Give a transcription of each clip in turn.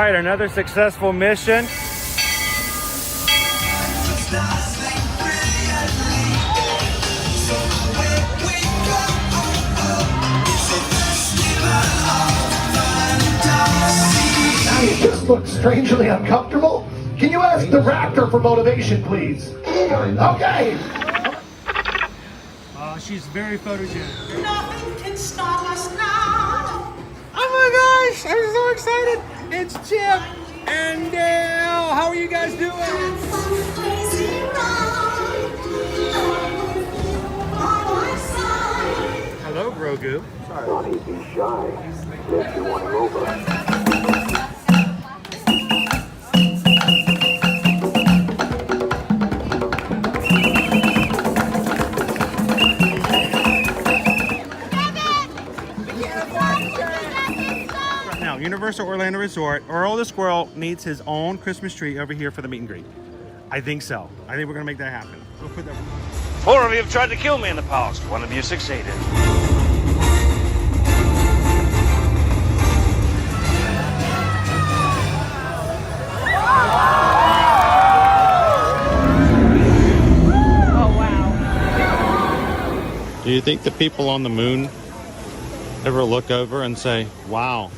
All right, another successful mission. Now you just look strangely uncomfortable. Can you ask the raptor for motivation, please? Okay. She's very photogenic. Nothing can stop us now. Oh my gosh, I'm so excited. It's Chip and Dale. How are you guys doing? Hello, Grogu. Sorry. Johnny, be shy. Said you want him over. Now, Universal Orlando Resort, Earl the Squirrel needs his own Christmas tree over here for the meet and greet. I think so. I think we're gonna make that happen. We'll put that. 4 of you have tried to kill me in the past. 1 of you succeeded. Do you think the people on the moon ever look over and say, wow,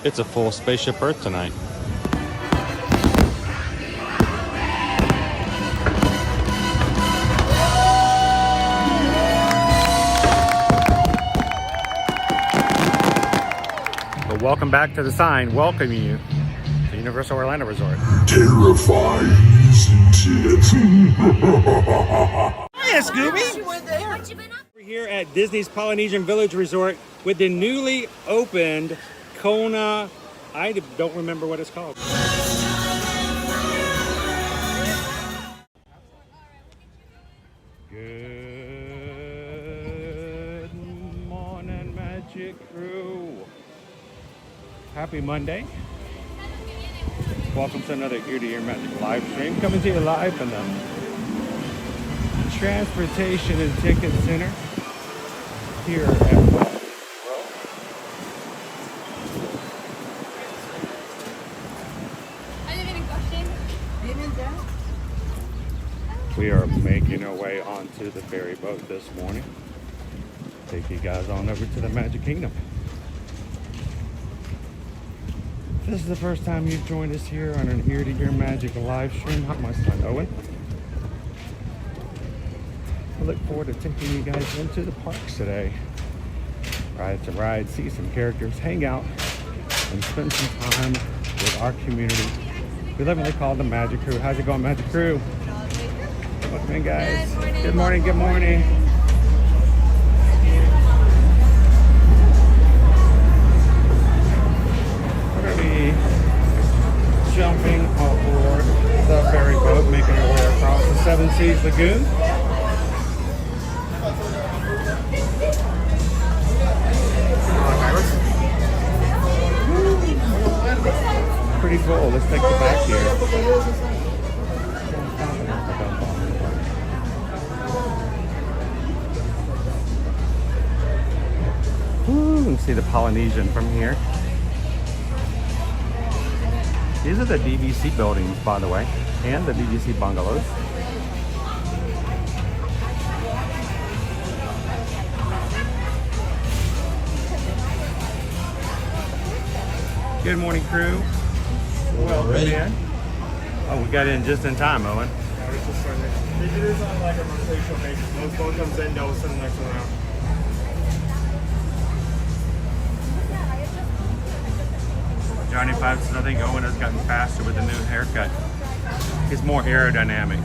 it's a full spaceship Earth tonight? But welcome back to the sign welcoming you to Universal Orlando Resort. Terrifying, isn't it? Hiya, Scooby! We're here at Disney's Polynesian Village Resort with the newly opened Kona. I don't remember what it's called. Good morning, Magic Crew. Happy Monday. Welcome to another Ear to Ear Magic live stream. Coming to you live from the Transportation and Ticket Center here at We are making our way onto the ferry boat this morning. Take you guys on over to the Magic Kingdom. If this is the first time you've joined us here on an Ear to Ear Magic live stream, I'm my son Owen. I look forward to taking you guys into the parks today. Ride to ride, see some characters, hang out, and spend some time with our community. We lovingly call the Magic Crew. How's it going, Magic Crew? Welcome in, guys. Good morning, good morning. We're going to be jumping aboard the ferry boat, making our way across the Seven Seas Lagoon. Pretty cool. Let's take the back here. Ooh, you can see the Polynesian from here. These are the DVC buildings, by the way, and the DVC bungalows. Good morning, crew. Welcome in. Oh, we got in just in time, Owen. Yeah, we're just starting. They do this on like a rotational basis. Once one comes in, they'll send the next one out. Johnny Five says, I think Owen has gotten faster with the new haircut. He's more aerodynamic.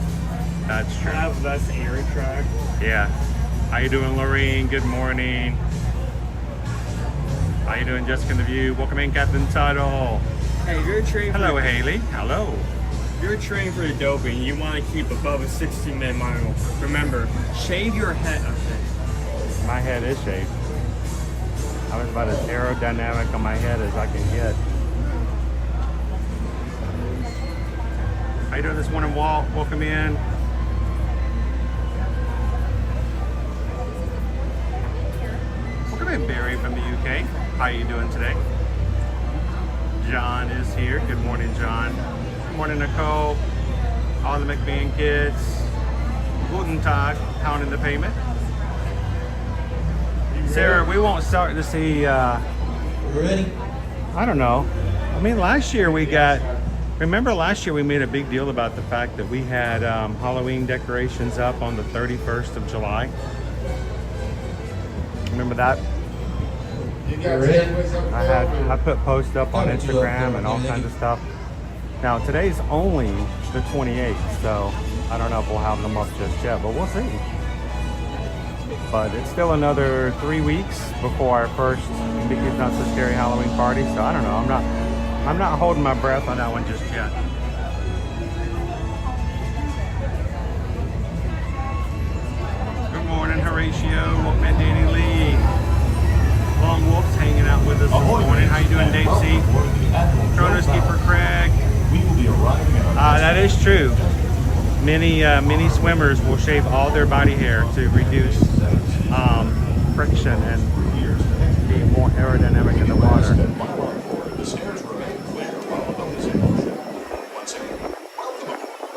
That's true. I have less air track. Yeah. How you doing, Lorene? Good morning. How you doing, Jessica in the View? Welcome in, Captain Tuttle. Hey, if you're trained Hello, Haley. Hello. if you're training for the doping, you want to keep above a 60-minute mile. Remember, shave your head. Okay. My head is shaved. I was about as aerodynamic on my head as I can get. How you doing this morning, Walt? Welcome in. Welcome in, Barry from the UK. How are you doing today? John is here. Good morning, John. Good morning, Nicole. All the McMahon kids. Guten Tag, pounding the pavement. Sarah, we won't start to see, Ready? I don't know. I mean, last year remember last year we made a big deal about the fact that we had Halloween decorations up on the 31st of July. Remember that? I put posts up on Instagram and all kinds of stuff. Now today's only the 28th, so I don't know if we'll have them up just yet, but we'll see. But it's still another 3 weeks before our first Big Kids Not So Scary Halloween party, so I don't know. I'm not holding my breath on that one just yet. Good morning, Horatio. Welcome in, Danny Lee. Long Wolf's hanging out with us this morning. How you doing, Dave C? Kronos Keeper Craig. That is true. Many swimmers will shave all their body hair to reduce friction and be more aerodynamic in the water.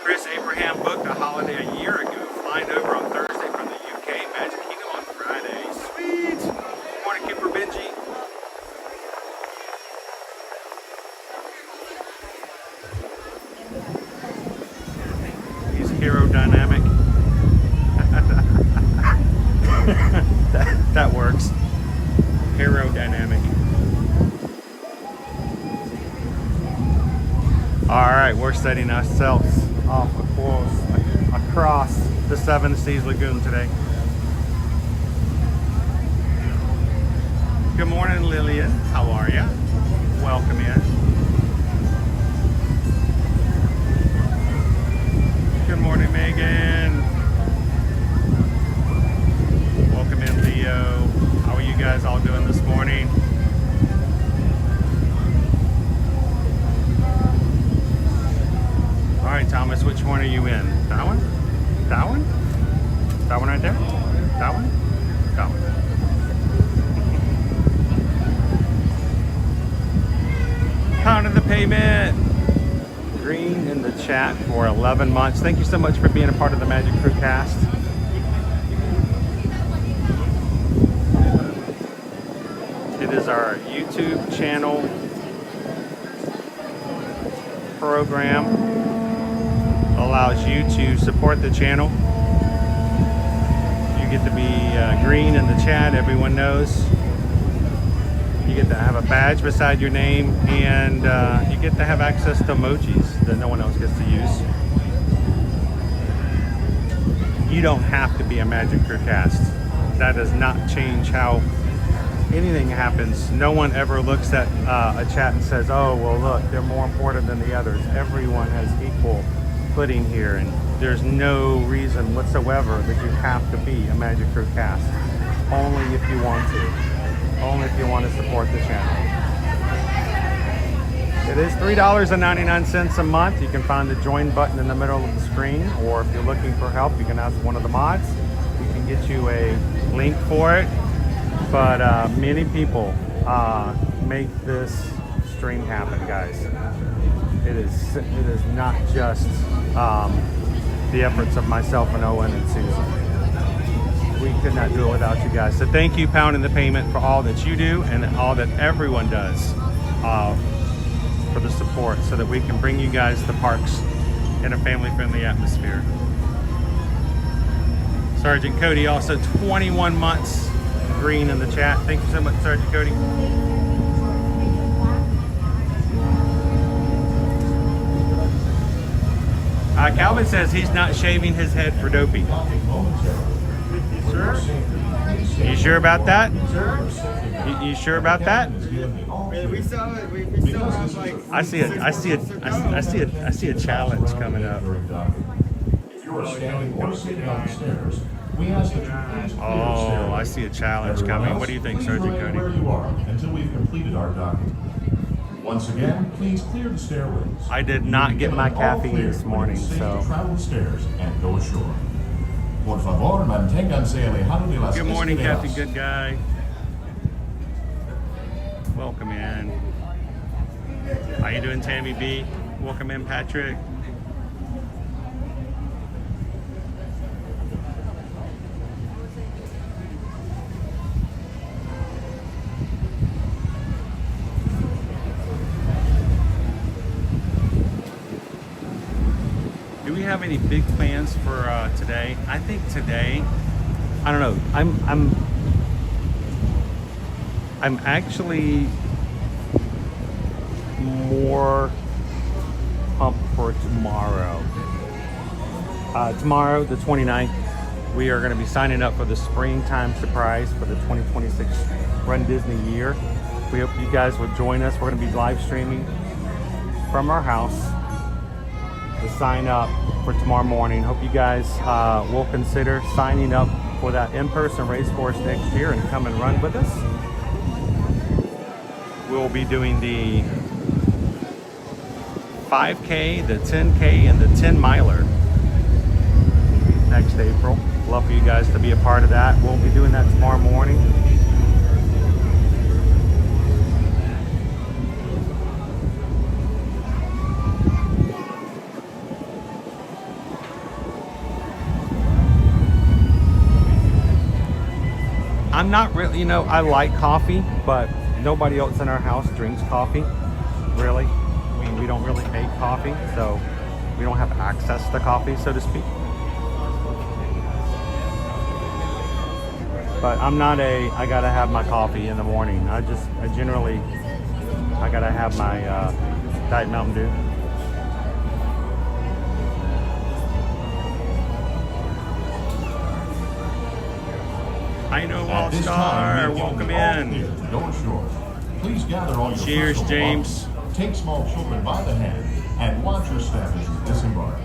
Chris Abraham booked a holiday a year ago, flying over on Thursday from the UK, Magic Kingdom on Friday. Sweet! Morning, Kipper Benji. He's aerodynamic. that works. Aerodynamic. All right, we're setting ourselves off across the Seven Seas Lagoon today. Good morning, Lillian. How are you? Welcome in. Good morning, Megan. Welcome in, Leo. How are you guys all doing this morning? All right, Thomas, which one are you in? That one? That one? That one right there? That one? That one. Pounding the pavement. Green in the chat for 11 months. Thank you so much for being a part of the Magic Crew cast. It is our YouTube channel program. Allows you to support the channel. You get to be green in the chat, everyone knows. You get to have a badge beside your name, and you get to have access to emojis that no one else gets to use. You don't have to be a Magic Crew cast. That does not change how anything happens. No one ever looks at a chat and says, oh, well, look, they're more important than the others. Everyone has equal footing here, and there's no reason whatsoever that you have to be a Magic Crew cast. Only if you want to. Only if you want to support the channel. It is $3.99 a month. You can find the join button in the middle of the screen, or if you're looking for help, you can ask one of the mods. We can get you a link for it. But many people make this stream happen, guys. It is not just the efforts of myself and Owen and Susan. We could not do it without you guys. So thank you, Pounding the Payment, for all that you do and all that everyone does for the support, so that we can bring you guys the parks in a family-friendly atmosphere. Sergeant Cody, also 21 months green in the chat. Thank you so much, Sergeant Cody. Calvin says he's not shaving his head for Dopey. Sure? You sure about that? Sure? You sure about that? We still have like. I see a challenge coming up. If you are standing or sitting on the stairs, we ask that you please clear the stairway. I see a challenge coming. What do you think, Sergeant Cody? Where you are until we've completed our docking. Once again, please clear the stairways. I did not get my caffeine this morning, so. Travel the stairs and go ashore. Por favor, manténganse alejado de las Good morning, escaleras. Captain Good Guy. Welcome in. How you doing, Tammy B? Welcome in, Patrick. Do we have any big plans for today? I think today, I don't know. I'm actually more pumped for tomorrow. Tomorrow, the 29th, we are going to be signing up for the springtime surprise for the 2026 Run Disney year. We hope you guys will join us. We're going to be live streaming from our house to sign up for tomorrow morning. Hope you guys will consider signing up for that in-person race for us next year and come and run with us. We'll be doing the 5K, the 10K, and the 10 miler next April. Love for you guys to be a part of that. We'll be doing that tomorrow morning. I'm not really, I like coffee, but nobody else in our house drinks coffee, really. I mean, we don't really make coffee, so we don't have access to coffee, so to speak. But I'm not I gotta have my coffee in the morning. I gotta have my Diet Mountain Dew. I know All Star, welcome in. Door shore. Please gather all your Cheers, personal James. belongings. Take small children by the hand and watch your staff as you disembark.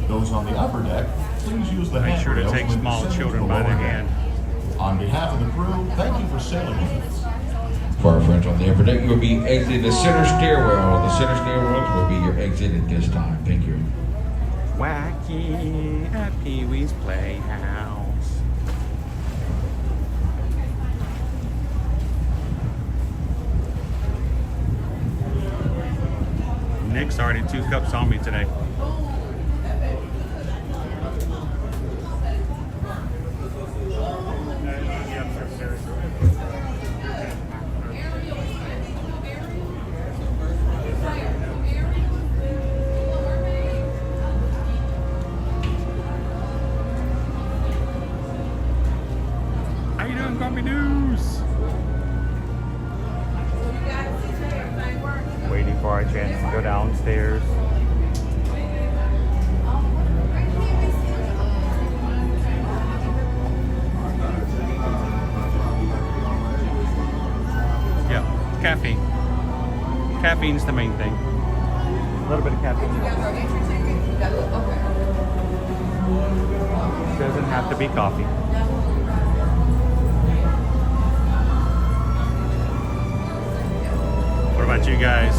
Those on the upper deck, please use the Make sure to handrails take when small descending children to the by the lower hand. deck. On behalf of the crew, thank you for sailing with us. For our friends on the upper deck, you will be exiting the center stairwell. The center stairwells will be your exit at this time. Thank you. Wacky at Pee-wee's Playhouse. Nick's already 2 cups on me today. How you doing, Grumpy News? Waiting for our chance to go downstairs. Yeah, caffeine. Caffeine's the main thing. A little bit of caffeine. Doesn't have to be coffee. What about you guys?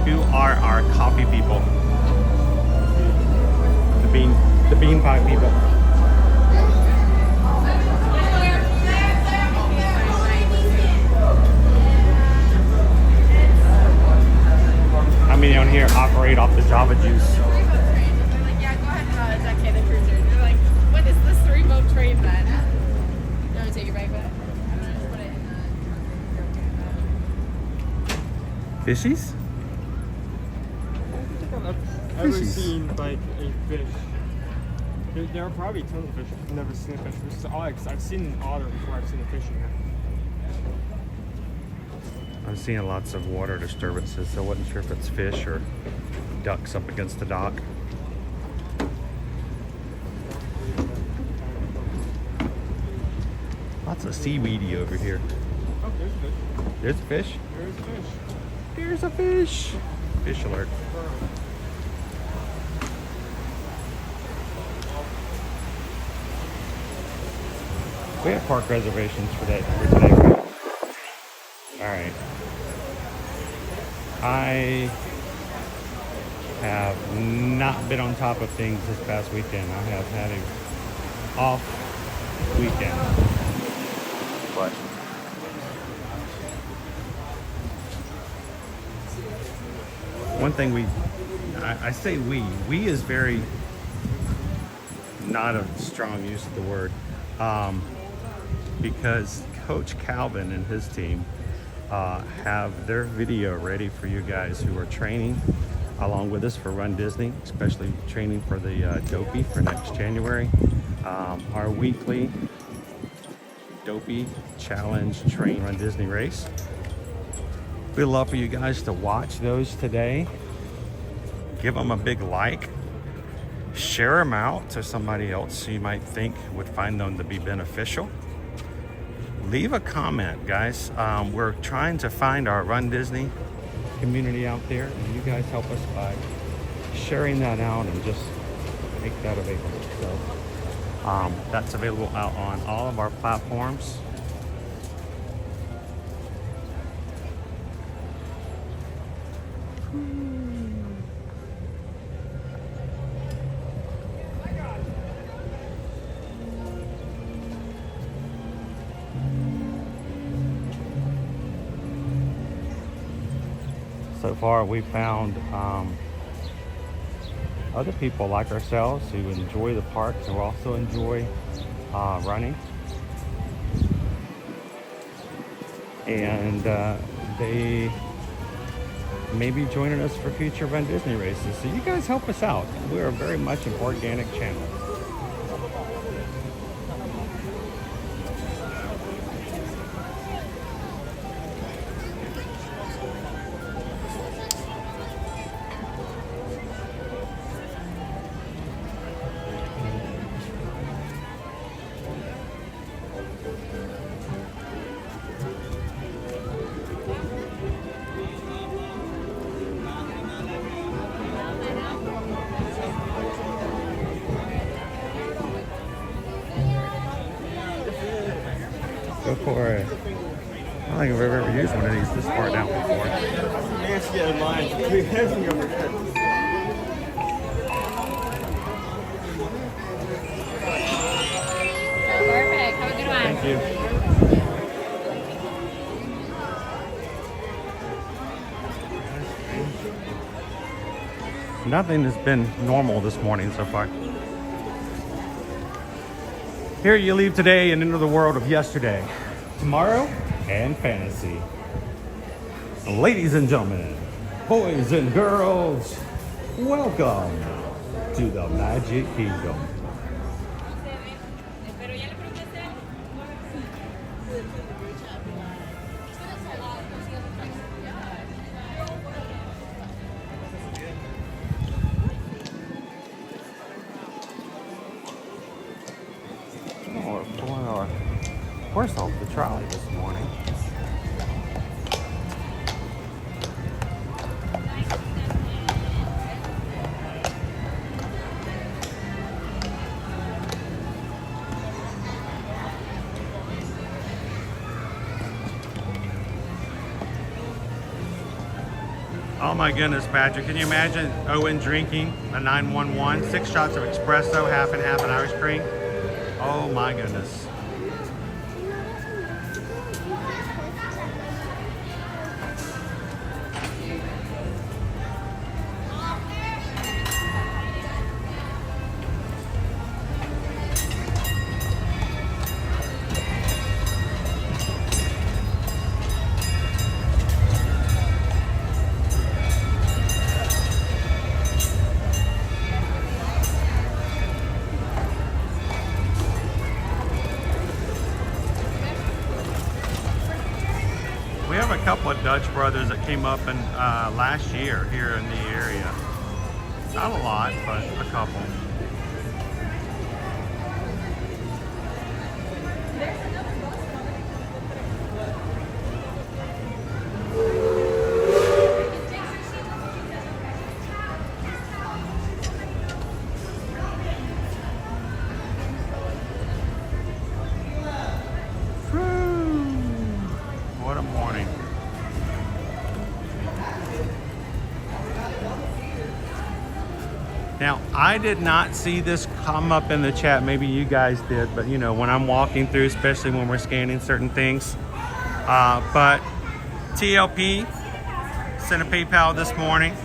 Who are our coffee people? The bean pie people. How many on here operate off the Java juice? They're like, yeah, go ahead and deckhand the cruiser. They're like, what is this 3-boat trade then? You want to take your bag back? I'm going to put it in the... Fishies? I've ever Fishies. seen like a fish. There are probably tons of fish. I've never seen a fish. This is odd, I've seen an otter before I've seen a fish in here. I'm seeing lots of water disturbances, so I wasn't sure if it's fish or ducks up against the dock. Lots of seaweedy over here. Oh, there's a fish. There's a fish. There's a fish. There's a fish. Fish alert. We have park reservations for today, right? All right. I have not been on top of things this past weekend. I have had a off weekend. But one thing I say we is very not a strong use of the word, because Coach Calvin and his team have their video ready for you guys who are training along with us for Run Disney, especially training for the Dopey for next January. Our weekly Dopey Challenge Train Run Disney race. We'd love for you guys to watch those today. Give them a big like. Share them out to somebody else you might think would find them to be beneficial. Leave a comment, guys. We're trying to find our Run Disney community out there, and you guys help us by sharing that out and just make that available. So that's available out on all of our platforms. So far, we found other people like ourselves who enjoy the parks and who also enjoy running. And they may be joining us for future Run Disney races. So you guys help us out. We are very much an organic channel. Go for it. I don't think I've ever used one of these this far down before. Nasty out of mine. Pretty heavy over there. Perfect. Have a good one. Thank you. Nothing has been normal this morning so far. Here you leave today and into the world of yesterday, tomorrow, and fantasy. Ladies and gentlemen, boys and girls, welcome to the Magic Kingdom. Horse off the trolley this morning. Oh my goodness, Patrick, can you imagine Owen drinking a 911, 6 shots of espresso, half and half an Irish cream? Oh my goodness. We have a couple of Dutch brothers that came up in last year here in the area. Not a lot, but a couple. What a morning. Now, I did not see this come up in the chat. Maybe you guys did, but you know, when I'm walking through, especially when we're scanning certain things. But TLP sent a PayPal this morning.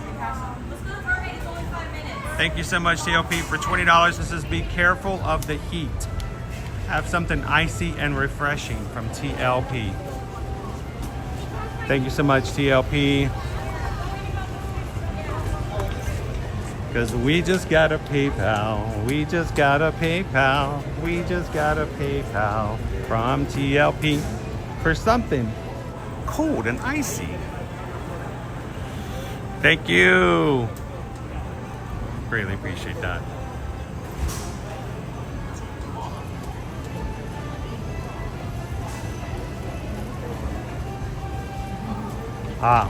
Thank you so much, TLP, for $20. This is Be Careful of the Heat. Have something icy and refreshing from TLP. Thank you so much, TLP. Because we just got a PayPal. We just got a PayPal. We just got a PayPal from TLP for something cold and icy. Thank you. Greatly appreciate that.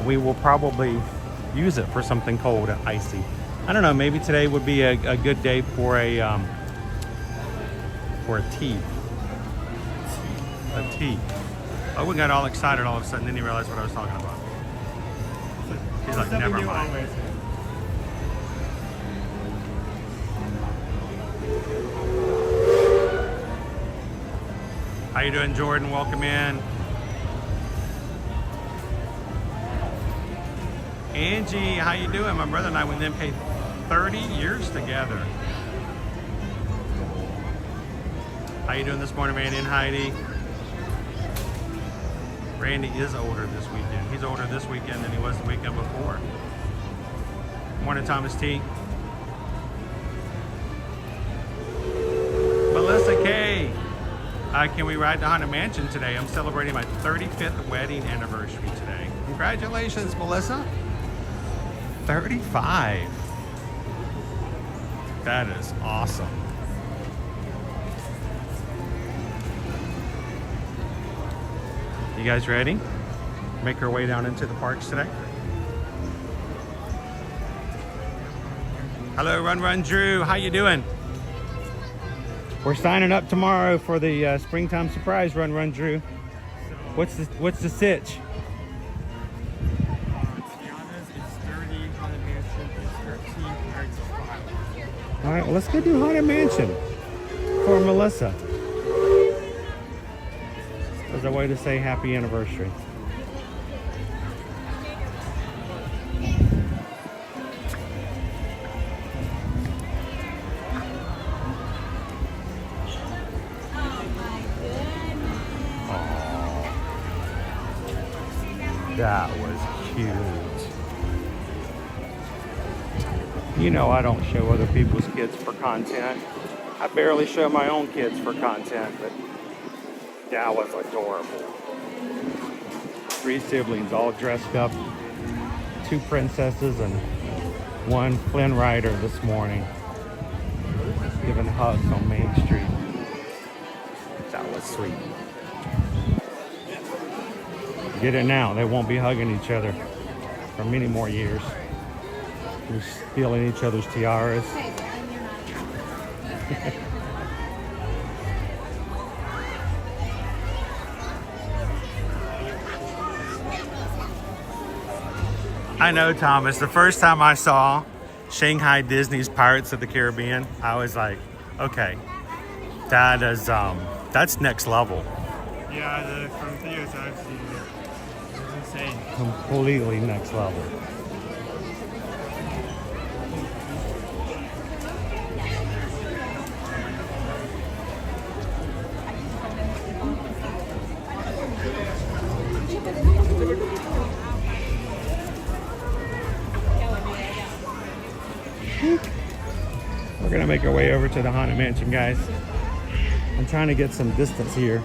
We will probably use it for something cold and icy. I don't know, maybe today would be a good day for a tea. A tea. Oh, we got all excited all of a sudden, didn't even realize what I was talking about. He's like, never mind. How you doing, Jordan? Welcome in. Angie, how you doing? My brother and I went in and paid 30 years together. How you doing this morning, Randy and Heidi? Randy is older this weekend. He's older this weekend than he was the weekend before. Morning, Thomas T. Melissa K. Can we ride to Haunted Mansion today? I'm celebrating my 35th wedding anniversary today. Congratulations, Melissa. 35. That is awesome. You guys ready? Make our way down into the parks today. Hello, Run Drew. How you doing? We're signing up tomorrow for the springtime surprise Run Drew. What's the sitch? To be honest, it's 30, Haunted Mansion is 13, or it's 5. All right, well, let's go do Haunted Mansion for Melissa. As a way to say happy anniversary. That was cute. You know I don't show other people's kids for content. I barely show my own kids for content, but that was adorable. 3 siblings all dressed up. 2 princesses and 1 Flynn Rider this morning. Giving hugs on Main Street. That was sweet. Get it now. They won't be hugging each other for many more years. They're stealing each other's tiaras. I know, Thomas. The first time I saw Shanghai Disney's Pirates of the Caribbean, I was like, okay, that is that's next level. Yeah, from theaters I've seen it. It's insane. Completely next level. We're gonna make our way over to the Haunted Mansion, guys. I'm trying to get some distance here.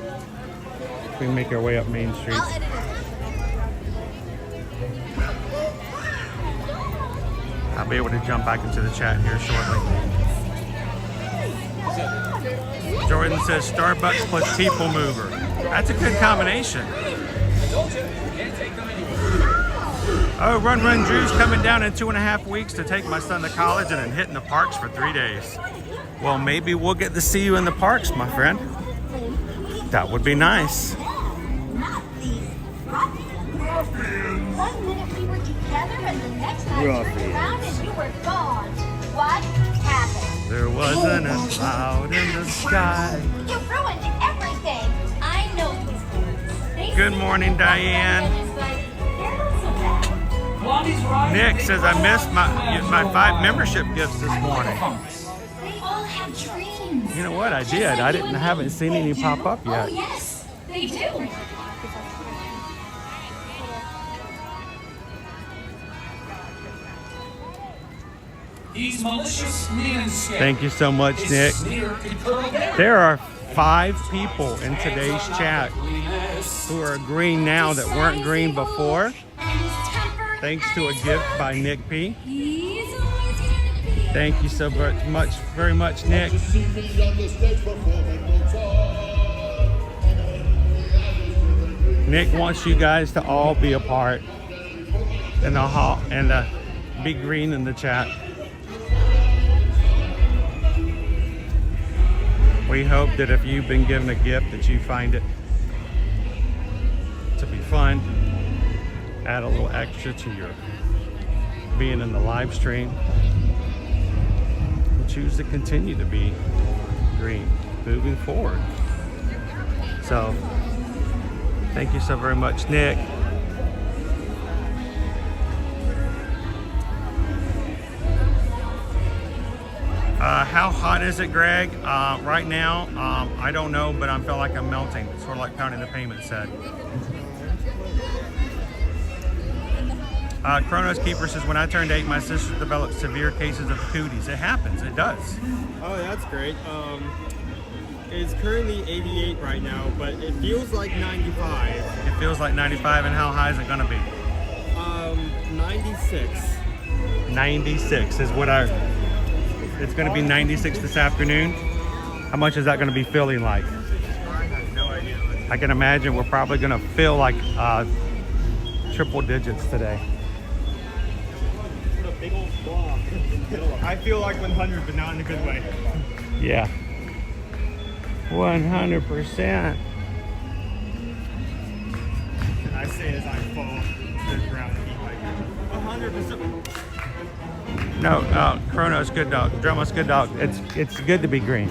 We can make our way up Main Street. I'll be able to jump back into the chat here shortly. Jordan says Starbucks plus PeopleMover. That's a good combination. Oh, Run Drew's coming down in 2.5 weeks to take my son to college and then hitting the parks for 3 days. Well, maybe we'll get to see you in the parks, my friend. That would be nice. 1 minute we were together and the next I turned around and you were gone. What happened? There wasn't a cloud in the sky. You ruined everything. I know these words. Good morning, Diane. Nick says I missed my 5 membership gifts this morning. They all have dreams. You know what? I did. I haven't seen any pop up yet. Oh, yes, they do. These malicious men Thank you so much, Nick. There are 5 people in today's chat who are green now that weren't green before. Thanks to a gift by Nick P. Thank you so very much, Nick. Nick wants you guys to all be a part in the hall and be green in the chat. We hope that if you've been given a gift that you find it to be fun, add a little extra to your being in the live stream. We'll choose to continue to be green moving forward. So thank you so very much, Nick. How hot is it, Greg? Right now, I don't know, but I feel like I'm melting. Sort of like Pounding the Payment said. Chronos Keeper says, when I turned 8, my sister developed severe cases of cooties. It happens, it does. Oh, that's great. It's currently 88 right now, but it feels like 95. It feels like 95, and how high is it gonna be? 96. 96 is what it's gonna be 96 this afternoon. How much is that gonna be feeling like? I have no idea. I can imagine we're probably gonna feel like triple digits today. What a big old block. I feel like 100, but not in a good way. Yeah. 100%. I say as I fall to the ground and eat like 100%. No, Chrono's good dog. Drummo's good dog. It's good to be green.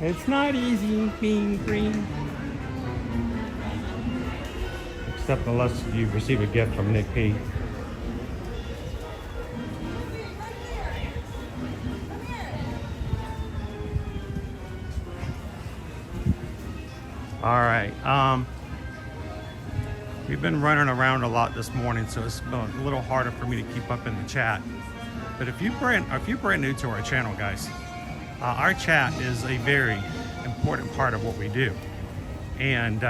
It's not easy being green. Except unless you receive a gift from Nick P. All right. We've been running around a lot this morning, so it's been a little harder for me to keep up in the chat. But if you're brand new to our channel, guys, our chat is a very important part of what we do. And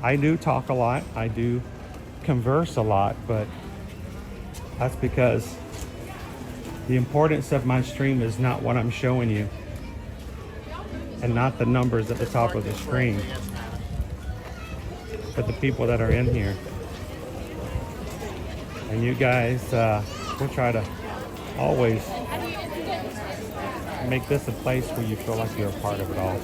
I do talk a lot, I do converse a lot, but that's because the importance of my stream is not what I'm showing you and not the numbers at the top of the screen, but the people that are in here. And you guys, we'll try to always make this a place where you feel like you're a part of it all.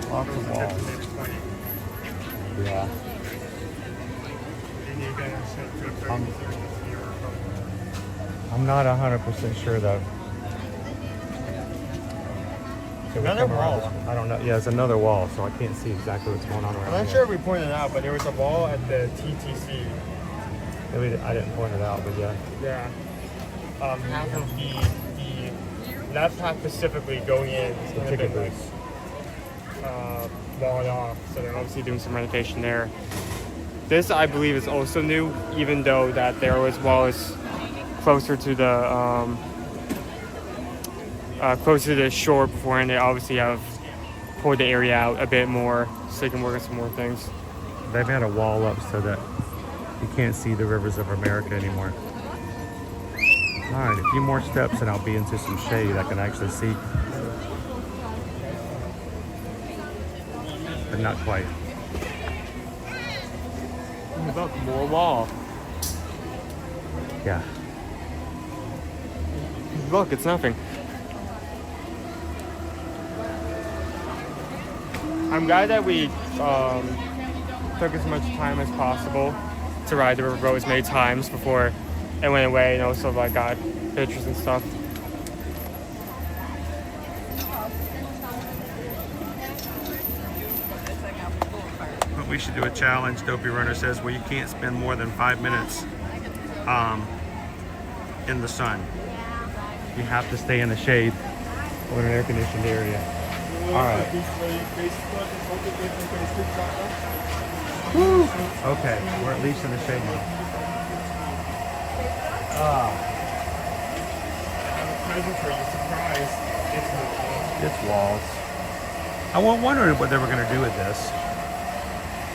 Lots of walls. Yeah. I'm not 100% sure though. Another wall. I don't know. Yeah, it's another wall, so I can't see exactly what's going on around I'm not here. sure if we pointed it out, but there was a wall at the TTC. I didn't point it out, but yeah. Yeah. The left half specifically going in is The going to ticket be booths. walled off, so they're obviously doing some renovation there. This, I believe, is also new, even though that there was walls closer to the shore before, and they obviously have pulled the area out a bit more so they can work on some more things. They've had a wall up so that you can't see the rivers of America anymore. All right, a few more steps and I'll be into some shade I can actually see. But not quite. Look, more wall. Yeah. Look, it's nothing. I'm glad that we took as much time as possible to ride the riverboat as many times before it went away, and also like got pictures and stuff. But we should do a challenge. Dopey Runner says, well, you can't spend more than 5 minutes in the sun. You have to stay in the shade or an air-conditioned area. All right. Woo. Okay, we're at least in the shade now. Present for you, surprise. It's walls. I wondered what they were going to do with this.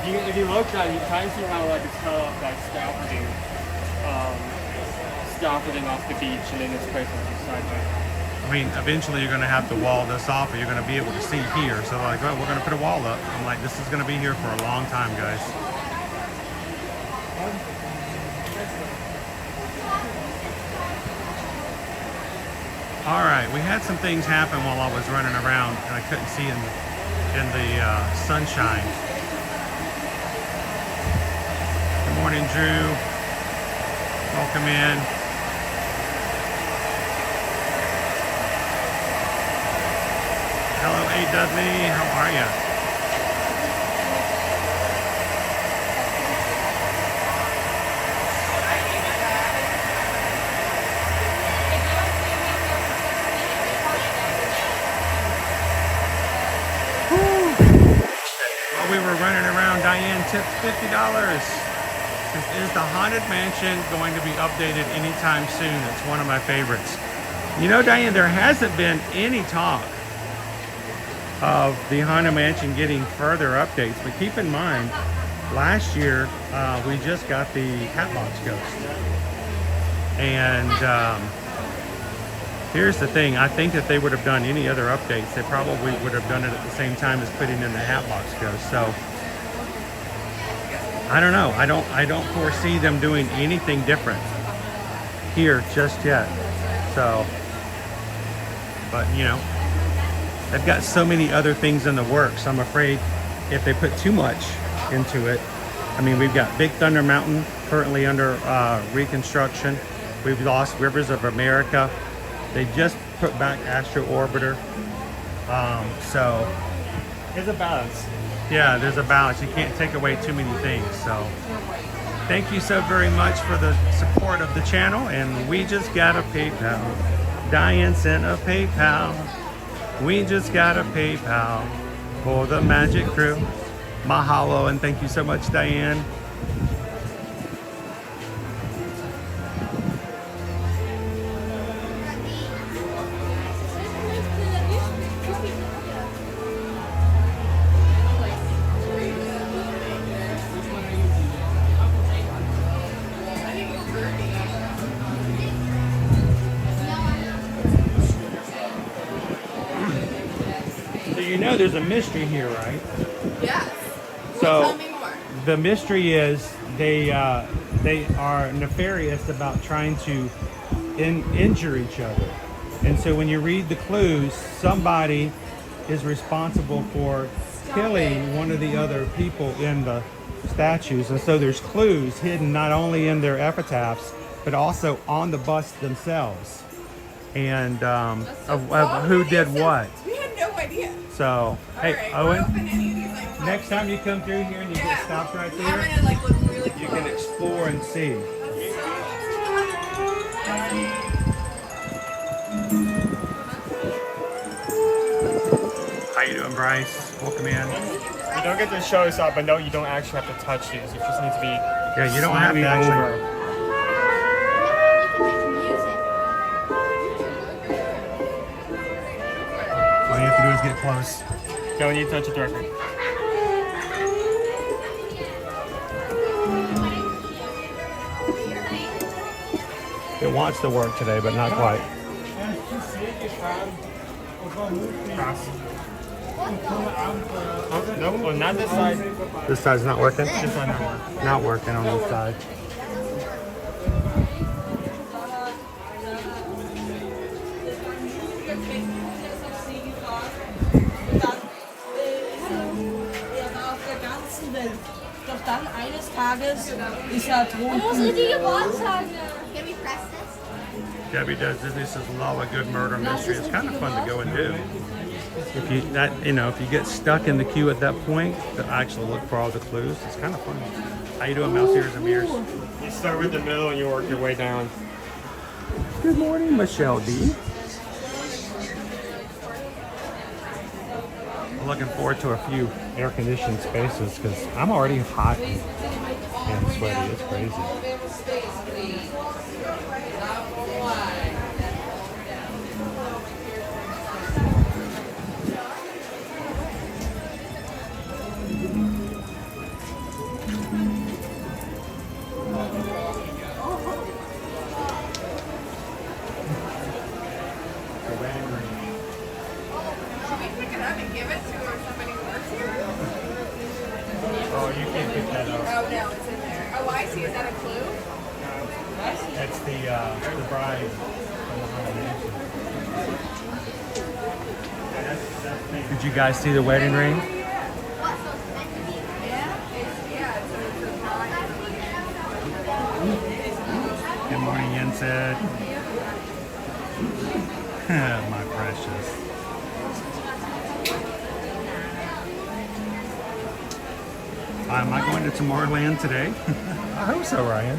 If you look at it, you kind of see how like it's cut off that scaffolding off the beach, and then it's placed on the side there. I mean, eventually you're going to have to wall this off, or you're going to be able to see here. So like, well, we're going to put a wall up. I'm like, this is going to be here for a long time, guys. All right, we had some things happen while I was running around, and I couldn't see in the sunshine. Good morning, Drew. Welcome in. Hello, A. Dudley. How are you? While we were running around, Diane tipped $50. Is the Haunted Mansion going to be updated anytime soon? It's one of my favorites. You know, Diane, there hasn't been any talk of the Haunted Mansion getting further updates, but keep in mind, last year we just got the Hatbox Ghost. And here's the thing, I think that they would have done any other updates, they probably would have done it at the same time as putting in the Hatbox Ghost. So I don't know. I don't foresee them doing anything different here just yet. So, but you know, they've got so many other things in the works. I'm afraid if they put too much into it, I mean, we've got Big Thunder Mountain currently under reconstruction. We've lost Rivers of America. They just put back Astro Orbiter. So there's a balance. Yeah, there's a balance. You can't take away too many things. So thank you so very much for the support of the channel. And we just got a PayPal. Diane sent a PayPal. We just got a PayPal for the Magic Crew. Mahalo, and thank you so much, Diane. You know there's a mystery here, right? Yes. So Tell me more. the mystery is they are nefarious about trying to injure each other. And so when you read the clues, somebody is responsible for killing one of the other people in the statues. And so there's clues hidden not only in their epitaphs, but also on the busts themselves. And of who did what. We had no idea. So, hey, right, Owen, we'll open any of these, like, next time you come through here and you get stopped right there, I'm gonna, like, look really you can explore and see. How you doing, Bryce? Welcome in. You don't get to show us up, but no, you don't actually have to touch these. You just need to be. Yeah, you don't have to actually. All you have to do is get close. Don't need to touch it directly. It wants to work today, but not quite. No, well, not this side. This side's not working? This side not working. Not working on this side. war auf der ganzen Welt. Doch dann eines Tages ist er ertrunken. Can we press this? Debbie does Disney's Love a Good Murder Mystery. It's kind of fun to go and do. If you if you get stuck in the queue at that point, to actually look for all the clues, it's kind of fun. How you doing, Mouse Ears and Mirrors? You start with the middle and you work your way down. Good morning, Michelle D. I'm looking forward to a few air-conditioned spaces because I'm already hot and sweaty. It's crazy. Oh, you can't pick that up. Oh, no, it's in there. Oh, I see. Is that a clue? That's the bride. Did you guys see the wedding ring? Good morning, Yensid. My precious. Am I going to Tomorrowland today? I hope so, Ryan.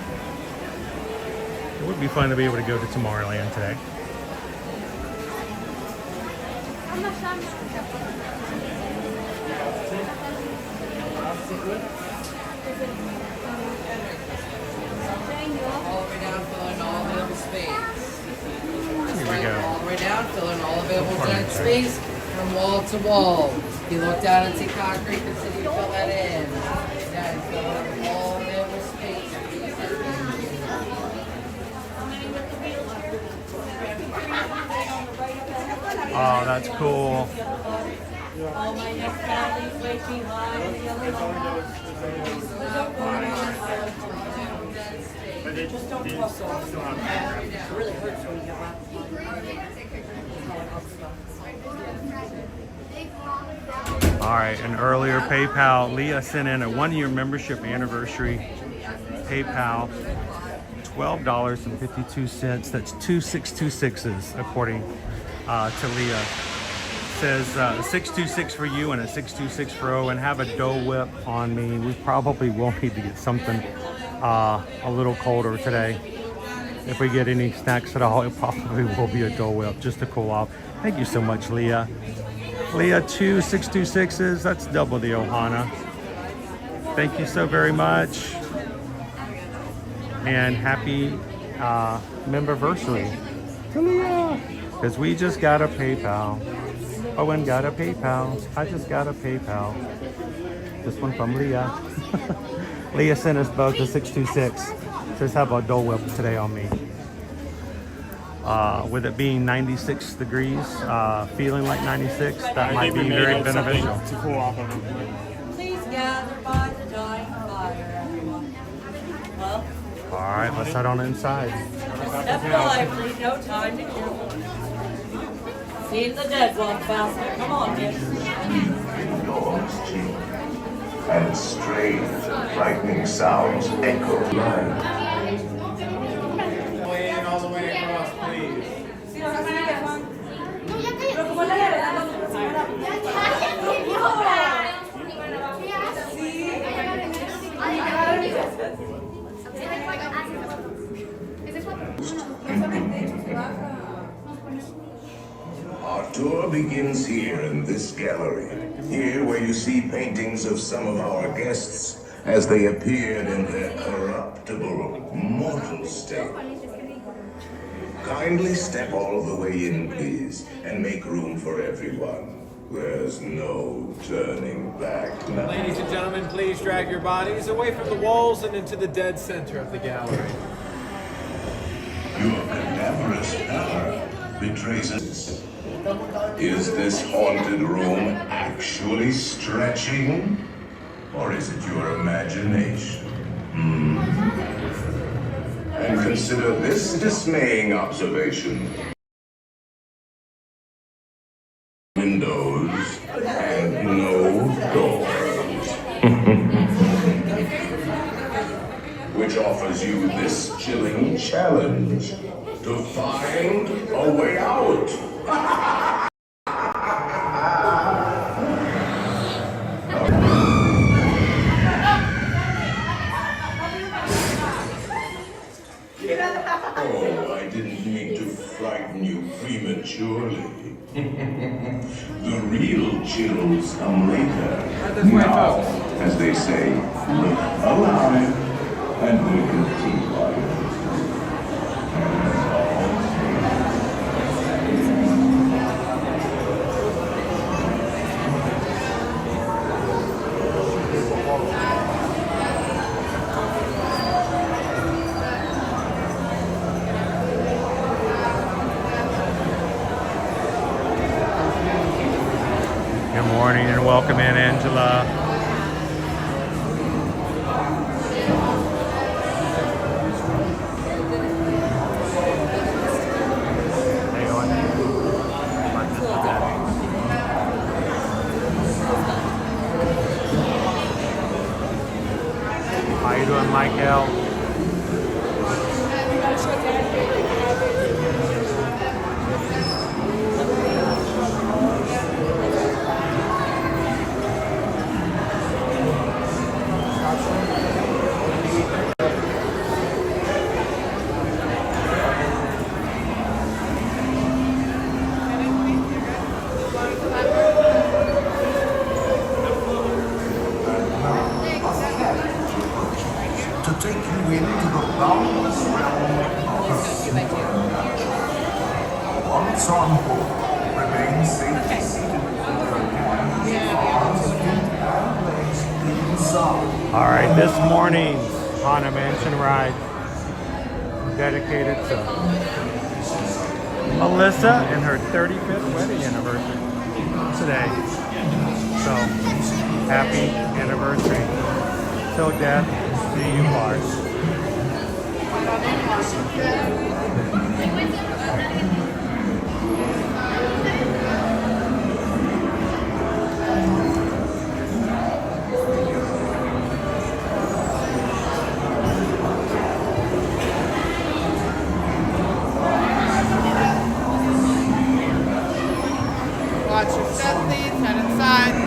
It would be fun to be able to go to Tomorrowland today. All the way down, filling all available space. Here we go. All the way down, filling all available dead space from wall to wall. You look down and see concrete, consider you fill that in. Yeah, you fill in all available space. Oh, that's cool. All my next families wait behind the yellow line. Just don't cross over. It really hurts when you get wrapped. All right, an earlier PayPal. Leah sent in a 1-year membership anniversary PayPal, $12.52. That's 2626s, according to Leah. Says 626 for you and a 626 for Owen. Have a Dole Whip on me. We probably will need to get something a little colder today. If we get any snacks at all, it probably will be a Dole Whip just to cool off. Thank you so much, Leah. Leah, 2 626s. That's double the Ohana. Thank you so very much. And happy memberversary to Leah. Because we just got a PayPal. Owen got a PayPal. I just got a PayPal. This one from Leah. Leah sent us both a 626. Says, how about Dole Whip today on me? With it being 96 degrees, feeling like 96, that might be very beneficial. To cool off of them. Please gather by the dying fire, everyone. Well, All right, let's head on inside. step lively, no time to kill. Seeing the dead walk faster. Come on, kids. Doors, Chief. And strange, frightening sounds echo line. All the way across, please. Our tour begins here in this gallery. Here where you see paintings of some of our guests as they appeared in their corruptible, mortal state. Kindly step all the way in, please, and make room for everyone. There's no turning back now. Ladies and gentlemen, please drag your bodies away from the walls and into the dead center of the gallery. Your cadaverous pallor betrays us. Is this haunted room actually stretching? Or is it your imagination? And consider this dismaying observation. windows and no doors. Which offers you this chilling challenge to find a way out. Oh, I didn't mean to frighten you prematurely. The real chills come later. Now, as they say, look alive, and we'll continue our Good morning and welcome in, Angela. How you doing? How you doing, Michael? to take you into the boundless realm of supernatural. Once on board, remain safely seated with your hands, arms, feet, and legs inside. All right, this morning's Haunted Mansion ride dedicated to Melissa and her 35th wedding anniversary today. So, happy anniversary. Till death do you part. Watch your step, please. Head inside.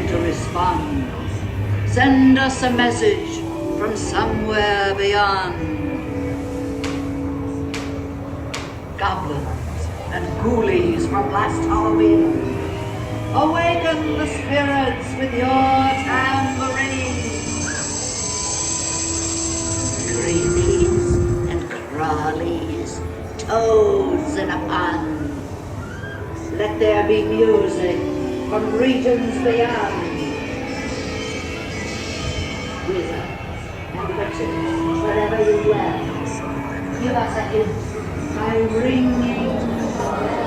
time to respond. Send us a message from somewhere beyond. Goblins and ghoulies from last Halloween, awaken the spirits with your tambourine. Creepies and crawlies, toads in a pond. Let there be music from regions beyond. Wizards and witches, wherever you dwell, give us a hint by ringing the bell.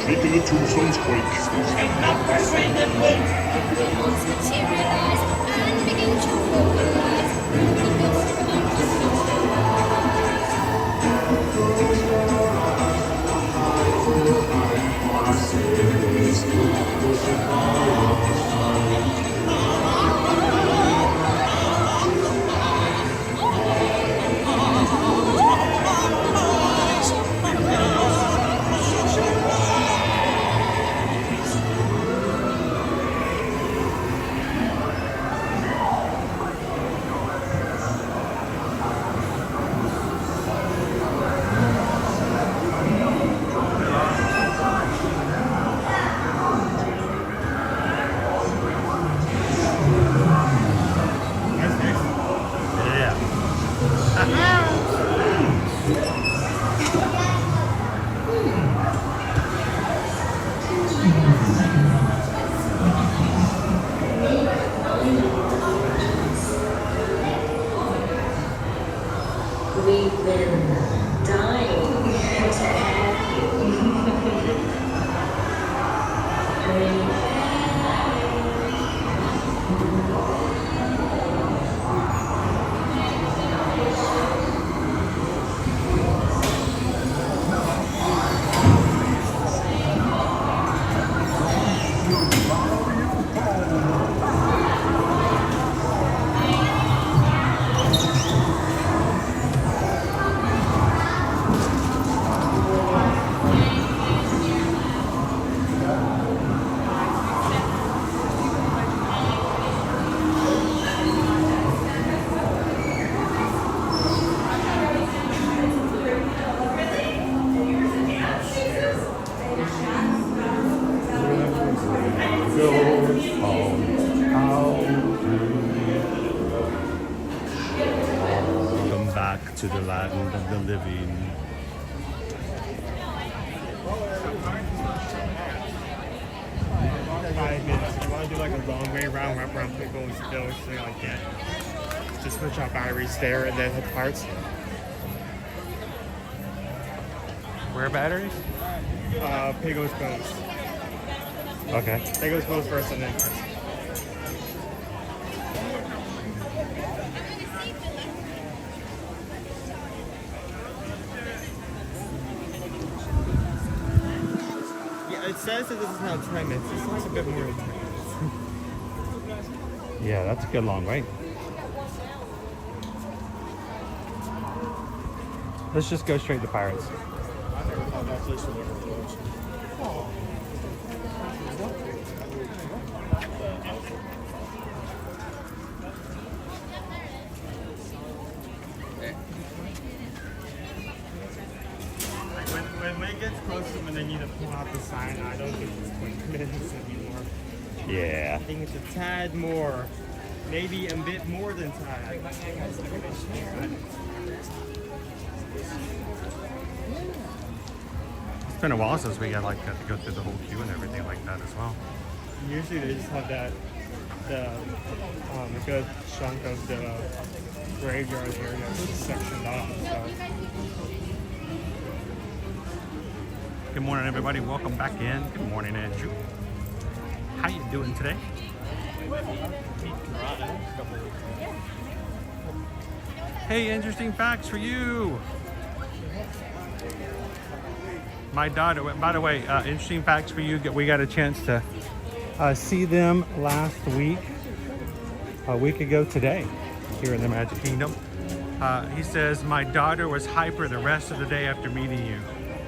shaking the tombstones quake. And numbers swing and wait. Wants to materialize and begin to mobilize. We've been dying to have you. Welcome back to the land of the living. You want to do like a long way around, wrap around Pickles, Bills, something like that. Just switch out batteries there and then hit parts. Where batteries? Pickles goes. Okay. Pickles goes first and then parts. It says that this is now 10 minutes. This is a bit more than 10 minutes. Yeah, that's a good long wait. Let's just go straight to Pirates. I never thought that place would ever close. When it gets close to when they need to pull out the sign, I don't think it's 20 minutes anymore. Yeah. I think it's a tad more. Maybe a bit more than tad. It's been a while since we got to go through the whole queue and everything like that as well. Usually they just have a good chunk of the graveyard area sectioned off. So. Good morning, everybody. Welcome back in. Good morning, Andrew. How you doing today? Hey, interesting facts for you. My daughter, by the way, interesting facts for you. We got a chance to see them last week, a week ago today, here in the Magic Kingdom. He says, my daughter was hyper the rest of the day after meeting you.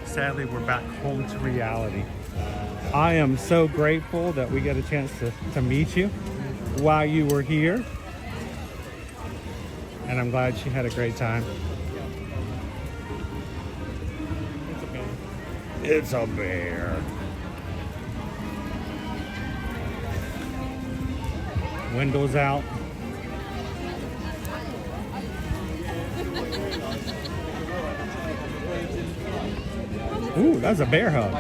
Sadly, we're back home to reality. I am so grateful that we get a chance to meet you while you were here. And I'm glad she had a great time. It's a bear. Windows out. Ooh, that's a bear hug.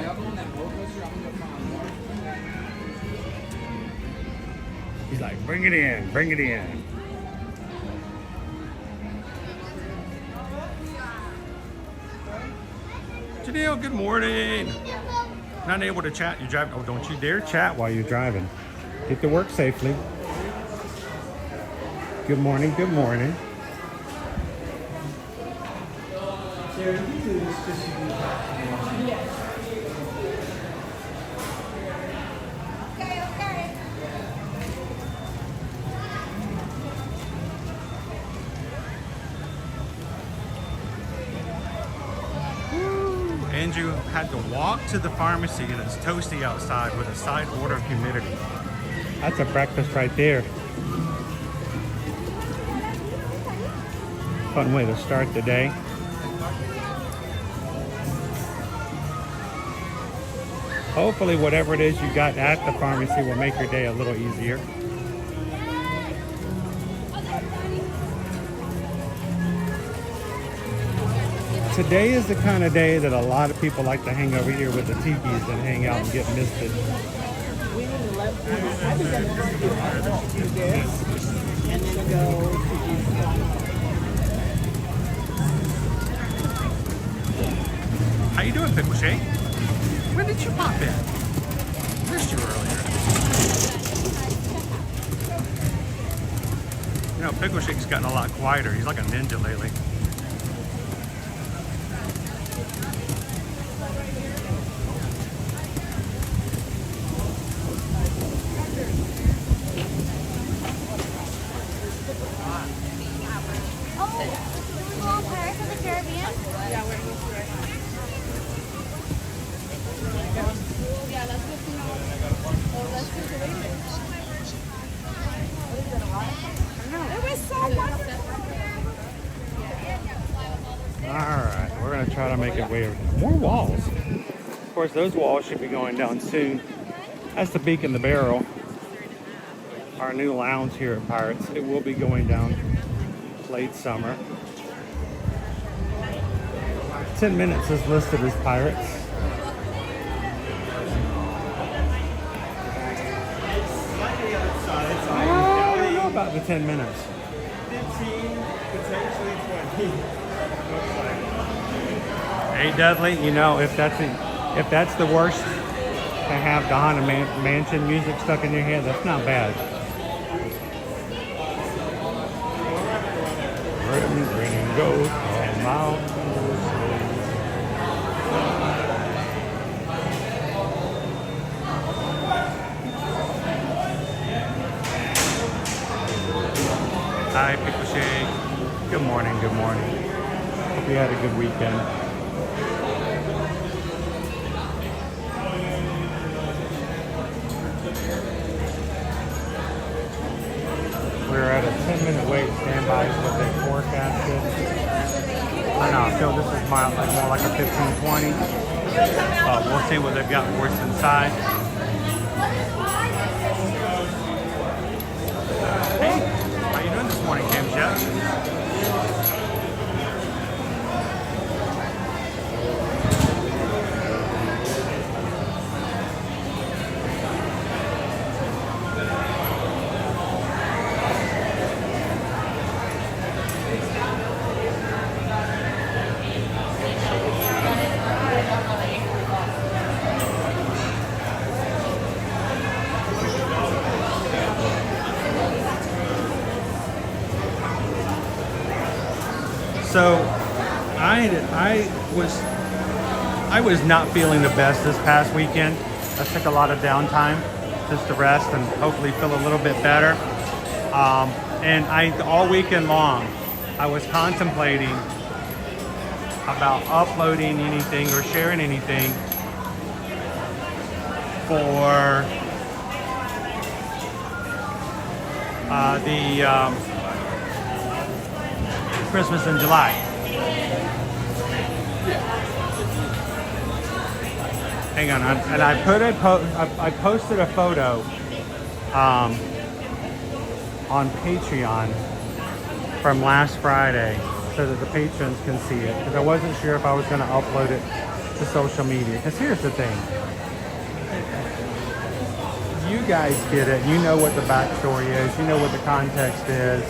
He's like, bring it in, bring it in. Janelle, good morning. Not able to chat. You drive. Oh, don't you dare chat while you're driving. Get to work safely. Good morning. Good morning. Andrew had to walk to the pharmacy and it's toasty outside with a side order of humidity. That's a breakfast right there. Fun way to start the day. Hopefully whatever it is you got at the pharmacy will make your day a little easier. Today is the kind of day that a lot of people like to hang over here with the tikis and hang out and get misted. How you doing, Pickle Shake? When did you pop in? Missed you earlier. You know, Pickle Shake's gotten a lot quieter. He's like a ninja lately. Alright, we're going to try to make it way over. More walls. Of course, those walls should be going down soon. That's the Beak in the Barrel. Our new lounge here at Pirates. It will be going down late summer. 10 minutes is listed as Pirates. I don't know about the 10 minutes. 15, potentially 20. Hey Dudley, you know, if that's the worst to have the Haunted Mansion music stuck in your head, that's not bad. Grin, go, come out. Hi, Pickle Shake. Good morning, good morning. Hope you had a good weekend. We're at a 10-minute wait standby is what they forecasted. I know, I feel this is more like a 15-20. We'll see what they've got for us inside. Hey, how you doing this morning, Kim Jeff? So I was not feeling the best this past weekend. I took a lot of downtime just to rest and hopefully feel a little bit better. And all weekend long, I was contemplating about uploading anything or sharing anything for the Christmas in July. Hang on, and I posted a photo on Patreon from last Friday so that the patrons can see it, because I wasn't sure if I was going to upload it to social media. Because here's the thing. You guys get it. You know what the backstory is. You know what the context is.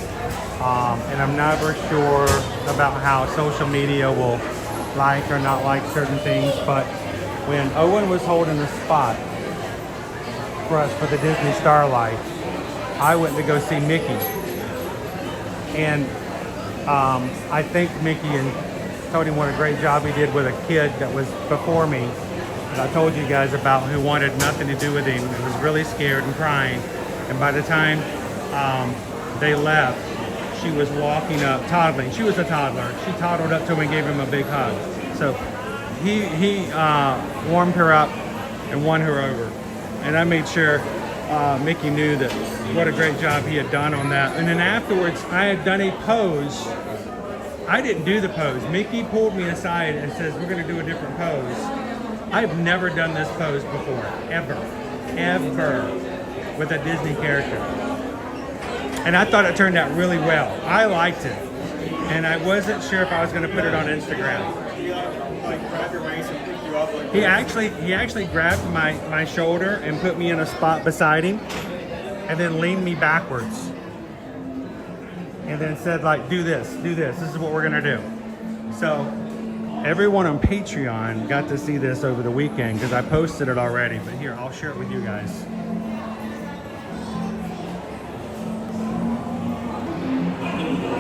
And I'm never sure about how social media will like or not like certain things, but when Owen was holding the spot for us for the Disney Starlight, I went to go see Mickey. And I thanked Mickey and told him what a great job he did with a kid that was before me, that I told you guys about, who wanted nothing to do with him and was really scared and crying. And by the time they left, she was walking up, toddling. She was a toddler. She toddled up to him and gave him a big hug. So he warmed her up and won her over. And I made sure Mickey knew that what a great job he had done on that. And then afterwards, I had done a pose. I didn't do the pose. Mickey pulled me aside and says, we're going to do a different pose. I've never done this pose before, ever, with a Disney character. And I thought it turned out really well. I liked it. And I wasn't sure if I was going to put it on Instagram. He actually grabbed my shoulder and put me in a spot beside him and then leaned me backwards. And then said, like, do this, this is what we're gonna do. So everyone on Patreon got to see this over the weekend because I posted it already, but here, I'll share it with you guys.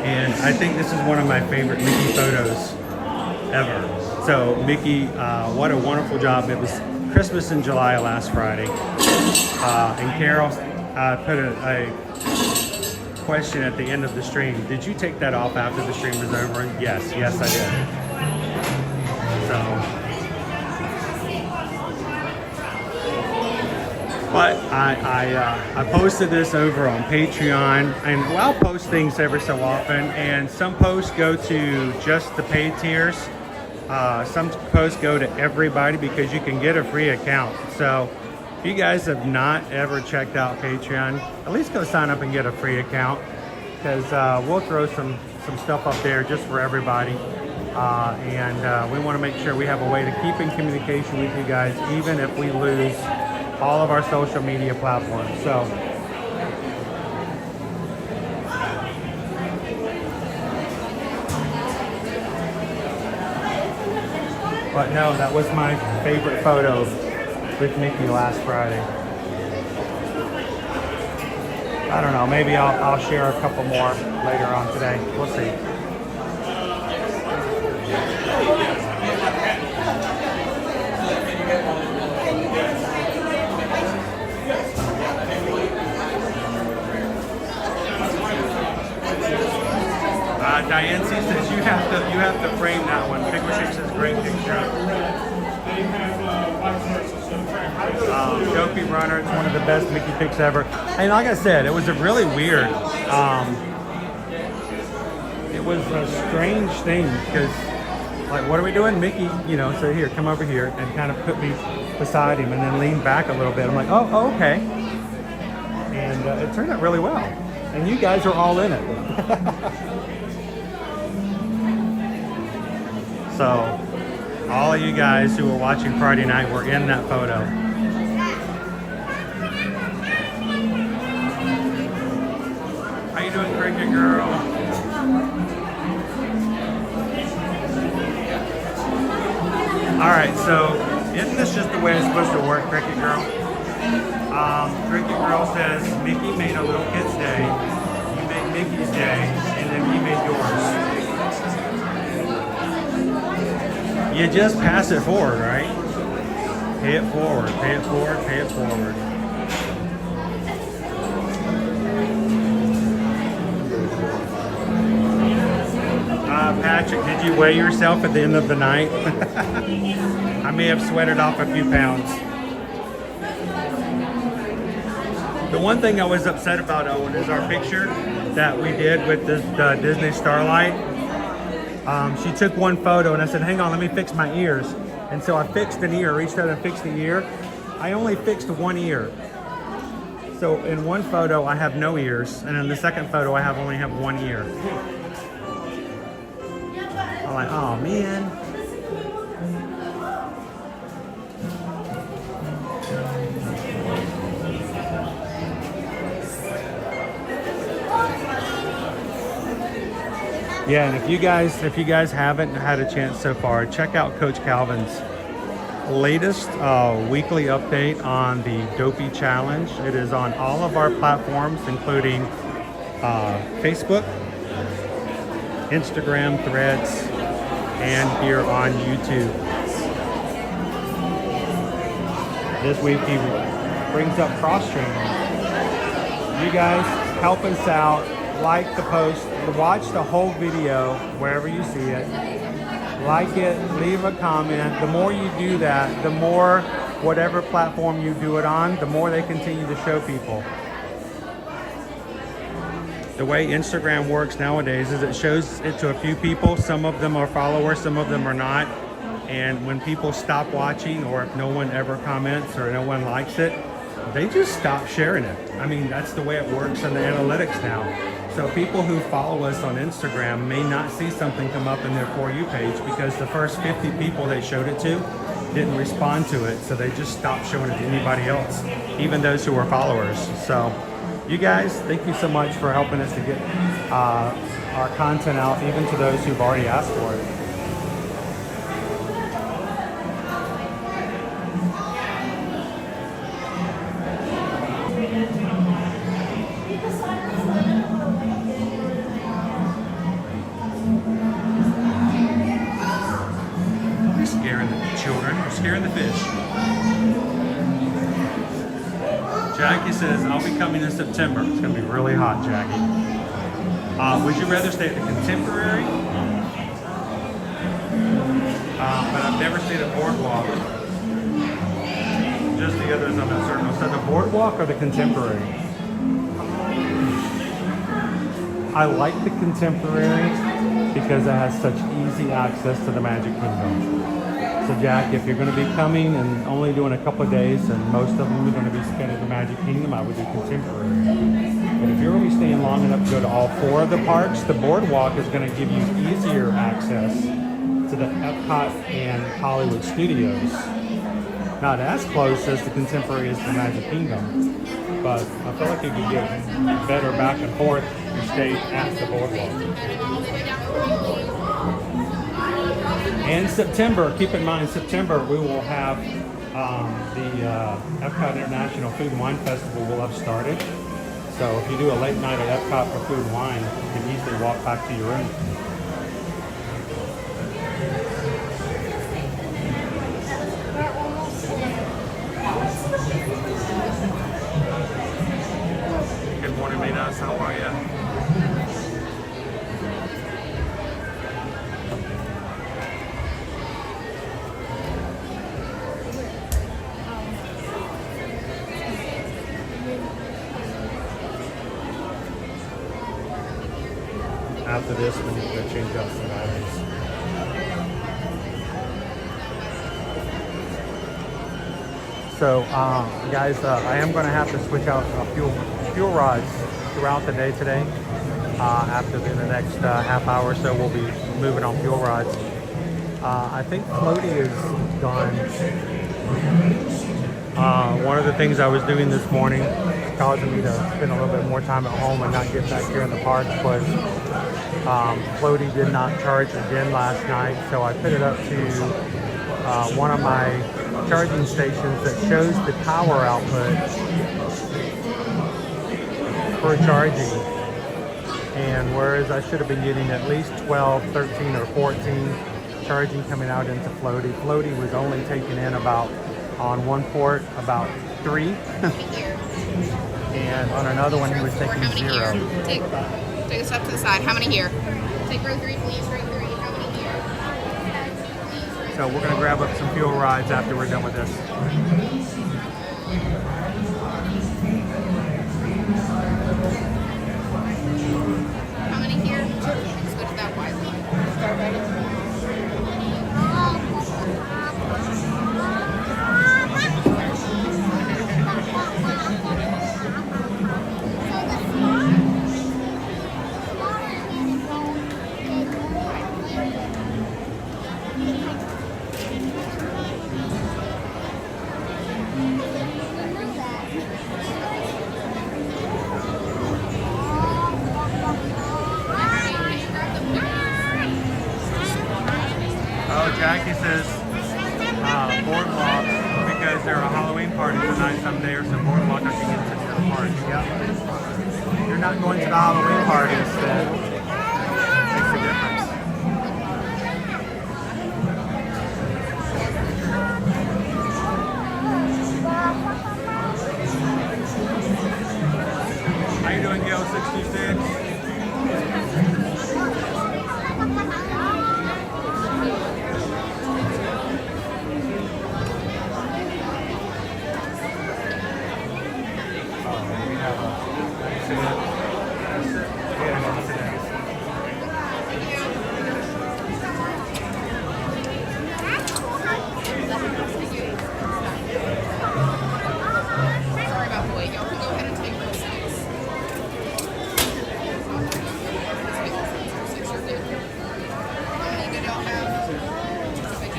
And I think this is one of my favorite Mickey photos ever. So Mickey, what a wonderful job. It was Christmas in July last Friday. And Carol put a question at the end of the stream. Did you take that off after the stream was over? Yes, I did. But I posted this over on Patreon, and I'll post things every so often, and some posts go to just the paid tiers. Some posts go to everybody because you can get a free account. So if you guys have not ever checked out Patreon, at least go sign up and get a free account, because we'll throw some stuff up there just for everybody. And we want to make sure we have a way to keep in communication with you guys, even if we lose all of our social media platforms. So but no, that was my favorite photo with Mickey last Friday. I don't know, maybe I'll share a couple more later on today. We'll see. Diane C says you have to frame that one. Pickle Shake says great picture. Dopey Runner, it's one of the best Mickey pics ever. And like I said, it was a really weird. It was a strange thing because, like, what are we doing, Mickey? You know, so here, come over here, and kind of put me beside him, and then lean back a little bit. I'm like, oh okay. And it turned out really well. And you guys are all in it. So, all of you guys who were watching Friday night were in that photo. How you doing, Cricket Girl? Alright, so, isn't this just the way it's supposed to work, Cricket Girl? Cricket Girl says, Mickey made a little kid's day, you made Mickey's day, and then you made yours. You just pass it forward, right? Pay it forward, pay it forward, pay it forward. Patrick, did you weigh yourself at the end of the night? I may have sweated off a few pounds. The one thing I was upset about, Owen, is our picture that we did with the Disney Starlight. She took one photo and I said, hang on, let me fix my ears. And so I fixed an ear, reached out and fixed the ear. I only fixed one ear. So in one photo, I have no ears. And in the second photo, I only have one ear. I'm like, oh man. Yeah, and if you guys haven't had a chance so far, check out Coach Calvin's latest weekly update on the Dopey Challenge. It is on all of our platforms, including Facebook, Instagram, Threads, and here on YouTube. This week he brings up cross-training. You guys help us out, like the post, watch the whole video wherever you see it. Like it, leave a comment. The more you do that, the more whatever platform you do it on, the more they continue to show people. The way Instagram works nowadays is it shows it to a few people. Some of them are followers, some of them are not. And when people stop watching, or if no one ever comments or no one likes it, they just stop sharing it. I mean, that's the way it works in the analytics now. So people who follow us on Instagram may not see something come up in their For You page because the first 50 people they showed it to didn't respond to it. So they just stopped showing it to anybody else, even those who are followers. So you guys, thank you so much for helping us to get our content out, even to those who've already asked for it. We're scaring the children, we're scaring the fish. Jackie says, I'll be coming in September. It's going to be really hot, Jackie. Would you rather stay at the Contemporary? But I've never stayed at Boardwalk. Just the others I'm not certain. So the Boardwalk or the Contemporary? I like the Contemporary because it has such easy access to the Magic Kingdom. So Jack, if you're going to be coming and only doing a couple of days, and most of them are going to be spent at the Magic Kingdom, I would do Contemporary. But if you're going to be staying long enough to go to all 4 of the parks, the Boardwalk is going to give you easier access to the Epcot and Hollywood Studios. Not as close as the Contemporary is to the Magic Kingdom, but I feel like you could get better back and forth if you stay at the Boardwalk. And September, keep in mind, September we will have the Epcot International Food and Wine Festival will have started. So if you do a late night at Epcot for food and wine, you can easily walk back to your room. Good morning, Minas. How are you? After this, we need to change out some batteries. So, guys, I am going to have to switch out fuel rods throughout the day today. After the next half hour or so, we'll be moving on fuel rods. I think Floaty is gone. One of the things I was doing this morning, causing me to spend a little bit more time at home and not get back here in the park, was Floaty did not charge again last night, so I put it up to one of my charging stations that shows the power output for charging. And whereas I should have been getting at least 12, 13, or 14 charging coming out into Floaty, Floaty was only taking in about, on one port, about 3. And on another one, he was taking 0. Take a step to the side. How many here? Take row 3, please. Row 3. How many here? So we're going to grab up some fuel rods after we're done with this. How many here? Let's go to that wide one. Start right in. boardwalk because there are Halloween parties tonight someday, or some boardwalk I can get to the park. Yep. If you're not going to the Halloween parties, then it makes a difference. How you doing, Gil 66? Sorry about the wait. Y'all can go ahead and take those things.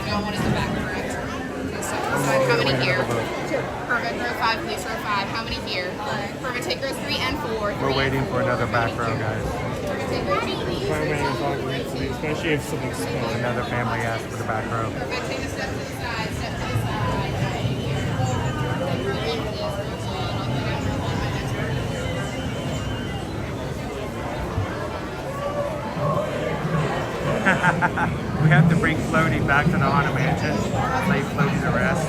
Y'all wanted the back, correct? Okay, so how many here? Perfect. Row 5, please. Row 5. How many here? Perfect. Take rows 3 and 4. We're waiting for another back row, guys. Perfect. Take row 2, please. Especially if something's small. Another family asked for the back row. Perfect. Take a step to the side. Step to the side. Row 1, please. Row 1. I'll put down row 1. My next row. We have to bring Floaty back to the Haunted Mansion. Leave Floaty to rest.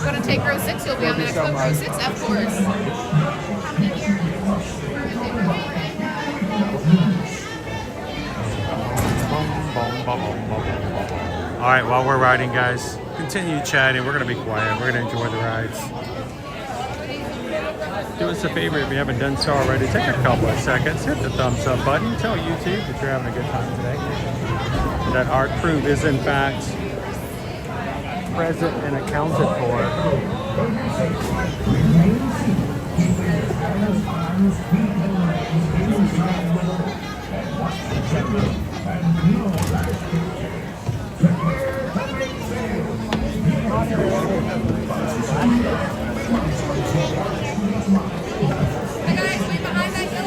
Go to take row 6. You'll be on the next one. Row 6, of course. How many here? All right, while we're riding, guys, continue chatting. We're going to be quiet. We're going to enjoy the rides. Do us a favor if you haven't done so already. Take a couple of seconds. Hit the thumbs up button. Tell YouTube that you're having a good time today. That our crew is, in fact, present and accounted for.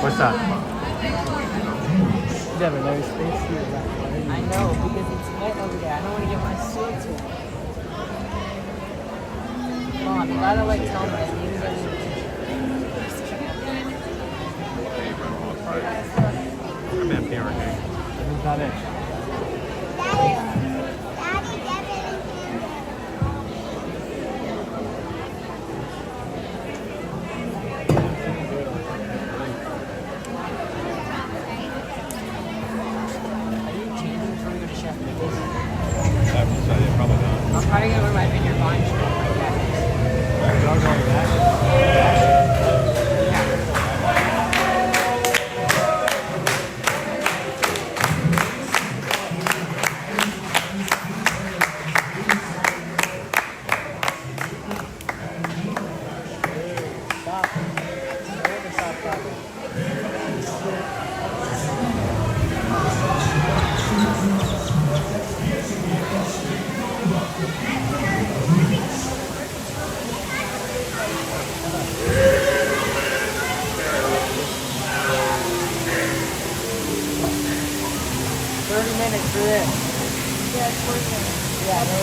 What's that? Devin, there's space here. I know, because it's wet over there. I don't want to get my suits wet. Come on, you gotta like tell me that you I'm empty right now. That's not it. I'm probably gonna wear my vineyard vine shirt. I'll go with that. 30 minutes for this. Yeah, it's 40 minutes. Yeah, no,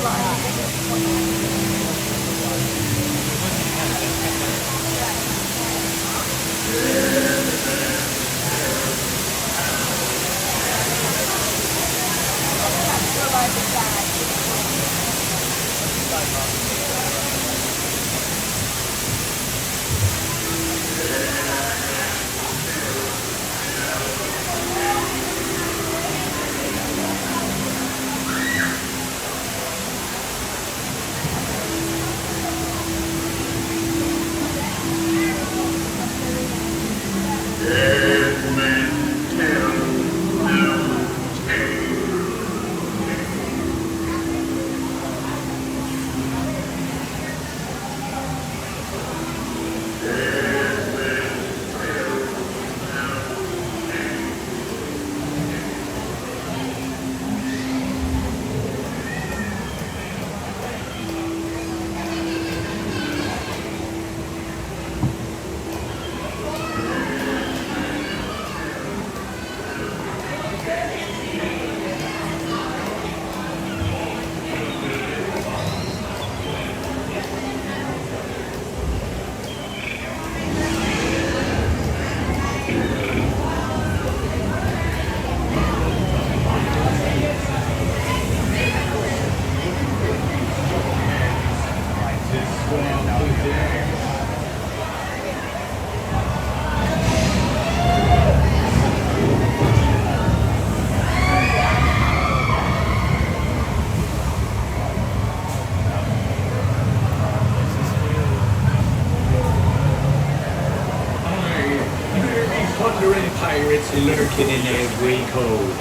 pirates lurking in every cove.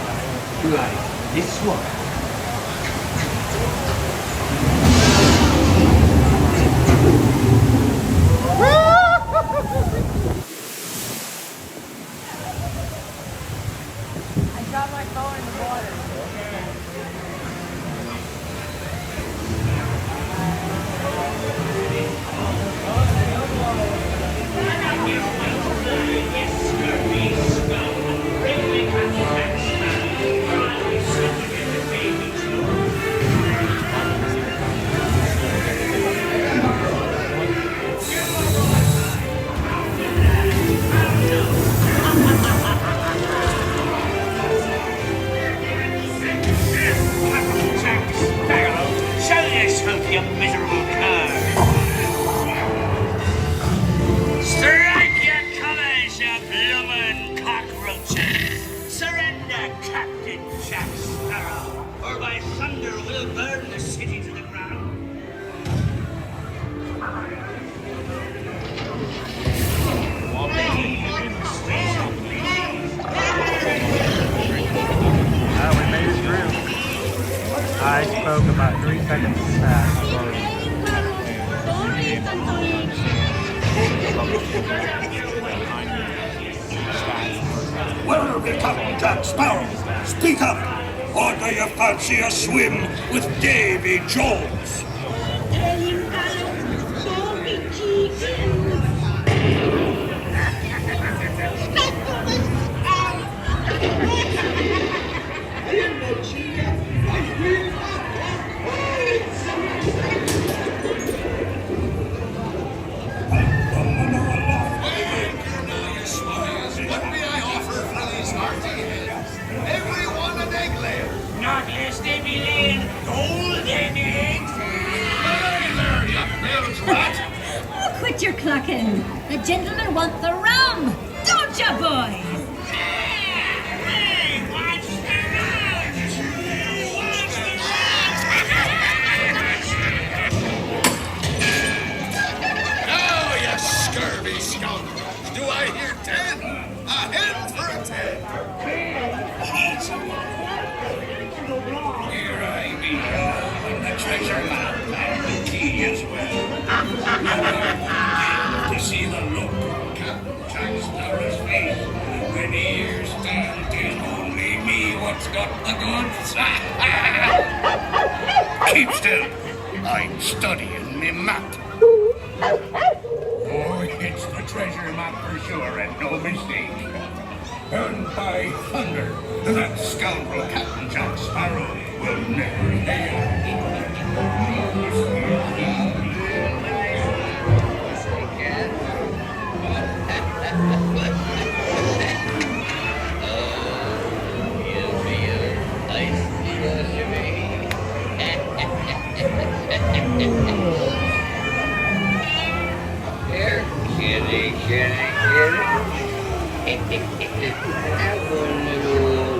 Like this one. I dropped my phone in the water. You miserable cur! Strike your colours, you bloomin' cockroaches! Surrender, Captain Jack Sparrow, or by thunder we'll burn the city to the ground! We made it through. I spoke about 3 seconds past. Where be Captain Jack Sparrow? Speak up! Or do you fancy a swim with Davy Jones? Not less they be laying golden eggs! Hey there, you bilge rat! Oh, quit your clucking. The gentlemen want the rum. Don't ya, boys? Hey, watch the road! Watch the Oh, you scurvy scoundrels! Do I hear 10? A hen for a 10! Here I be, and the treasure map and the key as well. To see the look on Captain Jack Sparrow's face when he hears stand only me what's got the goods. Keep still, I'm studying me map. Oh, it's the treasure map for sure and no mistake. And by thunder, that scoundrel Captain Jack Sparrow will never fail. Here, kitty. Have one little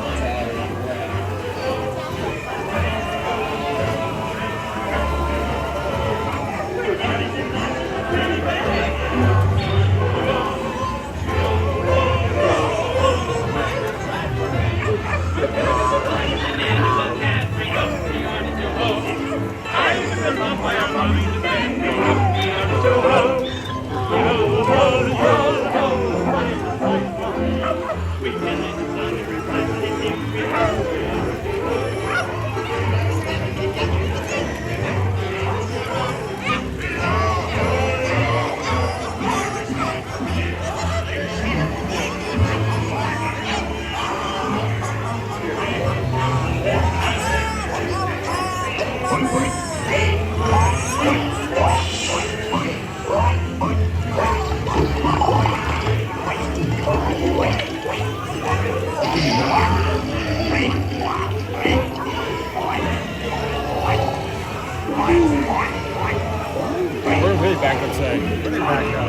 We're way back outside. Really back up.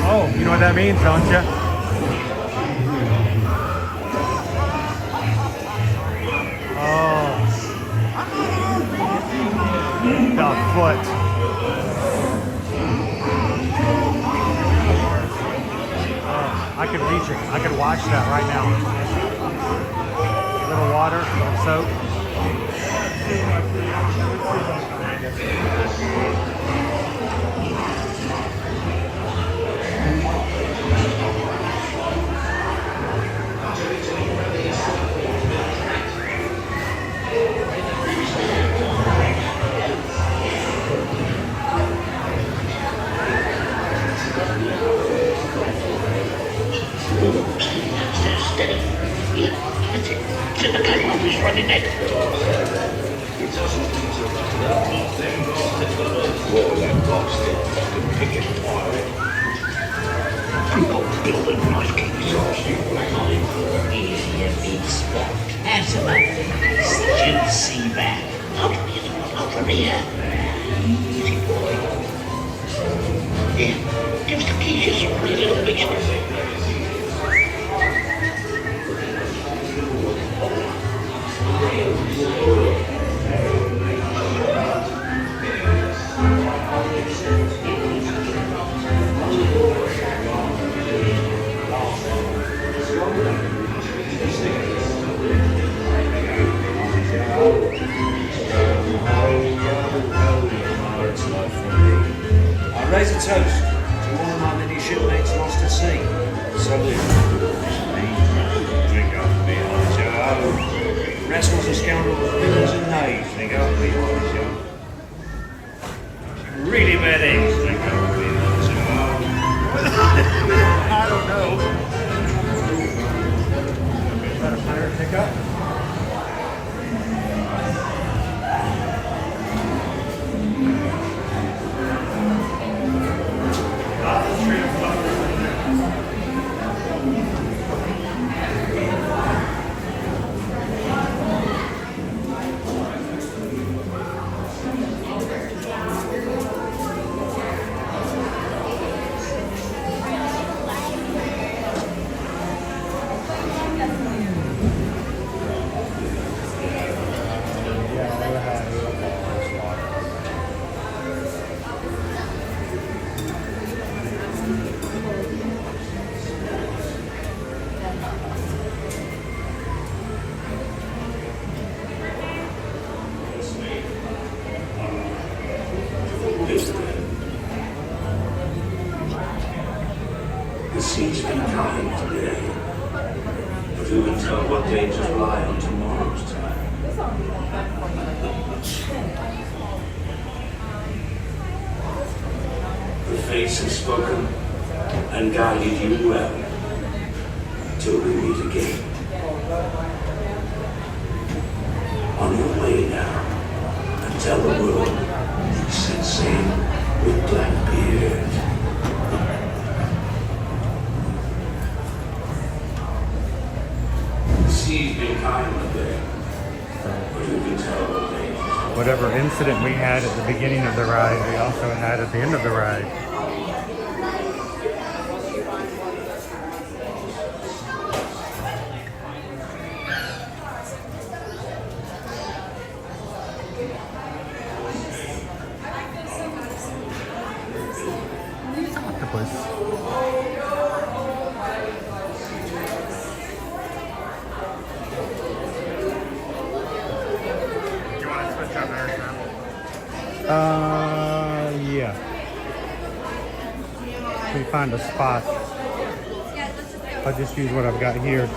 Oh, you know what that means, don't you? Oh. The foot. Oh. I could reach it. I could watch that right now. A little water, a little soap. Steady. Yeah, that's it. To the camera, who's running it? Whoa, that box there, fucking pick it apart. You got building knife kings. Easy, you big spot. Have some of this juicy back. Over here. Easy, boy. Yeah, give us the keys, you pretty little bitch. I raise a toast to all of my Minnie shipmates lost at sea. Salute. Drink up behind Joe. Rascals and scoundrels, villains and knaves. Drink up behind Joe. Really bad eggs. Drink up behind Joe. I don't know. Is that a pirate pickup? The sea's been kind today, but who can tell what dangers lie on tomorrow's time? The fates have spoken and guided you well, till we meet again. On your way now, and tell the world you set sail with Blackbeard. Sea's been kind today, but who can tell what dangers? Whatever incident we had at the beginning of the ride, we also had at the end of the ride. Octopus. Yeah. Can we find a spot? I'll just use what I've got here.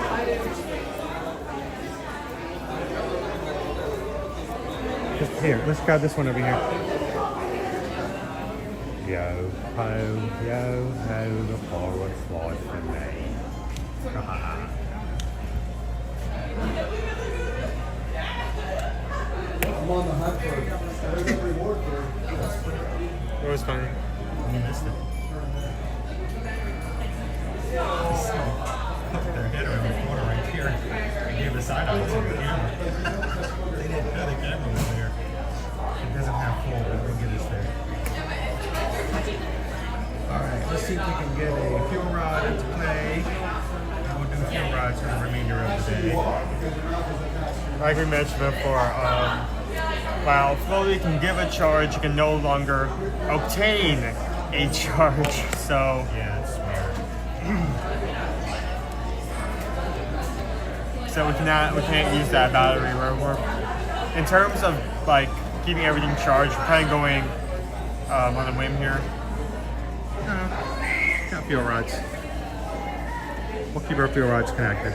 Just here. Let's grab this one over here. Yo ho, the forest life for me. I'm on the hunt for a reward for It was funny. You missed it. Their head around the corner right here. They gave the side eye to the camera. They didn't know the camera was there. It doesn't have full, but we'll get us there. Alright, let's see if we can get a fuel rod into play. And we'll do fuel rods for the remainder of the day. Like we mentioned before, while Floaty can give a charge, you can no longer obtain a charge. So yeah, it's weird. so we can't use that battery. We're in terms of like keeping everything charged, we're kind of going on a whim here. Got fuel rods. We'll keep our fuel rods connected.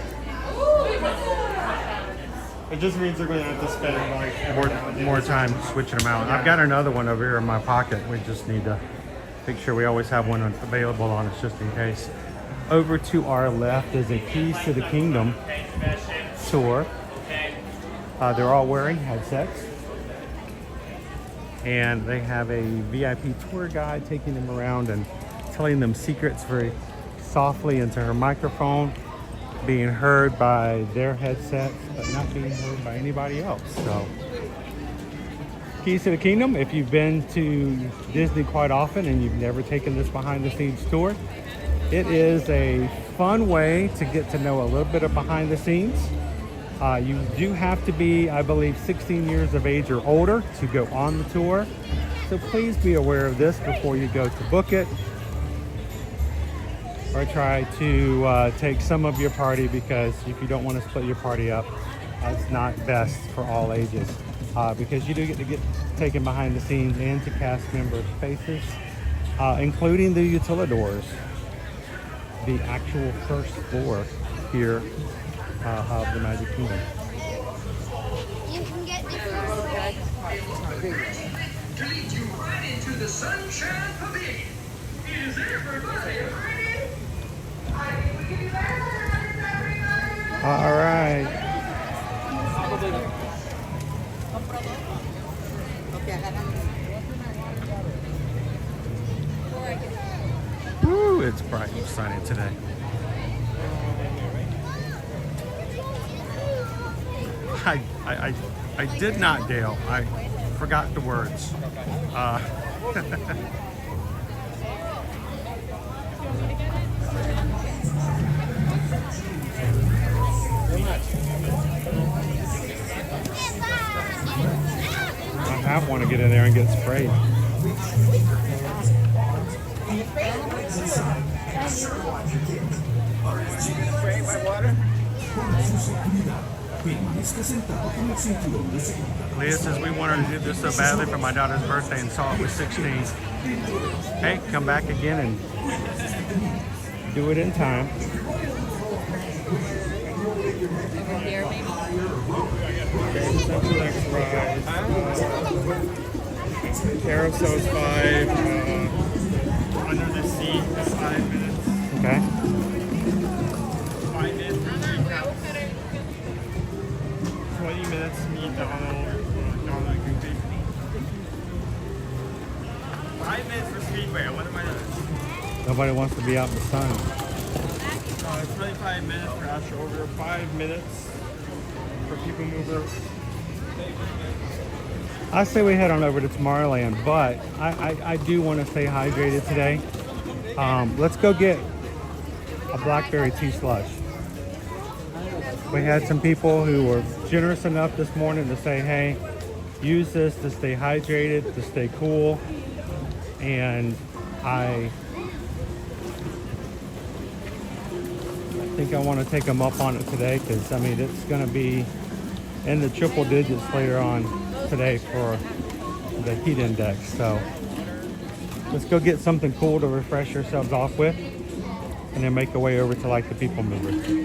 It just means they're going to have to spend like More time switching them out. I've got another one over here in my pocket. We just need to make sure we always have one available on us just in case. Over to our left is a Keys to the Kingdom tour. They're all wearing headsets. And they have a VIP tour guide taking them around and telling them secrets very softly into her microphone, being heard by their headsets, but not being heard by anybody else. So, Keys to the Kingdom, if you've been to Disney quite often and you've never taken this behind the scenes tour, it is a fun way to get to know a little bit of behind the scenes. You do have to be, I believe, 16 years of age or older to go on the tour. So please be aware of this before you go to book it. Or try to take some of your party, because if you don't want to split your party up, that's not best for all ages. Because you do get to get taken behind the scenes and to cast members' faces, including the utilidors, the actual first floor here of the Magic Kingdom. You can get the To lead you right into the Sunshine Pavilion. Is everybody ready? All right. Woo, it's bright and sunny today. I did not, Dale. I forgot the words. I have one to get in there and get sprayed. Sprayed by water? Leah says we wanted to do this so badly for my daughter's birthday and saw it was 16. Hey, come back again and do it in time. Here, maybe. Next ride. Carousel's 5. Under the Sea is 5 minutes. Okay. 5 minutes. 20 minutes. Meet Donald. Goofy. 5 minutes for Speedway. What am I doing? Nobody wants to be out in the sun. It's 25 minutes for Astro Over. 5 minutes for PeopleMover. I say we head on over to Tomorrowland, but I do want to stay hydrated today. Let's go get a blackberry tea slush. We had some people who were generous enough this morning to say, hey, use this to stay hydrated, to stay cool. And I think I want to take them up on it today, because I mean it's going to be in the triple digits later on today for the heat index. So let's go get something cool to refresh ourselves off with, and then make our way over to like the PeopleMover.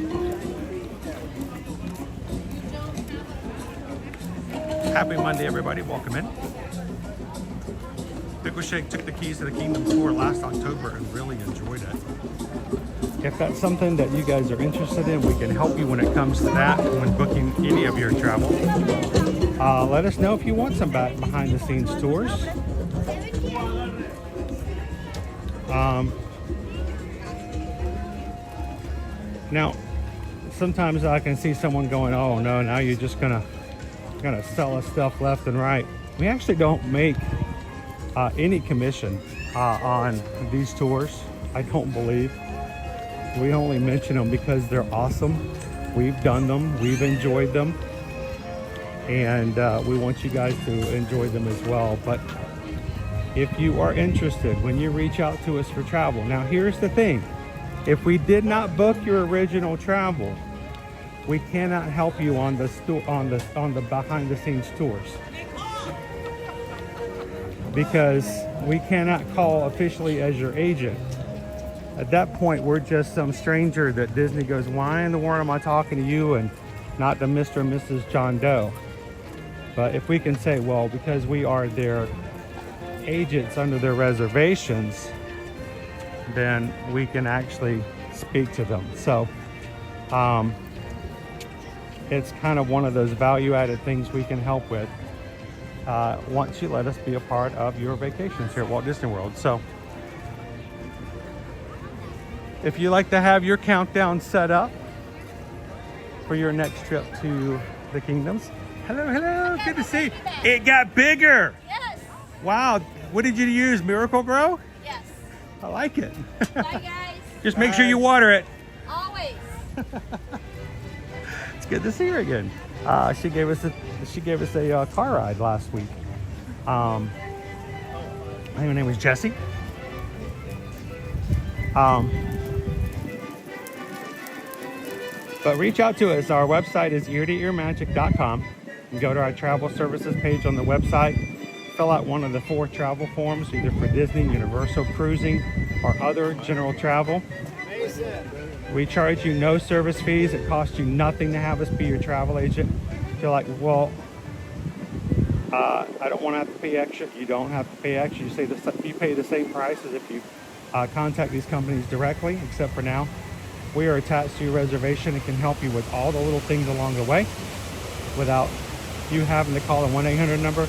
Happy Monday, everybody. Welcome in. Pickle Shake took the Keys to the Kingdom tour last October and really enjoyed it. If that's something that you guys are interested in, we can help you when it comes to that, when booking any of your travel. Let us know if you want some behind the scenes tours. Now, sometimes I can see someone going, oh no, now you're just gonna sell us stuff left and right. We actually don't make any commission on these tours, I don't believe. We only mention them because they're awesome. We've done them, we've enjoyed them, and we want you guys to enjoy them as well. But if you are interested, when you reach out to us for travel, now here's the thing. If we did not book your original travel, we cannot help you on the behind the scenes tours, because we cannot call officially as your agent. At that point, we're just some stranger that Disney goes, why in the world am I talking to you and not to Mr. and Mrs. John Doe? But if we can say, well, because we are their agents under their reservations, then we can actually speak to them. So it's kind of one of those value-added things we can help with once you let us be a part of your vacations here at Walt Disney World. So if you like to have your countdown set up for your next trip to the kingdoms. Hello, hello, good to see you. It got bigger. Yes. Wow, what did you use, Miracle Grow? Yes. I like it. Bye, guys. Just make sure you water it. Always. It's good to see her again. She gave us a car ride last week. I think her name was Jessie. But reach out to us. Our website is ear-to-earmagic.com. You can go to our travel services page on the website, fill out one of the 4 travel forms, either for Disney, Universal, cruising, or other general travel. We charge you no service fees. It costs you nothing to have us be your travel agent. If you're like, well, I don't want to have to pay extra. You don't have to pay extra. You pay the same price as if you contact these companies directly, except for now. We are attached to your reservation and can help you with all the little things along the way without you having to call a 1-800 number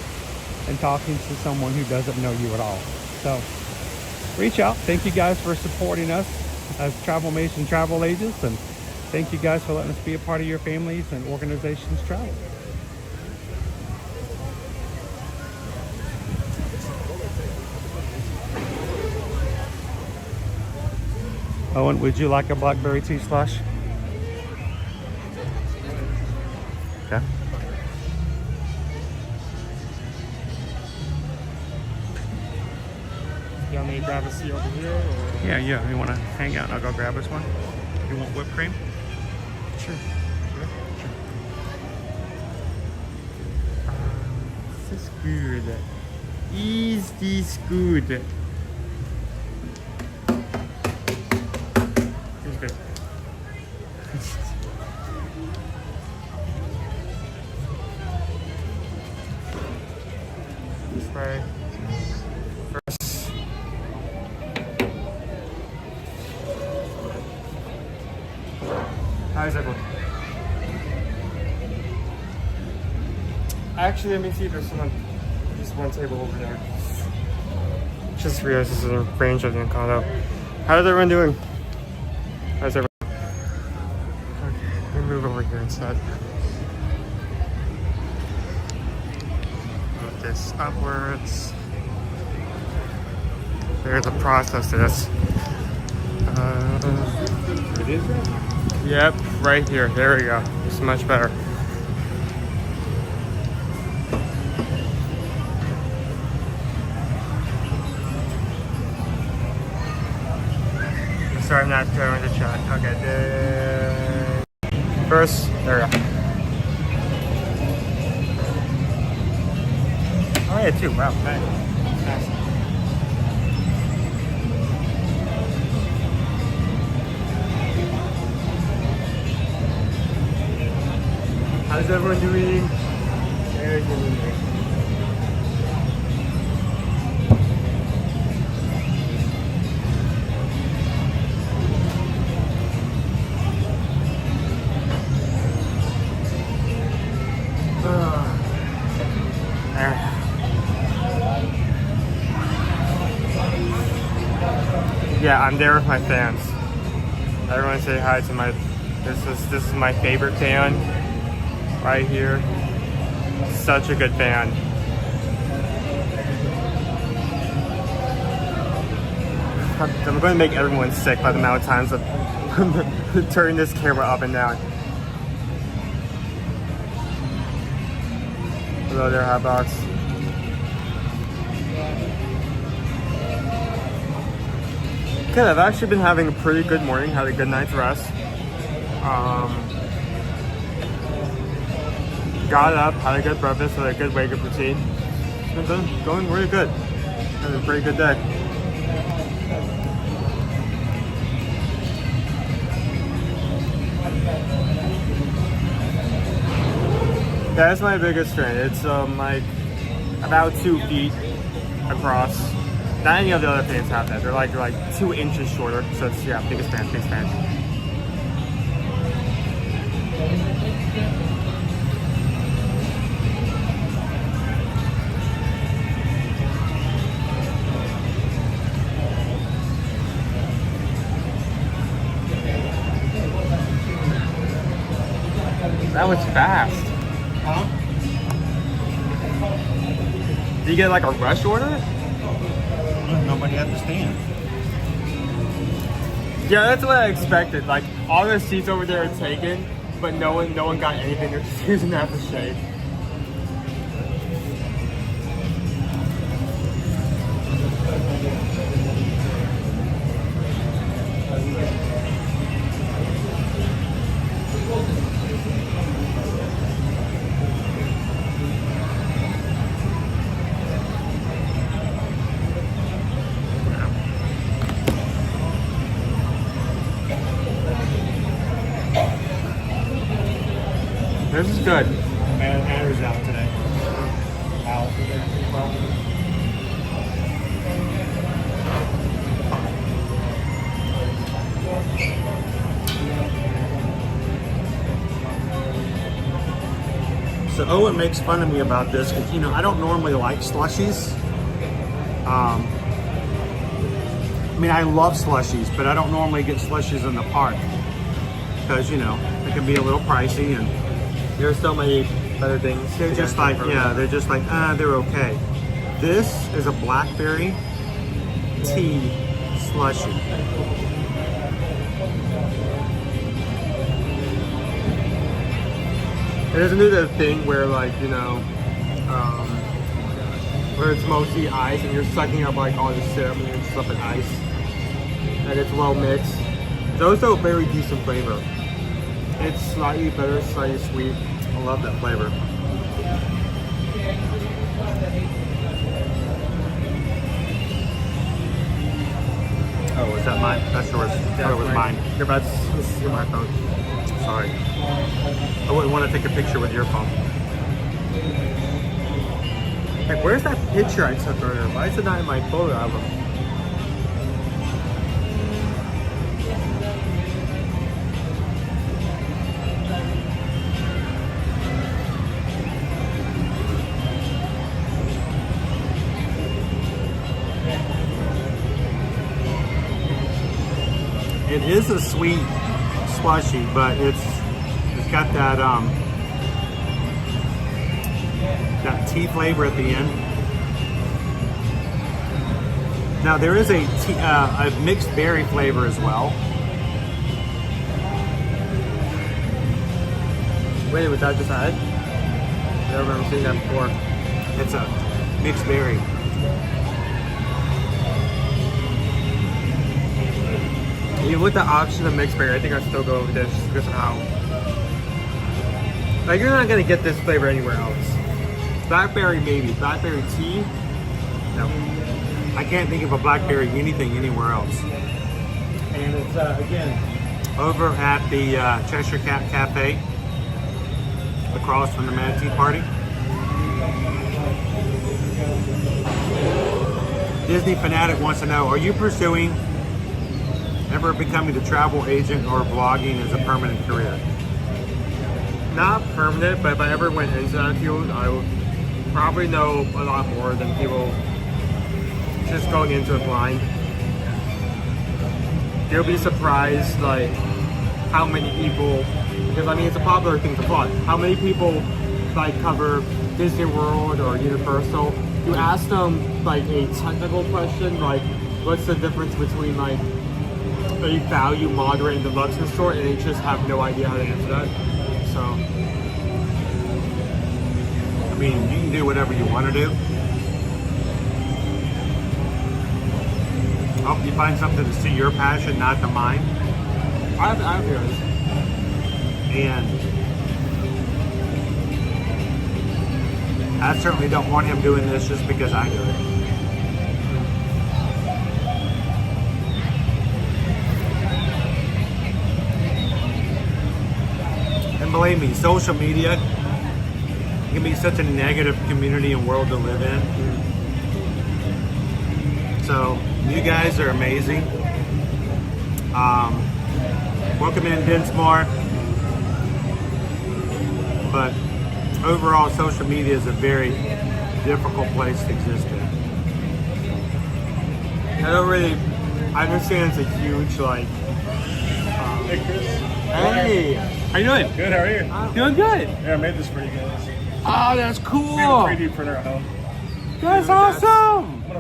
and talking to someone who doesn't know you at all. So reach out. Thank you guys for supporting us as Travelmation travel agents, and thank you guys for letting us be a part of your families and organizations' travel. Owen, would you like a blackberry tea slush? Okay. You want me to grab a seat over here? Or? Yeah. You want to hang out and I'll go grab us one? You want whipped cream? Sure. This is good. Is this good? It's good. This way. First. How's everyone? Actually, let me see if there's one table over there. Just realized this is a range of the Encanto. How's everyone doing? How's everyone? Okay, let me move over here instead. Move this upwards. There's a process to this. It is right? Yep, right here. There we go. This is much better. Sorry, I'm not showing the chat. Okay, first, there we go. Oh yeah, 2. Wow, nice. How's everyone doing? Very good. Yeah, I'm there with my fans. Everyone say hi to my. This is my favorite fan, right here. Such a good fan. I'm going to make everyone sick by the amount of times of turning this camera up and down. Hello there, Hotbox. Good, I've actually been having a pretty good morning, had a good night's rest. got up, had a good breakfast, had a good wake-up routine. It's been going really good. Had a pretty good day. That's my biggest train. It's like about 2 feet across. Not any of the other fans have that. They're like 2 inches shorter. So it's, yeah, biggest fan. That was fast. Huh? Did you get like a rush order? Nobody had to stand. Yeah, that's what I expected. Like all the seats over there are taken, but no one got anything. They're just using that for shade. This is good. Mad Hatter's out today. Out. So Owen makes fun of me about this because, you know, I don't normally like slushies. I mean, I love slushies, but I don't normally get slushies in the park because, you know, it can be a little pricey and there's so many better things. they're just like, yeah, they're just like, they're okay. This is a blackberry tea slushie. It doesn't do the thing where, like, you know, where it's mostly ice and you're sucking up like all the syrup and you're just up in ice. And it's well mixed. It's also a very decent flavor. It's slightly bitter, slightly sweet. I love that flavor. Oh, is that mine? That's yours. Oh, it was mine. This is my phone. Sorry. I wouldn't want to take a picture with your phone. Like, where's that picture I took earlier? Why is it not in my photo album? It is a sweet slushy, but it's got that that tea flavor at the end. Now there is a mixed berry flavor as well. Wait, was that just added? I don't remember seeing that before. It's a mixed berry. Even with the option of mixed berry, I think I'd still go with this just because of how. Like, you're not gonna get this flavor anywhere else. Blackberry maybe, blackberry tea. No, I can't think of a blackberry anything anywhere else. And it's again over at the Cheshire Cat Cafe, across from the Mad Tea Party. Disney Fanatic wants to know: are you pursuing ever becoming a travel agent or vlogging as a permanent career? Not permanent, but if I ever went into that field, I would probably know a lot more than people just going into it blind. You'll be surprised, like, how many people, because I mean, it's a popular thing to vlog, how many people, like, cover Disney World or Universal. You ask them, like, a technical question, like, what's the difference between, like, a value, moderate, and deluxe store, and they just have no idea how to answer that. So, I mean, you can do whatever you want to do. I hope you find something to see your passion, not to mine. I feel this. And I certainly don't want him doing this just because I do it. And believe me, social media can be such a negative community and world to live in. So you guys are amazing. Welcome in Dinsmore. But overall, social media is a very difficult place to exist in. I don't really, I understand it's a huge, like, Hey, Chris. hey, how you doing? Good, how are you? Doing good. Yeah, I made this for you guys. Oh, that's cool. Made a 3D printer at home. That's awesome. I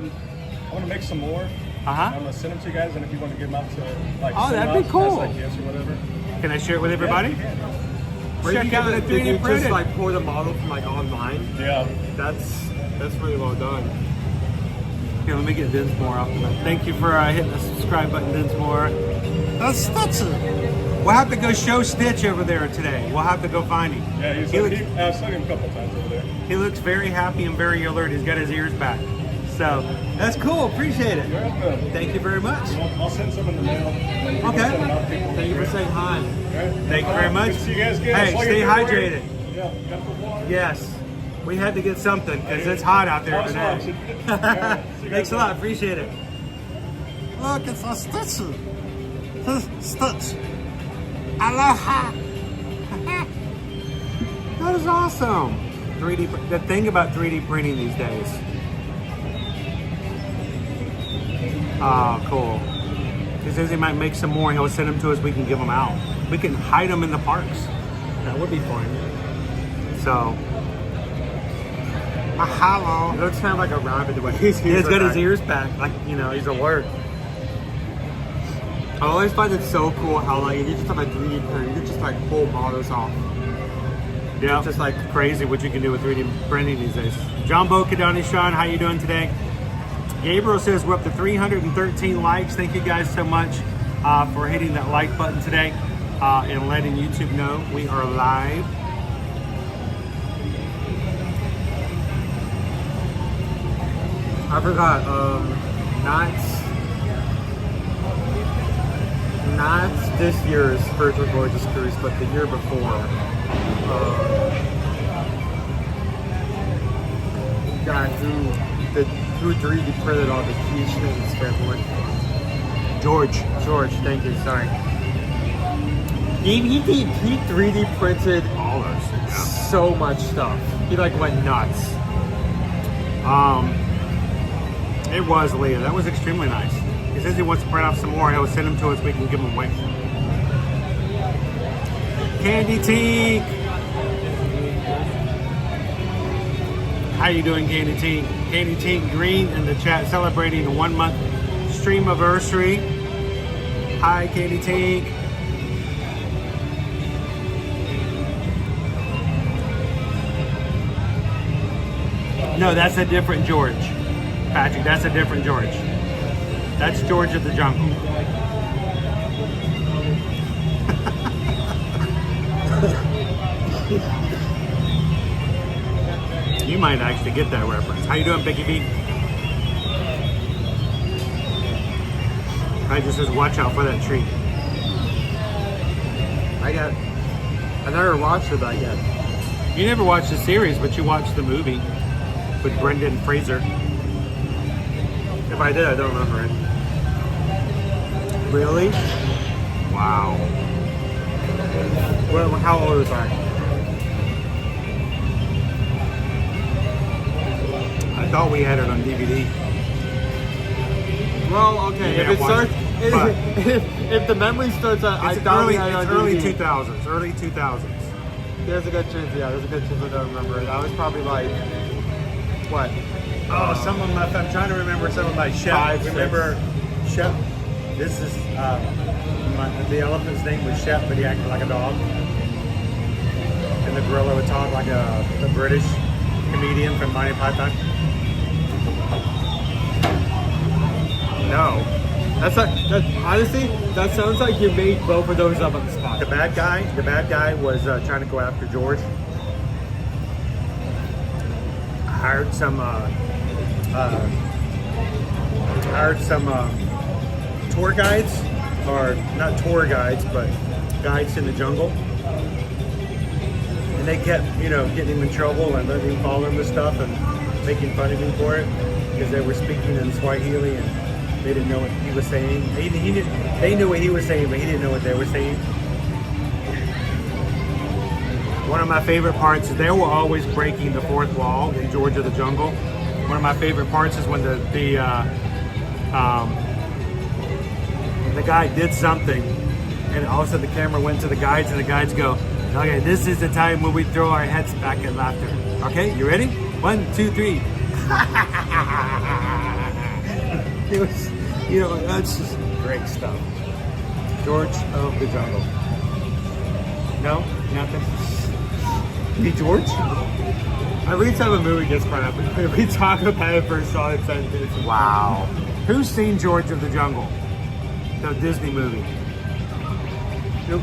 want to make some more. Uh-huh. I'm going to send them to you guys, and if you want to give them out to, like, Oh, send that'd them be out cool. as, like, gifts or whatever. Can I share it with everybody? Check out the 3D printed. Just like pour the model from like online. Yeah. That's really well done. Here, let me get Dinsmore off the back. Thank you for hitting the subscribe button, Dinsmore. That's Stitch. We'll have to go show Stitch over there today. We'll have to go find him. Yeah, I've seen him a couple times over there. He looks very happy and very alert. He's got his ears back. So, that's cool. Appreciate it. You're welcome. Thank you very much. I'll send some in the mail. Okay. Thank you for saying hi. Thank you very much. See you guys again. Hey, stay hydrated. Yeah, got the water. Yes. We had to get something because it's hot out there today. Thanks a lot. Appreciate it. Look, it's a Stitch. Stitch. Aloha. That is awesome. 3D. The thing about 3D printing these days. Oh, cool. He says he might make some more and he'll send them to us. We can give them out. We can hide them in the parks. That would be fun. So. Mahalo. It looks kind of like a rabbit the way he's got his ears back. Like, you know, he's alert. I always find it so cool how like you just have a 3D printer, you can just like pull models off. Yeah, it's just like crazy what you can do with 3D printing these days. John Bokadani, Sean, how you doing today? Gabriel says we're up to 313 likes. Thank you guys so much for hitting that like button today and letting YouTube know we are live. I forgot, not this year's Spiritual Voyages cruise, but the year before. Guy who 3D printed all the t-shirts for everyone. George, thank you, sorry. He 3D printed all those things. So much stuff. He like went nuts. It was Leah. That was extremely nice. He says he wants to print off some more. He'll send them to us. We can give them away. Candy Tink. How you doing, Candy Tink? Candy Tink Green in the chat celebrating the 1 month stream anniversary. Hi, Candy Tink. No, that's a different George. Patrick, that's a different George. That's George of the Jungle. You might actually get that reference. How you doing, Vicky B? I just says watch out for that tree. I never watched it, but I get. You never watched the series, but you watched the movie with Brendan Fraser. If I did, I don't remember it. Really? Wow. Well, how old was I? I thought we had it on DVD. Well, okay. Yeah, If it starts, if the memory starts, I thought we had it on early DVD. 2000s. Early 2000s. There's a good chance. Yeah, there's a good chance I don't remember it. I was probably like, what? Oh, some of them. I'm trying to remember some of my chef. 5, 6. Remember, chef. This is the elephant's name was Chef, but he acted like a dog. And the gorilla would talk like a British comedian from Monty Python. No. Honestly, that sounds like you made both of those up on the spot. The bad guy was trying to go after George. hired some tour guides, or not tour guides, but guides in the jungle. And they kept, getting him in trouble and letting him follow him with stuff and making fun of him for it because they were speaking in Swahili and they didn't know what he was saying. They knew what he was saying, but he didn't know what they were saying. One of my favorite parts is they were always breaking the fourth wall in George of the Jungle. One of my favorite parts is when the guy did something, and all of a sudden the camera went to the guides, and the guides go, "Okay, this is the time when we throw our heads back in laughter. Okay, you ready? 1, 2, 3." It was, that's just great stuff. George of the Jungle. No, nothing. Hey, George? Every time a movie gets brought up, we talk about it for a solid sentence. Wow. Who's seen George of the Jungle? The Disney movie. Nope.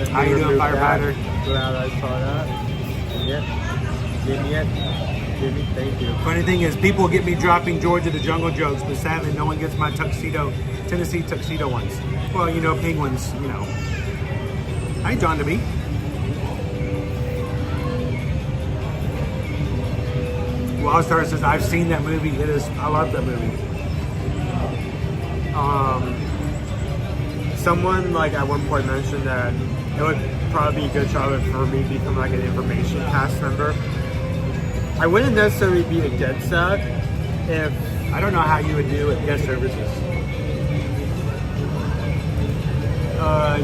How you doing, firefighter? Glad I saw that. Jimmy, thank you. Funny thing is, people get me dropping George of the Jungle jokes, but sadly, no one gets my Tennessee tuxedo ones. Well, penguins, Hi, John to me. Wildstar says, I've seen that movie. I love that movie. Someone at one point mentioned that it would probably be a good shot for me to become an information cast member. I wouldn't necessarily be a dead set if I don't know how you would do with guest services.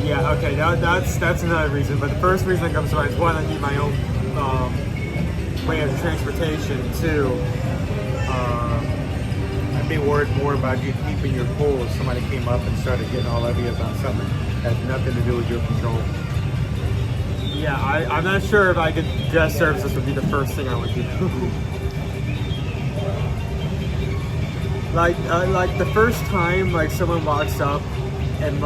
Yeah, okay, that's another reason. But the first reason that comes to mind is one, I need my own way of transportation. Two, I'd be worried more about you keeping your cool if somebody came up and started getting all of you about something that had nothing to do with your control. Yeah, I'm not sure if I could guest services would be the first thing I would do. like the first time someone walks up and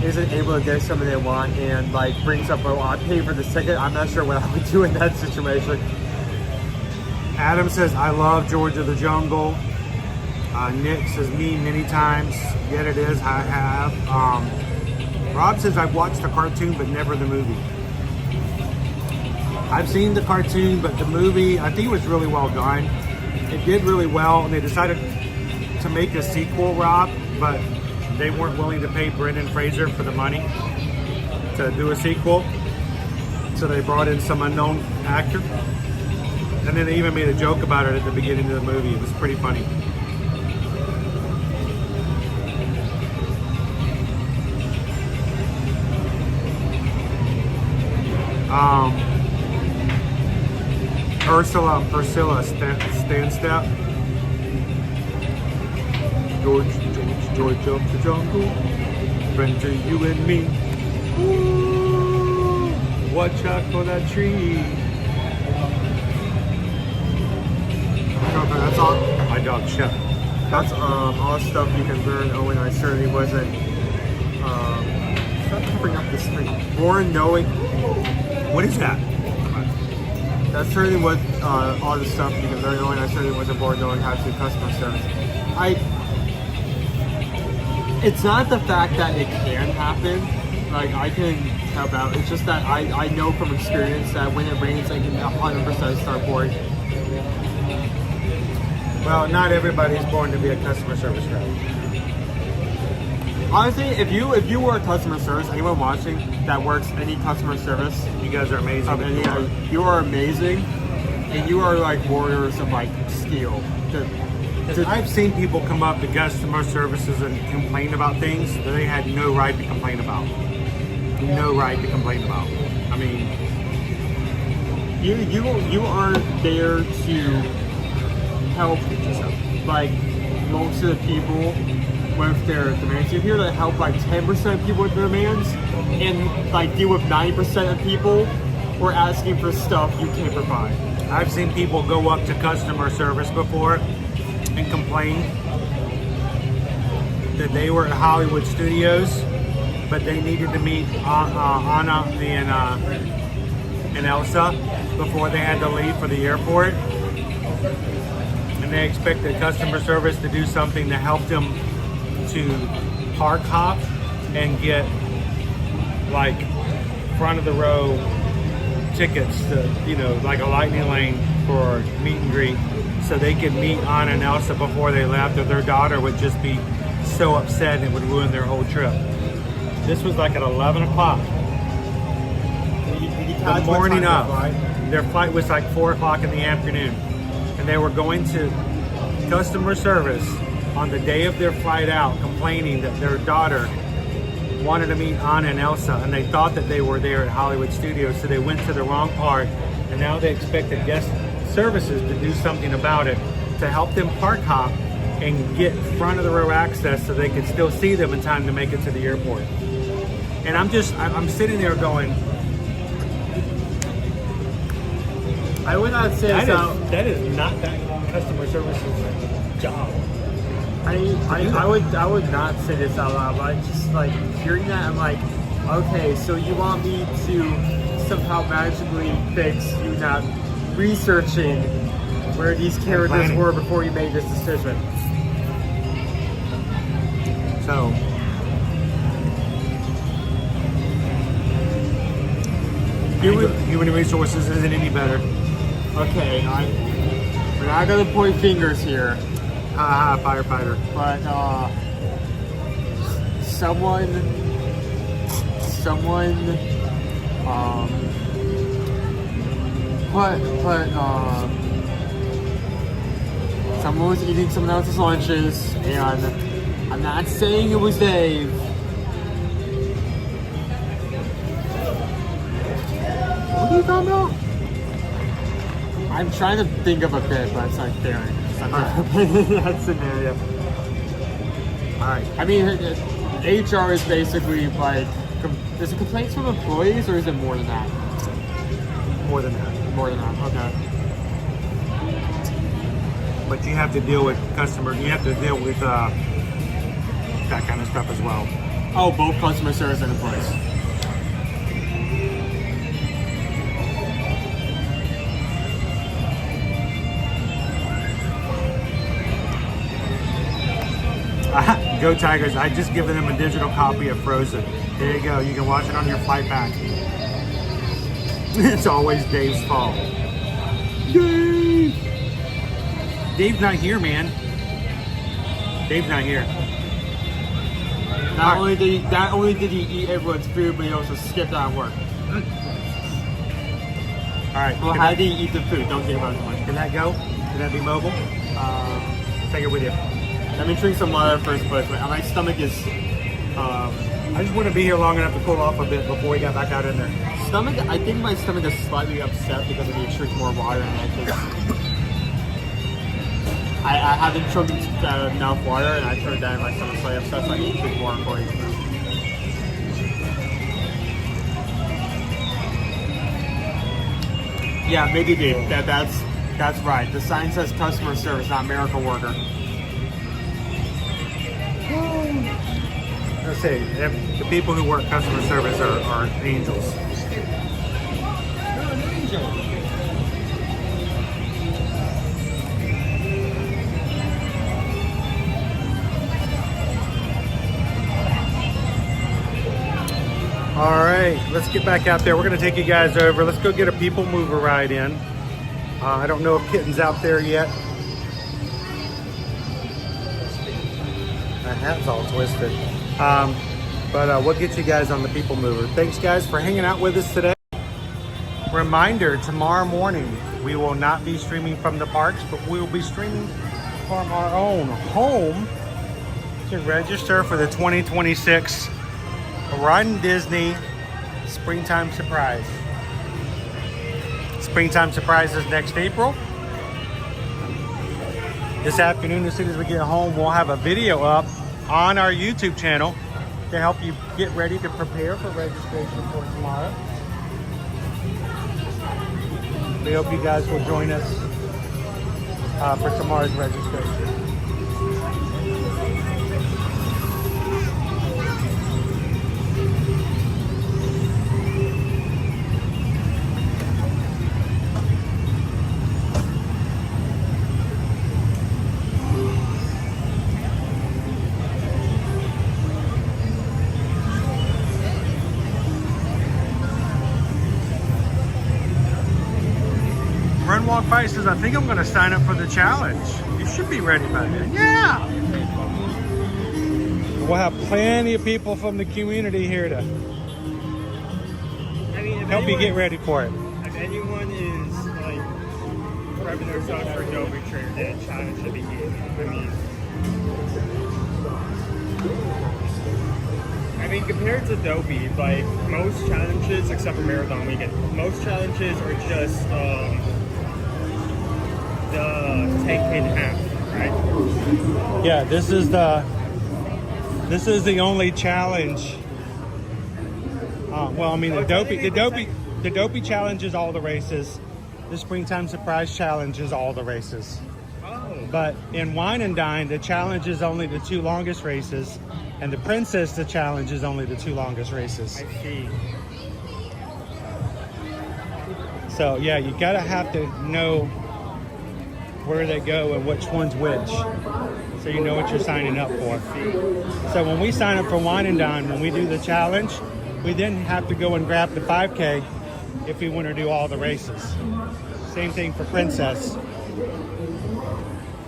isn't able to get something they want and brings up, "Oh, I paid for this ticket," I'm not sure what I would do in that situation. Adam says, I love George of the Jungle. Nick says, me many times. Yet it is, I have. Rob says, I've watched the cartoon, but never the movie. I've seen the cartoon, but the movie, I think it was really well done. It did really well, and they decided to make a sequel, Rob, but they weren't willing to pay Brendan Fraser for the money to do a sequel. So they brought in some unknown actor. And then they even made a joke about it at the beginning of the movie. It was pretty funny. Priscilla, stand step. George of the Jungle. Friend to you and me. Ooh, watch out for that tree. Okay, that's all. My dog Chef. That's all stuff you can learn. Owen, I certainly wasn't. Stop covering up the screen. Born knowing. What is that? That certainly was all the stuff you can learn. Owen, I certainly wasn't born knowing how to do customer service. It's not the fact that it can happen. I can help out. It's just that I know from experience that when it rains, I can 100% start boarding. Well, not everybody's born to be a customer service rep. Honestly, if you were a customer service, anyone watching that works any customer service, you guys are amazing. You are amazing, and you are warriors of skill. I've seen people come up to customer services and complain about things that they had no right to complain about. No right to complain about. I mean, you aren't there to help most of the people with their demands. You're here to help 10% of people with their demands and deal with 90% of people who are asking for stuff you can't provide. I've seen people go up to customer service before and complain that they were at Hollywood Studios, but they needed to meet Anna and and Elsa before they had to leave for the airport. And they expected customer service to do something to help them to park hop and get like front of the row tickets to, you know, like a lightning lane for meet and greet, so they could meet Anna and Elsa before they left, or their daughter would just be so upset and it would ruin their whole trip. This was like at 11 o'clock. The morning of. Their flight was like 4 o'clock in the afternoon. And they were going to customer service on the day of their flight out, complaining that their daughter wanted to meet Anna and Elsa, and they thought that they were there at Hollywood Studios, so they went to the wrong part, and now they expected guest services to do something about it, to help them park hop and get front of the row access so they could still see them in time to make it to the airport. And I'm sitting there going, I would not say that is not that customer service's job. I would not say this out loud, but I just like hearing that, I'm like, okay, so you want me to somehow magically fix you not researching where these characters were before you made this decision. So human resources isn't any better. Okay, we're not gonna point fingers here. Firefighter. But someone was eating someone else's lunches, and I'm not saying it was Dave. What are you talking about? I'm trying to think of a bit, but it's not fair. That scenario. Alright. I mean, HR is basically like, is it complaints from employees, or is it more than that? More than that. More than that, okay. But you have to deal with you have to deal with that kind of stuff as well. Oh, both customer service and employees. Go Tigers. I just given them a digital copy of Frozen. There you go. You can watch it on your flight back. It's always Dave's fault. Dave! Dave's not here, man. Dave's not here. Not only did he eat everyone's food, but he also skipped out of work. Alright. Well, how did he eat the food? Don't think about it too much. Can that go? Can that be mobile? Take it with you. Let me drink some water first, but my stomach is... I just want to be here long enough to cool off a bit before we got back out in there. I think my stomach is slightly upset because I need to drink more water, and I haven't drunk enough water, and I turned down my stomach slightly upset, so I need to drink more according to them. Yeah, maybe Dave. That's right. The sign says customer service, not miracle worker. Let's say the people who work customer service are angels. All right, let's get back out there. We're going to take you guys over. Let's go get a PeopleMover ride in. I don't know if Kitten's out there yet. My hat's all twisted. But we'll get you guys on the PeopleMover. Thanks, guys, for hanging out with us today. Reminder, tomorrow morning, we will not be streaming from the parks, but we will be streaming from our own home to register for the 2026 Run Disney Springtime Surprise. Springtime Surprise is next April. This afternoon, as soon as we get home, we'll have a video up on our YouTube channel to help you get ready to prepare for registration for tomorrow. We hope you guys will join us for tomorrow's registration. walked by and says, I think I'm going to sign up for the challenge. You should be ready by then. Yeah! We'll have plenty of people from the community here to help you get ready for it. If anyone is like prepping themselves for Adobe Trainer, then challenge should be easy. I mean, compared to Adobe, like most challenges, except for Marathon Weekend, most challenges are just the 10K and a half, right? Yeah, this is the only challenge. Well, I mean, the Dopey challenge is all the races. The Springtime Surprise Challenge is all the races. But in Wine and Dine, the challenge is only the 2 longest races, and the Princess, the challenge is only the 2 longest races. I see. So yeah, you gotta have to know where they go and which one's which, so you know what you're signing up for. So when we sign up for Wine and Dine, when we do the challenge, we then have to go and grab the 5K if we want to do all the races. Same thing for Princess.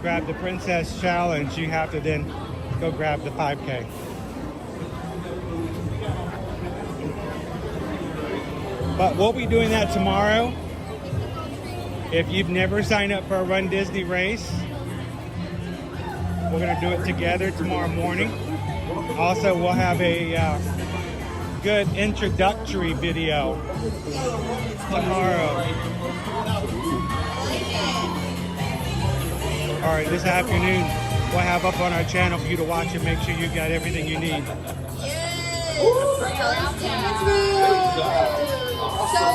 Grab the Princess challenge, you have to then go grab the 5K. But we'll be doing that tomorrow. If you've never signed up for a Run Disney race, we're going to do it together tomorrow morning. Also, we'll have a good introductory video tomorrow. All right, this afternoon, we'll have up on our channel for you to watch and make sure you got everything you need. So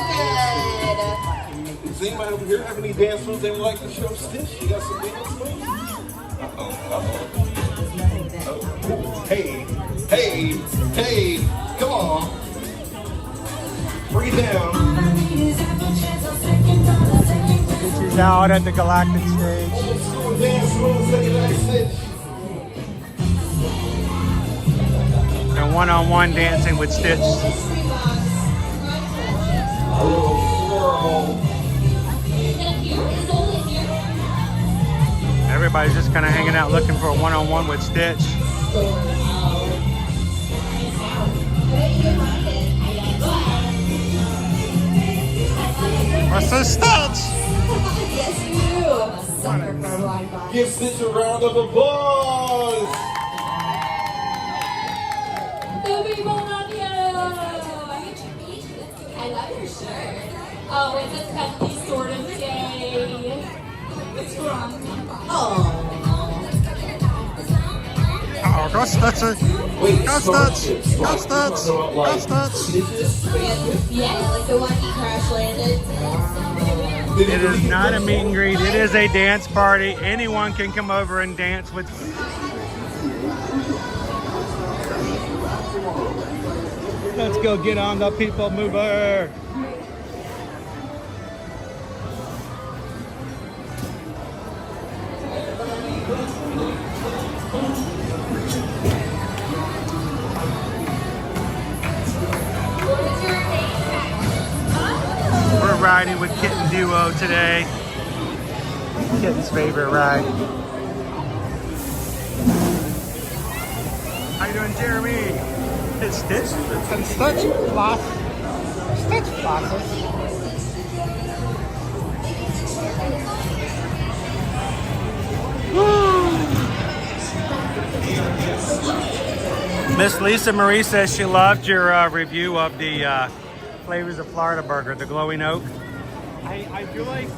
good. Does anybody over here have any dance moves they would like to show Stitch? You got some dance moves? Hey, come on. Bring it down. She's out at the Galactic stage. And one-on-one dancing with Stitch. Everybody's just kind of hanging out looking for a one-on-one with Stitch. What's this, Stitch? Yes, you do. Sucker for a blind box. Give Stitch a round of applause. The people love you. I love your shirt. Oh, it's a cuddly sort of day. What's wrong? Oh, go Stitchy. Go Stitch. Go Stitch. Go Stitch. yeah, like the one he crash landed. It is not a meet and greet. It is a dance party. Anyone can come over and dance with. Let's go get on the People Mover. We're riding with Kitten Duo today. Kitten's favorite ride. How you doing, Jeremy? It's Stitch and Stitch Floss. Stitch Flosses. Miss Lisa Marie says she loved your review of the Flavors of Florida burger, the glowing oak. I feel like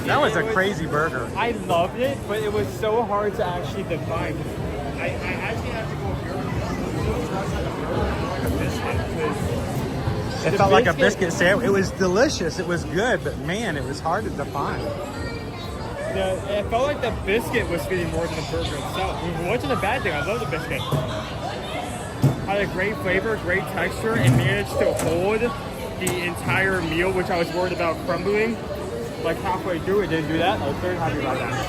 that was a crazy burger. I loved it, but it was so hard to actually define. I actually have to go here. It felt like a biscuit sandwich. It was delicious. It was good, but man, it was hard to define. It felt like the biscuit was feeding more than the burger itself. It wasn't a bad thing. I love the biscuit. Had a great flavor, great texture, and managed to hold the entire meal, which I was worried about crumbling. Like halfway through, it didn't do that. I was very happy about that.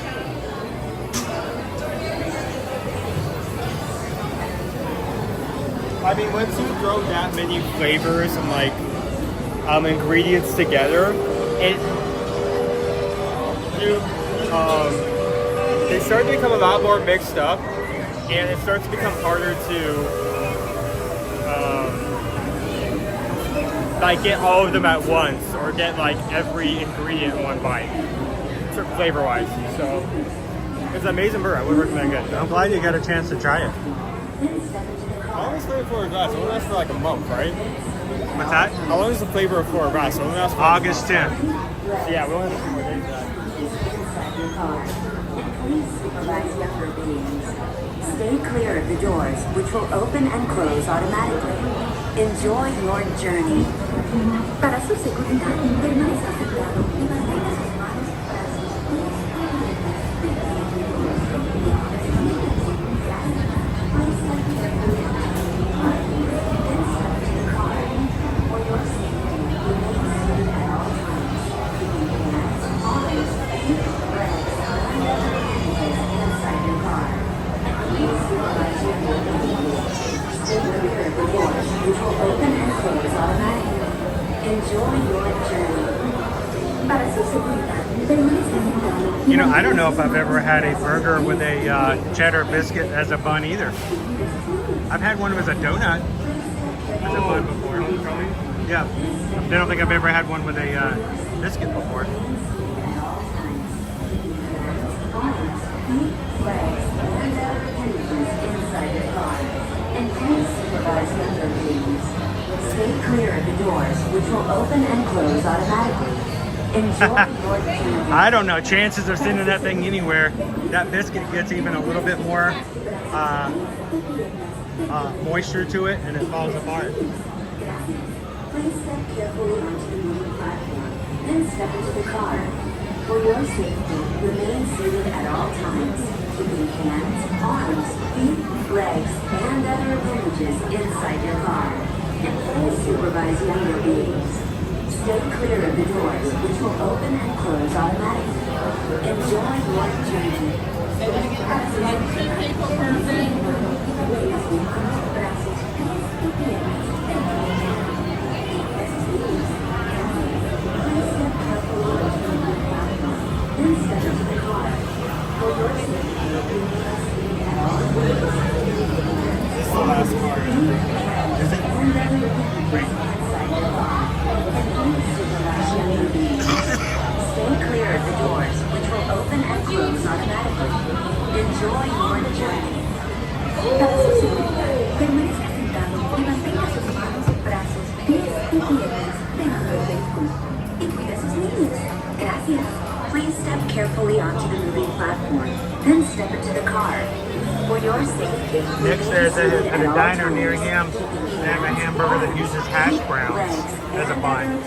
I mean, once you throw that many flavors and like ingredients together, you, they start to become a lot more mixed up, and it starts to become harder to like get all of them at once, or get like every ingredient in one bite, sort of flavor-wise. So it's an amazing burger. I would recommend it. I'm glad you got a chance to try it. How long is the flavor of Florida grass? It only lasts for like a month, right? What's that? How long is the flavor of Florida grass? It only lasts for August 10th. So yeah, we only have a few more days of that. Stay clear of the doors, which will open and close automatically. Enjoy your journey. Para su seguridad, permanezca sentado y mantenga sus manos which will open and close automatically. Enjoy your journey. Para su seguridad, permanezca sentado. You know, I don't know if I've ever had a burger with a cheddar biscuit as a bun either. I've had one as a donut as a bun before. Yeah, I don't think I've ever had one with a biscuit before. And please supervise member meetings. Stay clear of the doors, which will open and close automatically. Enjoy your journey. I don't know, chances of sending that thing anywhere. That biscuit gets even a little bit more moisture to it, and it falls apart. Please step carefully onto the moving platform, then step into the car. For your safety, remain seated at all times, keeping hands, arms, feet, legs, and other appendages inside your car. And please supervise younger beings. Stay clear of the doors, which will open and close automatically. Enjoy your journey. This is the last part. Is it? Great. Stay clear of the doors, which will open and close automatically. Enjoy your journey. Para su seguridad, permanezca sentado y mantenga sus manos, brazos, pies y piernas dentro del vehículo. Y cuida a sus niños. Gracias. Please step carefully onto the moving platform, then step into the car. For your safety, Nick says that at a diner near him, they have a hamburger that uses hash browns as a bun.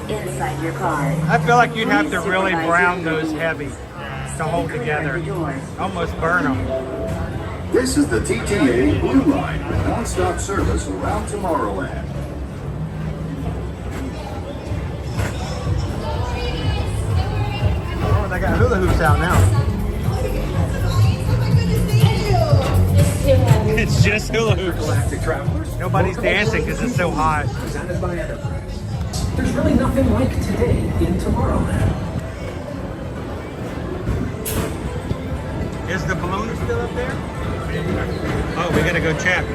Inside your car. I feel like you'd have to really brown those heavy to hold together. Almost burn them. This is the TTA Blue Line, non-stop service around Tomorrowland. Oh, they got hula hoops out now. It's just hula hoops. Nobody's dancing because it's so hot. There's really nothing like today in Tomorrowland. Is the balloon still up there? Oh, we gotta go check.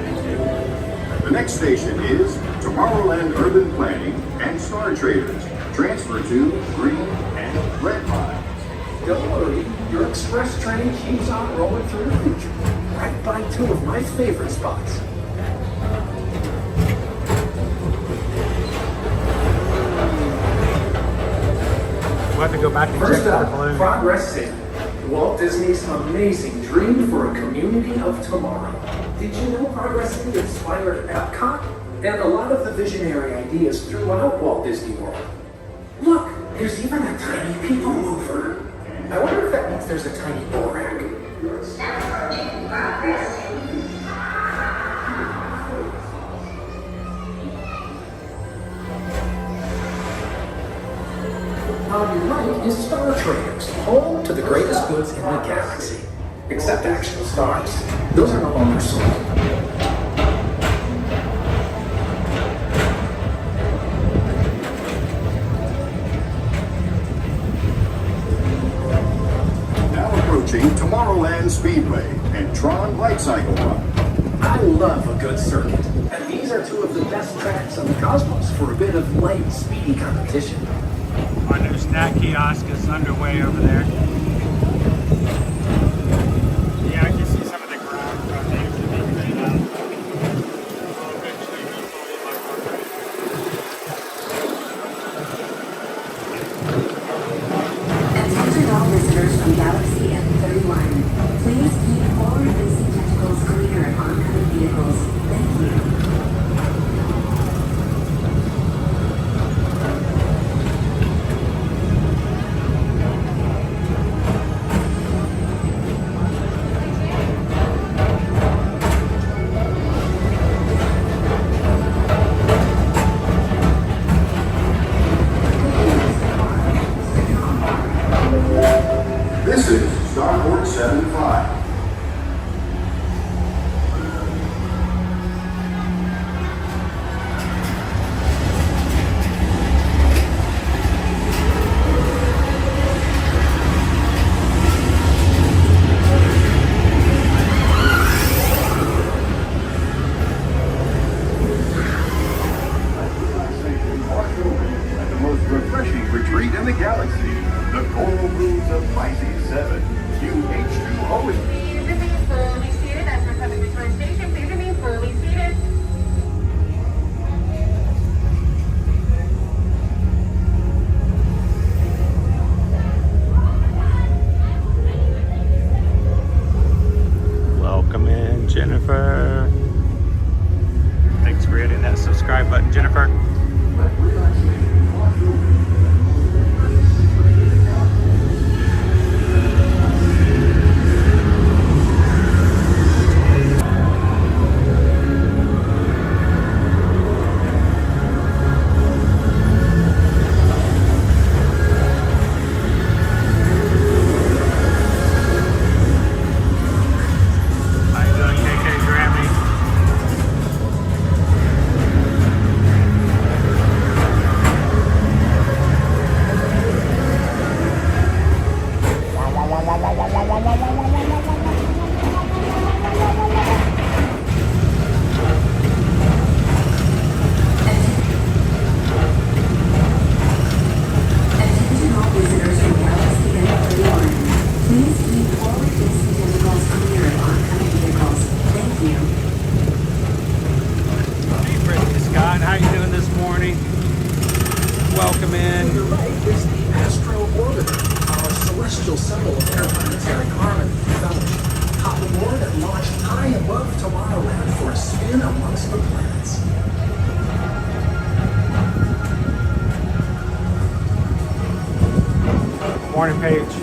The next station is Tomorrowland Urban Planning and Star Traders. Transfer to green and red lines. Don't worry, your express train keeps on rolling through the future. Right by two of my favorite spots. We'll have to go back and check First for the up, balloon. Progress in. Walt Disney's amazing dream for a community of tomorrow. Did you know Progress in inspired Epcot? And a lot of the visionary ideas throughout Walt Disney World. Look, there's even a tiny people mover. I wonder if that means there's a tiny Borak. On your right is Star Traders, home to the greatest goods in the galaxy. Except actual stars. Those are no longer sold. Tomorrowland Speedway and Tron Light Cycle Run. I love a good circuit, and these are two of the best tracks on the cosmos for a bit of light, speedy competition. Our new snack kiosk is underway over there. Yeah, I can see some of the ground things to be cleaned up. Attention all visitors from Galaxy M31. Please keep forward-facing tentacles clear of oncoming vehicles. Thank you. This is Starport 75. At the most refreshing retreat in the galaxy, the coral rooms of Pisces 7, QH2O. Please remain fully seated as we're coming to our station. Please remain fully seated. Welcome in, Jennifer. Thanks for hitting that subscribe button, Jennifer. Welcome in. To the right is the Astro Orbiter, our celestial symbol of interplanetary harmony and fellowship. Hop aboard and launch high above Tomorrowland for a spin amongst the planets. Morning, Paige.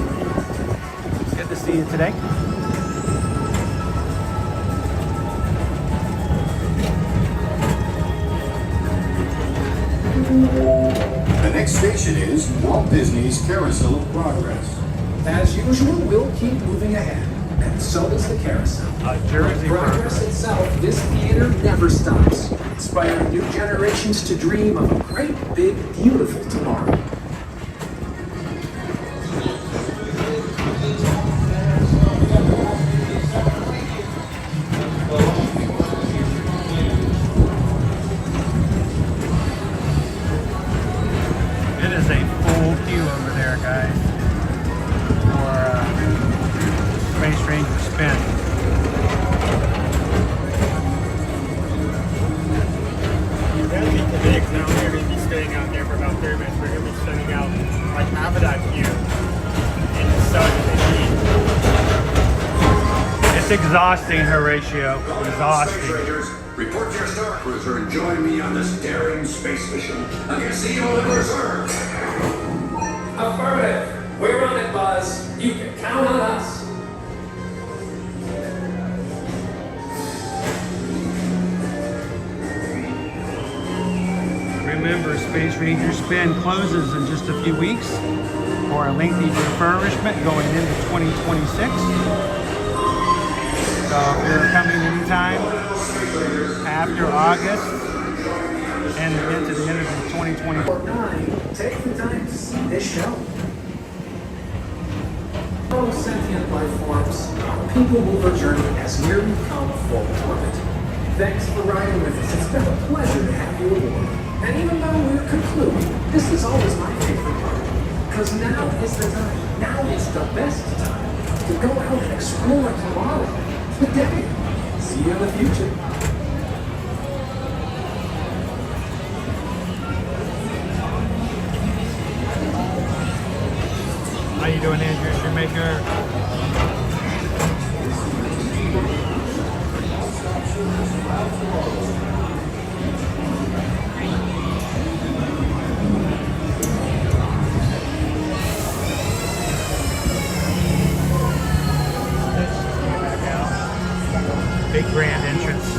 Good to see you today. The next station is Walt Disney's Carousel of Progress. As usual, we'll keep moving ahead, and so does the carousel. Jersey Progress itself, this theater never stops, inspiring new generations to dream of a great, big, beautiful tomorrow. It is a full queue over there, guys, for Space Ranger Spin. That'd be big. Now we're going to be staying out there for about 30 minutes. We're going to be sending out like half of that queue in the sun and the heat. It's exhausting, Horatio. Exhausting. Report to your Star Cruiser and join me on this daring space mission against the evil Emperor. Affirmative. We're on it, Buzz. You can count on us. Remember, Space Ranger Spin closes in just a few weeks for a lengthy refurbishment going into 2026. So if you're coming anytime after August and into the end of 2024. Take the time to see this show. fellow sentient life forms, PeopleMover journey has nearly come full orbit. Thanks for riding with us. It's been a pleasure to have you aboard. And even though we're concluding, this is always my favorite part. Because now is the time. Now is the best time to go out and explore tomorrow. Today. See you in the future. How you doing, Andrew? Shoemaker? Big grand entrance.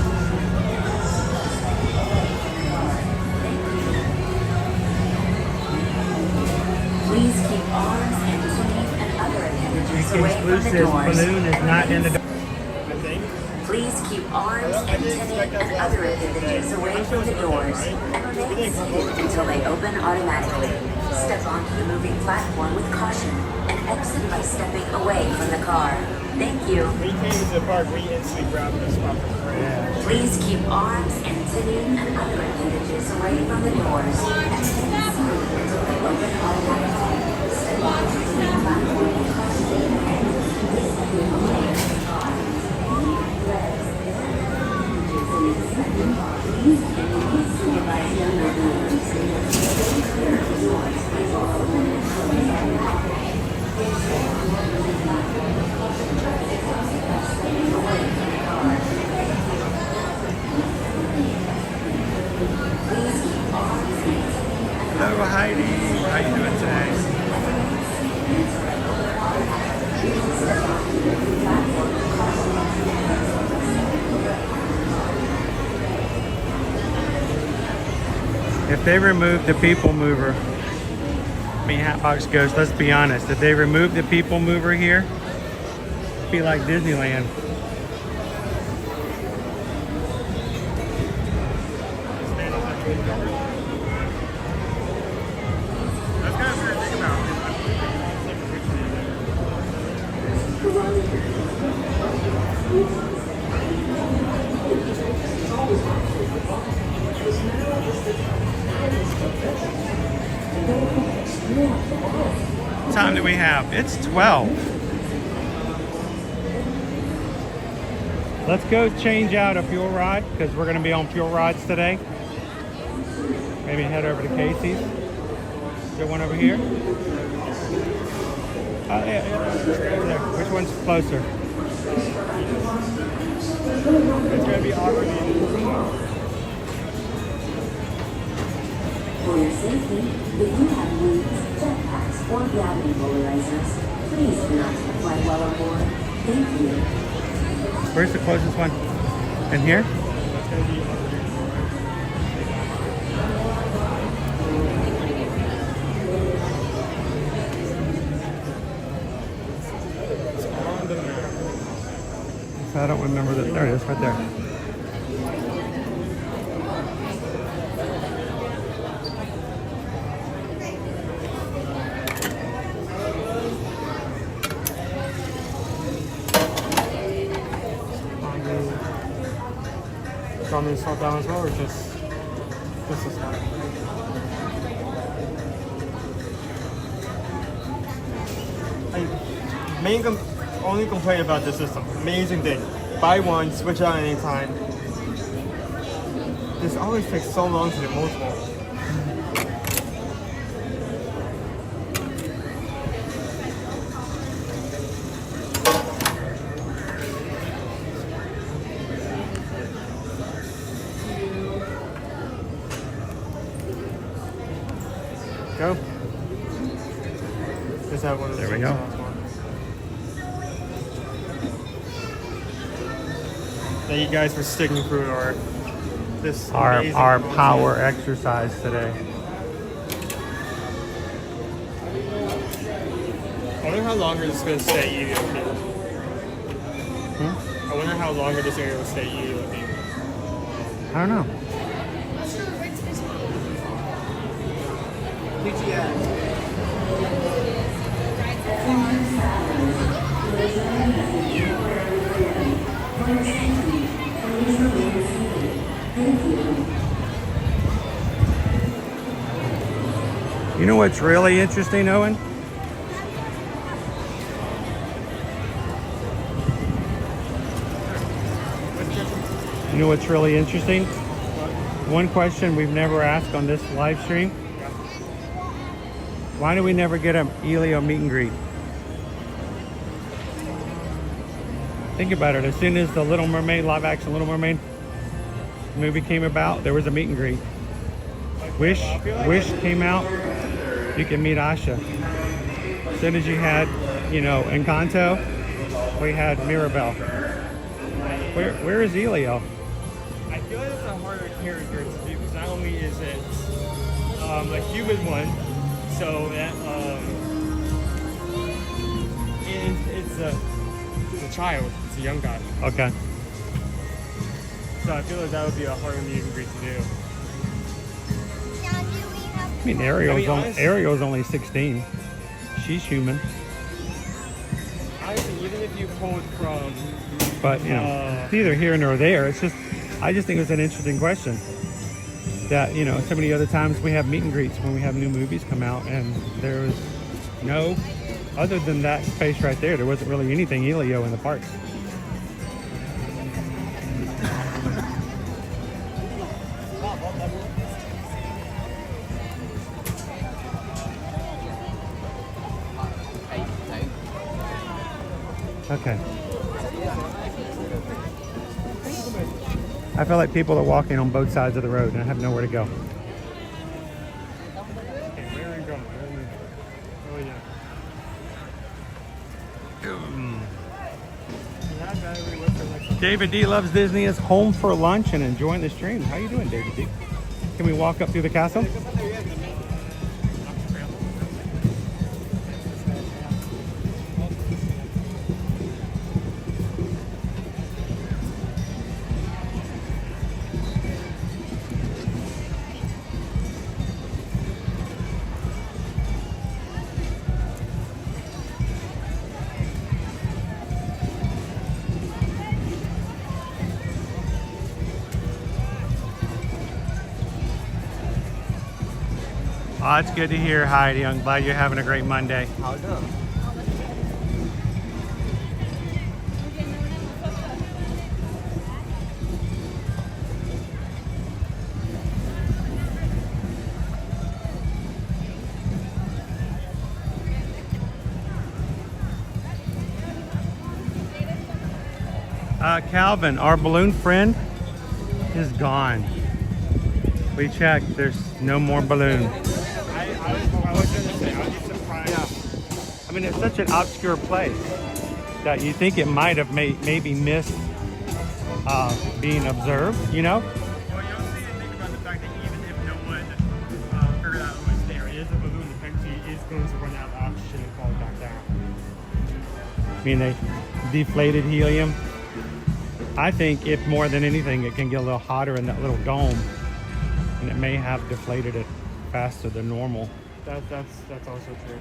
Please keep arms and teeth and other appendages away from the doors. Balloon is not in the. Please keep arms and teeth and other appendages away from the doors and remain seated until they open automatically. Step onto the moving platform with caution and exit by stepping away from the car. Thank you. We came to the park, we instantly grabbed this spot for free. Please keep arms and teeth and other appendages away from the doors and remain seated until they open automatically. Step onto the moving platform with caution and exit by stepping away from the car. Please supervise younger viewers. Stay clear of the doors. Hello, Heidi. How you doing today? If they remove the people mover, I mean Hatbox Ghost, let's be honest, if they remove the people mover here, it'd be like Disneyland. That's kind of weird to think about. What time do we have? It's 12. Let's go change out a fuel rod because we're going to be on fuel rods today. Maybe head over to Casey's. Is there one over here? Yeah. There. Which one's closer? It's going to be awkward. For your safety, if you have wings, jetpacks, or gravity polarizers, please do not fly while aboard. Thank you. Where's the closest one? In here? I don't remember that. There it is, right there. Do you want me to slow down as well, or just this one? Only complaint about this system. Amazing thing. Buy one, switch out anytime. This always takes so long to do multiple. Go. Just have one of those. There we go. Thank you guys for sticking through this Our amazing power exercise today. I wonder how longer this is going to stay easy with people. I wonder how longer this area will stay easy with people. I don't know. You know what's really interesting, Owen? You know what's really interesting? One question we've never asked on this live stream. Why do we never get a Elio meet and greet? Think about it. As soon as the Little Mermaid, live action Little Mermaid movie came about, there was a meet and greet. Wish came out, you can meet Asha. As soon as you had, you know, Encanto, we had Mirabelle. Where is Elio? I feel like it's a harder character to do because not only is it a human one, so that it's a child, it's a young guy. Okay. So I feel like that would be a harder meet and greet to do. I mean, Ariel's only 16. She's human. Honestly, even if you pulled from... But, you know, it's neither here nor there. It's just, I just think it's an interesting question. That, you know, so many other times we have meet and greets when we have new movies come out, and there's no, other than that space right there, there wasn't really anything Elio in the parks. Okay. I feel like people are walking on both sides of the road and I have nowhere to go. Where are we going? Oh, yeah. David D Loves Disney is home for lunch and enjoying the stream. How you doing, David D? Can we walk up through the castle? Oh, it's good to hear, Heidi. I'm glad you're having a great Monday. How done? Calvin, our balloon friend is gone. We checked, there's no more balloon. I was going to say, I was surprised. Yeah. I mean, it's such an obscure place that you think it might have maybe missed being observed, you know? Well, you also need to think about the fact that even if no one figured out it was there, it is a balloon. Eventually is going to run out of oxygen and fall back down. I mean, they deflated helium. I think if more than anything, it can get a little hotter in that little dome, and it may have deflated it faster than normal. That's also true.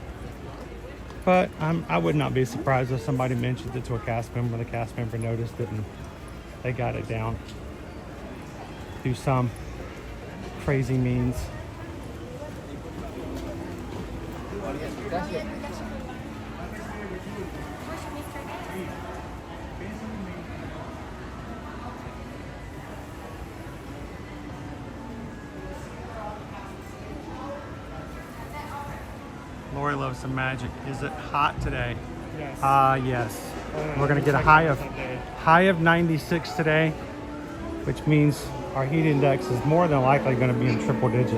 But I would not be surprised if somebody mentioned it to a cast member. The cast member noticed it and they got it down through some crazy means. Lori loves some magic. Is it hot today? Yes. Yes. We're gonna get a high of 96 today, which means our heat index is more than likely gonna be in triple digits.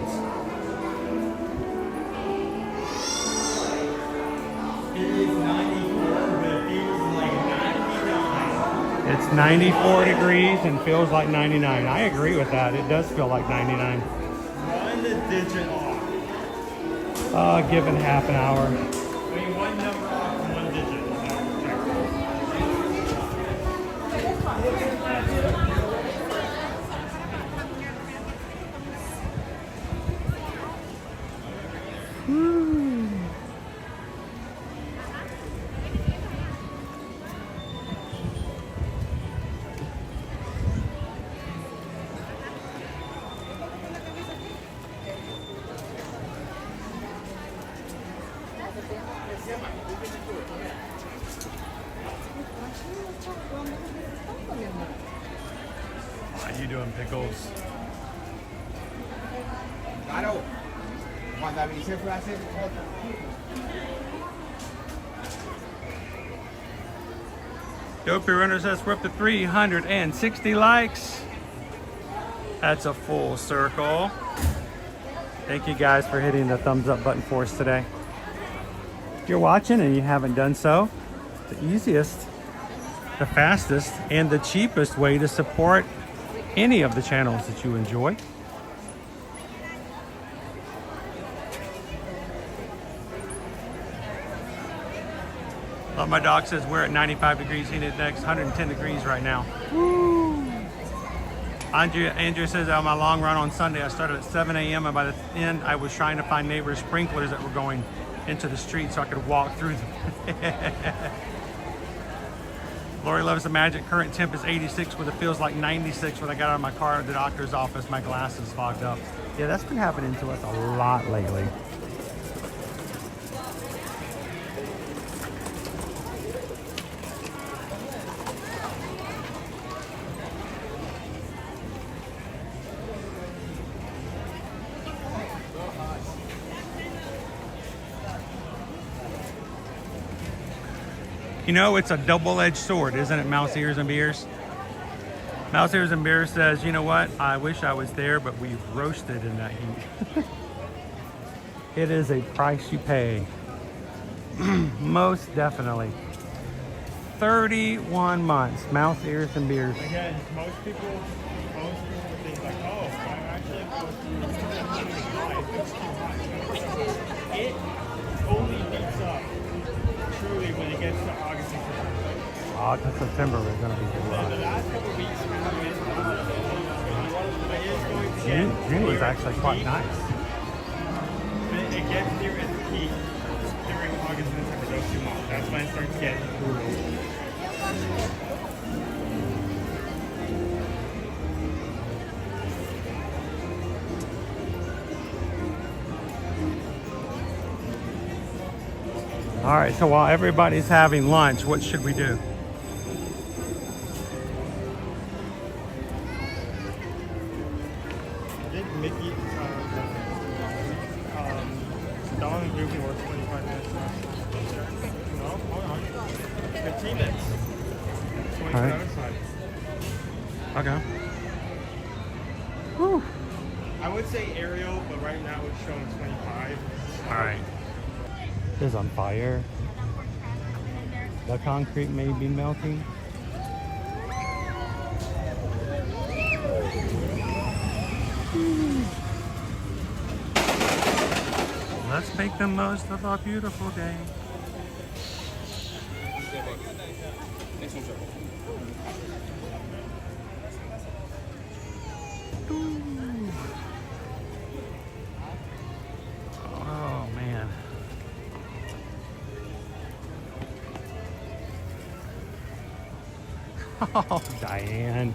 It's 94 degrees and feels like 99. I agree with that. It does feel like 99. One digit off. Given half an hour. I mean, one number off and one digit. you doing, Pickles? I don't want that many for that. Dopey Runner says we're up to 360 likes. That's a full circle. Thank you guys for hitting the thumbs up button for us today. If you're watching and you haven't done so, the easiest, the fastest, and the cheapest way to support any of the channels that you enjoy. Well, my dog says we're at 95 degrees heat index, 110 degrees right now. Woo. Andrea says on my long run on Sunday, I started at 7 a.m. and by the end, I was trying to find neighbors' sprinklers that were going into the street so I could walk through them. Lori loves the magic. Current temp is 86, but it feels like 96 when I got out of my car at the doctor's office. My glasses fogged up. Yeah, that's been happening to us a lot lately. You know, it's a double-edged sword, isn't it, Mouse Ears and Beers? Mouse Ears and Beers says, you know what? I wish I was there, but we roasted in that heat. It is a price you pay. Most definitely. 31 months, Mouse Ears and Beers. Again, most people think like, oh, I actually go through it only heats up truly when it gets to August and September. August, September is going to be good. The last couple of weeks we haven't been but it is going to get June was actually quite nice. It gets near its peak during August and September, those 2 months. That's when it starts to get brutal. All right, so while everybody's having lunch, what should we do? I think Mickey, Dawn and Ruby work 25 minutes left. No, hold on. 15 minutes. 20 All right. other side. Okay. Whew. I would say Ariel, but right now it's showing 25. All right. It is on fire. The concrete may be melting. Let's make the most of our beautiful day. Oh man. Oh, Diane,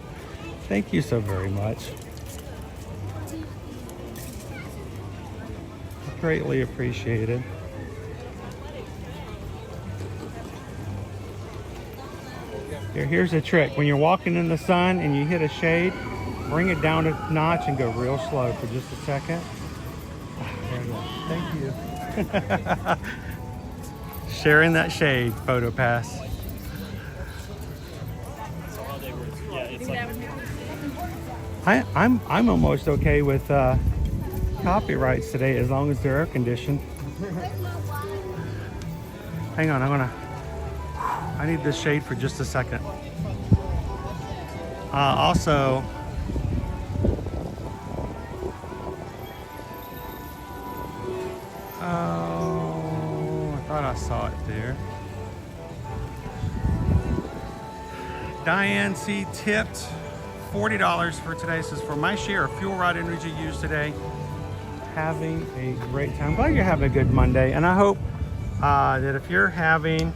thank you so very much. Greatly appreciated. Here's a trick. When you're walking in the sun and you hit a shade, bring it down a notch and go real slow for just a second. There you go. Thank you. Sharing that shade, photo pass. I'm almost okay with copyrights today as long as they're air conditioned. Hang on, I need this shade for just a second. Also, oh, I thought I saw it there. Diane C. tipped $40 for today. Says, for my share of fuel rod energy used today, having a great time. I'm glad you're having a good Monday, and I hope that if you're having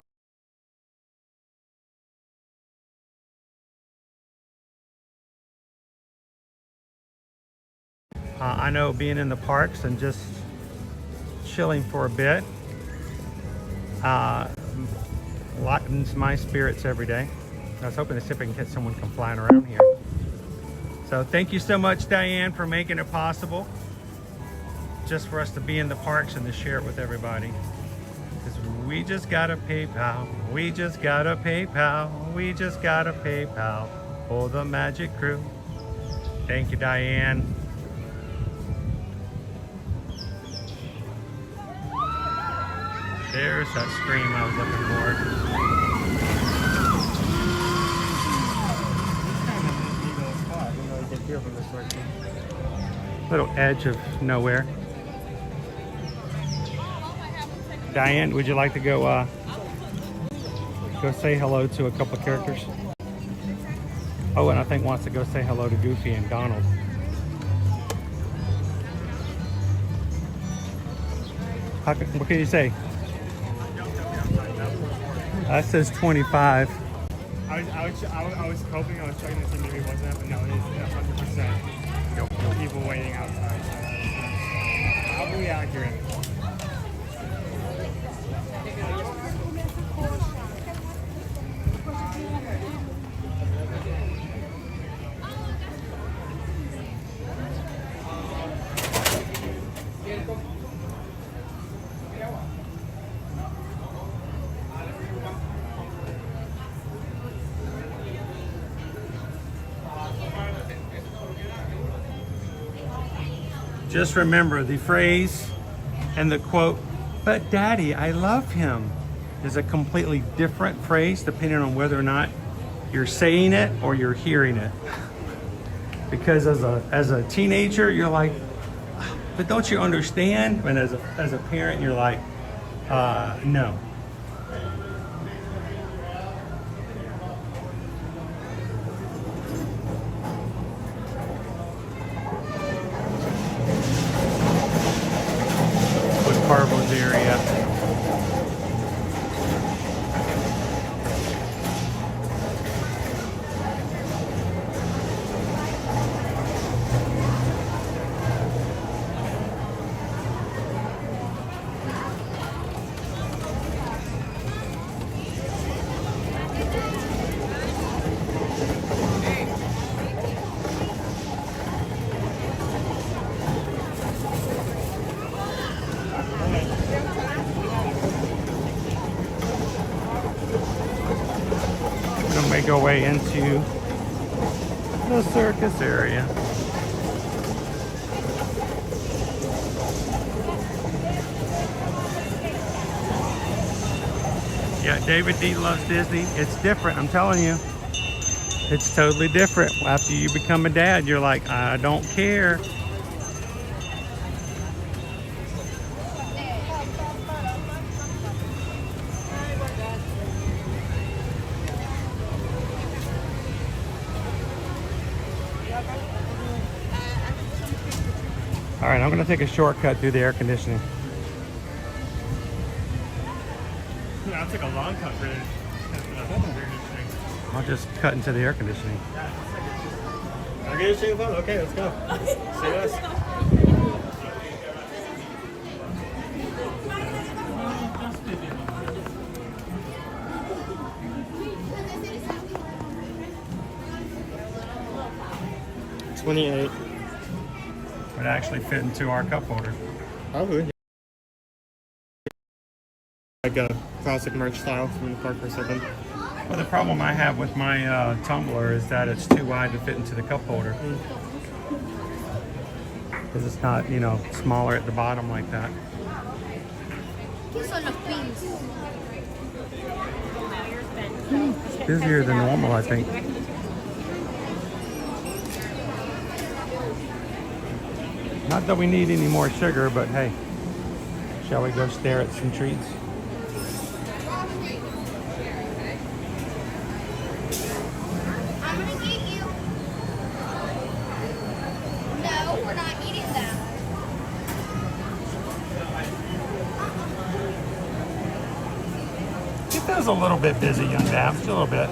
I know being in the parks and just chilling for a bit lightens my spirits every day. I was hoping to see if I can get someone come flying around here. So thank you so much, Diane, for making it possible just for us to be in the parks and to share it with everybody. Because we just got a PayPal, we just got a PayPal, we just got a PayPal for the Magic Crew. Thank you, Diane. There's that scream I was looking for. Little edge of nowhere. Diane, would you like to go say hello to a couple of characters? Oh, and I think wants to go say hello to Goofy and Donald. What can you say? That says 25. I was hoping, I was checking to see maybe it wasn't, but no, it is 100%. People waiting outside. So probably accurate. Just remember the phrase and the quote, "But Daddy, I love him," is a completely different phrase depending on whether or not you're saying it or you're hearing it. Because as a teenager, you're like, "But don't you understand?" And as a parent, you're like, "No." Carvo's area. Make our way into the circus area. Yeah, David D loves Disney. It's different, I'm telling you. It's totally different. After you become a dad, you're like, I don't care. All right, I'm gonna take a shortcut through the air conditioning. I'll take a long cut for the air conditioning. I'll just cut into the air conditioning. Air conditioning fun? Okay, let's go. See us. $28. Would actually fit into our cup holder. Probably. Like a classic merch style from the park or something. Well, the problem I have with my tumbler is that it's too wide to fit into the cup holder. Because it's not, you know, smaller at the bottom like that. Busier than normal, I think. Not that we need any more sugar, but hey, shall we go stare at some treats? I'm gonna get you. No, we're not eating them. It feels a little bit busy, young Dab, just a little bit.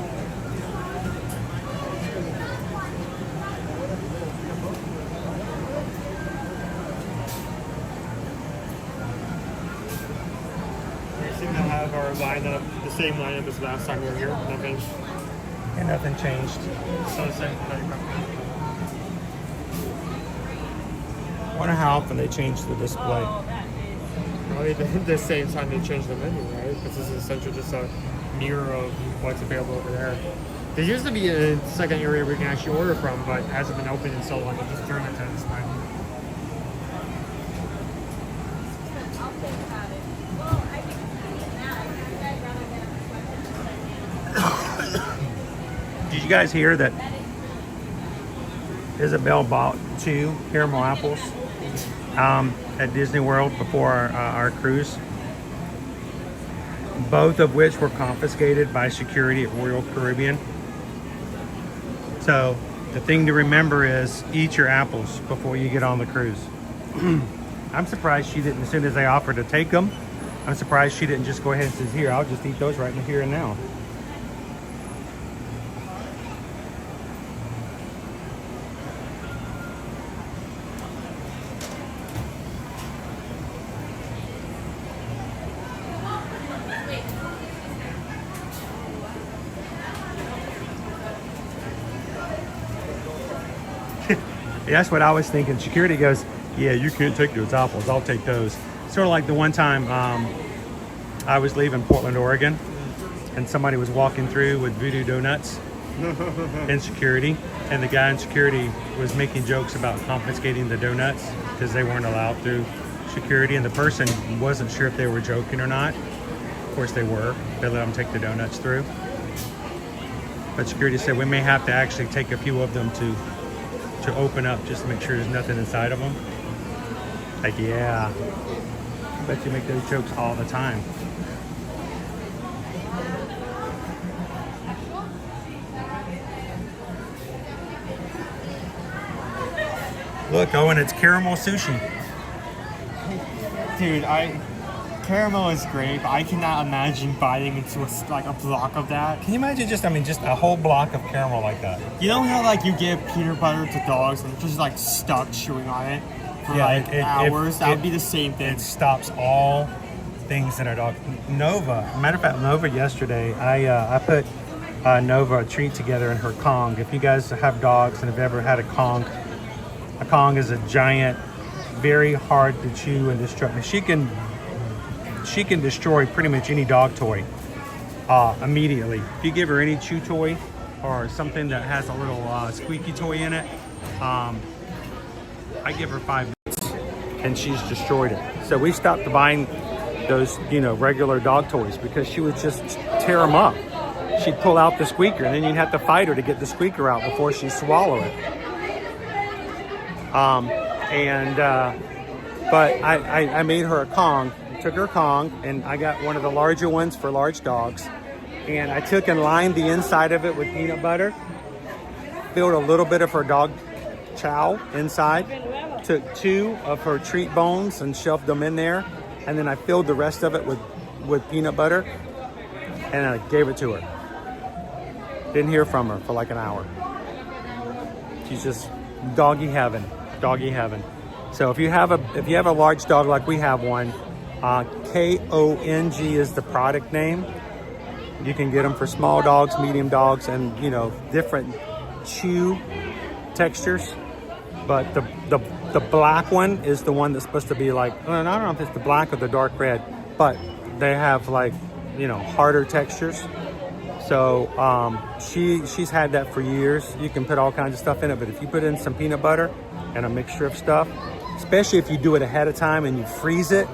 Our lineup, the same lineup as last time we were here. Nothing. And nothing changed. So the same. wonder how often they change the display. Probably the same time they change the menu, right? Because this is essentially just a mirror of what's available over there. There used to be a second area we can actually order from, but it hasn't been open in so long. They just turned it to this time. Did you guys hear that Isabel bought 2 caramel apples at Disney World before our cruise? Both of which were confiscated by security at Royal Caribbean. So the thing to remember is eat your apples before you get on the cruise. I'm surprised she didn't, as soon as they offered to take them, I'm surprised she didn't just go ahead and say, here, I'll just eat those right here and now. That's what I was thinking. Security goes, yeah, you can't take those apples. I'll take those. Sort of like the one time I was leaving Portland, Oregon, and somebody was walking through with voodoo donuts in security, and the guy in security was making jokes about confiscating the donuts because they weren't allowed through security, and the person wasn't sure if they were joking or not. Of course they were. They let them take the donuts through. But security said we may have to actually take a few of them to open up just to make sure there's nothing inside of them. Like, yeah, I bet you make those jokes all the time. Look, Owen, it's caramel sushi. Dude, caramel is great, but I cannot imagine biting into a block of that. Can you imagine just a whole block of caramel like that? You know how you give peanut butter to dogs and they're just stuck chewing on it for hours? That would be the same thing. It stops all things in a dog. Nova, matter of fact, Nova yesterday, I put Nova a treat together in her Kong. If you guys have dogs and have ever had a Kong is a giant, very hard to chew and destroy. She can destroy pretty much any dog toy immediately. If you give her any chew toy or something that has a little squeaky toy in it, I give her 5 minutes and she's destroyed it. So we stopped buying those, regular dog toys because she would just tear them up. She'd pull out the squeaker and then you'd have to fight her to get the squeaker out before she'd swallow it. But I made her a Kong. Took her Kong, and I got one of the larger ones for large dogs, and I took and lined the inside of it with peanut butter, filled a little bit of her dog chow inside, took 2 of her treat bones and shoved them in there, and then I filled the rest of it with peanut butter, and I gave it to her. Didn't hear from her for like an hour. She's just doggy heaven. So if you have a large dog like we have one, K-O-N-G is the product name. You can get them for small dogs, medium dogs, and different chew textures. But the black one is the one that's supposed to be I don't know if it's the black or the dark red, but they have harder textures. So she's had that for years. You can put all kinds of stuff in it, but if you put in some peanut butter and a mixture of stuff, especially if you do it ahead of time and you freeze it,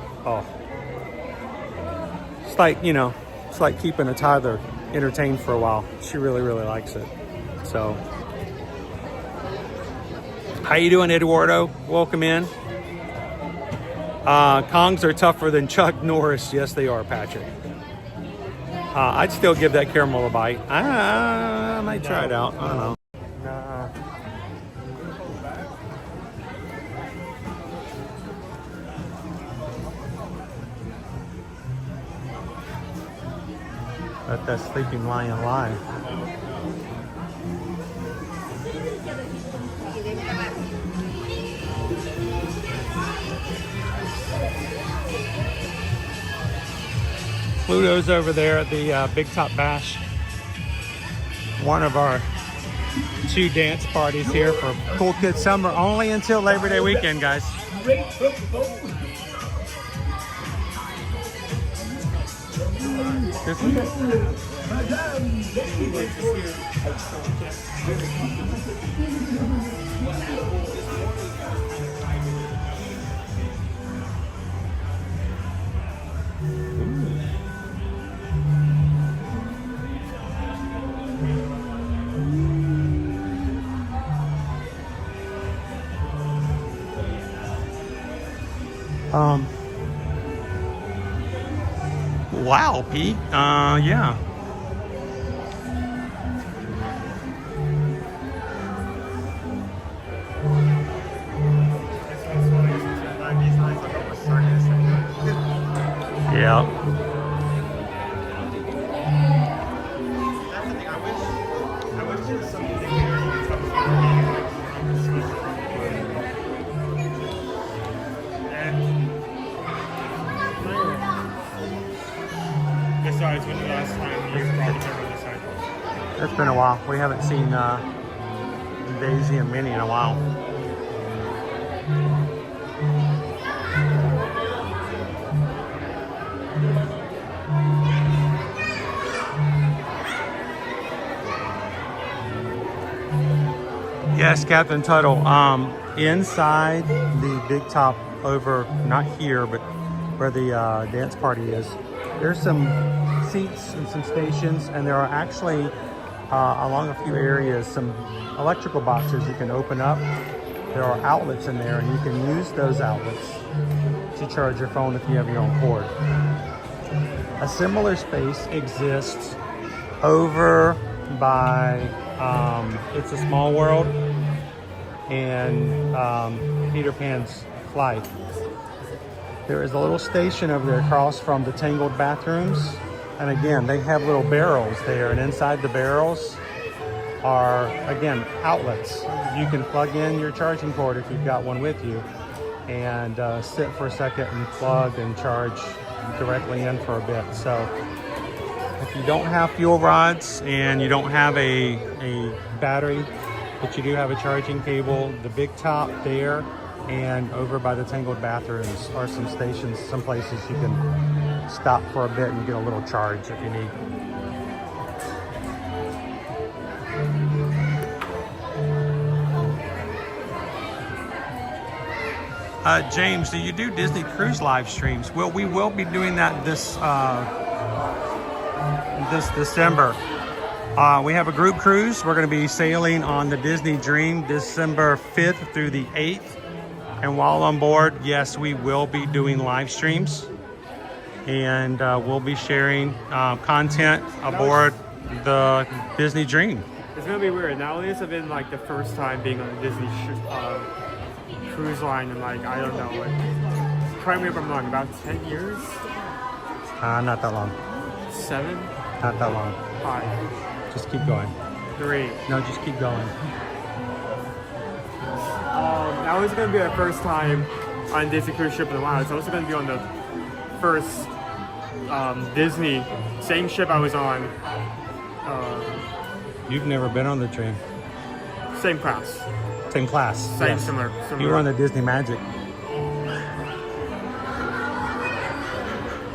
it's like keeping a toddler entertained for a while. She really, really likes it. So, how you doing, Eduardo? Welcome in. Kongs are tougher than Chuck Norris. Yes, they are, Patrick. I'd still give that caramel a bite. I might try it out. I don't know. Let that sleeping lion lie. Pluto's over there at the Big Top Bash. One of our 2 dance parties here for Cool Kids Summer, only until Labor Day weekend, guys. straight from the boat. Madame, Wow, Pete. Yeah. Yeah. I wish there was something there you could come here. Besides, when the last time you brought the motorcycle? It's been a while. We haven't seen Daisy and Minnie in a while. Yes, Captain Tuttle. Inside the big top over, not here, but where the dance party is, there's some seats and some stations, and there are actually along a few areas some electrical boxes you can open up. There are outlets in there, and you can use those outlets to charge your phone if you have your own cord. A similar space exists over by It's a Small World and Peter Pan's Flight. There is a little station over there across from the Tangled bathrooms. And again, they have little barrels there, and inside the barrels are, again, outlets. You can plug in your charging cord if you've got one with you and sit for a second and plug and charge directly in for a bit. So if you don't have fuel rods and you don't have a battery, but you do have a charging cable, the big top there and over by the Tangled bathrooms are some stations, some places you can stop for a bit and get a little charge if you need. James, do you do Disney Cruise live streams? Well, we will be doing that this December. We have a group cruise. We're going to be sailing on the Disney Dream December 5th through the 8th. And while on board, yes, we will be doing live streams. And we'll be sharing content aboard the Disney Dream. It's going to be weird. Now, this has been like the first time being on a Disney cruise line in like, I don't know, like, correct me if I'm wrong, about 10 years? Not that long. 7? Not that long. 5. Just keep going. 3. No, just keep going. That was going to be our first time on Disney cruise ship in a while. It's also going to be on the first Disney, same ship I was on. You've never been on the train? Same class. Same class. Same, yes. similar. You were on the Disney Magic.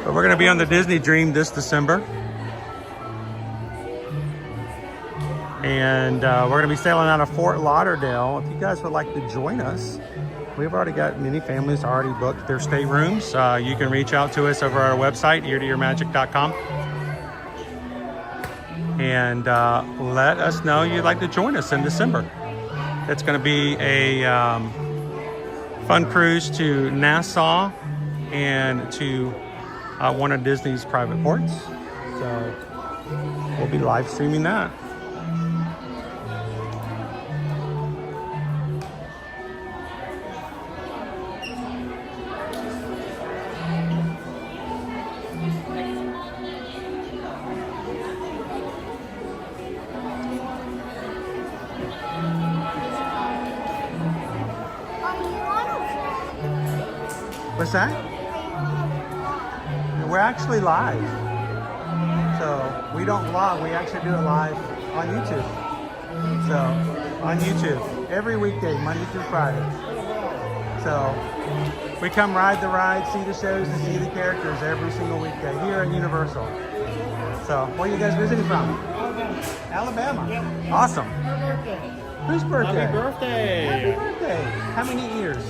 But we're going to be on the Disney Dream this December. And we're going to be sailing out of Fort Lauderdale. If you guys would like to join us, we've already got many families already booked their staterooms. You can reach out to us over our website, eartoearmagic.com. And let us know you'd like to join us in December. It's going to be a fun cruise to Nassau and to one of Disney's private ports. So we'll be live streaming that. What's that? We're actually live. So we don't vlog, we actually do it live on YouTube. So on YouTube, every weekday, Monday through Friday. So We come ride the ride, see the shows, and see the characters every single weekday here at Universal. So, where are you guys visiting from? Alabama. Awesome. Whose birthday? Happy birthday. Happy birthday. How many years?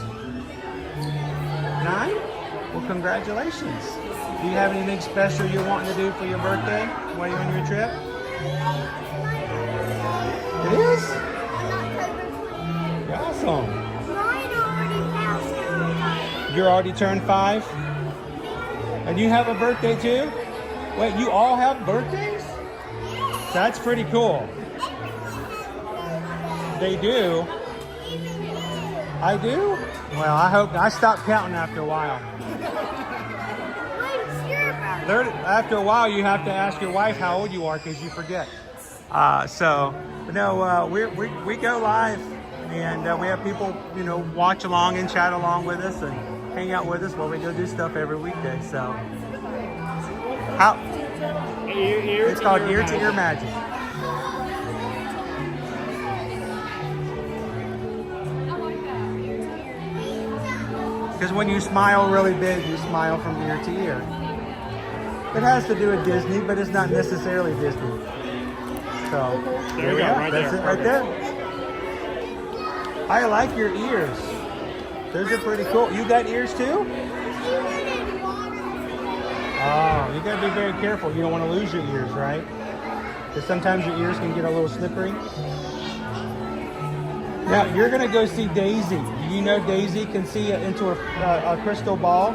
9? Well, congratulations. Do you have anything special you're wanting to do for your birthday while you're on your trip? It is? Awesome. You're already turned 5? And you have a birthday too? Wait, you all have birthdays? That's pretty cool. They do? I do? Well, I hope. I stopped counting after a while. After a while, you have to ask your wife how old you are because you forget. But no, we go live, and we have people, watch along and chat along with us and hang out with us while we go do stuff every weekday. So, it's called Ear to Ear Magic. Because when you smile really big, you smile from ear to ear. It has to do with Disney, but it's not necessarily Disney. So, there we go, right that's there. it right there. I like your ears. Those are pretty cool. You got ears too? Oh, you gotta be very careful. You don't want to lose your ears, right? Because sometimes your ears can get a little slippery. Now, you're gonna go see Daisy. Do you know Daisy can see into a crystal ball?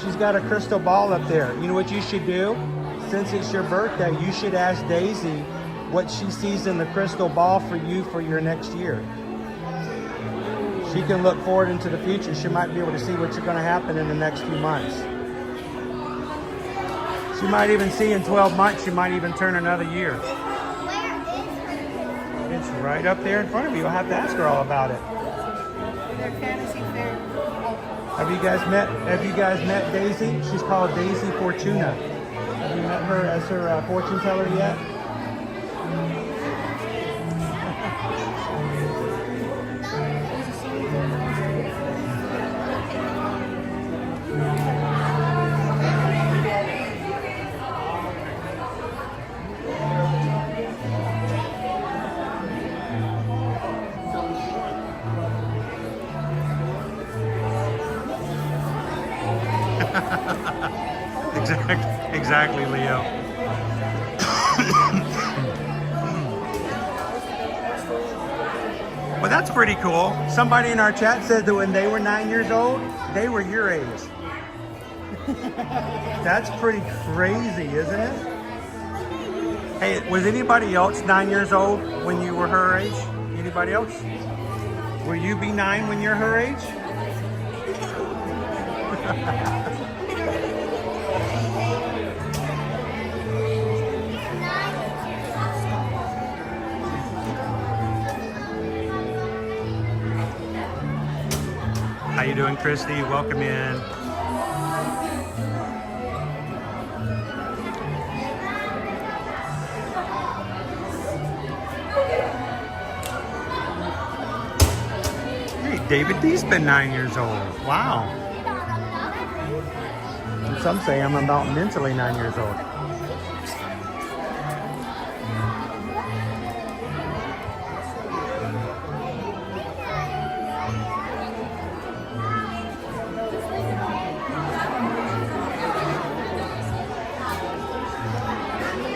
She's got a crystal ball up there. You know what you should do? Since it's your birthday, you should ask Daisy what she sees in the crystal ball for you for your next year. She can look forward into the future. She might be able to see what's going to happen in the next few months. She might even see in 12 months, she might even turn another year. It's right up there in front of you. I'll have to ask her all about it. They're fantasy fair. Have you guys met Daisy? She's called Daisy Fortuna. Have you met her as her fortune teller yet? Exactly, Leo. Well, that's pretty cool. Somebody in our chat said that when they were 9 years old, they were your age. That's pretty crazy, isn't it? Hey, was anybody else 9 years old when you were her age? Anybody else? Will you be 9 when you're her age? How you doing, Christy? Welcome in. Hey, David D's been 9 years old. Wow. And some say I'm about mentally 9 years old.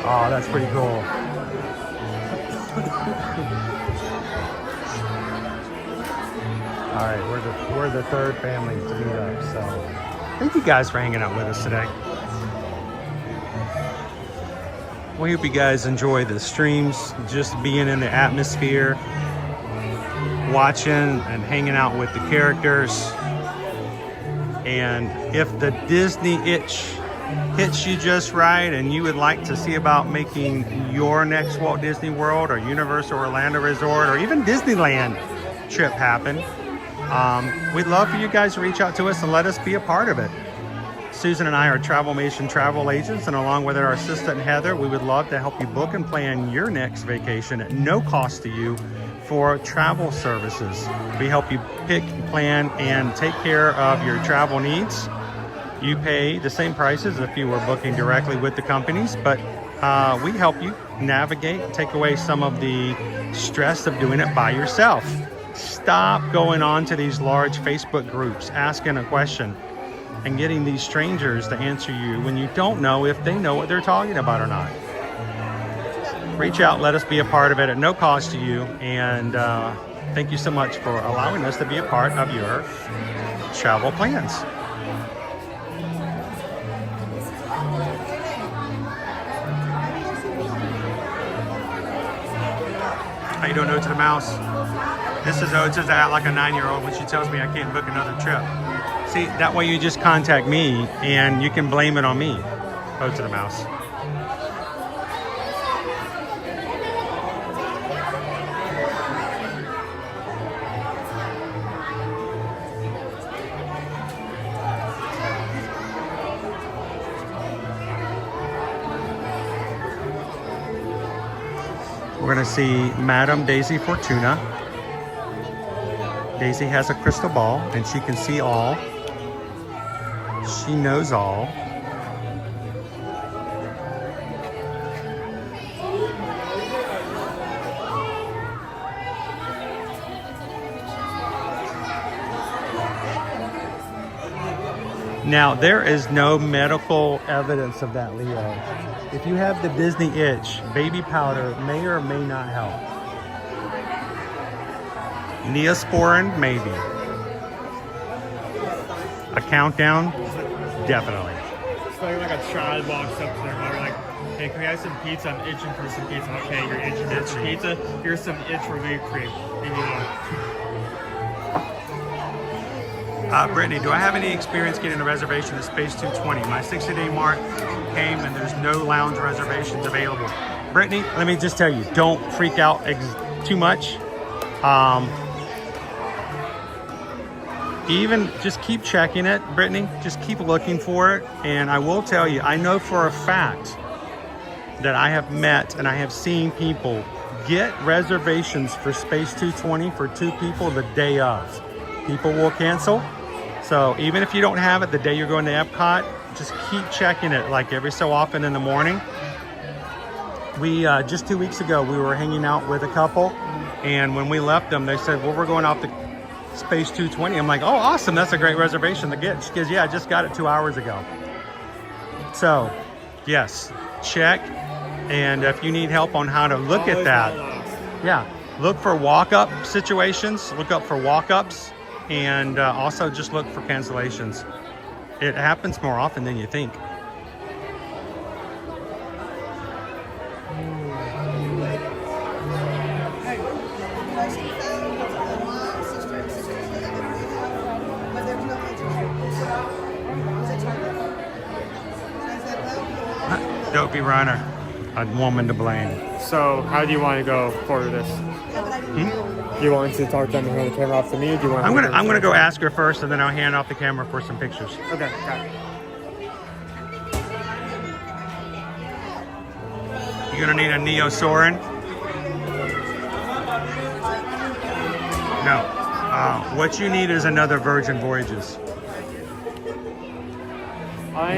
Oh, that's pretty cool. All right, we're the third family to meet up, so thank you guys for hanging out with us today. We hope you guys enjoy the streams, just being in the atmosphere, watching and hanging out with the characters. And if the Disney itch hits you just right and you would like to see about making your next Walt Disney World or Universal Orlando Resort or even Disneyland trip happen, we'd love for you guys to reach out to us and let us be a part of it. Susan and I are Travelmation travel agents, and along with our assistant Heather, we would love to help you book and plan your next vacation at no cost to you for travel services. We help you pick, plan, and take care of your travel needs. You pay the same prices if you were booking directly with the companies, but we help you navigate, take away some of the stress of doing it by yourself. Stop going on to these large Facebook groups, asking a question, and getting these strangers to answer you when you don't know if they know what they're talking about or not. Reach out, let us be a part of it at no cost to you, and thank you so much for allowing us to be a part of your travel plans. How you doing, Oats to the Mouse? This is Oats is at like a 9-year-old when she tells me I can't book another trip. See, that way you just contact me and you can blame it on me, Oats to the Mouse. We're going to see Madame Daisy Fortuna. Daisy has a crystal ball and she can see all. She knows all. Now, there is no medical evidence of that, Leo. If you have the Disney itch, baby powder may or may not help. Neosporin, maybe. A countdown, definitely. It's like a child walks up to their mother like, hey, can we have some pizza? I'm itching for some pizza. Okay, you're itching for some pizza. Here's some itch relief cream. Brittany, do I have any experience getting a reservation at Space 220? My 60-day mark came and there's no lounge reservations available. Brittany, let me just tell you, don't freak out too much. Even just keep checking it, Brittany. Just keep looking for it. And I will tell you, I know for a fact that I have met and I have seen people get reservations for Space 220 for 2 people the day of. People will cancel. So even if you don't have it the day you're going to Epcot, just keep checking it like every so often in the morning. We just 2 weeks ago, we were hanging out with a couple, and when we left them, they said, well, we're going off to Space 220. I'm like, oh, awesome, that's a great reservation to get. She goes, yeah, I just got it 2 hours ago. So, yes, check. And if you need help on how to look at that, yeah, look for walk-up situations, look up for walk-ups, and also just look for cancellations. It happens more often than you think. Dopey runner, a woman to blame. So, how do you want to go forward with this? Do you want to talk to them and hand the camera off to me? Or do you want I'm gonna go ask her first, and then I'll hand off the camera for some pictures. Okay, got it. You're gonna need a Neosporin. No. What you need is another Virgin Voyages.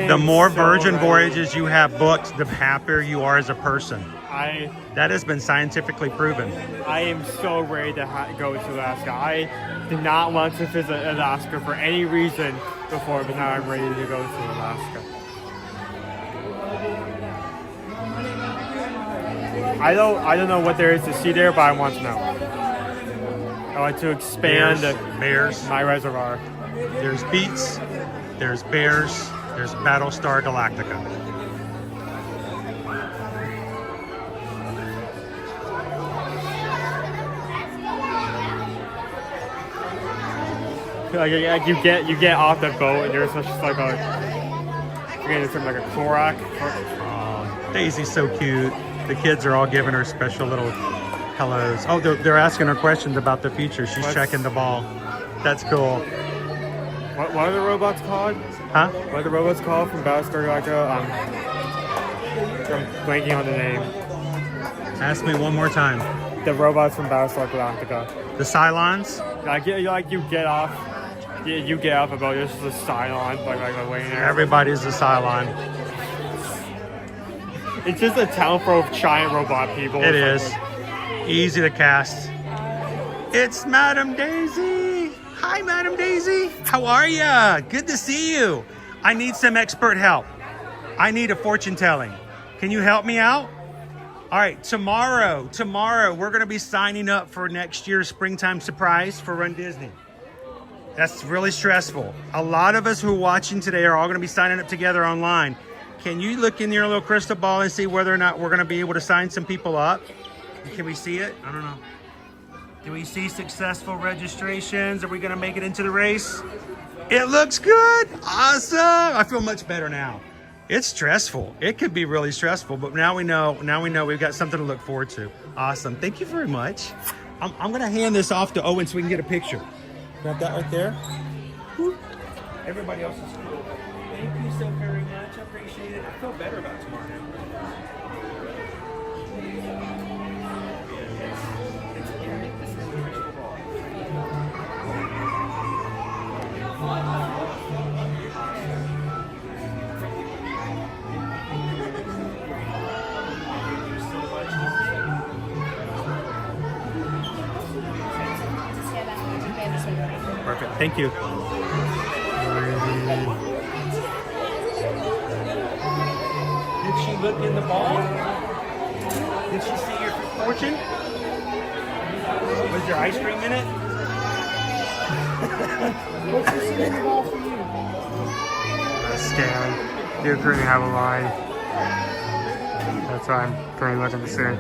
The more Virgin Voyages you have booked, the happier you are as a person. That has been scientifically proven. I am so ready to go to Alaska. I did not want to visit Alaska for any reason before, but now I'm ready to go to Alaska. I don't know what there is to see there, but I want to know. I want to expand my reservoir. There's beets, there's bears, there's Battlestar Galactica. Like you get off the boat and there's just like a Korak. Daisy's so cute. The kids are all giving her special little hellos. Oh, they're asking her questions about the future. She's checking the ball. That's cool. What are the robots called? Huh? What are the robots called from Battlestar Galactica? I'm blanking on the name. Ask me one more time. the robots from Battlestar Galactica. The Cylons? Like you get off. You get off about just the Cylon, like waiting there. Everybody's a Cylon. It's just a town full of giant robot people. It is. Easy to cast. It's Madam Daisy. Hi, Madam Daisy. How are ya? Good to see you. I need some expert help. I need a fortune telling. Can you help me out? All right, tomorrow, we're going to be signing up for next year's springtime surprise for Run Disney. That's really stressful. A lot of us who are watching today are all going to be signing up together online. Can you look in your little crystal ball and see whether or not we're going to be able to sign some people up? Can we see it? I don't know. Do we see successful registrations? Are we going to make it into the race? It looks good. Awesome. I feel much better now. It's stressful. It could be really stressful, but now we know we've got something to look forward to. Awesome. Thank you very much. I'm going to hand this off to Owen so we can get a picture. Grab that right there. Everybody else is cool. Thank you so very much. I appreciate it. I feel better about tomorrow. Perfect. Thank you. Did she look in the ball? Did she see your fortune? Was there ice cream in it? What's the in the ball for you? A scam. You currently have a line. That's why I'm currently looking to see.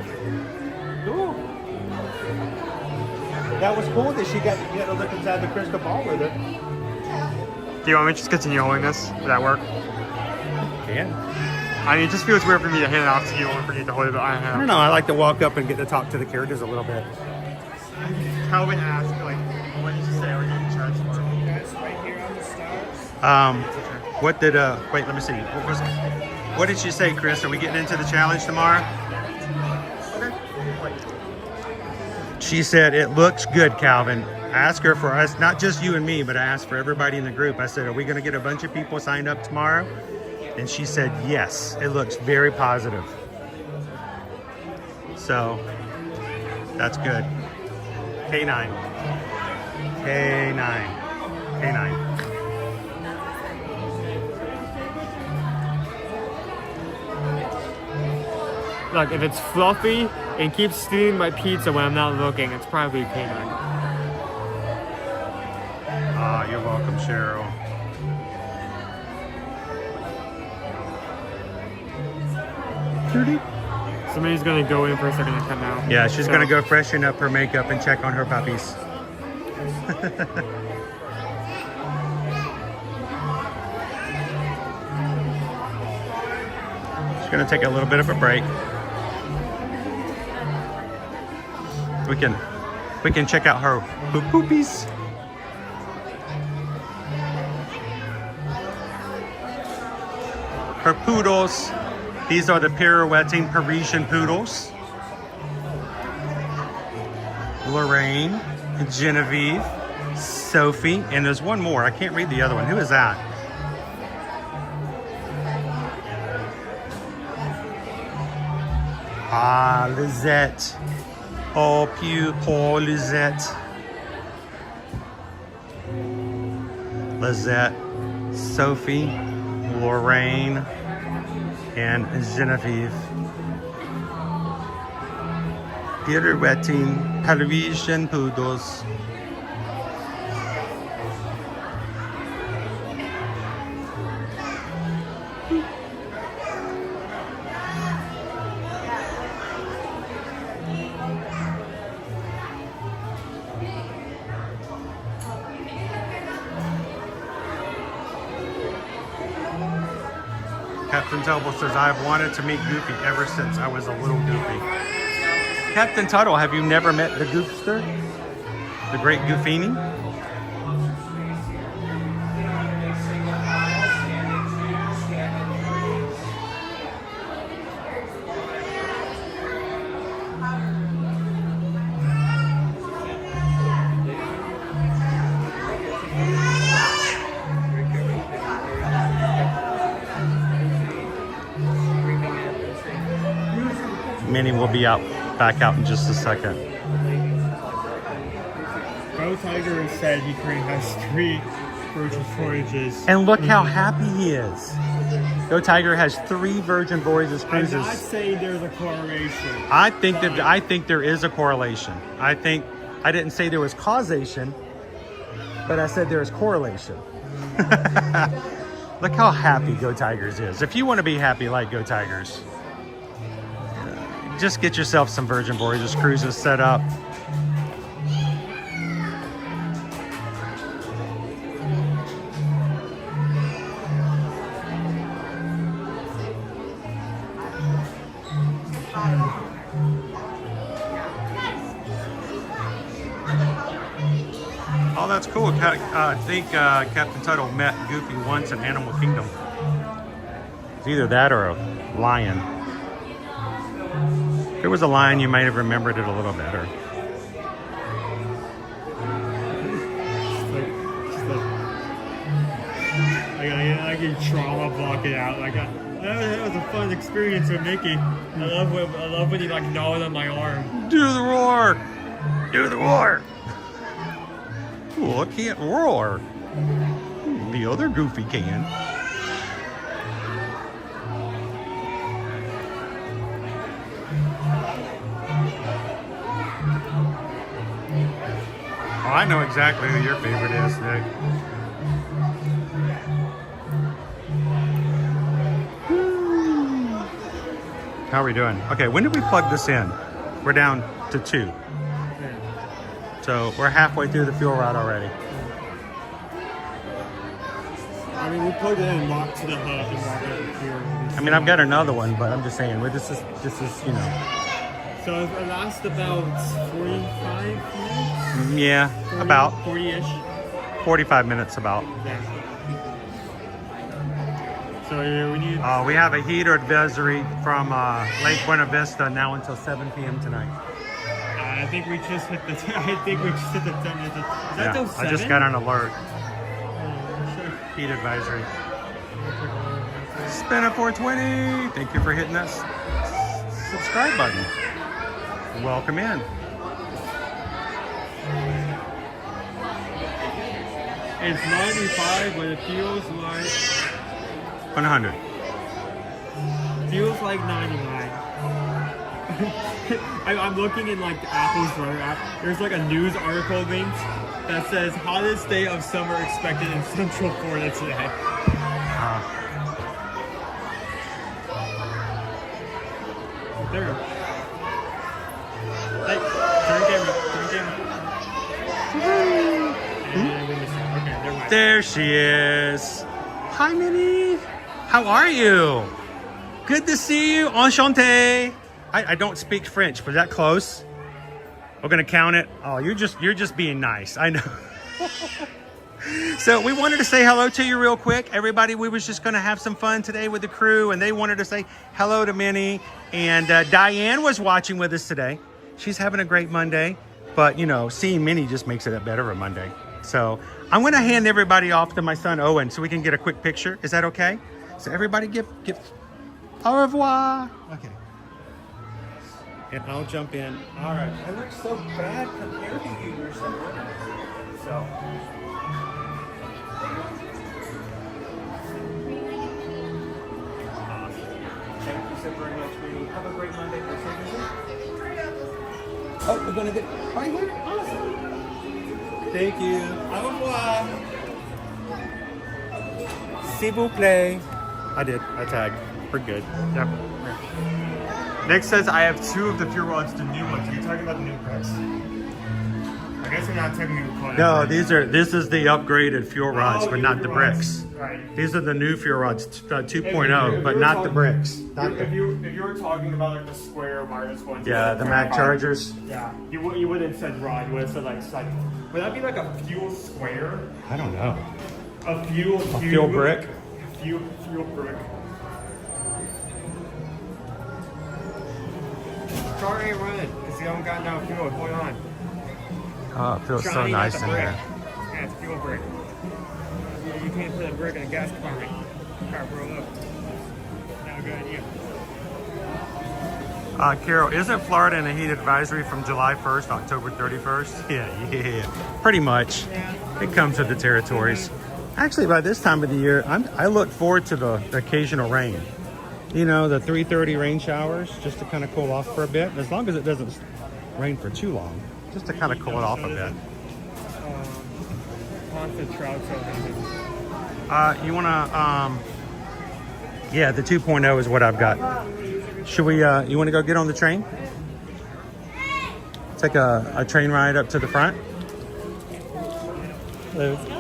Cool. That was cool that you got to look inside the crystal ball with it. Do you want me to just continue holding this? Would that work? Can. I mean, it just feels weird for me to hand it off to you and for you to hold it. I don't know. I like to walk up and get to talk to the characters a little bit. Calvin asked, like, what did you say? Are you getting charged for? That's right here on the stars. What did, wait, let me see. What did she say, Chris? Are we getting into the challenge tomorrow? She said, it looks good, Calvin. I asked her for us, not just you and me, but I asked for everybody in the group. I said, are we going to get a bunch of people signed up tomorrow? And she said, yes, it looks very positive. So, that's good. K9. K9. K9. Like, if it's fluffy and keeps stealing my pizza when I'm not looking, it's probably canine. Ah, you're welcome, Cheryl. Somebody's gonna go in for a second and come out. Yeah, she's gonna go freshen up her makeup and check on her puppies. She's gonna take a little bit of a break. We can check out her poopies. Her poodles. These are the pirouetting Parisian poodles. Lorraine, Genevieve, Sophie, and there's one more. I can't read the other one. Who is that? Ah, Lizette. Oh, poor Lizette. Lizette, Sophie, Lorraine, and Genevieve. Pirouetting Parisian poodles. Captain Tuttle says, I've wanted to meet Goofy ever since I was a little Goofy. Captain Tuttle, have you never met the Goofster? The great Goofini? Minnie will be back out in just a second. Go Tiger said he currently has 3 Virgin Voyages. And look how happy he is. Go Tiger has 3 Virgin Voyages cruises. I'm not saying there's a correlation. I think there is a correlation. I didn't say there was causation, but I said there is correlation. Look how happy Go Tigers is. If you want to be happy like Go Tigers, just get yourself some Virgin Voyages cruises set up. Oh, that's cool. I think Captain Tuttle met Goofy once in Animal Kingdom. It's either that or a lion. If it was a lion, you might have remembered it a little better. I can trauma block it out. That was a fun experience with Mickey. I love when he like gnawed on my arm. Do the roar! Do the roar! Ooh, I can't roar. The other Goofy can. Oh, I know exactly who your favorite is, Nick. How are we doing? Okay, when did we plug this in? We're down to 2. So we're halfway through the fuel rod already. I mean, we plugged it in and walked to the hub and walked over here. I mean, I've got another one, but I'm just saying, this is, you know. So it lasts about 45 minutes? Yeah, 40, about. 40-ish. 45 minutes about. Yeah. So we need... We have a heater advisory from Lake Buena Vista now until 7 p.m. tonight. I think we just hit the 10. Is that till 7? I just got an alert. Heat advisory. Spin at 420. Thank you for hitting that subscribe button. Welcome in. It's 95, but it feels like 100. Feels like 99. I'm looking in like Apple's weather app. There's like a news article linked that says hottest day of summer expected in Central Florida today. There. Hey, turn camera. There she is. Hi, Minnie. How are you? Good to see you. Enchanté. I don't speak French. Was that close? We're gonna count it. Oh, you're just being nice. I know. So we wanted to say hello to you real quick. Everybody, we was just gonna have some fun today with the crew, and they wanted to say hello to Minnie. And Diane was watching with us today. She's having a great Monday, but you know, seeing Minnie just makes it a better Monday. So I'm gonna hand everybody off to my son Owen so we can get a quick picture. Is that okay? So everybody give au revoir. Okay. And I'll jump in. All right. I look so bad compared to you. You're so good. So. Thank you so very much, Minnie. Have a great Monday. Oh, we're going to get right here? Awesome. Thank you. Au revoir. S'il vous plaît. I did. I tagged. We're good. Yep. Nick says I have 2 of the fuel rods, the new ones. Are you talking about the new press? I guess we're not technically calling it. No, this is the upgraded fuel rods, but not the bricks. Right. These are the new fuel rods 2.0, but not the bricks. If you were talking about like the square wireless ones. Yeah, the Mac chargers. Yeah, you wouldn't have said rod. You would have said like cycle. Would that be like a fuel square? I don't know. A fuel brick. Fuel brick. Car ain't running because you don't got no fuel. Hold on. Oh, it feels so nice in here. Yeah, it's a fuel brick. You can't put a brick in a gas compartment. Car roll up. Not a good idea. Carol, isn't Florida in a heat advisory from July 1st, October 31st? Yeah, pretty much. Yeah. It comes with the territories. Actually, by this time of the year, I look forward to the occasional rain. You know, the 3:30 rain showers, just to kind of cool off for a bit. As long as it doesn't rain for too long, just to kind of cool it off a bit. Haunted trout oven. You wanna, yeah, the 2.0 is what I've got. Should we, you wanna go get on the train? Take a train ride up to the front? Let's go.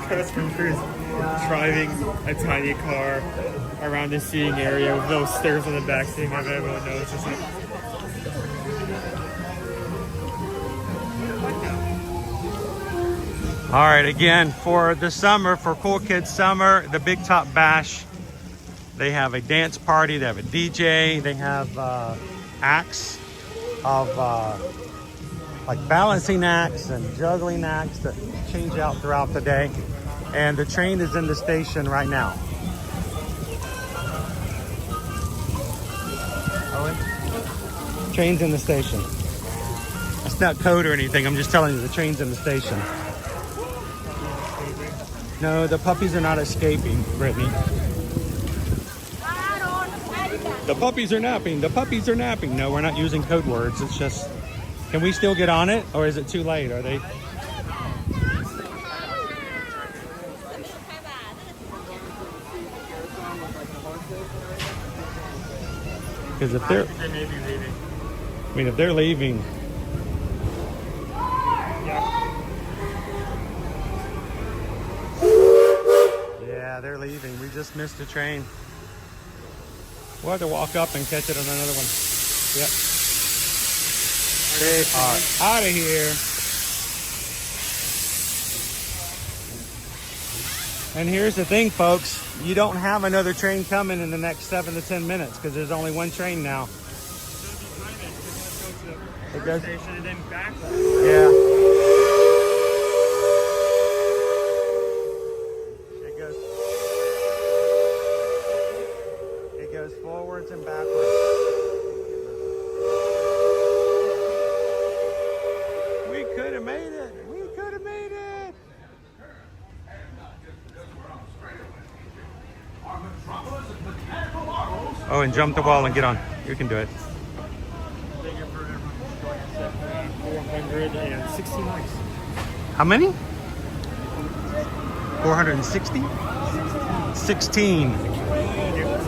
Chris and Cruz driving a tiny car around the seating area with no stairs on the back seat. If everyone knows this. All right, again, for the summer, for Cool Kids Summer, the Big Top Bash, they have a dance party, they have a DJ, they have acts of like balancing acts and juggling acts that change out throughout the day. And the train is in the station right now. Owen? Train's in the station. It's not code or anything, I'm just telling you the train's in the station. No, the puppies are not escaping, Brittany. The puppies are napping. The puppies are napping. No, we're not using code words. It's just, can we still get on it? Or is it too late? Are they? Because if they're, They may be leaving. I mean, if they're leaving. Yeah, they're leaving. We just missed a train. We'll have to walk up and catch it on another one. Yep. They are out of here. And here's the thing, folks. You don't have another train coming in the next 7 to 10 minutes because there's only one train now. It goes. Station and then back. Yeah. It goes forwards and backwards. We could have made it. We could have made it. Oh, and jump the wall and get on. You can do it. 460 miles. How many? 460? 16.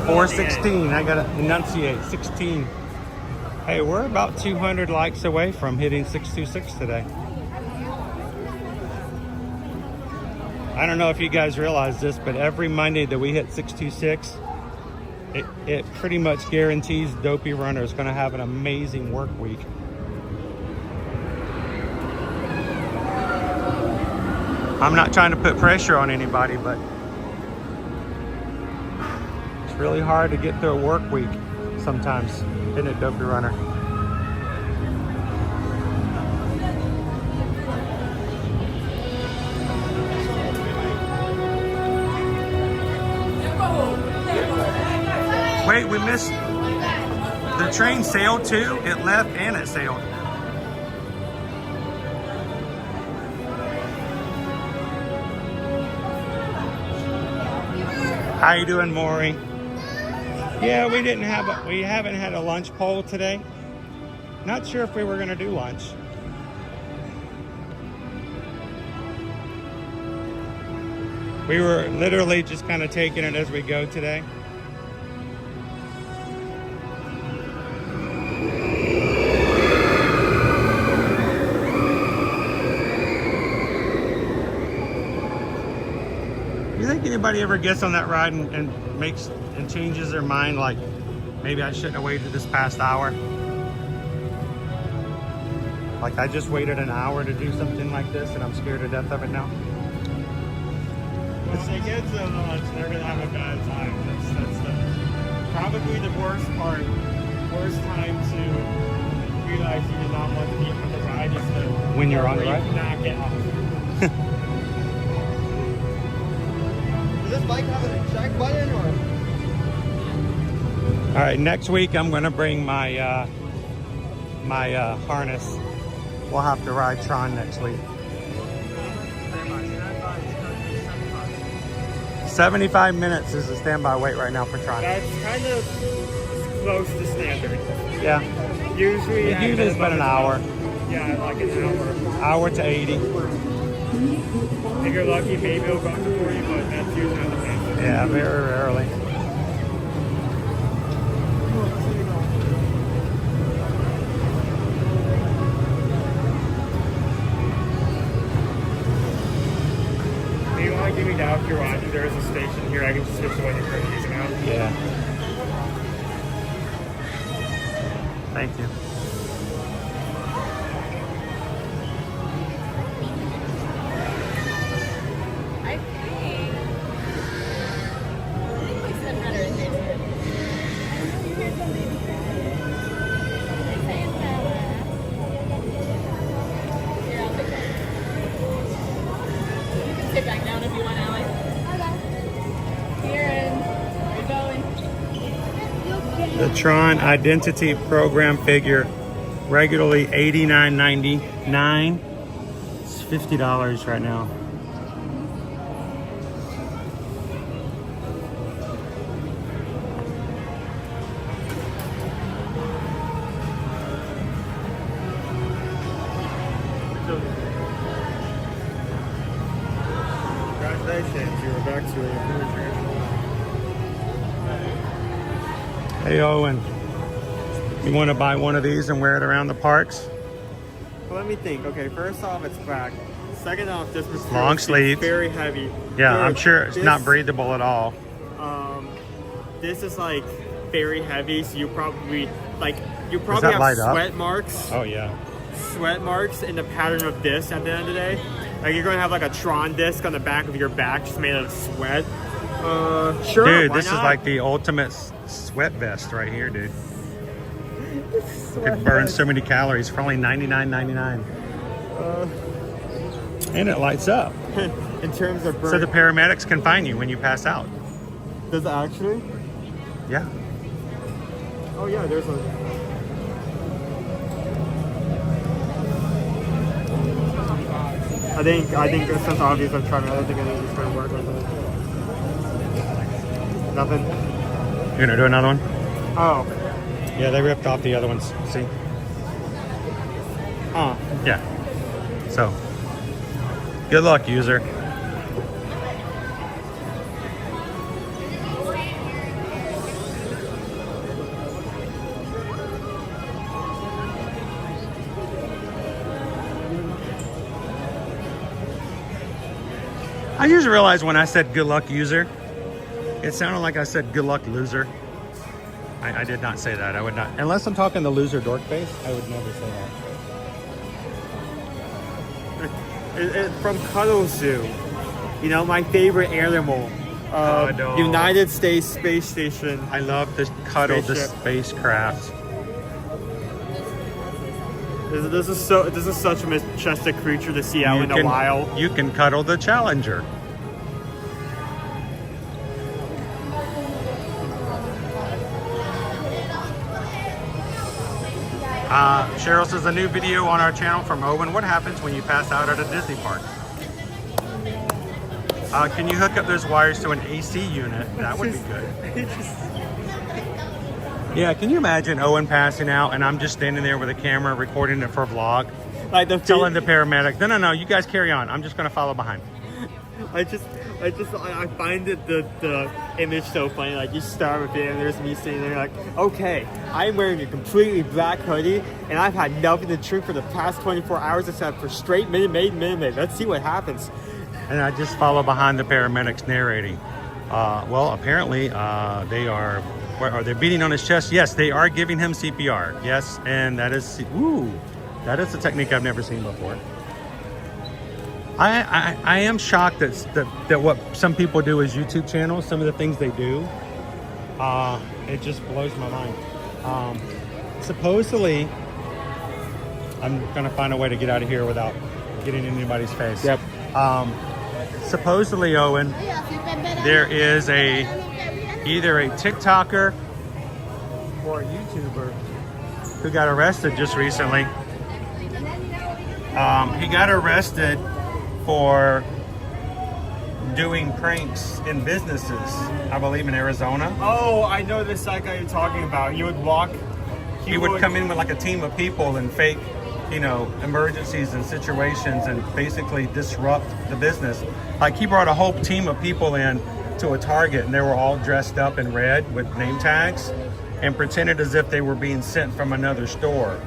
416. I gotta enunciate. 16. Hey, we're about 200 likes away from hitting 626 today. I don't know if you guys realize this, but every Monday that we hit 626, it pretty much guarantees Dopey Runner is going to have an amazing work week. I'm not trying to put pressure on anybody, but it's really hard to get through a work week sometimes, isn't it, Dopey Runner? Wait, we missed. The train sailed too? It left and it sailed. How you doing, Maury? Yeah, we haven't had a lunch poll today. Not sure if we were gonna do lunch. We were literally just kind of taking it as we go today. You think anybody ever gets on that ride and changes their mind, like maybe I shouldn't have waited this past hour? Like I just waited an hour to do something like this and I'm scared to death of it now? When they get to lunch, they're gonna have a bad time. That's probably the worst part. Worst time to realize you did not want to be on the ride is when you're on the ride? Not get off. bike have an eject button or? All right, next week I'm gonna bring my harness. We'll have to ride Tron next week. 75 minutes is the standby wait right now for Tron. That's kind of close to standard. Yeah. Usually it's been an hour. Yeah, like an hour. Hour to 80. If you're lucky, maybe it'll go to 40, but that's usually not the case. Yeah, very rarely. If you want to give me that if you're watching, there is a station here. I can just switch the one you're currently using now. Yeah. Thank you. Sit back down if you want, Alex. Kieran, we're going. The Tron Identity Program figure, regularly $89.99. It's $50 right now. Congratulations, you were back to it. Hey Owen, you want to buy one of these and wear it around the parks? Well, let me think. Okay, first off, it's black. Second off, this was Long sleeve. very heavy. Yeah, Third, I'm sure it's this, not breathable at all. This is like very heavy, so you probably have sweat marks. Oh yeah. Sweat marks in the pattern of this at the end of the day. Like you're going to have like a Tron disc on the back of your back just made out of sweat. Sure, dude, why this not? is like the ultimate sweat vest right here, dude. It burns so many calories for only $99.99. And it lights up. In terms of burn. So the paramedics can find you when you pass out. Does it actually? Yeah. Oh yeah, there's a... I think it's since obvious I'm trying to, I don't think it's going to work with it. Nothing? You're gonna do another one? Oh. Yeah, they ripped off the other ones, see? Oh. Yeah. So, good luck, user. I just realized when I said good luck, user, it sounded like I said good luck, loser. I did not say that. I would not. Unless I'm talking the loser dork face, I would never say that. From Cuddle Zoo, you know, my favorite animal. No. United States Space Station. I love to cuddle the spacecraft. This is such a majestic creature to see out in the wild. You can cuddle the Challenger. Cheryl says a new video on our channel from Owen. What happens when you pass out at a Disney park? Can you hook up those wires to an AC unit? That would be good. Yeah, can you imagine Owen passing out and I'm just standing there with a camera recording it for a vlog? Like telling the paramedic, no, you guys carry on. I'm just gonna follow behind. I find it the image so funny. Like you start with it and there's me sitting there like, okay, I'm wearing a completely black hoodie and I've had nothing to drink for the past 24 hours except for straight Minute Maid. Let's see what happens. And I just follow behind the paramedics narrating. Well, apparently they are they beating on his chest? Yes, they are giving him CPR. Yes, and that is that is a technique I've never seen before. I am shocked that what some people do as YouTube channels, some of the things they do, it just blows my mind. Supposedly, I'm gonna find a way to get out of here without getting in anybody's face. Yep. supposedly, Owen, there is either a TikToker or a YouTuber who got arrested just recently. He got arrested for doing pranks in businesses, I believe in Arizona. Oh, I know this guy you're talking about. He would walk. He would come in with like a team of people and fake, you know, emergencies and situations and basically disrupt the business. Like he brought a whole team of people in to a Target and they were all dressed up in red with name tags and pretended as if they were being sent from another store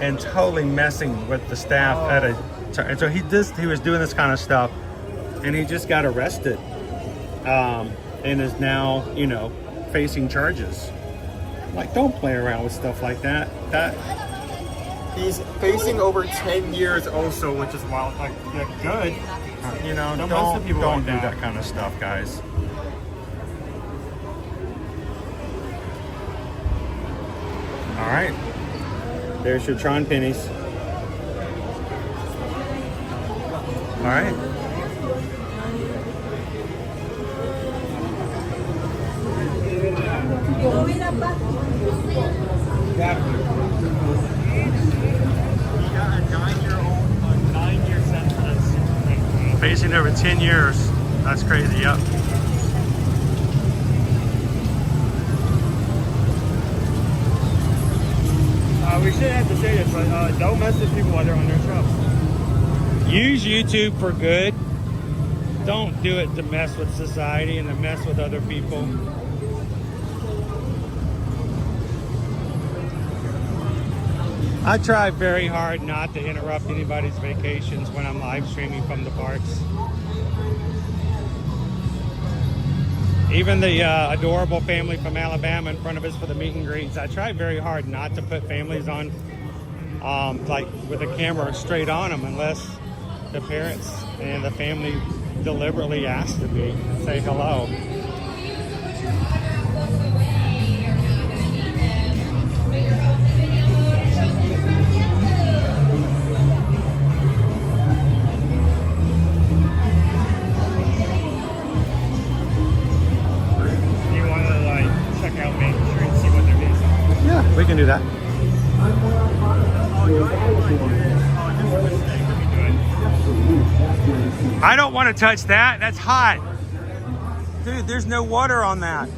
and totally messing with the staff at a. And so he was doing this kind of stuff and he just got arrested and is now, you know, facing charges. Like, don't play around with stuff like that. He's facing over 10 years also, which is wild. Like, yeah, good. You know, don't do that kind of stuff, guys. All right. There's your Tron pennies. All right. Facing over 10 years. That's crazy, yep. We shouldn't have to say this, but don't mess with people while they're on their trucks. Use YouTube for good. Don't do it to mess with society and to mess with other people. I try very hard not to interrupt anybody's vacations when I'm live streaming from the parks. Even the adorable family from Alabama in front of us for the meet and greets, I try very hard not to put families on, like with a camera straight on them unless the parents and the family deliberately ask to be and say hello. We can do that. I don't want to touch that. That's hot. Dude, there's no water on that.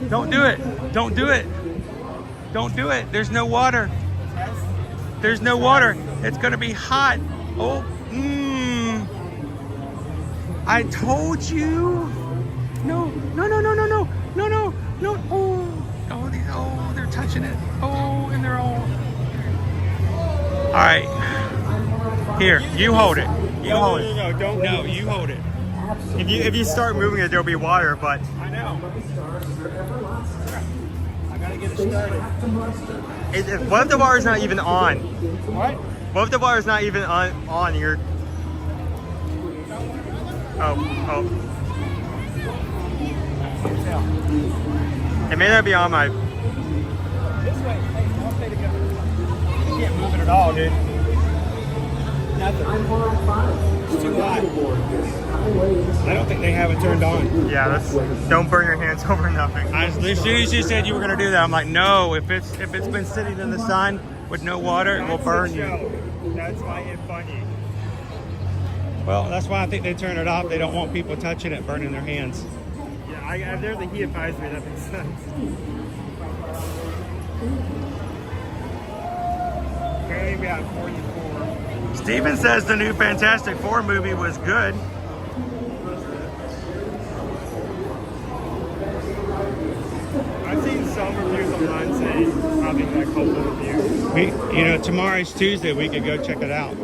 Don't do it. Don't do it. Don't do it. There's no water. There's no water. It's going to be hot. Oh, I told you. No, no, no, no, no, no, no, no, no. Oh, they're touching it. Oh, and they're all. All right. Here, you hold it. You hold it. No, don't. No, you hold it. If you start moving it, there'll be water. But I know. I gotta get it started. What if the water's not even on? What? What if the water's not even on? You're. Oh. It may not be on my. This way. Hey, I'll stay together. You can't move it at all, dude. Nothing. It's too hot. I don't think they have it turned on. Yeah, don't burn your hands over nothing. As soon as you said you were gonna do that, I'm like, no. If it's been sitting in the sun with no water, it will burn you. That's why it's funny. Well, that's why I think they turn it off. They don't want people touching it, burning their hands. Yeah, there's the heat advisory. That makes sense. Apparently we have 44. Steven says the new Fantastic Four movie was good. I've seen some reviews online saying probably like hopeful reviews. Tomorrow's Tuesday. We could go check it out.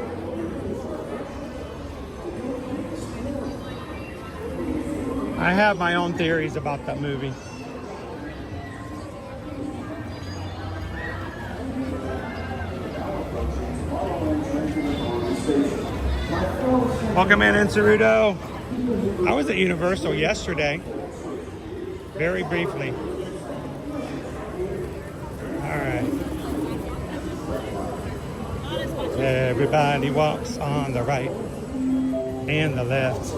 I have my own theories about that movie. Welcome in, Cerudo. I was at Universal yesterday, very briefly. All right. Everybody walks on the right. and the left,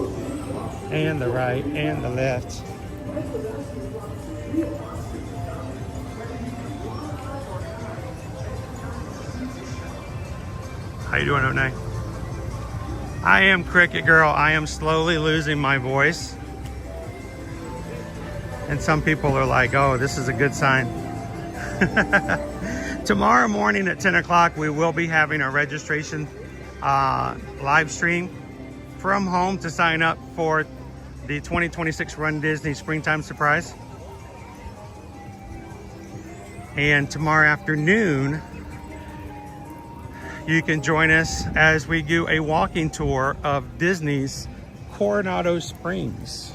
and the right, and the left. How you doing, O'Nay? I am Cricket Girl. I am slowly losing my voice. And some people are like, oh, this is a good sign. Tomorrow morning at 10 o'clock, we will be having a registration live stream from home to sign up for the 2026 Run Disney Springtime Surprise. And tomorrow afternoon, you can join us as we do a walking tour of Disney's Coronado Springs.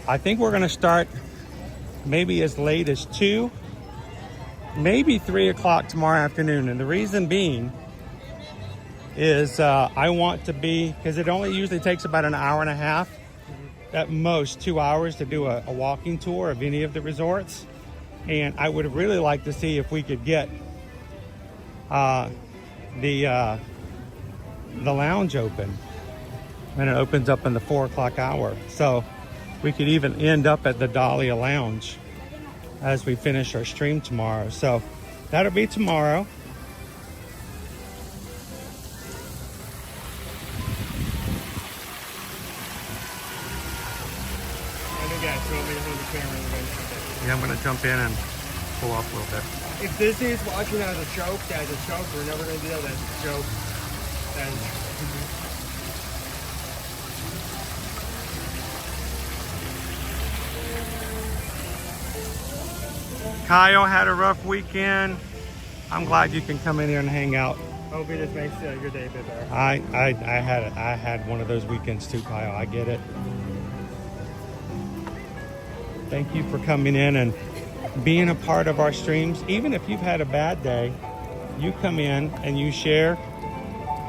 I think we're gonna start maybe as late as 2, maybe 3 o'clock tomorrow afternoon. And the reason being is I want to be, because it only usually takes about an hour and a half, at most 2 hours to do a walking tour of any of the resorts. And I would really like to see if we could get the lounge open, and it opens up in the 4 o'clock hour. So we could even end up at the Dahlia Lounge as we finish our stream tomorrow. So that'll be tomorrow. Yeah, I'm gonna jump in and pull off a little bit. If Disney's watching as a joke, as a joke, we're never gonna do that as a joke. Kyle had a rough weekend. I'm glad you can come in here and hang out. Hope it just makes your day a bit better. I had one of those weekends too, Kyle. I get it. Thank you for coming in and being a part of our streams. Even if you've had a bad day, you come in and you share,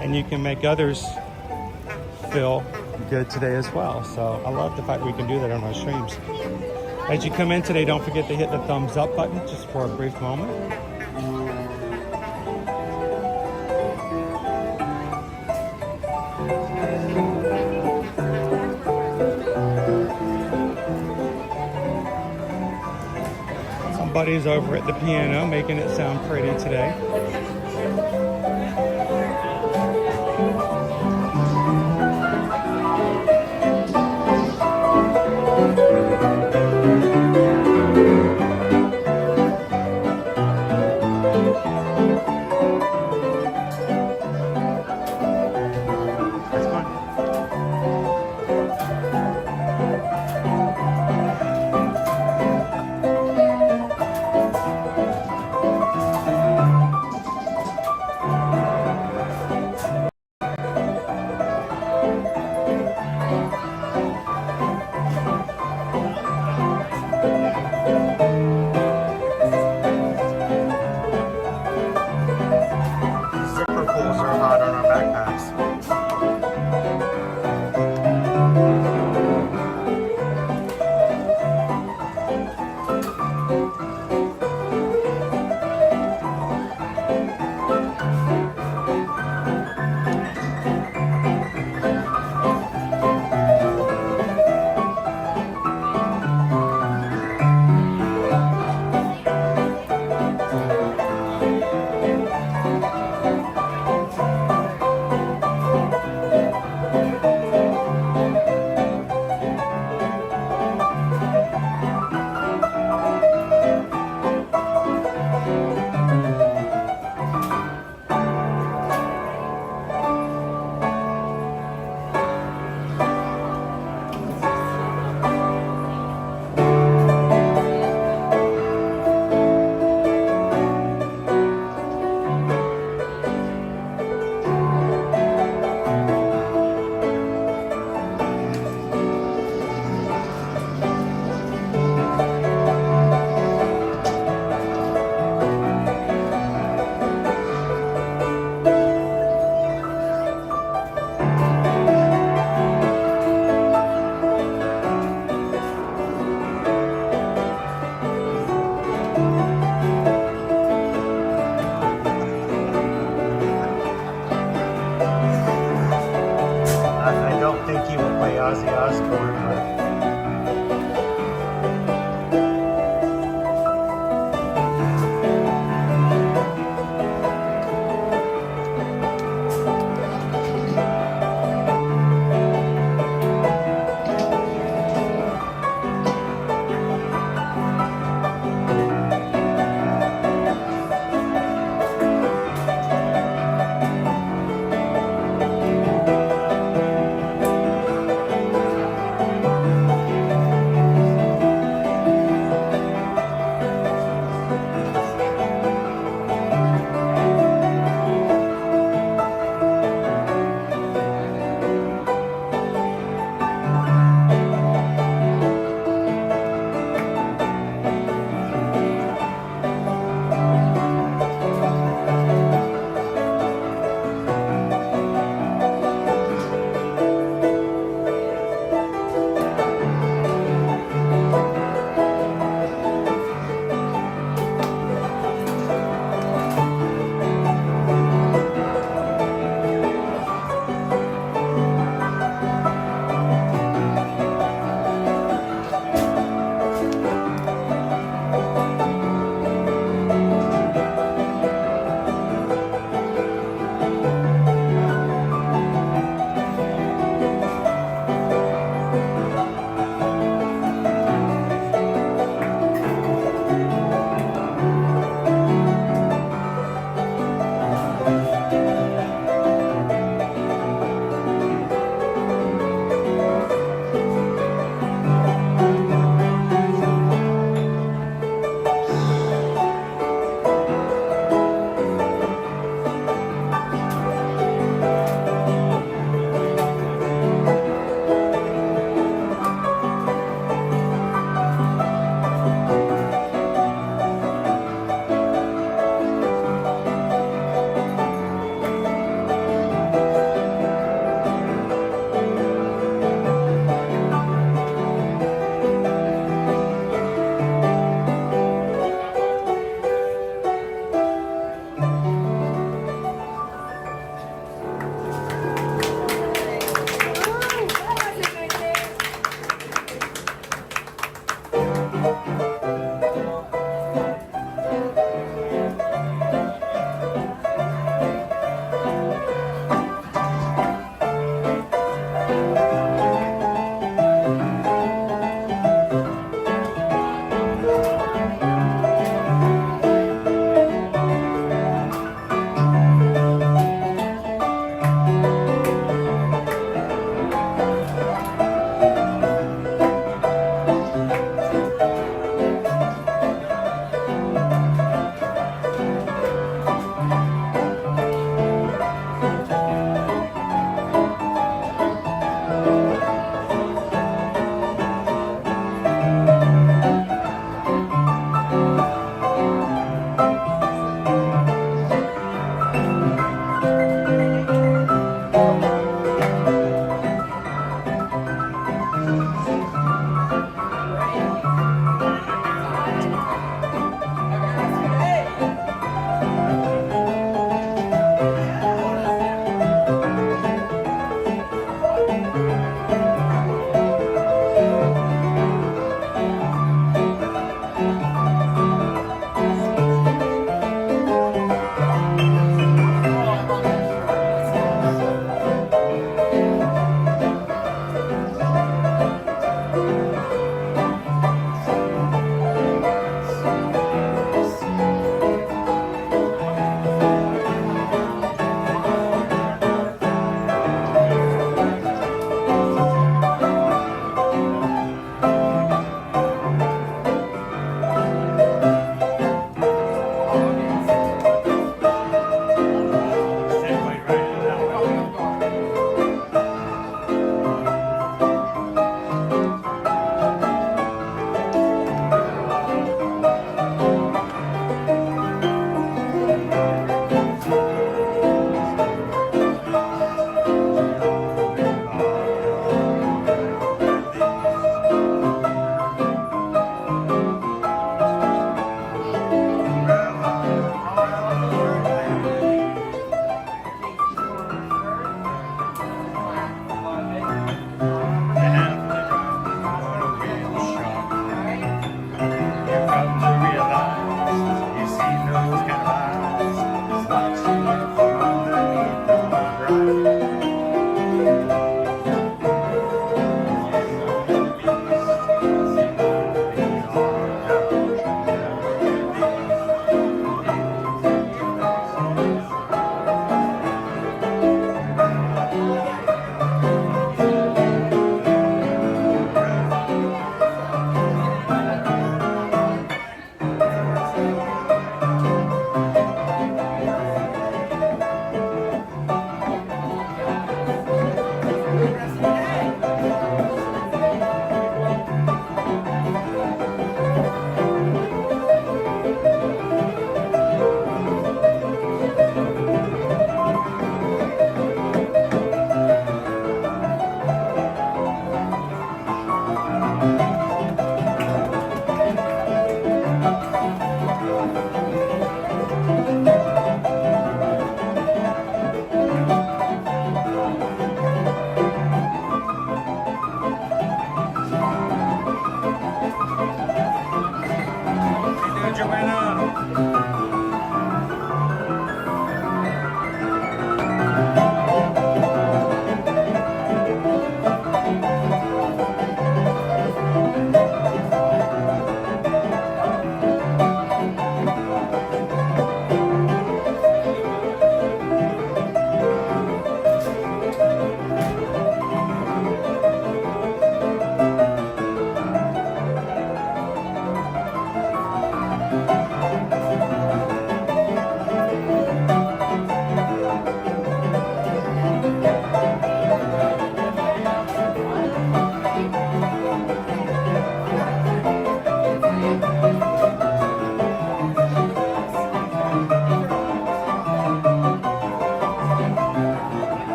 and you can make others feel good today as well. So I love the fact we can do that on our streams. As you come in today, don't forget to hit the thumbs up button just for a brief moment. Somebody's over at the piano making it sound pretty today. Ozzy Osbourne.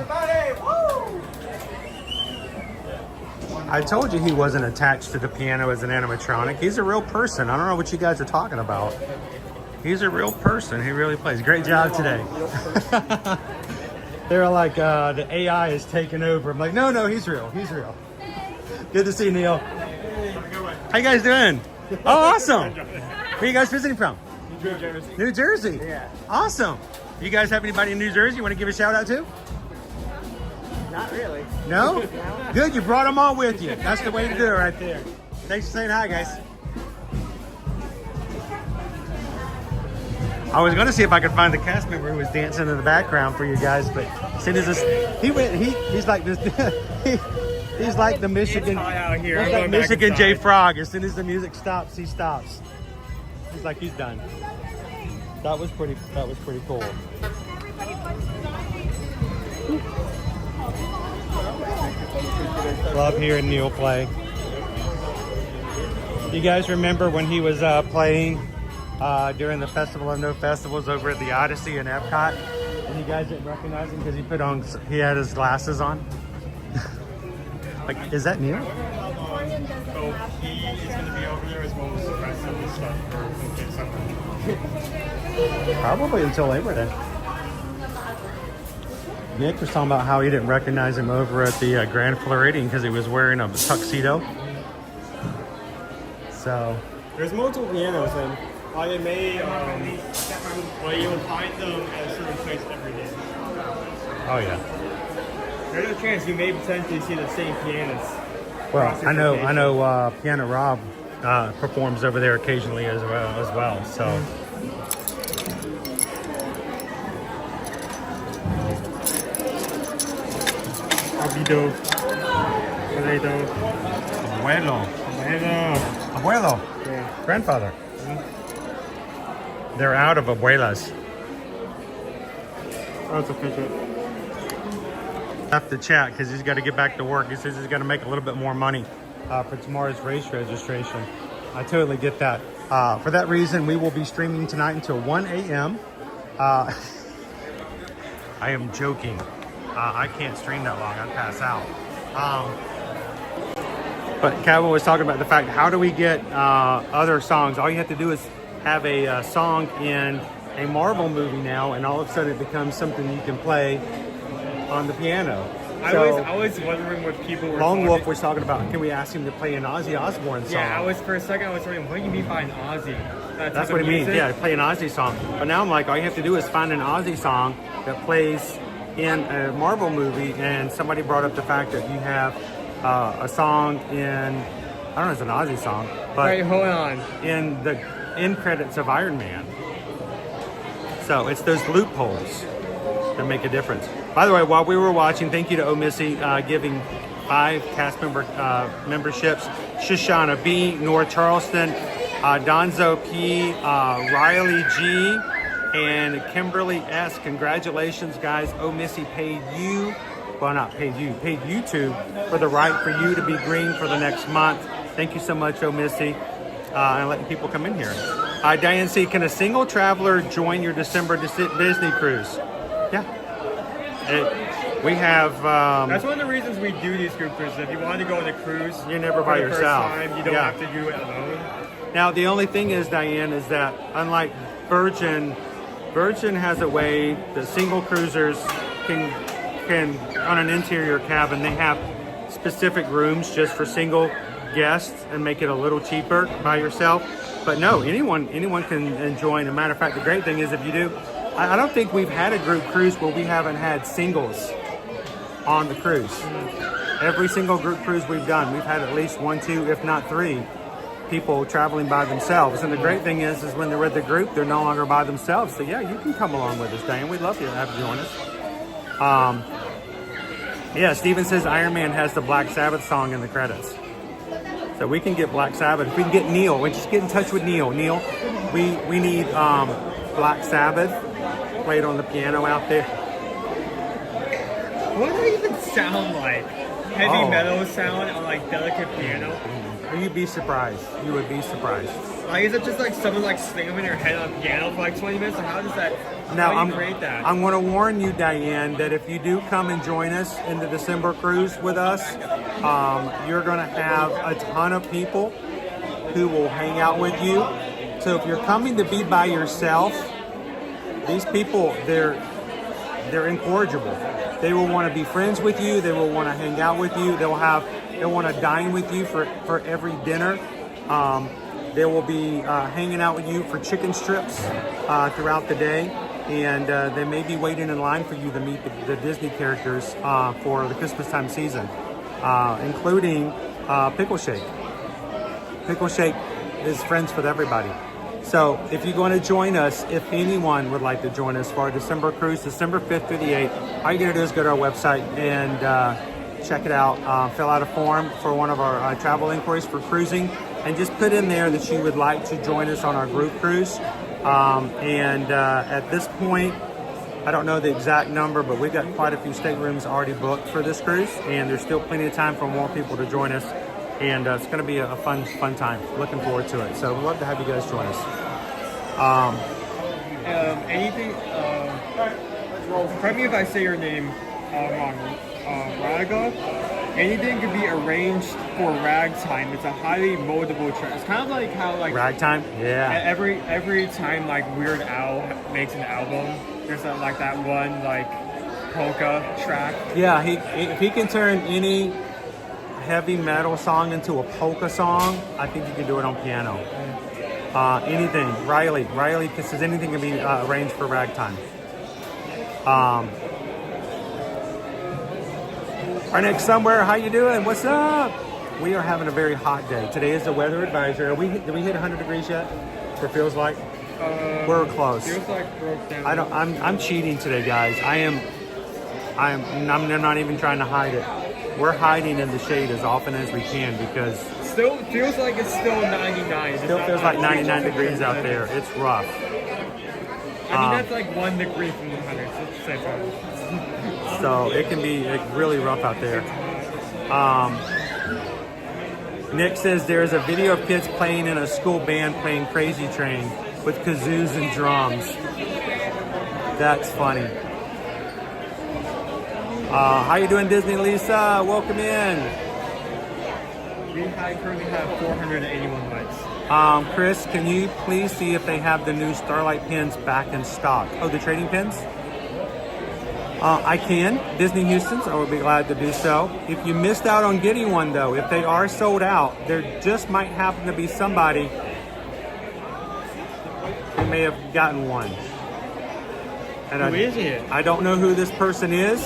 everybody! Woo! I told you he wasn't attached to the piano as an animatronic. He's a real person. I don't know what you guys are talking about. He's a real person. He really plays. Great job today. They're like, the AI is taking over. I'm like, no, he's real. He's real. Good to see you, Neil. How you guys doing? Oh, awesome. Where are you guys visiting from? New Jersey. New Jersey? Yeah. Awesome. You guys have anybody in New Jersey you want to give a shout out to? Not really. No? Good, you brought them all with you. That's the way to do it right there. Thanks for saying hi, guys. I was going to see if I could find the cast member who was dancing in the background for you guys, but as soon as this, he's like this, he's like the Michigan, he's like Michigan J Frog. As soon as the music stops, he stops. He's like, he's done. That was pretty cool. Love hearing Neil play. You guys remember when he was playing during the Festival of No Festivals over at the Odyssey in Epcot? And you guys didn't recognize him because he had his glasses on? Like, is that Neil? So he is going to be over there as well as the rest of the stuff for Probably until Labor Day. Nick was talking about how he didn't recognize him over at the Grand Floridian because he was wearing a tuxedo. So there's multiple pianos, and while you may, you will find them at a certain place every day. Oh yeah. There's a chance you may potentially see the same pianist. Well, I know. Piano Rob performs over there occasionally as well. So. Abuelo. Yeah. Grandfather. They're out of abuelas. Oh, it's a picture. Have to chat because he's got to get back to work. He says he's got to make a little bit more money for tomorrow's race registration. I totally get that. For that reason, we will be streaming tonight until 1 a.m. I am joking. I can't stream that long. I'd pass out. But Calvin was talking about the fact, how do we get other songs? All you have to do is have a song in a Marvel movie now, and all of a sudden it becomes something you can play on the piano. I was wondering what people were Lone Wolf was talking about, can we ask him to play an Ozzy Osbourne song? Yeah, for a second I was wondering, what do you mean by an Ozzy? That's what he means, yeah, play an Ozzy song. But now I'm like, all you have to do is find an Ozzy song that plays in a Marvel movie, and somebody brought up the fact that you have a song in, I don't know if it's an Ozzy song, but wait, hold on. In the end credits of Iron Man. So it's those loopholes that make a difference. By the way, while we were watching, thank you to O'Missy giving 5 cast memberships. Shoshana B, Nora Charleston, Donzo P, Riley G, and Kimberly S. Congratulations, guys. O'Missy paid you, well, not paid you, paid YouTube for the right for you to be green for the next month. Thank you so much, O'Missy, and letting people come in here. Diane C, can a single traveler join your December Disney cruise? Yeah. We have... that's one of the reasons we do these group cruises. If you want to go on a cruise, you're never by yourself. First time, you don't have to do it alone. Now, the only thing is, Diane, is that unlike Virgin has a way that single cruisers can on an interior cabin, they have specific rooms just for single guests and make it a little cheaper by yourself. But no, anyone can join. As a matter of fact, the great thing is if you do, I don't think we've had a group cruise where we haven't had singles on the cruise. Every single group cruise we've done, we've had at least 1, 2, if not 3 people traveling by themselves. And the great thing is when they're with the group, they're no longer by themselves. So yeah, you can come along with us, Dan. We'd love you to have you join us. Yeah, Steven says Iron Man has the Black Sabbath song in the credits. So we can get Black Sabbath. If we can get Neil, we just get in touch with Neil. Neil, we need Black Sabbath played on the piano out there. What does it even sound like? Heavy metal sound on like delicate piano? You'd be surprised. You would be surprised. Like, is it just like someone like slamming their head on piano for like 20 minutes? Or how does that Now, How do you rate that? I'm going to warn you, Diane, that if you do come and join us in the December cruise with us, you're going to have a ton of people who will hang out with you. So if you're coming to be by yourself, these people, they're incorrigible. They will want to be friends with you. They will want to hang out with you. They'll want to dine with you for every dinner. They will be hanging out with you for chicken strips throughout the day. And they may be waiting in line for you to meet the Disney characters for the Christmas time season, including Pickle Shake. Pickle Shake is friends with everybody. So if you're going to join us, if anyone would like to join us for our December cruise, December 5th through the 8th, all you got to do is go to our website and check it out. Fill out a form for one of our travel inquiries for cruising, and just put in there that you would like to join us on our group cruise. At this point, I don't know the exact number, but we've got quite a few staterooms already booked for this cruise, and there's still plenty of time for more people to join us. And it's going to be a fun time. Looking forward to it. So we'd love to have you guys join us. Anything? Well, correct me if I say your name wrong. Radiga. Anything could be arranged for ragtime. It's a highly moldable track. It's kind of like how ragtime. Yeah. Every time Weird Al makes an album, there's that one polka track. Yeah. If he can turn any heavy metal song into a polka song, I think you can do it on piano. Anything. Riley says anything can be arranged for ragtime. Our next somewhere, how you doing? What's up? We are having a very hot day. Today is the weather advisory. Did we hit 100 degrees yet? Or feels like? We're close. Feels like broke down. I'm cheating today, guys. I'm not even trying to hide it. We're hiding in the shade as often as we can because still feels like it's still 99. Still feels like 99 degrees out there. It's rough. I mean, that's 1 degree from 100. So it can be really rough out there. Nick says there's a video of kids playing in a school band playing Crazy Train with kazoos and drums. That's funny. How you doing, Disney Lisa? Welcome in. We currently have 481 likes. Chris, can you please see if they have the new Starlight pins back in stock? Oh, the trading pins? I can. Disney Houston's, I would be glad to do so. If you missed out on getting one, though, if they are sold out, there just might happen to be somebody who may have gotten one. And who is it? I don't know who this person is,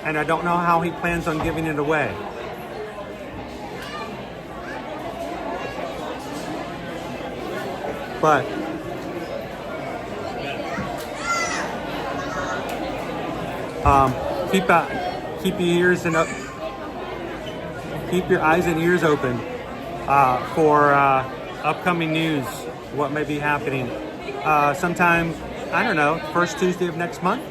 and I don't know how he plans on giving it away. But keep your ears and keep your eyes and ears open for upcoming news. What may be happening sometime, I don't know, first Tuesday of next month.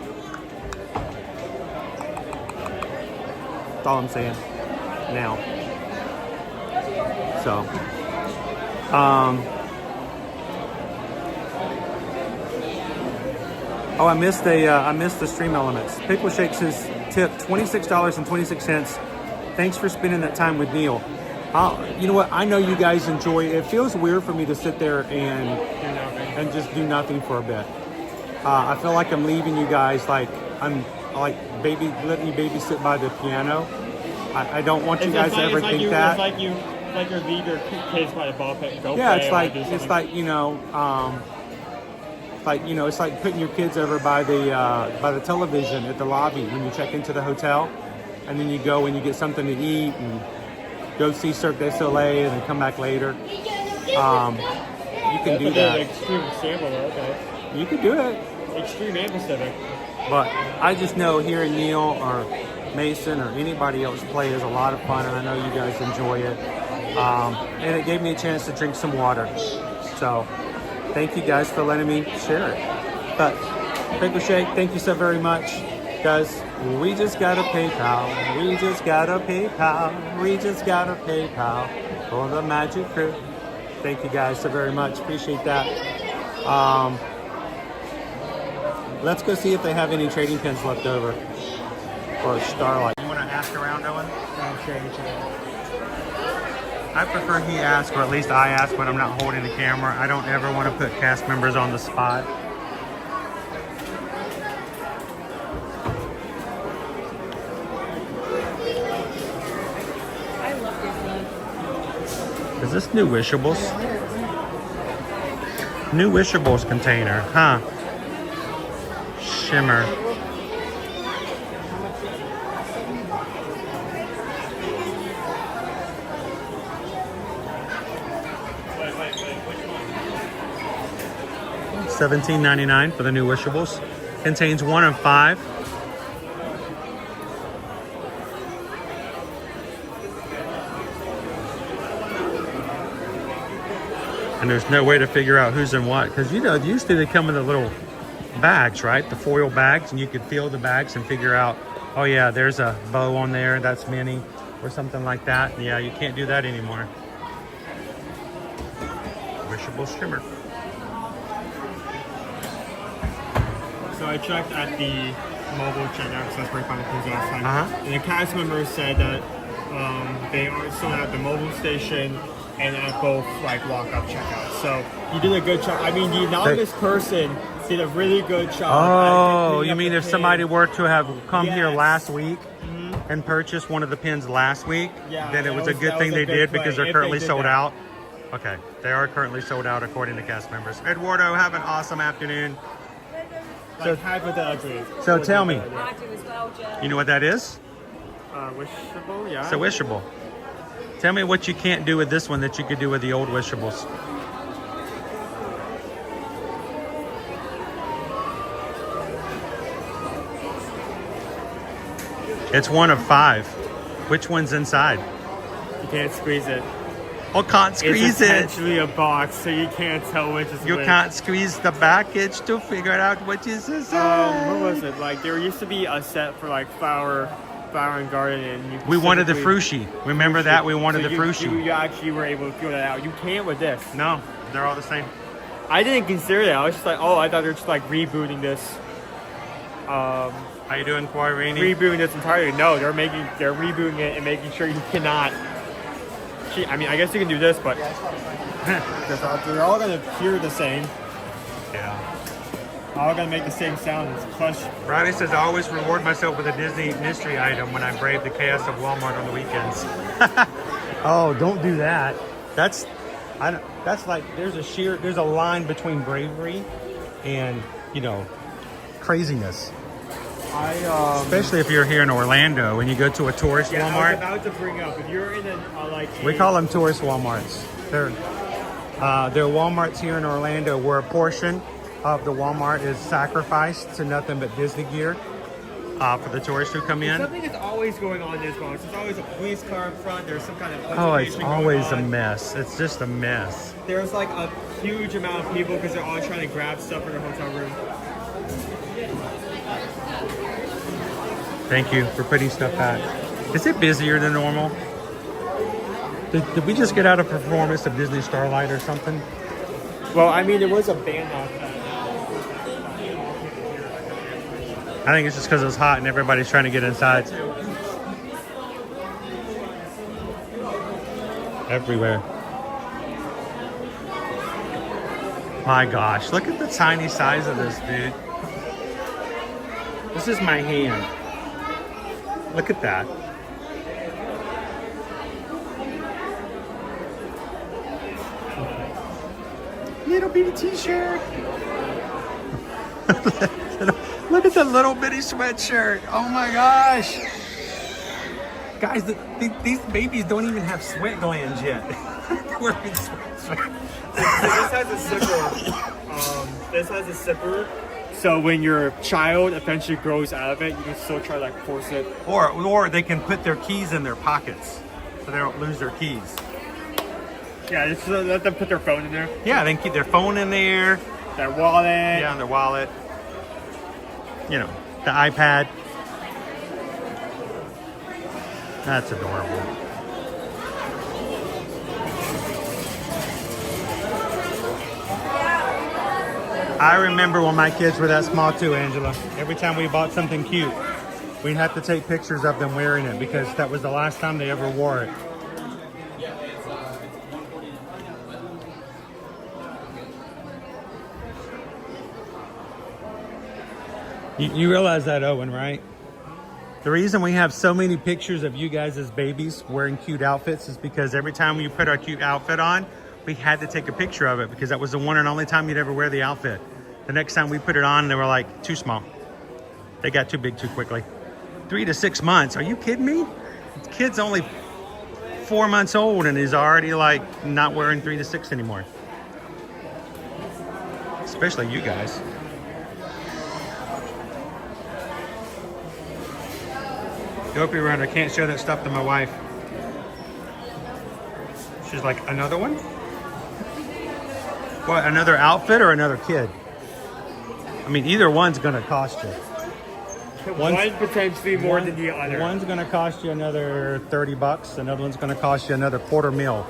That's all I'm saying now. So oh, I missed the stream elements. Pickle Shakes is tipped $26.26. Thanks for spending that time with Neil. You know what? I know you guys enjoy it. It feels weird for me to sit there and just do nothing for a bit. I feel like I'm leaving you guys letting you babysit by the piano. I don't want you guys to ever think that. It's like you leave your kids by the ball pit and go yeah, play. it's like putting your kids over by the television at the lobby when you check into the hotel, and then you go and you get something to eat and go see Cirque du Soleil and then come back later. You can do that. Extreme example, though, okay. You can do it. Extreme and Pacific. But I just know hearing Neil or Mason or anybody else play is a lot of fun, and I know you guys enjoy it. And it gave me a chance to drink some water. So thank you guys for letting me share it. But Pickle Shake, thank you so very much. Guys, we just got a PayPal. We just got a PayPal. We just got a PayPal for the Magic Crew. Thank you guys so very much. Appreciate that. Let's go see if they have any trading pins left over for Starlight. You want to ask around, Owen? I prefer he ask, or at least I ask when I'm not holding the camera. I don't ever want to put cast members on the spot. I love Disney. Is this new Wishables? New Wishables container, huh? Shimmer. $17.99 for the new Wishables. Contains 1 of 5. And there's no way to figure out who's in what, because you know, usually they come in the little bags, right? The foil bags, and you could feel the bags and figure out, oh yeah, there's a bow on there, that's Minnie, or something like that. Yeah, you can't do that anymore. Wishable shimmer. So I checked at the mobile checkout, because that's where I found the pins last time. And the cast members said that they are sold at the mobile station and at both like walk-up checkouts. So you did a good job. I mean, the anonymous person did a really good job. Oh, you mean if somebody were to have come here last week and purchased one of the pins last week, then it was a good thing they did because they're currently sold out? Okay, they are currently sold out according to cast members. Eduardo, have an awesome afternoon. So hypothetically. So tell me, I do as well, Joe. you know what that is? Wishable, yeah. It's a Wishable. Tell me what you can't do with this one that you could do with the old Wishables. It's 1 of 5. Which one's inside? You can't squeeze it. Oh, can't squeeze it's it. essentially a box, so you can't tell which is You which. can't squeeze the package to figure out which is inside. What was it? Like there used to be a set for like flower and garden, and you We wanted the specifically- Frushi. Remember that? We wanted So the Frushi. You actually were able to figure that out. You can't with this. No, they're all the same. I didn't consider that. I was just like, oh, I thought they were just like rebooting this. How you doing, Quarini? Rebooting this entirely. No, they're rebooting it and making sure you cannot. I mean, I guess you can do this, but because they're all gonna hear the same. Yeah. All gonna make the same sound. It's plush. Ronnie says, I always reward myself with a Disney mystery item when I brave the chaos of Walmart on the weekends. Oh, don't do that. That's like, there's a line between bravery and, you know, craziness. Especially if you're here in Orlando and you go to a tourist I Walmart. was about to bring up, if you're in We call them tourist Walmarts. They're Walmarts here in Orlando where a portion of the Walmart is sacrificed to nothing but Disney gear for the tourists who come in. Something is always going on in this box. There's always a police car in front. There's some kind of Oh, it's going always a on. mess. It's just a mess. There's like a huge amount of people because they're all trying to grab stuff for their hotel room. Thank you for putting stuff back. Is it busier than normal? Did we just get out a performance of Disney Starlight or something? Well, I mean, there was a band out there. I think it's just because it's hot and everybody's trying to get inside. Everywhere. My gosh, look at the tiny size of this, dude. This is my hand. Look at that. Little bitty t-shirt. Look at the little bitty sweatshirt. Oh my gosh. Guys, these babies don't even have sweat glands yet. They're wearing sweatshirts. This has a zipper. This has a zipper. So when your child eventually grows out of it, you can still try to like force it. Or they can put their keys in their pockets so they don't lose their keys. Yeah, just let them put their phone in there. Yeah, they can keep their phone in there. Their wallet. Yeah, their wallet. You know, the iPad. That's adorable. I remember when my kids were that small too, Angela. Every time we bought something cute, we'd have to take pictures of them wearing it because that was the last time they ever wore it. You realize that, Owen, right? The reason we have so many pictures of you guys as babies wearing cute outfits is because every time we put our cute outfit on, we had to take a picture of it because that was the one and only time you'd ever wear the outfit. The next time we put it on, they were like too small. They got too big too quickly. 3 to 6 months. Are you kidding me? The kid's only 4 months old and he's already like not wearing 3 to 6 anymore. Especially you guys. Dopey Runner, can't show that stuff to my wife. She's like, another one? What, another outfit or another kid? I mean, either one's gonna cost you. One potentially more than the other. One's gonna cost you another 30 bucks. Another one's gonna cost you another $250.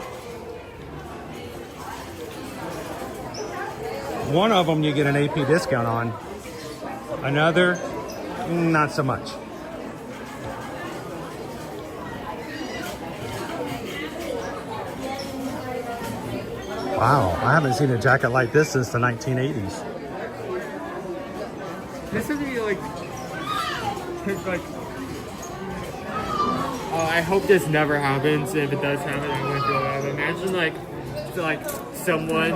One of them you get an AP discount on. Another, not so much. Wow, I haven't seen a jacket like this since the 1980s. This would be like I hope this never happens. If it does happen, I wouldn't feel bad. Imagine like someone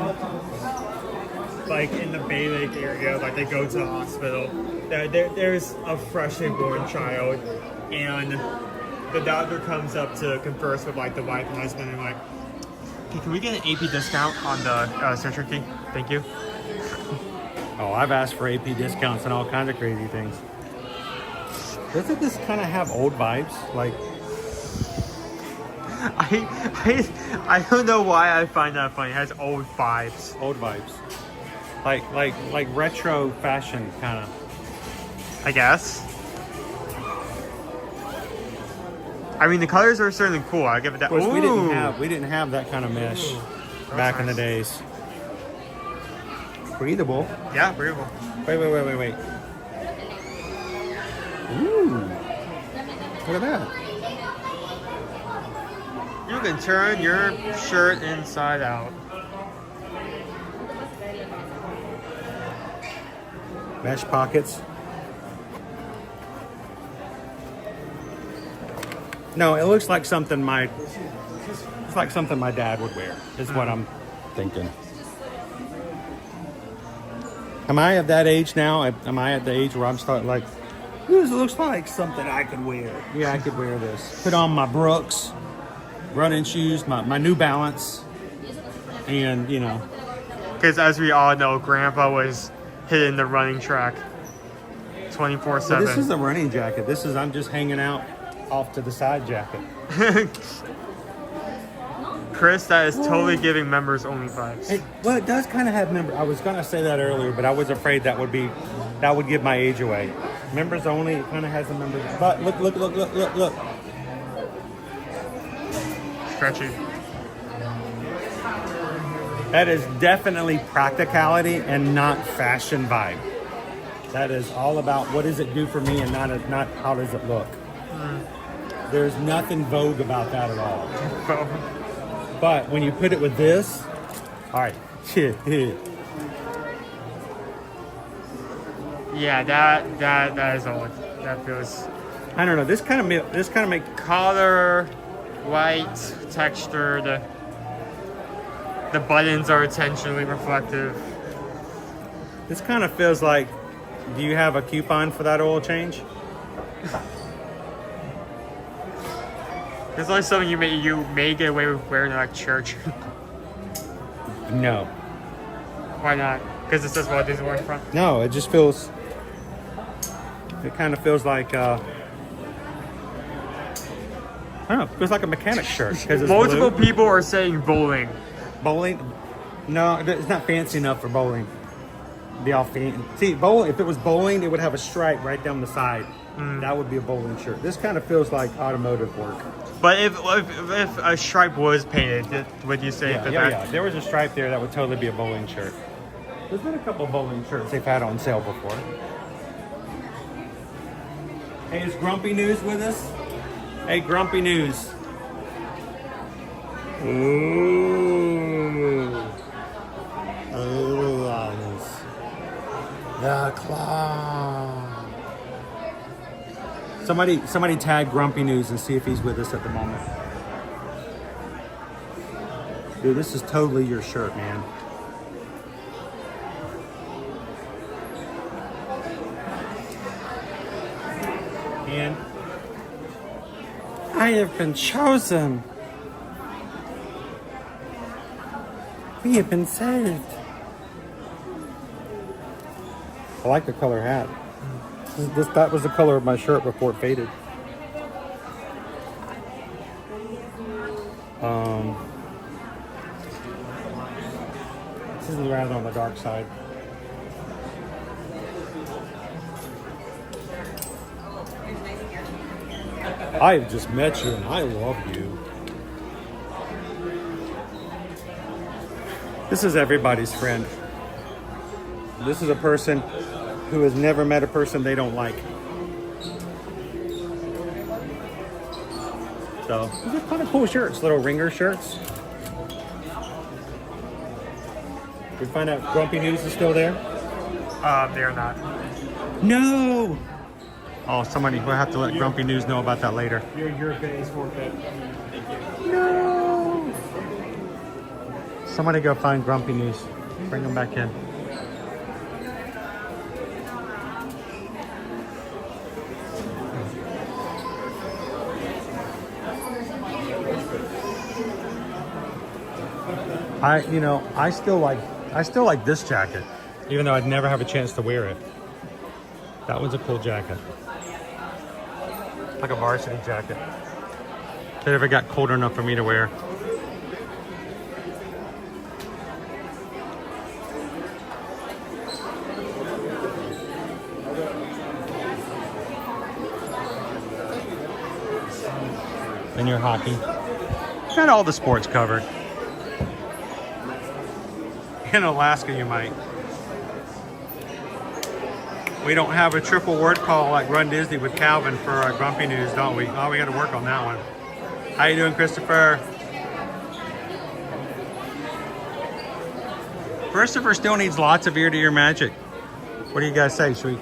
like in the Bay Lake area, like they go to the hospital. There's a freshly born child, and the doctor comes up to converse with like the wife and husband, and like, hey, can we get an AP discount on the surgery fee? Thank you. Oh, I've asked for AP discounts and all kinds of crazy things. Doesn't this kind of have old vibes? Like, I don't know why I find that funny. It has old vibes. Old vibes. Like retro fashion kind of. I guess. I mean, the colors are certainly cool. I give it that. Of course, we didn't have that kind of mesh back in the days. Breathable. Yeah, breathable. Wait. Ooh. Look at that. You can turn your shirt inside out. Mesh pockets. No, it looks like something my dad would wear, is what I'm thinking. Am I at that age now? Am I at the age where I'm starting like, this looks like something I could wear. Yeah, I could wear this. Put on my Brooks running shoes, my New Balance, and you know. Because as we all know, Grandpa was hitting the running track 24/7. Well, this is a running jacket. I'm just hanging out off to the side jacket. Chris, that is totally giving members only vibes. Well, it does kind of have members. I was gonna say that earlier, but I was afraid that would give my age away. Members only, it kind of has the members. But look. Stretchy. That is definitely practicality and not fashion vibe. That is all about what does it do for me and not how does it look. There's nothing vogue about that at all. But when you put it with this, all right. Yeah, that is old. That feels. I don't know. This kind of make color, white texture. The buttons are intentionally reflective. This kind of feels like. Do you have a coupon for that oil change? It's like something you may get away with wearing at like church. No. Why not? Because it says Walt Disney World in front. No, it just feels. It kind of feels like. I don't know. It feels like a mechanic shirt. Multiple people are saying bowling. Bowling? No, it's not fancy enough for bowling. Be all fancy. See, bowling. If it was bowling, it would have a stripe right down the side. That would be a bowling shirt. This kind of feels like automotive work. But if a stripe was painted, would you say Yeah, there was a stripe there that would totally be a bowling shirt. There's been a couple bowling shirts they've had on sale before. Hey, is Grumpy News with us? Hey, Grumpy News. Ooh. Aliens. The claw. Somebody tag Grumpy News and see if he's with us at the moment. Dude, this is totally your shirt, man. And I have been chosen. We have been saved. I like the color hat. That was the color of my shirt before it faded. This is rather on the dark side. I've just met you and I love you. This is everybody's friend. This is a person who has never met a person they don't like. So these are kind of cool shirts, little ringer shirts. We find out Grumpy News is still there? They're not. No! Oh, somebody, we'll have to let Grumpy News know about that later. Your opinion's forfeit. No! Somebody go find Grumpy News. Bring them back in. I still like this jacket, even though I'd never have a chance to wear it. That one's a cool jacket. Like a varsity jacket. If it ever got cold enough for me to wear. Then your hockey. Got all the sports covered. In Alaska, you might. We don't have a triple word call like Run Disney with Calvin for our Grumpy News, don't we? Oh, we got to work on that one. How you doing, Christopher? Christopher still needs lots of ear-to-ear magic. What do you guys say? Should we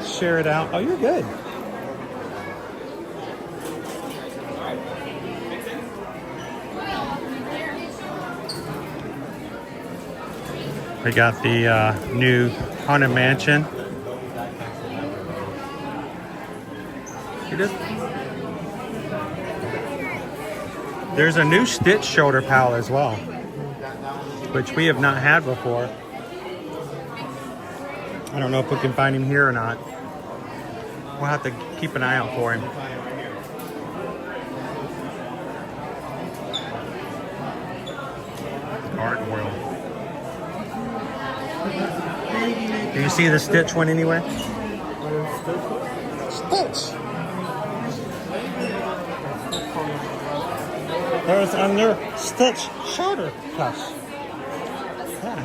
share it out? Oh, you're good. We got the new Haunted Mansion. There's a new Stitch shoulder pal as well, which we have not had before. I don't know if we can find him here or not. We'll have to keep an eye out for him. Gargoyle. Do you see the Stitch one anywhere? Stitch. There's a new Stitch shoulder plush. Yeah.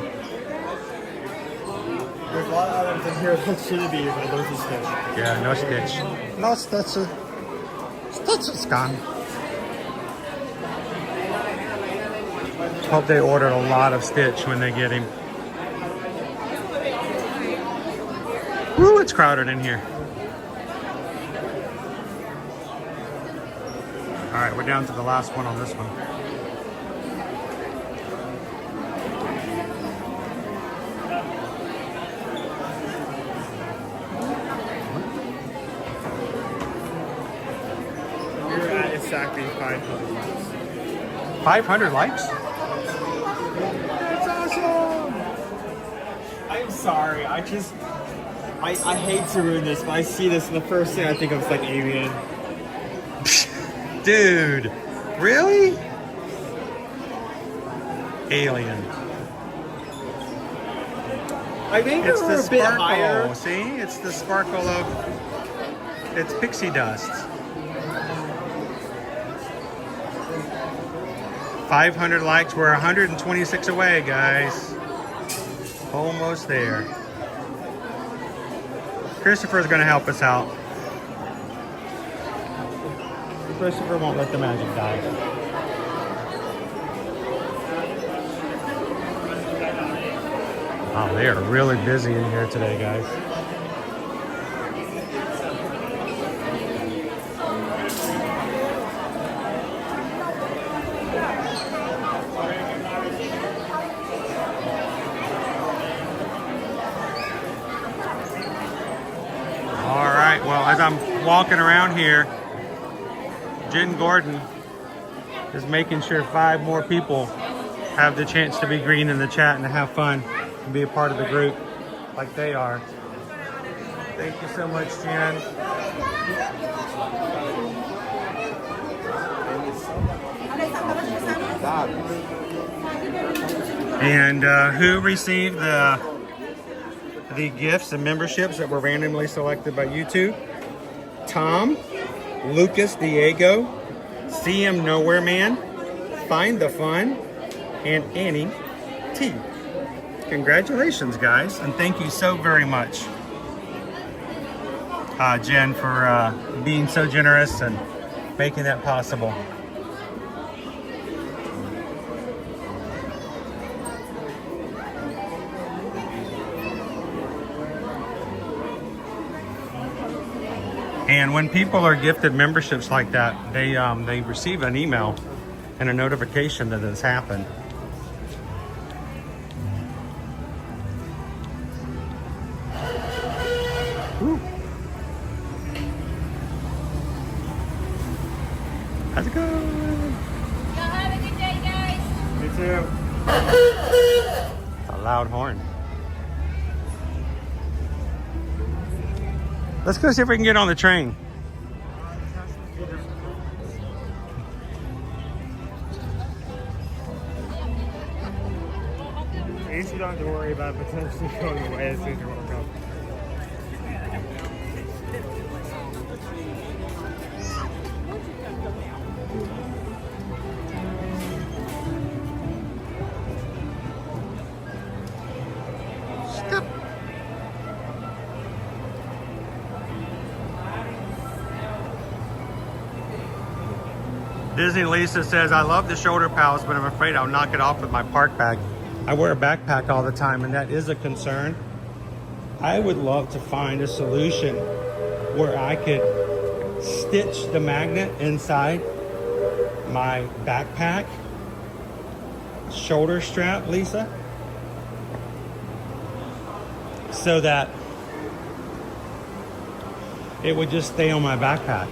There's a lot of items in here that shouldn't be, but there's a Stitch. Yeah, no Stitch. No Stitch. Stitch is gone. Hope they ordered a lot of Stitch when they get him. Woo, it's crowded in here. All right, we're down to the last one on this one. You're at exactly 500 likes. 500 likes? That's awesome! I'm sorry, I hate to ruin this, but I see this and the first thing I think of is like Alien. Dude, really? Alien. I think it's they're the a bit sparkle. higher. See, it's the sparkle of. It's pixie dust. 500 likes. We're 126 away, guys. Almost there. Christopher's gonna help us out. Christopher won't let the magic die. Wow, they are really busy in here today, guys. All right, well, as I'm walking around here, Jen Gordon is making sure 5 more people have the chance to be green in the chat and to have fun and be a part of the group like they are. Thank you so much, Jen. And who received the gifts and memberships that were randomly selected by YouTube? Tom, Lucas Diego, CM Nowhere Man, Find the Fun, and Annie T. Congratulations, guys, and thank you so very much, Jen, for being so generous and making that possible. And when people are gifted memberships like that, they receive an email and a notification that has happened. Woo. How's it going? Y'all have a good day, guys. Me too. It's a loud horn. Let's go see if we can get on the train. At least you don't have to worry about potentially going away as soon as you woke up. Disney Lisa says, I love the shoulder pals, but I'm afraid I'll knock it off with my park bag. I wear a backpack all the time, and that is a concern. I would love to find a solution where I could stitch the magnet inside my backpack shoulder strap, Lisa, so that it would just stay on my backpack.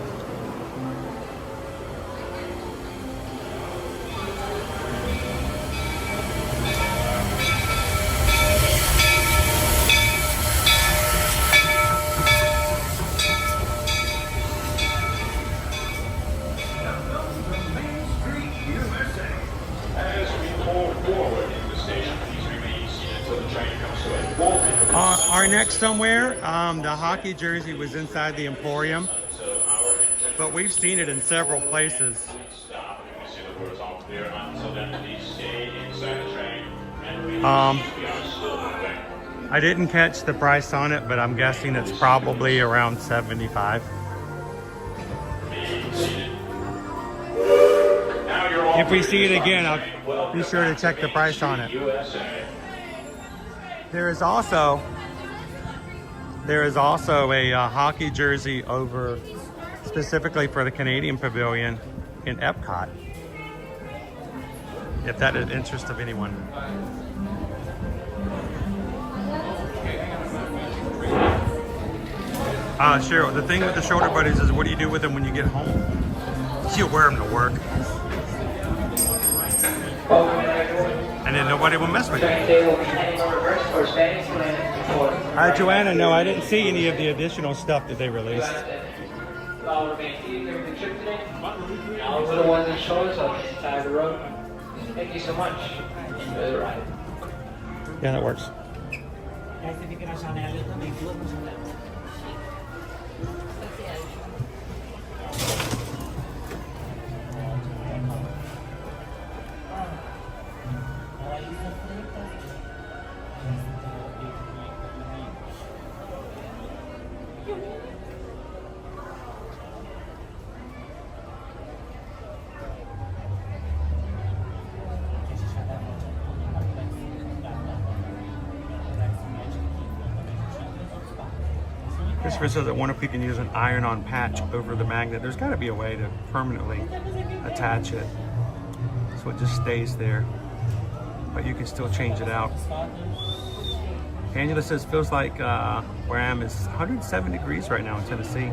Our next somewhere, the hockey jersey was inside the Emporium, but we've seen it in several places. I didn't catch the price on it, but I'm guessing it's probably around $75. If we see it again, I'll be sure to check the price on it. There is also a hockey jersey over specifically for the Canadian Pavilion in Epcot, if that is interest of anyone. Sure. The thing with the shoulder buddies is, what do you do with them when you get home? You wear them to work, and then nobody will mess with you. Joanna, no, I didn't see any of the additional stuff that they released. All the ones that show us on this side of the road. Thank you so much. Yeah, that works. Christopher says, I wonder if we can use an iron-on patch over the magnet. There's got to be a way to permanently attach it so it just stays there, but you can still change it out. Angela says, feels like where I am is 107 degrees right now in Tennessee.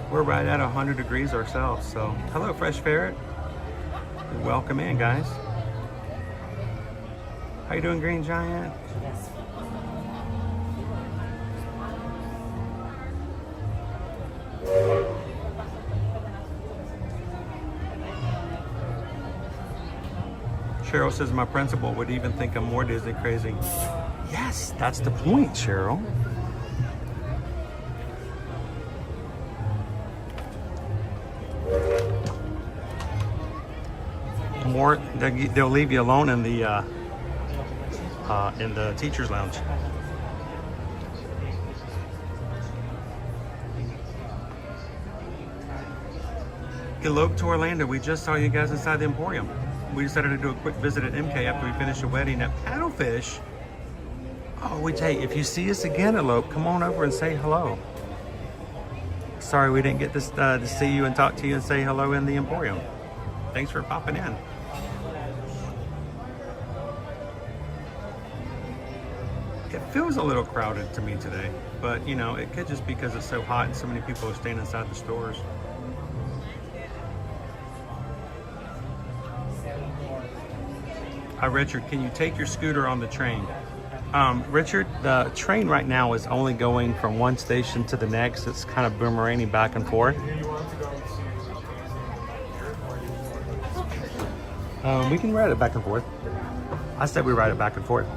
We're right at 100 degrees ourselves. So hello, Fresh Ferret. Welcome in, guys. How you doing, Green Giant? Cheryl says, my principal would even think I'm more Disney crazy. Yes, that's the point, Cheryl. More, they'll leave you alone in the teacher's lounge. Eloped to Orlando. We just saw you guys inside the Emporium. We decided to do a quick visit at MK after we finished a wedding at Paddlefish. Oh, hey, if you see us again, Elope, come on over and say hello. Sorry we didn't get this to see you and talk to you and say hello in the Emporium. Thanks for popping in. It feels a little crowded to me today, but you know, it could just be because it's so hot and so many people are staying inside the stores. Richard, can you take your scooter on the train? Richard, the train right now is only going from one station to the next. It's kind of boomeranging back and forth. We can ride it back and forth. I said we ride it back and forth.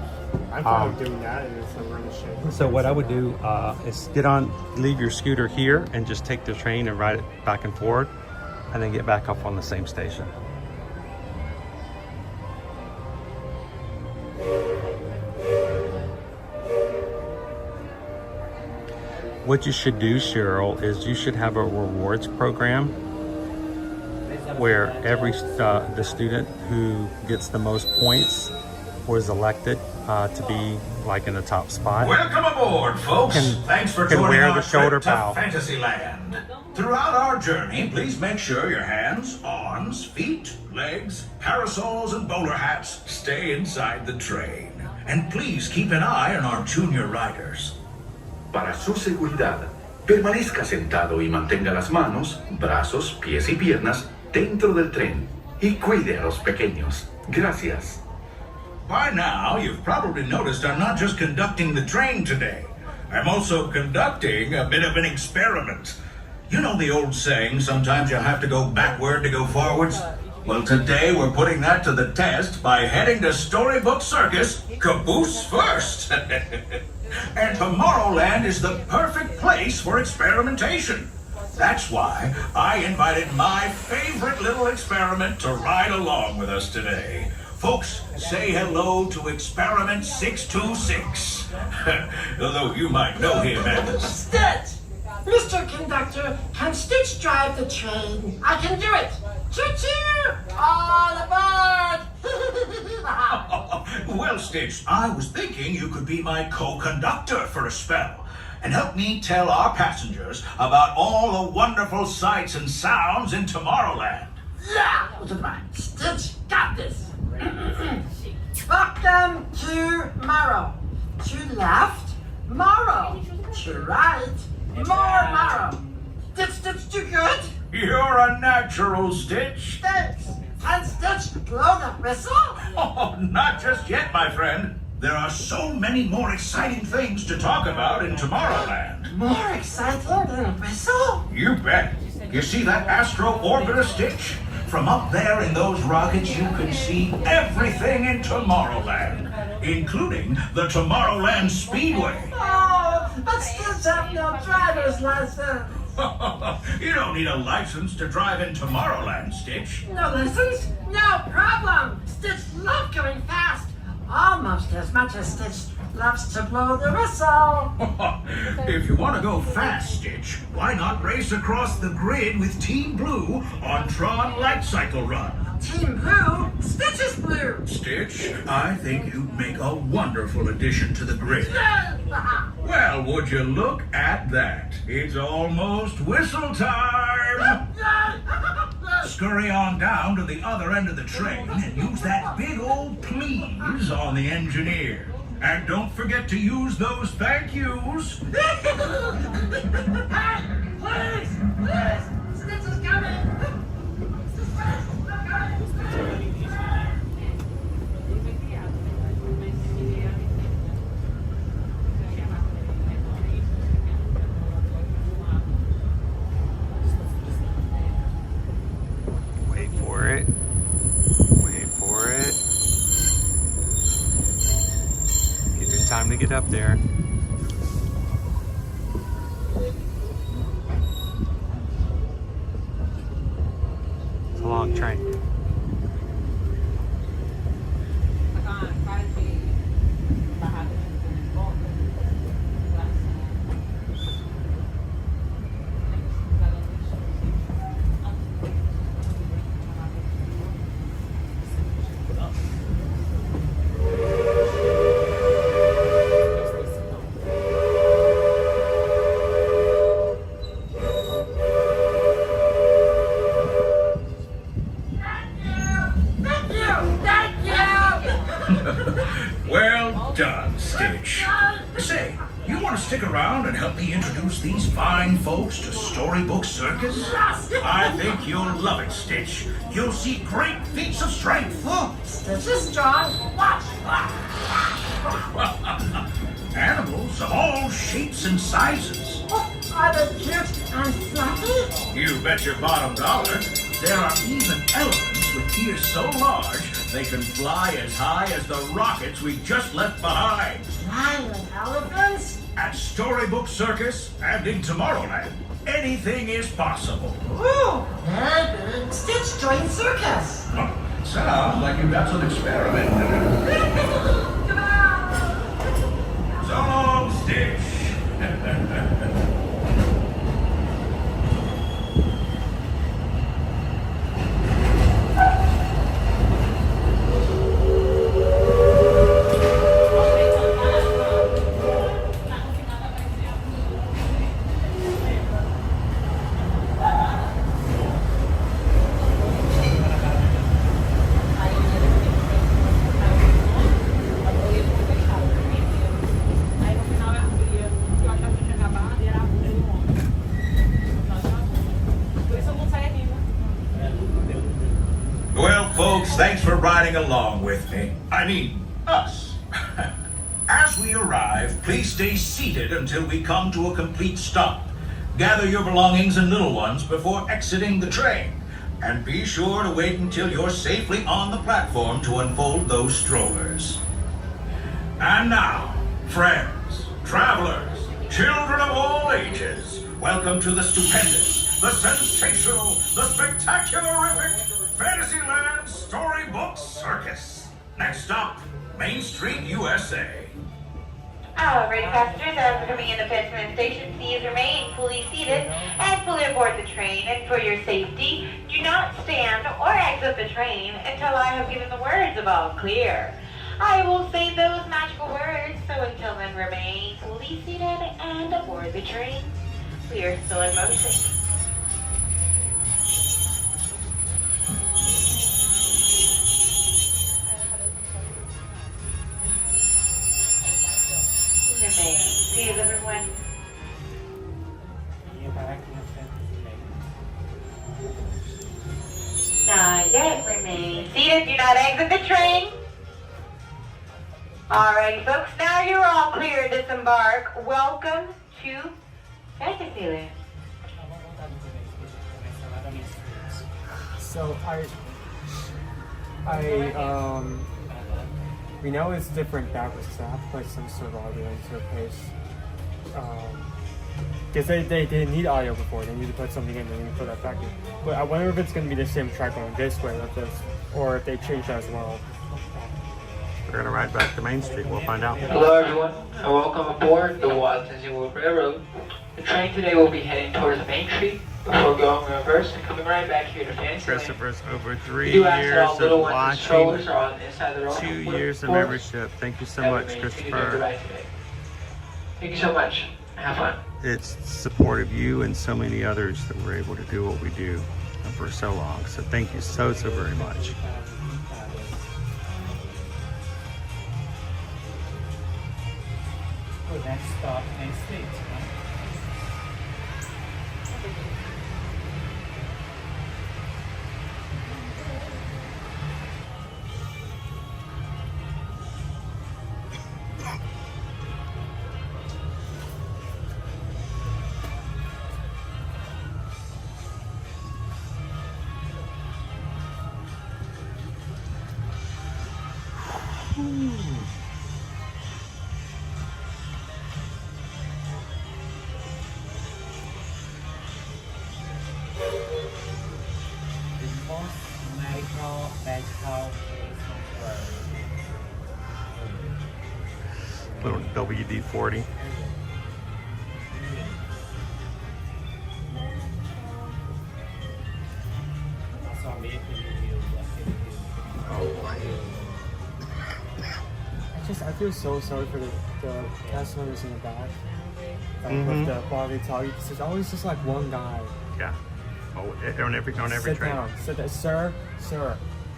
I'm fine with doing that, and so we're in the shade. So what I would do is leave your scooter here and just take the train and ride it back and forward, and then get back up on the same station. What you should do, Cheryl, is you should have a rewards program where the student who gets the most points was elected to be like in the top spot. Welcome aboard, folks. Thanks for joining wear our the shoulder trip to pal. Fantasyland. Throughout our journey, please make sure your hands, arms, feet, legs, parasols, and bowler hats stay inside the train. And please keep an eye on our junior riders. Para su seguridad, permanezca sentado y mantenga las manos, brazos, pies y piernas dentro del tren y cuide a los pequeños. Gracias. By now, you've probably noticed I'm not just conducting the train today. I'm also conducting a bit of an experiment. You know the old saying, sometimes you have to go backward to go forwards? Well, today we're putting that to the test by heading to Storybook Circus, caboose first. And Tomorrowland is the perfect place for experimentation. That's why I invited my favorite little experiment to ride along with us today. Folks, say hello to Experiment 626. Although you might know him as... Stitch! Mr. Conductor, can Stitch drive the train? I can do it! Choo-choo! All aboard! Well, Stitch, I was thinking you could be my co-conductor for a spell and help me tell our passengers about all the wonderful sights and sounds in Tomorrowland. Yeah! Stitch, got this! Welcome to Morrow. To left, Morrow. To right, more Morrow. Stitch, too good? You're a natural, Stitch. Thanks. Can Stitch blow the whistle? Oh, not just yet, my friend. There are so many more exciting things to talk about in Tomorrowland. More exciting than a whistle? You bet. You see that astro orbiter, Stitch? From up there in those rockets, you can see everything in Tomorrowland, including the Tomorrowland Speedway. Oh, but Stitch have no driver's license. You don't need a license to drive in Tomorrowland, Stitch. No license? No problem. Stitch loves going fast. Almost as much as Stitch loves to blow the whistle. If you want to go fast, Stitch, why not race across the grid with Team Blue on Tron Light Cycle Run? Team Blue, Stitch is blue. Stitch, I think you'd make a wonderful addition to the grid. Well, would you look at that? It's almost whistle time. Scurry on down to the other end of the train and use that big old please on the engineer. And don't forget to use those thank yous. Please, Stitch is coming. Wait for it. Wait for it. Give it time to get up there. It's a long train. Well done, Stitch. Say, you want to stick around and help me introduce these fine folks to Storybook Circus? I think you'll love it, Stitch. You'll see great feats of strength. Stitch is strong. Watch. Animals of all shapes and sizes. Are they cute and fluffy? You bet your bottom dollar. There are even elephants with ears so large they can fly as high as the rockets we just left behind. Flying elephants? At Storybook Circus and in Tomorrowland, anything is possible. Ooh, maybe Stitch joined circus. Sounds like you've got some experiment. So long, Stitch. Well, folks, thanks for riding along with me. I mean, us. As we arrive, please stay seated until we come to a complete stop. Gather your belongings and little ones before exiting the train. And be sure to wait until you're safely on the platform to unfold those strollers. And now, friends, travelers, children of all ages, welcome to the stupendous, the sensational, the spectacularific Fantasyland Storybook Circus. Next stop, Main Street, USA. Alrighty, passengers, as we're coming into Pennsylvania Station, please remain fully seated and fully aboard the train. And for your safety, do not stand or exit the train until I have given the words of all clear. I will say those magical words, so until then remain fully seated and aboard the train. We are still in motion. Remain seated, everyone. Not yet. Remain seated. Do not exit the train. Alrighty, folks. Now you're all clear to disembark. Welcome to Fantasyland. So we know it's different backwards, so I have to put some sort of audio interface. Because they need audio before, they need to put something in, they need to put that back in. But I wonder if it's going to be the same track going this way, or if they change that as well. We're going to ride back to Main Street, we'll find out. Hello everyone, and welcome aboard the Walt Disney World Railroad. The train today will be heading towards Main Street, Before going reverse and coming right back here to Fantasyland. Christopher's over 3 We do ask that years all little of ones and watching, strollers are on the inside of the road. 2 years of membership. Thank you so much, Christopher. Thank you so much. Have fun. It's support of you and so many others that we're able to do what we do for so long. So thank you so very much. Next stop, next state. Little WD-40. I feel so sorry for the cast members in the back. With the quality talkie, because there's always just like one guy. Yeah. Oh, on every train. Sit down. Sit down. Sir.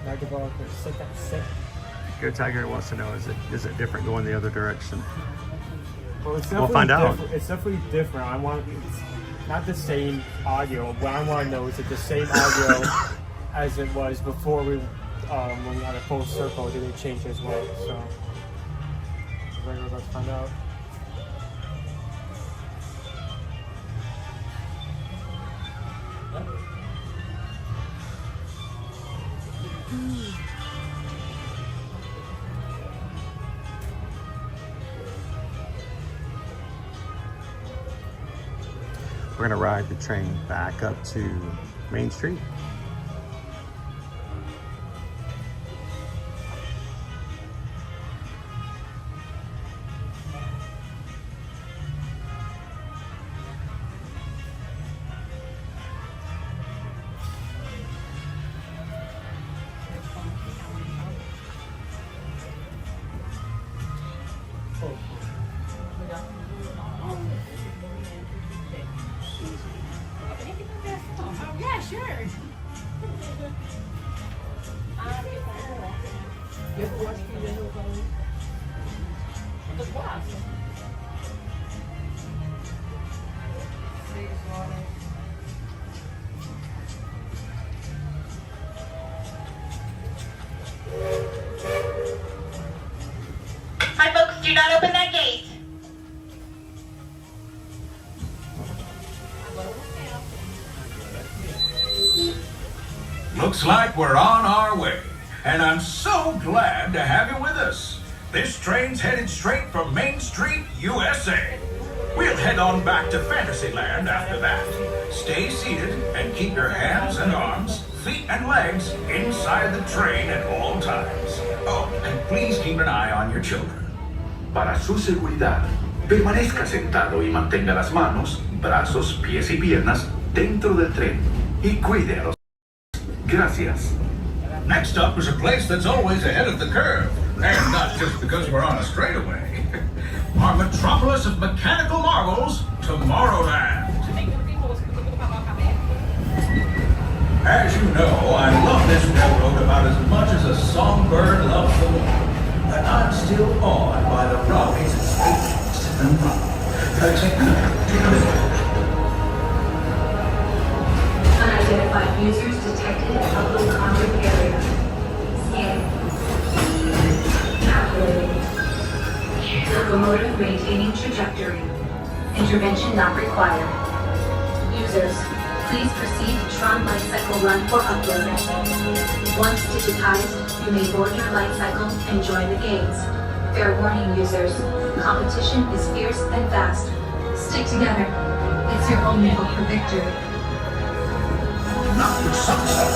Not developer. Sit down. Sit. Go Tiger wants to know, is it different going the other direction? Well, we'll find out. It's definitely different. It's not the same audio. What I want to know is it the same audio as it was before when we had a full circle? Did they change as well? So we're about to find out. We're gonna ride the train back up to Main Street. Yeah, sure. Hi, folks. Do not open that gate. Looks like we're on our way, and I'm so glad to have you with us. This train's headed straight for Main Street, USA. We'll head on back to Fantasyland after that. Stay seated and keep your hands and arms, feet and legs inside the train at all times. Oh, and please keep an eye on your children. Para su seguridad, permanezca sentado y mantenga las manos, brazos, pies y piernas dentro del tren y cuide a los... Gracias. Next up is a place that's always ahead of the curve, and not just because we're on a straightaway. Our metropolis of mechanical marvels, Tomorrowland. As you know, I love this railroad about as much as a songbird loves the wind. But I'm still awed by the rockets and spaces and Unidentified users detected in public contact area. Scanning. Calculating. Locomotive maintaining trajectory. Intervention not required. Users, please proceed to Tron Light Cycle run for upload. Once digitized, you may board your light cycle and join the games. Fair warning, users. Competition is fierce and fast. Stick together. It's your only hope for victory. Not the sunset.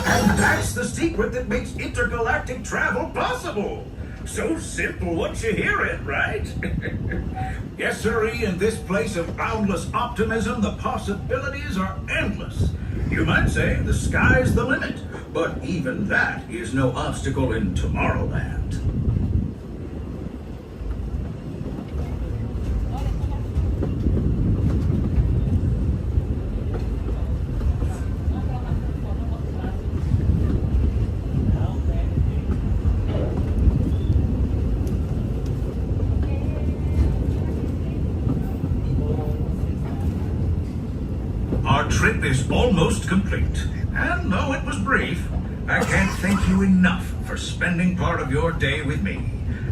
And that's the secret that makes intergalactic travel possible. So simple once you hear it, right? Yes, sirree, in this place of boundless optimism, the possibilities are endless. You might say the sky's the limit, but even that is no obstacle in Tomorrowland. Our trip is almost complete, and though it was brief, I can't thank you enough for spending part of your day with me.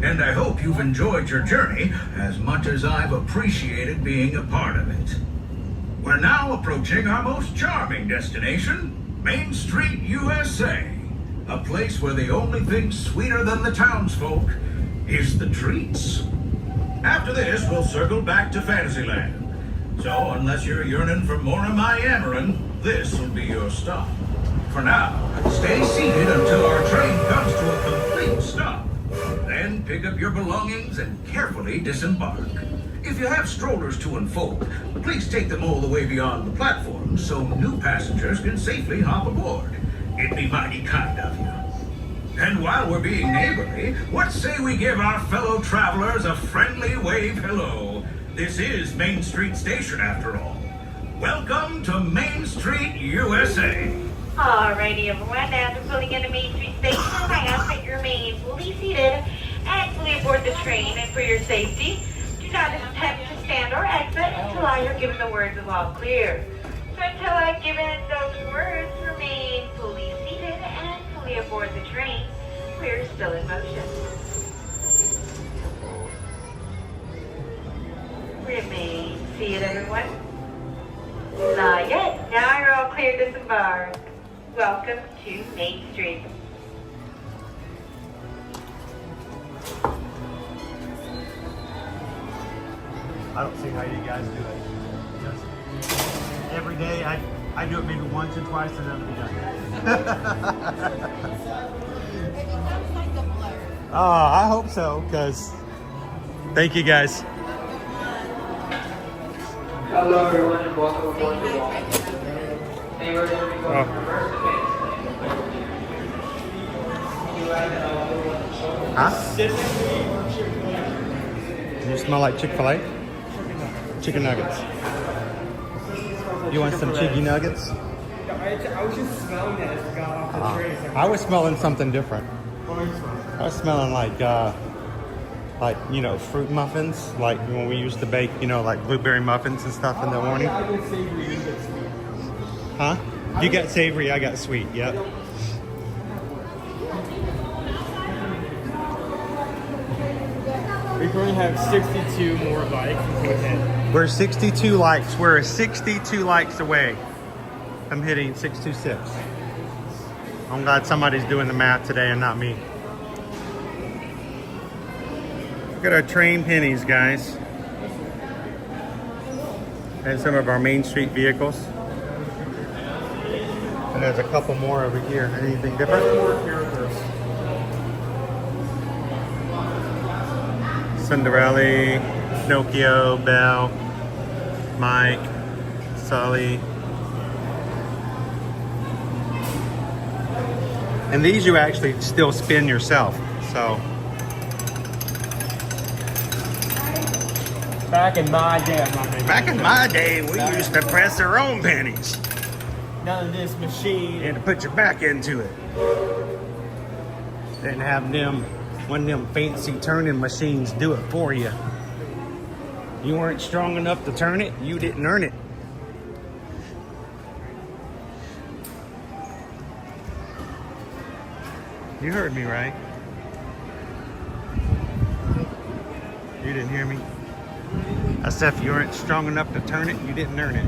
And I hope you've enjoyed your journey as much as I've appreciated being a part of it. We're now approaching our most charming destination, Main Street, USA. A place where the only thing sweeter than the townsfolk is the treats. After this, we'll circle back to Fantasyland. So, unless you're yearning for more of my yammering, this will be your stop. For now, stay seated until our train comes to a complete stop. Then pick up your belongings and carefully disembark. If you have strollers to unfold, please take them all the way beyond the platform so new passengers can safely hop aboard. It'd be mighty kind of you. And while we're being neighborly, what say we give our fellow travelers a friendly wave hello? This is Main Street Station, after all. Welcome to Main Street, USA. Alrighty, everyone. Now to pulling into Main Street Station, I ask that you remain fully seated and fully aboard the train. And for your safety, do not attempt to stand or exit until I are given the words of all clear. So until I've given those words, remain fully seated and fully aboard the train. We're still in motion. Remain seated, everyone. Not yet. Now you're all clear to disembark. Welcome to Main Street. I don't see how you guys do it. Just every day, I do it maybe once or twice and then it'll be done. Oh, I hope so, because thank you guys. Hello everyone and welcome aboard the wall. Today we're going to be going to reverse Huh? You smell like Chick-fil-A? Chicken nuggets. You want some chicken nuggets? I was just smelling that as we got off the train. I was smelling something different. I was smelling like you know, fruit muffins, like when we used to bake, you know, like blueberry muffins and stuff in the morning. I get savory, you get sweet. Huh? You got savory, I got sweet, yep. We currently have 62 more likes until we hit. We're 62 likes. We're 62 likes away from hitting 626. I'm glad somebody's doing the math today and not me. Look at our train pennies, guys. And some of our Main Street vehicles. And there's a couple more over here. Anything different? More characters. Cinderella, Pinocchio, Belle, Mike, Sully. And these you actually still spin yourself, so. Back in my day, Back in my day, we used to press our own pennies. None of this machine. You had to put your back into it. Didn't have one of them fancy turning machines do it for you. You weren't strong enough to turn it, you didn't earn it. You heard me, right? You didn't hear me? I said if you weren't strong enough to turn it, you didn't earn it.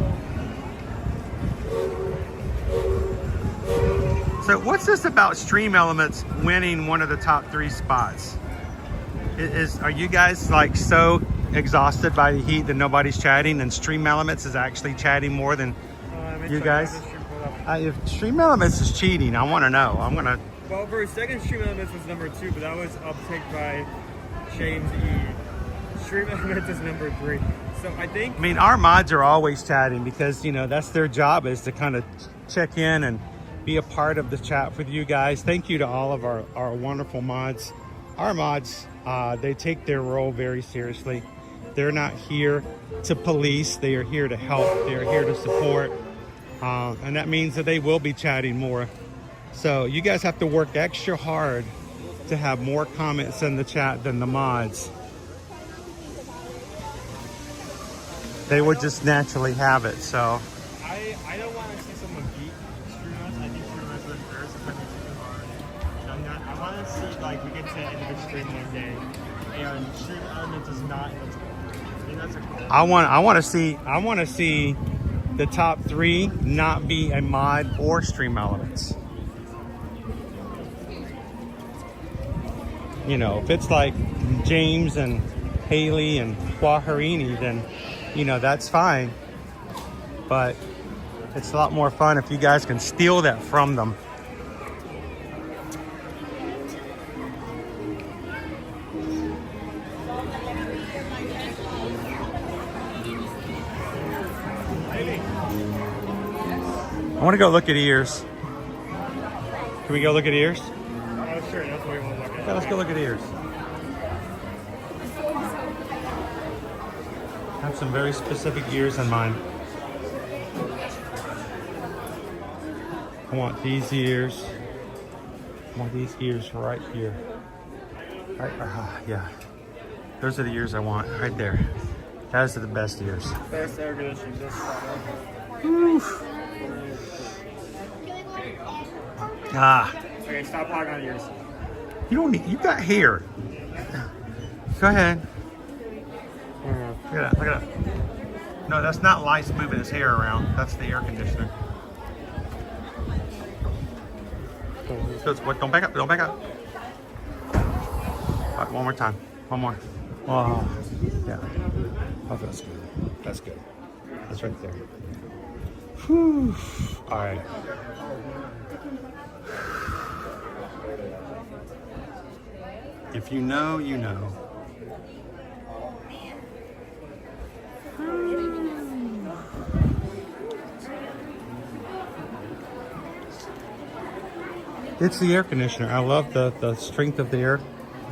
So what's this about Stream Elements winning one of the top 3 spots? Are you guys like so exhausted by the heat that nobody's chatting and Stream Elements is actually chatting more than you guys? If Stream Elements is cheating, I want to know. I'm gonna Well, for second Stream Elements was number 2, but that was upticked by James E. Stream Elements is number 3. So I think... I mean, our mods are always chatting because, you know, that's their job, is to kind of check in and be a part of the chat with you guys. Thank you to all of our wonderful mods. Our mods, they take their role very seriously. They're not here to police. They are here to help. They are here to support. And that means that they will be chatting more. So you guys have to work extra hard to have more comments in the chat than the mods. They would just naturally have it, so. I don't want to see someone beat Stream Elements. I think Stream Elements was first if I make it too hard. I want to see, like, we get to the end of the stream one day, and Stream Elements is not in the top. I think that's a goal. I want to see the top 3 not be a mod or Stream Elements. You know, if it's like James and Haley and Waharini, then, you know, that's fine. But it's a lot more fun if you guys can steal that from them. I want to go look at ears. Can we go look at ears? Oh, sure, that's what we want to look at. Yeah, let's go look at ears. I have some very specific ears in mind. I want these ears. I want these ears right here. Right, yeah. Those are the ears I want, right there. Those are the best ears. Best air conditioning, just Okay, stop hogging on ears. You don't need, you got hair. Go ahead. Look at that, look at that. No, that's not lice moving his hair around. That's the air conditioner. So don't back up, don't back up. All right, one more time. One more. Oh, yeah. Oh, that's good. That's good. That's right there. Whew. All right. If you know, you know. It's the air conditioner. I love the strength of the air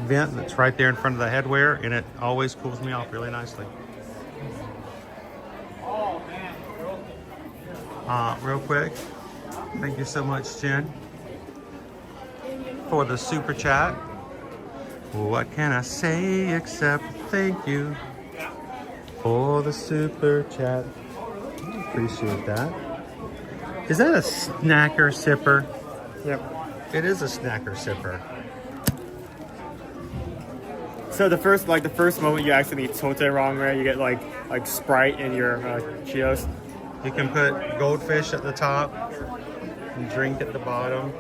vent that's right there in front of the headwear, and it always cools me off really nicely. Real quick, thank you so much, Jen, for the super chat. What can I say except thank you for the super chat? Appreciate that. Is that a snacker sipper? Yep. It is a snacker sipper. So the first moment you actually told it wrong, right? You get like Sprite in your Cheetos. You can put goldfish at the top and drink at the bottom.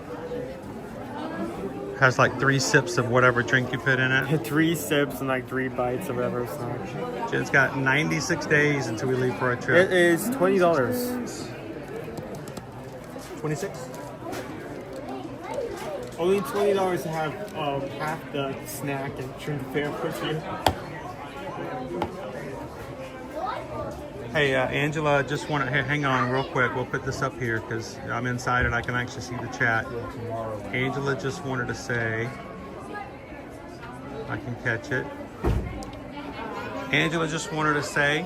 Has like 3 sips of whatever drink you put in it. 3 sips and like 3 bites of whatever snack. Jen's got 96 days until we leave for our trip. It is $20. 26? Only $20 to have half the snack and drink fare with you. Hey, Angela, just want to hang on real quick. We'll put this up here because I'm inside and I can actually see the chat. Angela just wanted to say, I can catch it. Angela just wanted to say,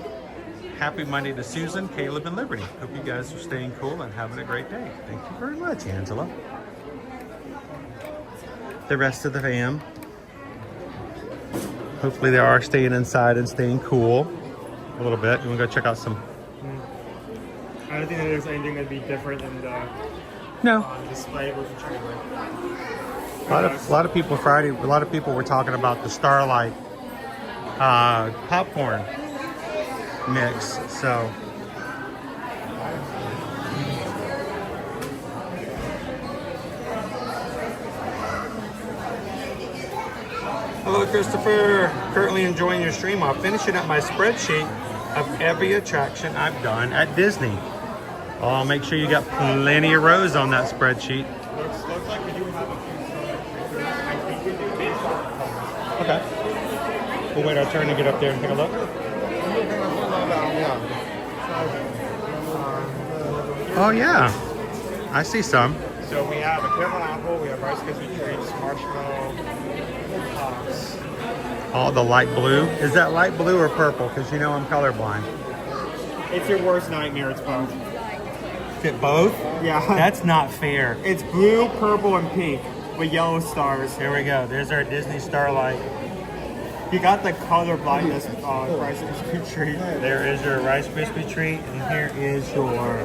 happy Monday to Susan, Caleb, and Liberty. Hope you guys are staying cool and having a great day. Thank you very much, Angela. The rest of the fam, hopefully they are staying inside and staying cool a little bit. You want to go check out some? I don't think that there's anything that'd be different than the display. A lot of people Friday. A lot of people were talking about the Starlight popcorn mix. So. Hello, Christopher. Currently enjoying your stream. I'm finishing up my spreadsheet of every attraction I've done at Disney. I'll make sure you got plenty of rows on that spreadsheet. Looks like we do have a few Okay. We'll wait our turn to get up there and take a look. Oh yeah, I see some. So we have a caramel apple, we have Rice Krispie treats, marshmallow, pops. Oh, the light blue. Is that light blue or purple? Because you know I'm colorblind. It's your worst nightmare, it's both. Is it both? Yeah. That's not fair. It's blue, purple, and pink with yellow stars. Here we go. There's our Disney Starlight. You got the color blindness Rice Krispie treat. There is your Rice Krispie treat, and here is your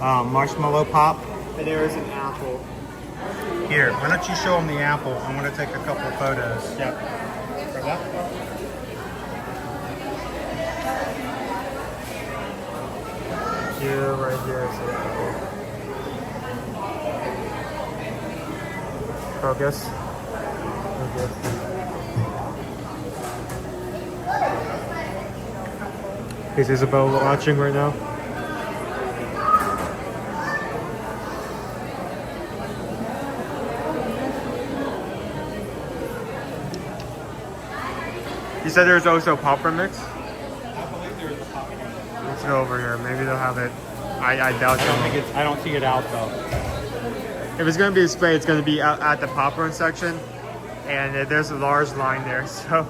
marshmallow pop. And there is an apple. Here, why don't you show them the apple? I want to take a couple of photos. Yep. Grab that. Here, right here is the apple. Focus. Is Isabel watching right now? You said there's also popcorn mix? I believe there is a popcorn. Let's go over here. Maybe they'll have it. I doubt it. I don't see it out though. If it's going to be displayed, it's going to be out at the popcorn section. And there's a large line there, so.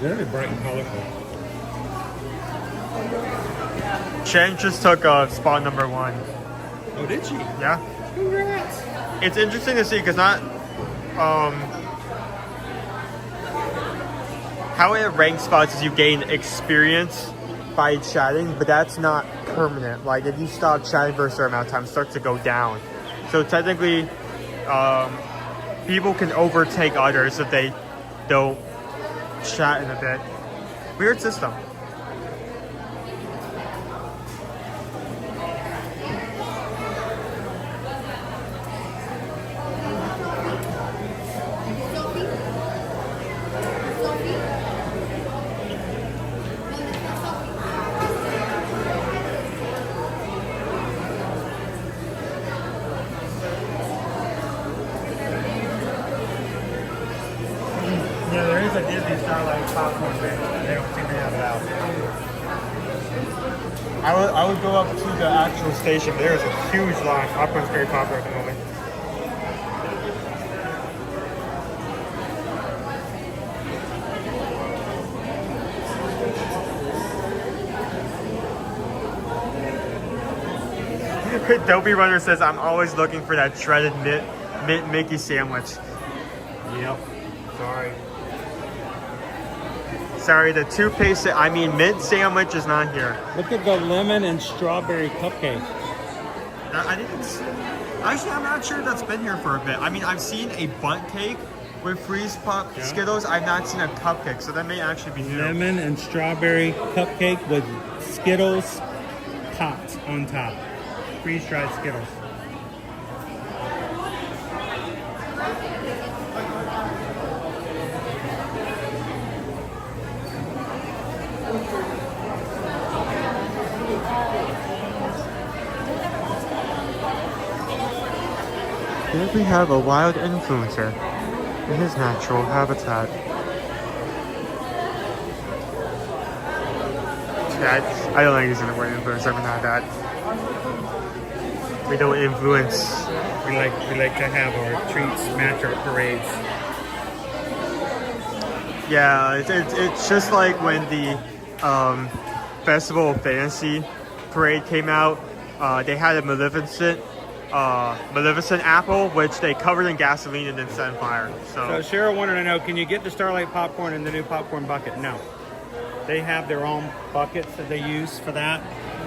Very bright and colorful. Shen just took spot number 1. Oh, did she? Yeah. Congrats. It's interesting to see because not how it ranks spots is you gain experience by chatting, but that's not permanent. Like if you stop chatting for a certain amount of time, it starts to go down. So technically, people can overtake others if they don't chat in a bit. Weird system. Yeah, there is a Disney Starlight popcorn bit. They don't seem to have it out. I would go up to the actual station. There is a huge line. Popcorn's very popular at the moment. Dopey Runner says, I'm always looking for that shredded mint Mickey sandwich. Yep. Sorry. Sorry, the toothpaste, mint sandwich is not here. Look at the lemon and strawberry cupcake. I didn't see. Actually, I'm not sure that's been here for a bit. I mean, I've seen a bundt cake with freeze pop Skittles. I've not seen a cupcake, so that may actually be new. Lemon and strawberry cupcake with Skittles popped on top. Freeze-dried Skittles. Here we have a wild influencer in his natural habitat. I don't like using the word influencer, but not that. We don't influence. We like to have our treats match our parades. Yeah, it's just like when the Festival of Fantasy parade came out. They had a Maleficent apple, which they covered in gasoline and then set on fire. So Cheryl wanted to know, can you get the Starlight popcorn in the new popcorn bucket? No. They have their own buckets that they use for that.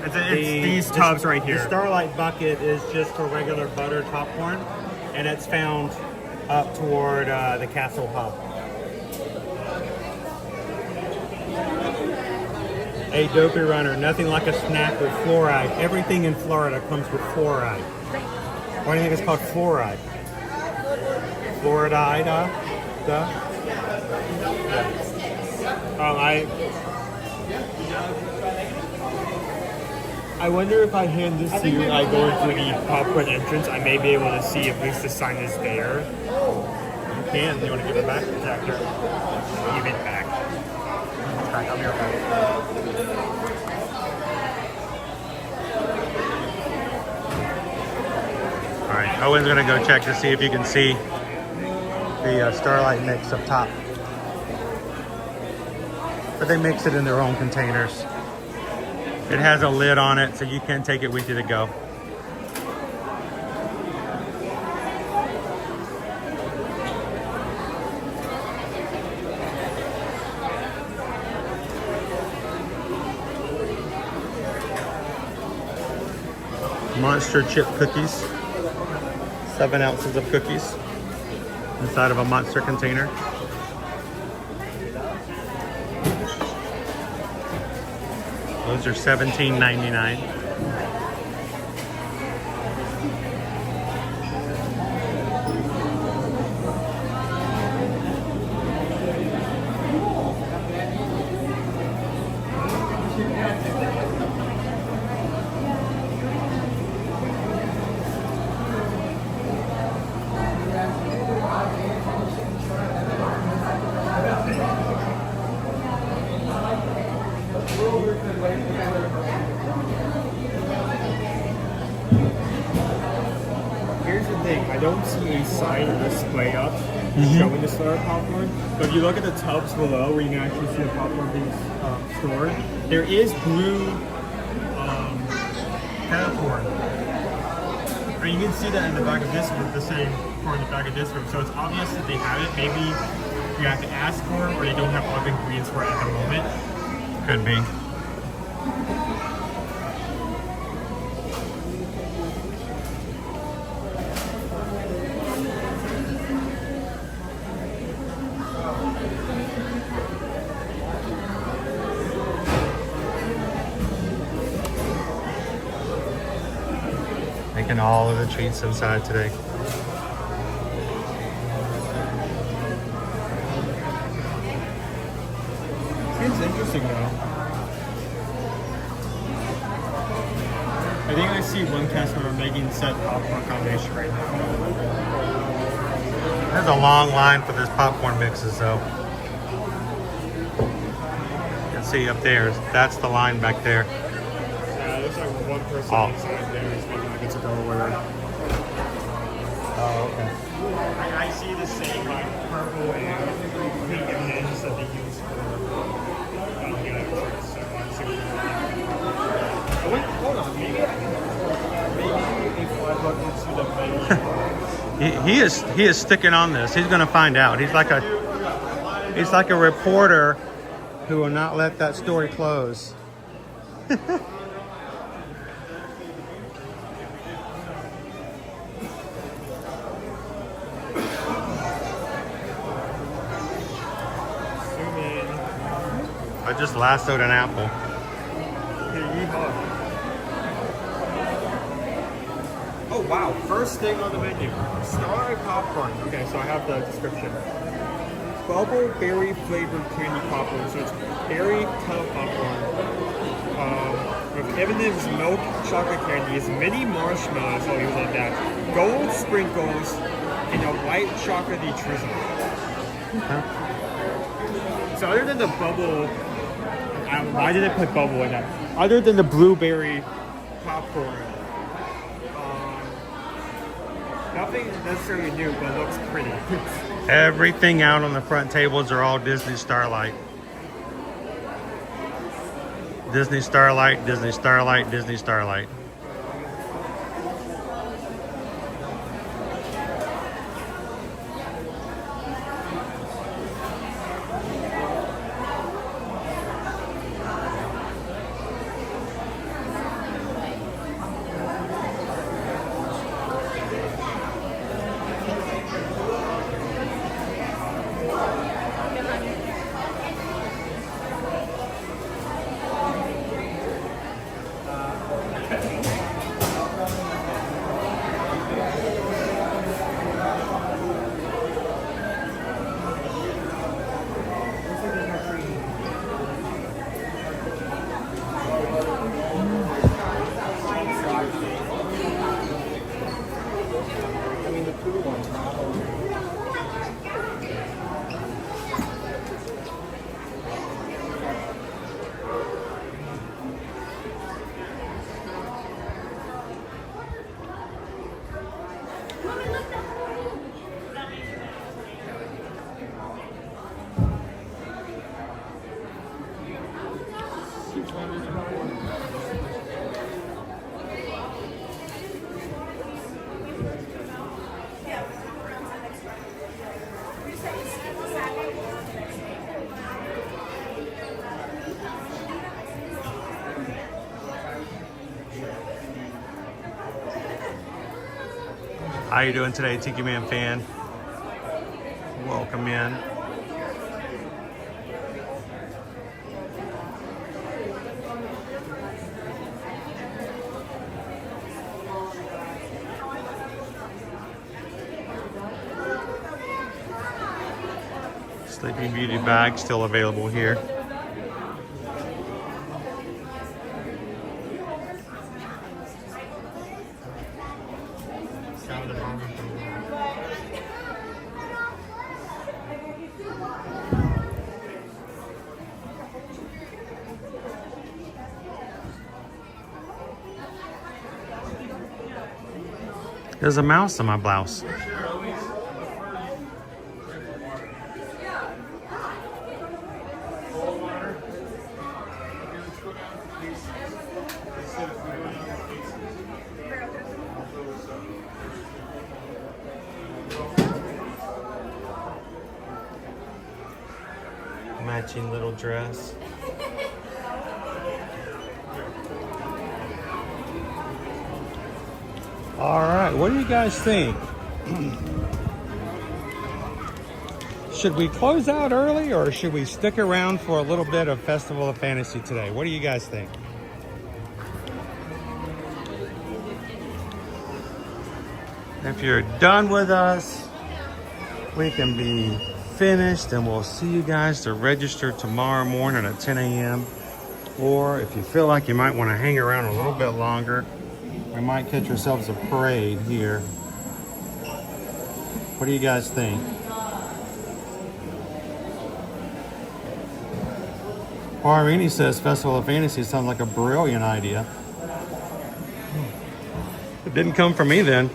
It's these tubs right here. The Starlight bucket is just for regular buttered popcorn, and it's found up toward the Castle Hub. Hey, Dopey Runner, nothing like a snack with fluoride. Everything in Florida comes with fluoride. Why do you think it's called fluoride? Fluoride, I wonder if I hand this to you and I go into the popcorn entrance, I may be able to see if at least the sign is there. You can. You want to give it back? Give it back. It's back. I'll be right back. Alright, Owen's gonna go check to see if you can see the Starlight mix up top. But they mix it in their own containers. It has a lid on it, so you can take it with you to go. Monster chip cookies. 7 ounces of cookies inside of a monster container. Those are $17.99. Here's the thing, I don't see a sign or display up showing the Star popcorn, but if you look at the tubs below where you can actually see the popcorn being stored, there is blue popcorn. And you can see that in the back of this one, the same for the back of this one, so it's obvious that they have it. Maybe you have to ask for it or they don't have all the ingredients for it at the moment. Could be. Making all of the treats inside today. Seems interesting though. I think I see one cast member making said popcorn combination right now. There's a long line for this popcorn mixes though. You can see up there, that's the line back there. Yeah, there's like one person inside there who's making like it's a girl order. Oh, okay. I see the same like purple and pink M&Ms that they use for the items. Oh wait, hold on, maybe a $5 into the He is sticking on this. He's gonna find out. He's like a reporter who will not let that story close. I just lassoed an apple. Oh wow, first thing on the menu, Starlight popcorn. Okay, so I have the description. Bubble berry flavored candy popcorn. So it's berry kettle popcorn. With M&M's milk chocolate candies, mini marshmallows, oh you love that. Gold sprinkles, and a white chocolatey drizzle. Okay. So other than the bubble, why did I put bubble in that? Other than the blueberry popcorn, nothing necessarily new, but it looks pretty. Everything out on the front tables are all Disney Starlight. Disney Starlight, Disney Starlight, Disney Starlight. How you doing today, Tiki Man fan? Welcome in. Sleeping Beauty bag still available here. There's a mouse in my blouse. Matching little dress. All right, what do you guys think? Should we close out early or should we stick around for a little bit of Festival of Fantasy today? What do you guys think? If you're done with us, we can be finished and we'll see you guys to register tomorrow morning at 10 a.m. Or if you feel like you might want to hang around a little bit longer, we might catch ourselves a parade here. What do you guys think? Parini says Festival of Fantasy sounds like a brilliant idea. It didn't come from me then.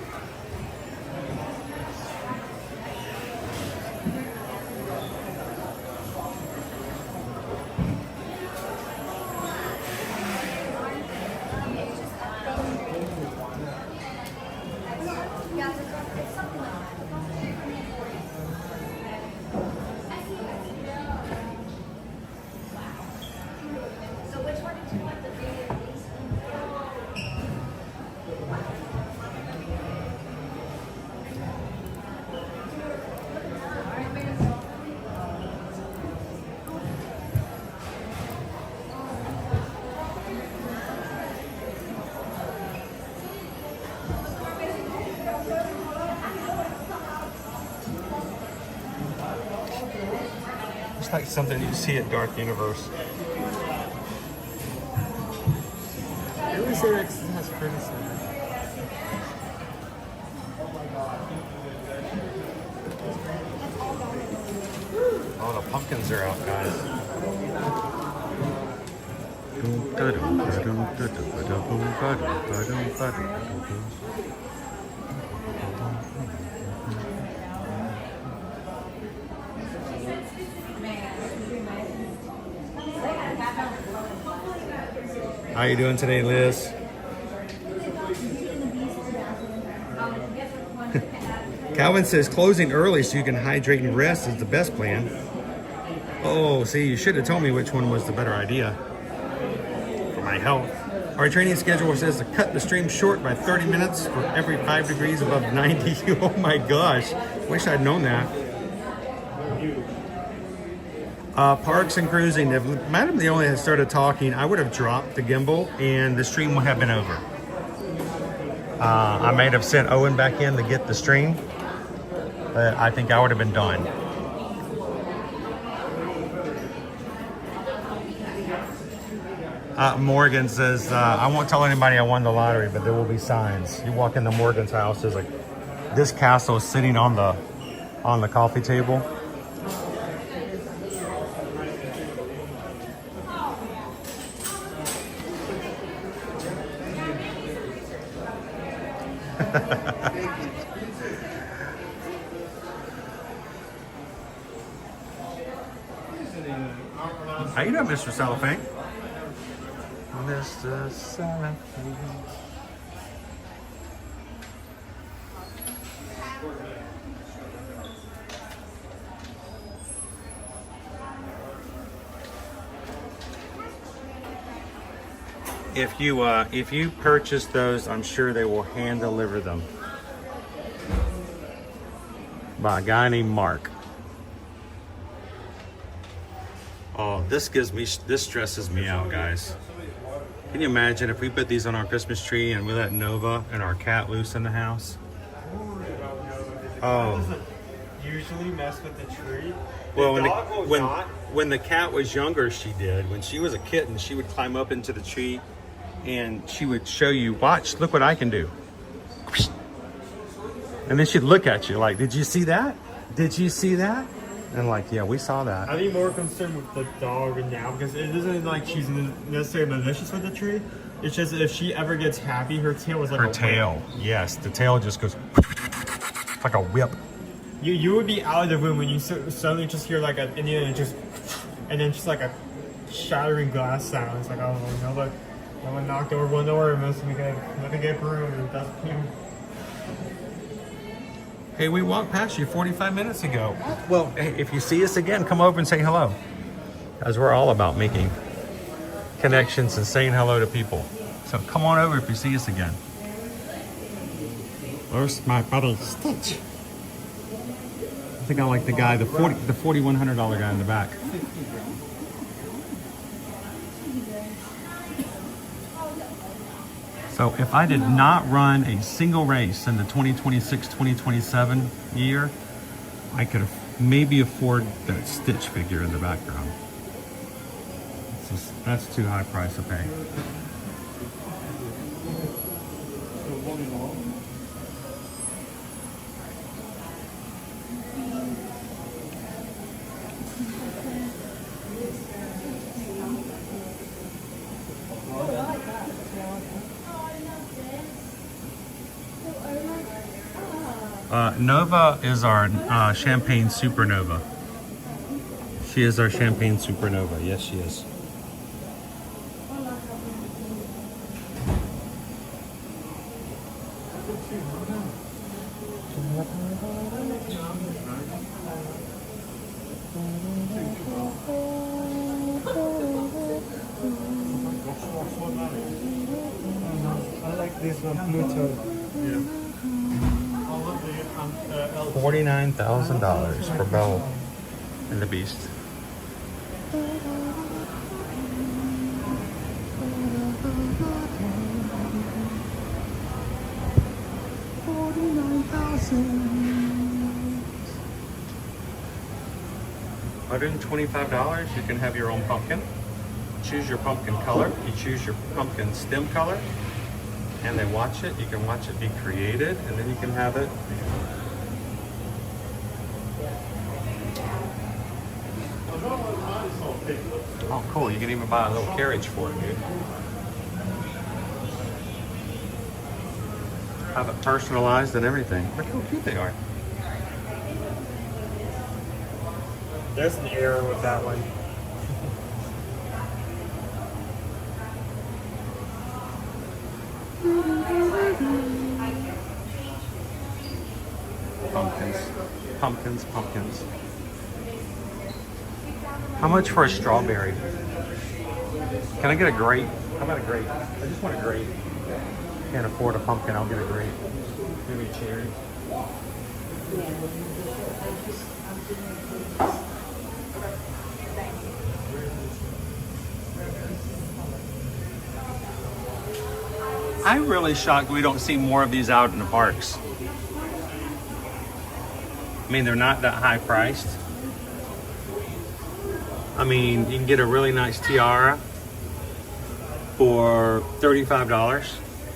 It's like something you see at Dark Universe. It was there because it has Curtis in it. Oh, the pumpkins are out, guys. How you doing today, Liz? Calvin says closing early so you can hydrate and rest is the best plan. Oh, see, you should have told me which one was the better idea for my health. Our training schedule says to cut the stream short by 30 minutes for every 5 degrees above 90. Oh my gosh, wish I'd known that. Parks and cruising, if Madam Leone had started talking, I would have dropped the gimbal and the stream would have been over. I might have sent Owen back in to get the stream, but I think I would have been done. Morgan says, I won't tell anybody I won the lottery, but there will be signs. You walk into Morgan's house, there's like, this castle is sitting on the coffee table. How you doing, Mr. Cellophane? Mr. Cellophane. If you purchase those, I'm sure they will hand deliver them by a guy named Mark. Oh, this stresses me out, guys. Can you imagine if we put these on our Christmas tree and we let Nova and our cat loose in the house? Oh. Doesn't usually mess with the tree. Well, when the cat was younger, she did. When she was a kitten, she would climb up into the tree and she would show you, watch, look what I can do. And then she'd look at you like, did you see that? Did you see that? And like, yeah, we saw that. I'd be more concerned with the dog now because it isn't like she's necessarily malicious with the tree. It's just if she ever gets happy, her tail is like her tail. Yes, the tail just goes like a whip. You would be out of the room when you suddenly just hear like an Indian and then just like a shattering glass sound. It's like, oh no, look, no one knocked over one door. Let me get broom. And that's him. Hey, we walked past you 45 minutes ago. Well, hey, if you see us again, come over and say hello. Guys, we're all about making connections and saying hello to people. So come on over if you see us again. Where's my buddy Stitch? I think I like the guy, the $4,100 guy in the back. So if I did not run a single race in the 2026-2027 year, I could maybe afford that Stitch figure in the background. That's too high price to pay. Nova is our Champagne Supernova. She is our Champagne Supernova. Yes, she is. I like this one, Pluto. Yeah. $49,000 for Belle and the Beast. $125. You can have your own pumpkin. Choose your pumpkin color. You choose your pumpkin stem color. And they watch it. You can watch it be created, and then you can have it. Oh, cool. You can even buy a little carriage for it, dude. Have it personalized and everything. Look how cute they are. There's an error with that one. Pumpkins. How much for a strawberry? Can I get a grape? How about a grape? I just want a grape. Can't afford a pumpkin, I'll get a grape. Maybe a cherry. I'm really shocked we don't see more of these out in the parks. I mean, they're not that high priced. I mean, you can get a really nice tiara for $35,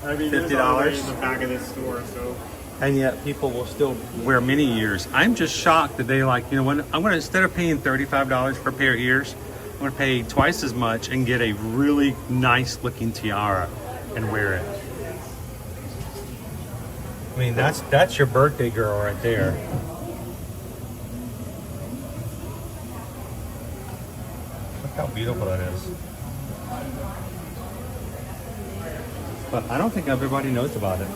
I mean, $50 in the back of this store, so. And yet people will still wear mini ears. I'm just shocked that they like, you know, when I'm gonna, instead of paying $35 for a pair of ears, I'm gonna pay twice as much and get a really nice looking tiara and wear it. I mean, that's your birthday girl right there. Look how beautiful that is. but I don't think everybody knows about it.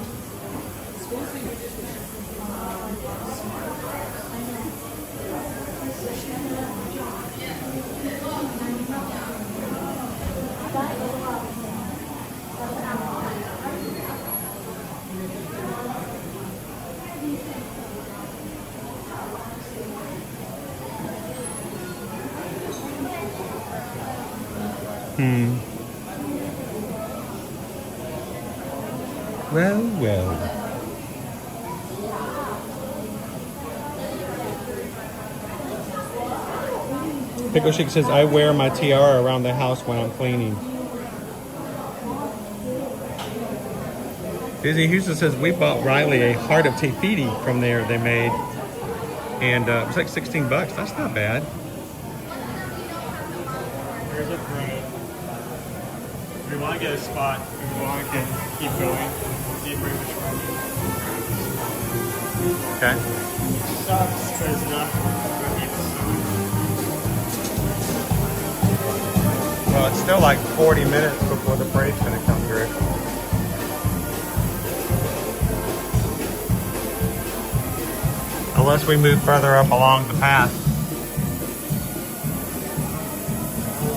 Well, well. Pickle Chick says, I wear my tiara around the house when I'm cleaning. Disney Houston says, we bought Riley a heart of Tafiti from there they made. And it was like 16 bucks. That's not bad. Here's a thread. We want to get a spot. We want to keep going. Deeper into the Okay. sucks, but it's not really the sun. Well, it's still like 40 minutes before the parade's going to come through. Unless we move further up along the path.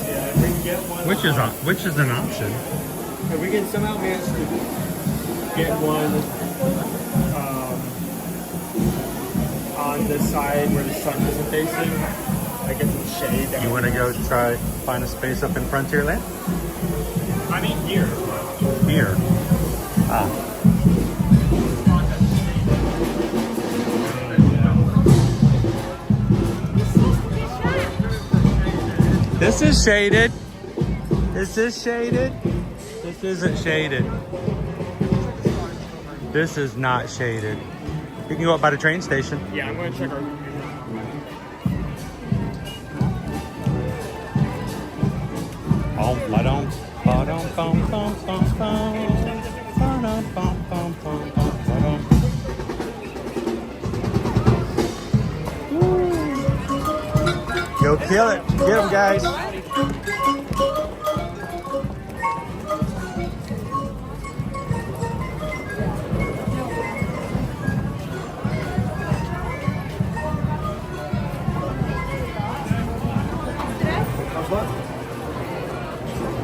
Yeah, if we can get one. Which is an option. If we can somehow manage to get one on the side where the sun isn't facing, I get some shade. You want to go try find a space up in Frontierland? I mean here. Here. Ah. This is shaded. This is shaded. This isn't shaded. This is not shaded. You can go up by the train station. Yeah, I'm going to check our Go kill it. Get them, guys.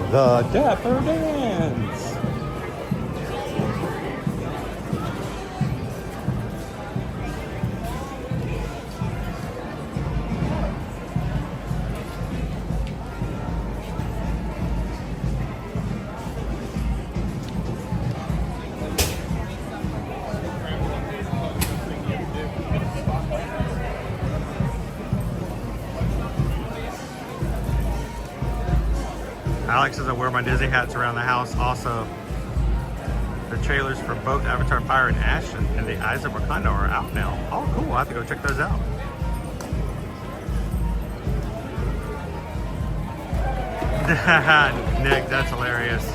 The Dapper Dans. Alex says I wear my Disney hats around the house. Also, the trailers for both Avatar Fire and Ash and the Eyes of Wakanda are out now. Oh, cool. I'll have to go check those out. Nick, that's hilarious.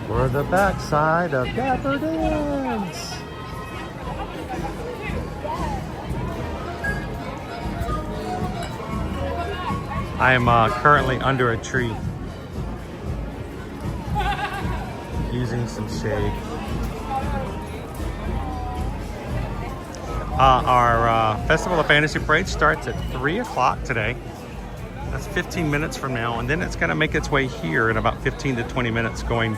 We're the backside of Dapper Dans. I am currently under a tree using some shade. Our Festival of Fantasy Parade starts at 3 o'clock today. That's 15 minutes from now, and then it's going to make its way here in about 15 to 20 minutes, going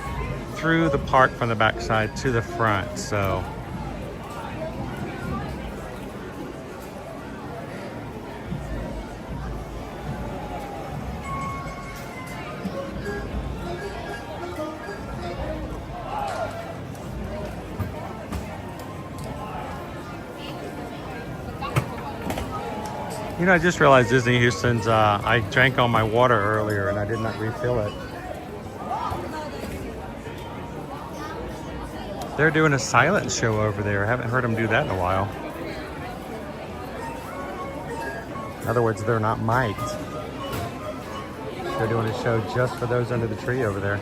through the park from the backside to the front. So you know, I just realized Disney Houston's, I drank all my water earlier and I did not refill it. They're doing a silent show over there. I haven't heard them do that in a while. In other words, they're not mic'd. They're doing a show just for those under the tree over there.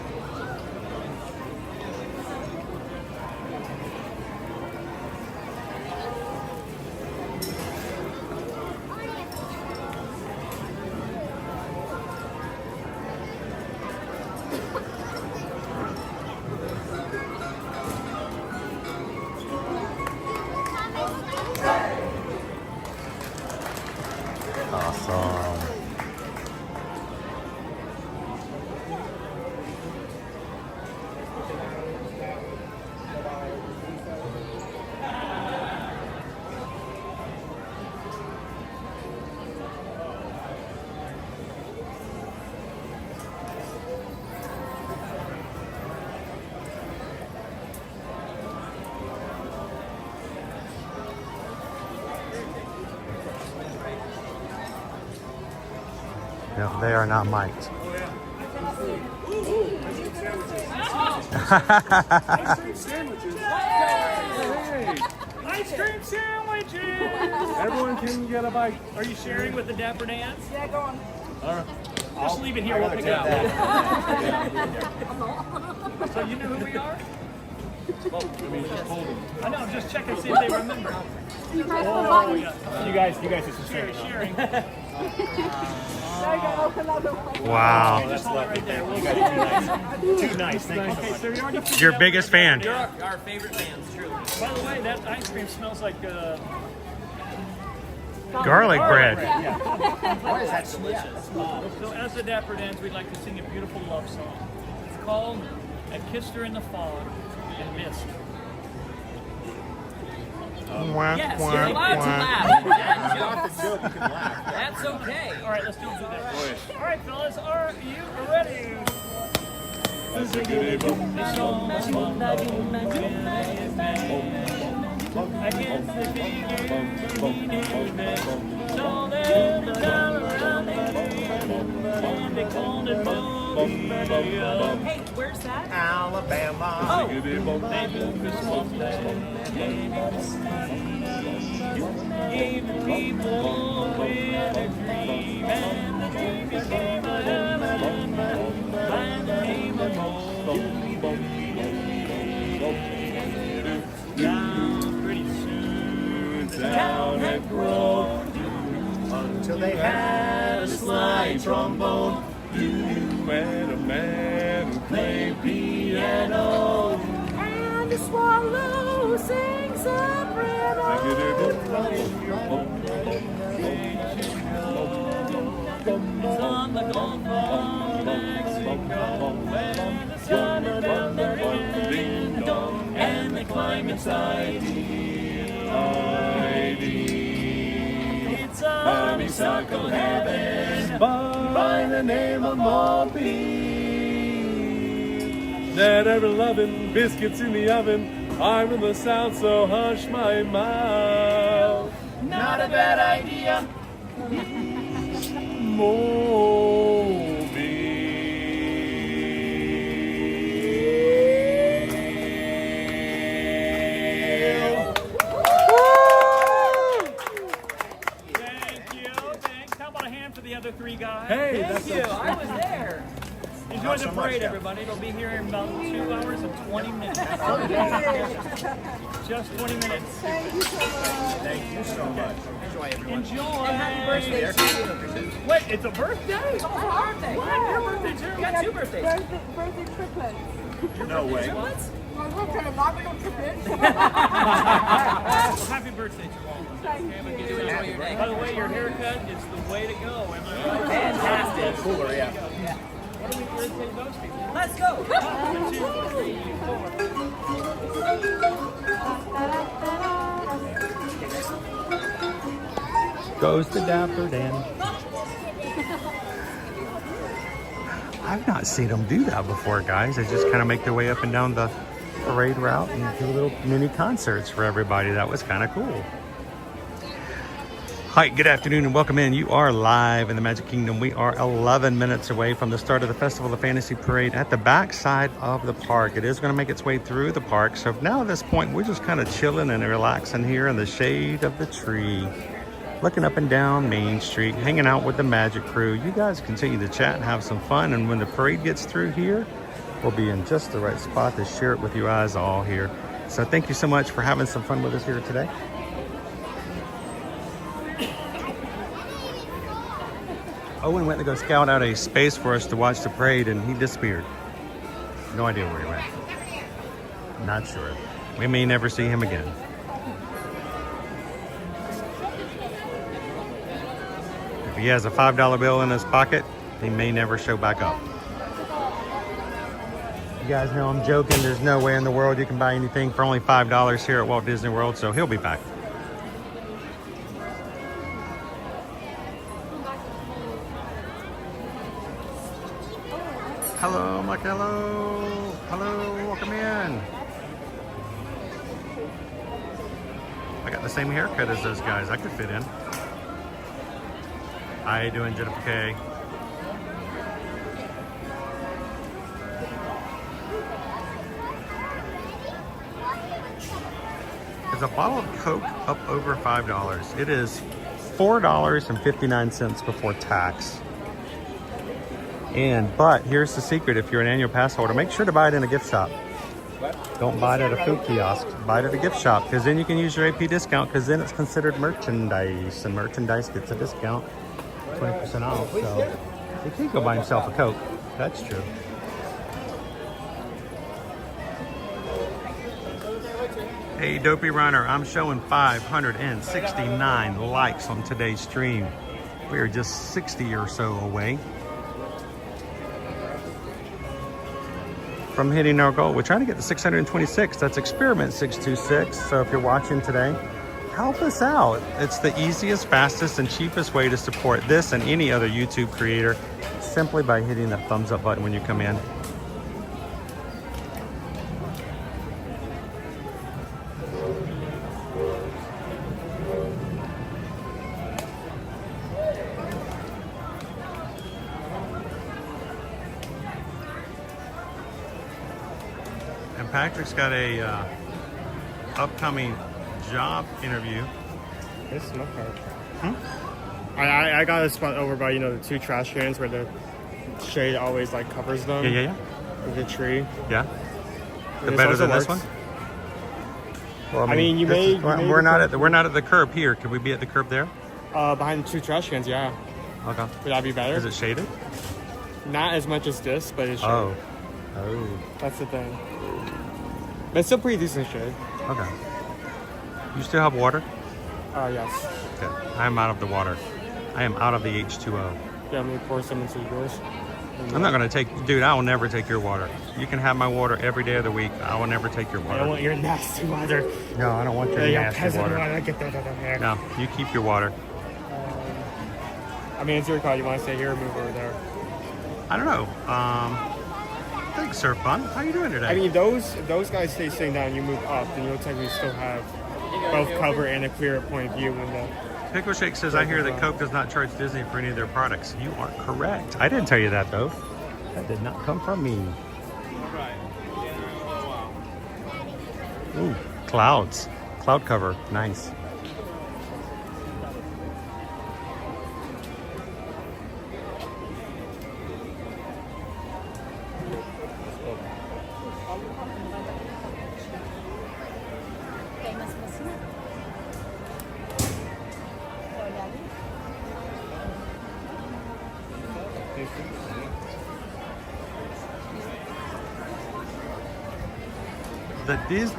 awesome. No, they are not mic'd. Ice cream sandwiches. Ice cream sandwiches! Everyone can get a bite. Are you sharing with the Dapper Dans? Yeah, go on. All right. Just leave it here, we'll pick it up. So you know who we are? I mean, just hold them. I know, just check and see if they remember. You guys Oh, yeah. You guys are Sharing. There you go, open another one. Wow. Just hold it right there. We'll too nice. Thank you so Okay, much. so we already figured Your out biggest what fan. You're our favorite fans, truly. By the way, that ice cream smells like Garlic bread. What is that delicious? So as the Dapper Dans, we'd like to sing a beautiful love song. It's called I Kissed Her in the Fog and Mist. Yes, you're allowed to laugh. That's okay. All right, let's do that. All right, fellas, are you ready? Against the figure, saw them down around and they called it Mobile. Hey, where's that? Alabama. Oh, they moved us one day. Gave the people with a dream, and the dream became a diamond by the name of Mobile. Down pretty soon, town had grown until they had a slide trombone. You met a man who played piano, and the swallow sings a rhythm. It's on the Gulf of Mexico, where the sun is down there in and they climb inside the ID. It's a honeysuckle heaven by the name of Mobile. That ever loving biscuits in the oven. I'm in the South, so hush my mouth. Not a bad idea. The other three guys. Hey, thank you. I was there. Enjoy the parade, everybody. It'll be here in about 2 hours and 20 minutes. Just 20 minutes. Thank you so much. Thank you so much. Enjoy, everyone. Enjoy. And happy birthday to you. Wait, it's a birthday? It's my birthday. What? Your birthday too? You got two birthdays. Birthday triplets. No way. Triplets? My birthday, I'm not going to trip Well, happy birthday to all. Thank you. By the way, your haircut is the way to go. Am I right? Fantastic. Cooler, yeah. What do we say to those people? Let's go. 1, 2, 3, 4. Goes the Dapper Dans. I've not seen them do that before, guys. They just kind of make their way up and down the parade route and do little mini concerts for everybody. That was kind of cool. Hi, good afternoon and welcome in. You are live in the Magic Kingdom. We are 11 minutes away from the start of the Festival of Fantasy Parade at the back side of the park. It is going to make its way through the park. So now at this point, we're just kind of chilling and relaxing here in the shade of the tree, looking up and down Main Street, hanging out with the Magic crew. You guys continue to chat and have some fun. And when the parade gets through here, we'll be in just the right spot to share it with you guys all here. So thank you so much for having some fun with us here today. Owen went to go scout out a space for us to watch the parade and he disappeared. No idea where he went. Not sure. We may never see him again. If he has a $5 bill in his pocket, he may never show back up. You guys know I'm joking. There's no way in the world you can buy anything for only $5 here at Walt Disney World, so he'll be back. Hello, Mike. Hello. Hello. Welcome in. I got the same haircut as those guys. I could fit in. How you doing, Jennifer K? Is a bottle of Coke up over $5? It is $4.59 before tax. But here's the secret: if you're an annual pass holder, make sure to buy it in a gift shop. Don't buy it at a food kiosk. Buy it at a gift shop, because then you can use your AP discount, because then it's considered merchandise, and merchandise gets a discount, 20% off. So he can't go buy himself a Coke. That's true. Hey, Dopey Runner, I'm showing 569 likes on today's stream. We are just 60 or so away from hitting our goal. We're trying to get to 626. That's experiment 626. So if you're watching today, help us out. It's the easiest, fastest, and cheapest way to support this and any other YouTube creator, simply by hitting that thumbs up button when you come in. Patrick's got a upcoming job interview. This is my car. I got a spot over by, you know, the two trash cans where the shade always like covers them. Yeah. With the tree. Yeah. The better than this one. Well, I mean, we're not at the curb here. Could we be at the curb there? Behind the two trash cans, yeah. Okay. Would that be better? Is it shaded? Not as much as this, but it's shaded. Oh. That's the thing. But it's still pretty decent shade. Okay. You still have water? Yes. Okay. I am out of the water. I am out of the H2O. Yeah, let me pour some into yours. I'm not going to take... Dude, I will never take your water. You can have my water every day of the week. I will never take your water. I don't want your nasty water. No, I don't want your nasty water. I get that out of here. No, you keep your water. I mean, it's your call. You want to stay here or move over there? I don't know. Thanks, Surf Fun. How you doing today? I mean, if those guys stay sitting down, you move up, then you'll technically still have both cover and a clear point of view when the... Pickle Shake says, I hear that Coke does not charge Disney for any of their products. You are correct. I didn't tell you that, though. That did not come from me. Ooh, clouds. Cloud cover. Nice.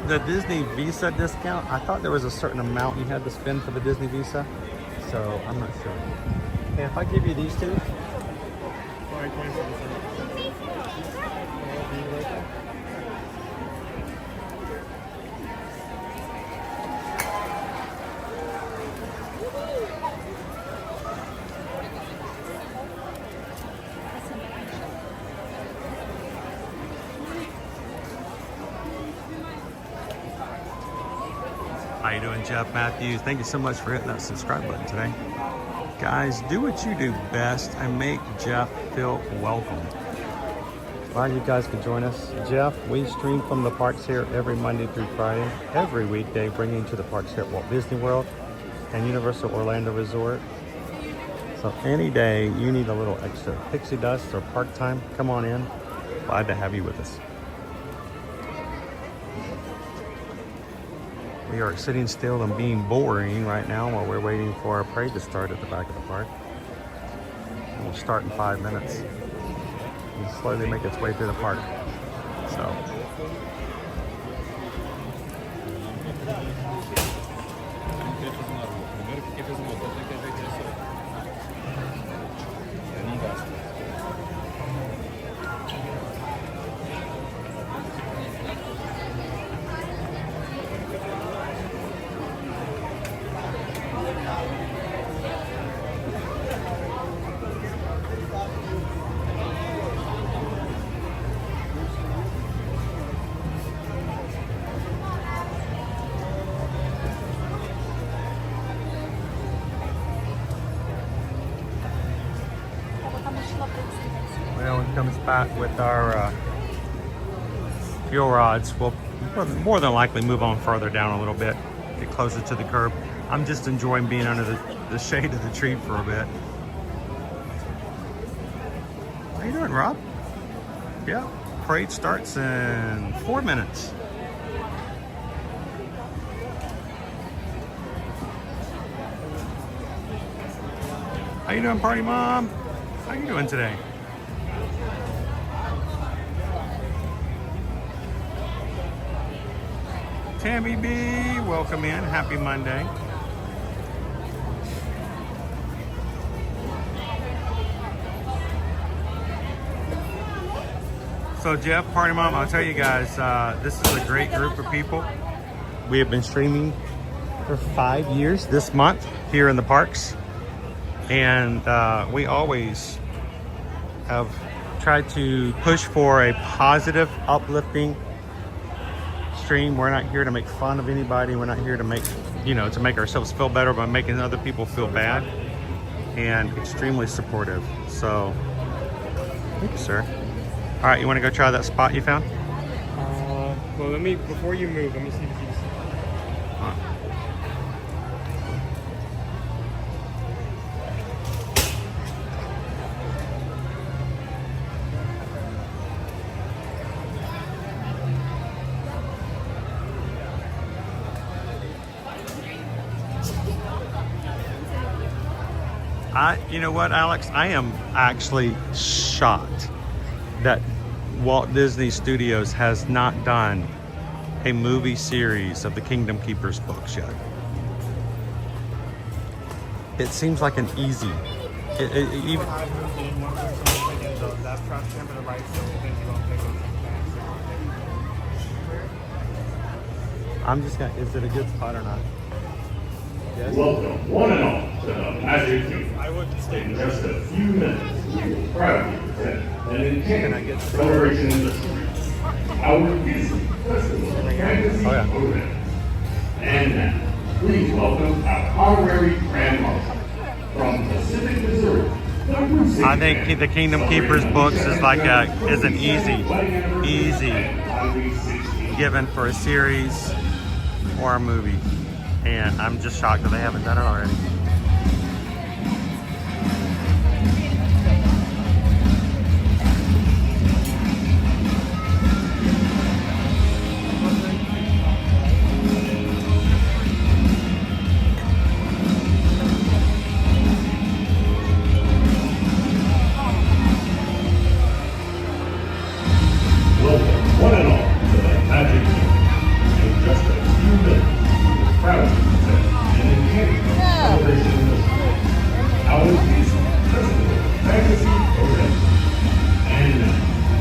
The Disney Visa discount, I thought there was a certain amount you had to spend for the Disney Visa, so I'm not sure. Hey, if I give you these two, how you doing, Jeff Matthews? Thank you so much for hitting that subscribe button today. Guys, do what you do best and make Jeff feel welcome. Glad you guys could join us. Jeff, we stream from the parks here every Monday through Friday, every weekday, bringing you to the parks here at Walt Disney World and Universal Orlando Resort. So any day you need a little extra pixie dust or park time, come on in. Glad to have you with us. We are sitting still and being boring right now while we're waiting for our parade to start at the back of the park. And we'll start in 5 minutes. And slowly make its way through the park. So. Well, when it comes back with our fuel rods, we'll more than likely move on further down a little bit, get closer to the curb. I'm just enjoying being under the shade of the tree for a bit. How you doing, Rob? Yeah, parade starts in 4 minutes. How you doing, Party Mom? How you doing today? Tammy B, welcome in. Happy Monday. So Jeff, Party Mom, I'll tell you guys, this is a great group of people. We have been streaming for 5 years this month here in the parks. And we always have tried to push for a positive, uplifting stream. We're not here to make fun of anybody. We're not here to make, to make ourselves feel better by making other people feel bad. And extremely supportive. So, thank you, sir. All right, you want to go try that spot you found? Well, before you move, let me see the keys. You know what, Alex? I am actually shocked that Walt Disney Studios has not done a movie series of the Kingdom Keepers books yet. It seems like an easy. Even I'm just gonna. Is it a good spot or not? Yes. Welcome, one and all, to the Magic Kingdom. In just a few minutes, we will proudly present an intense celebration in the streets. Our Disney Festival Fantasy Program. And now, please welcome our honorary Grand Marshal from Pacific, Missouri. I think the Kingdom Keepers books is like is an easy given for a series or a movie. And I'm just shocked that they haven't done it already. Welcome, one and all, to the Magic Kingdom. In just a few minutes, we will proudly present an enchanting celebration in the streets. Our Disney Festival Fantasy Program. And now,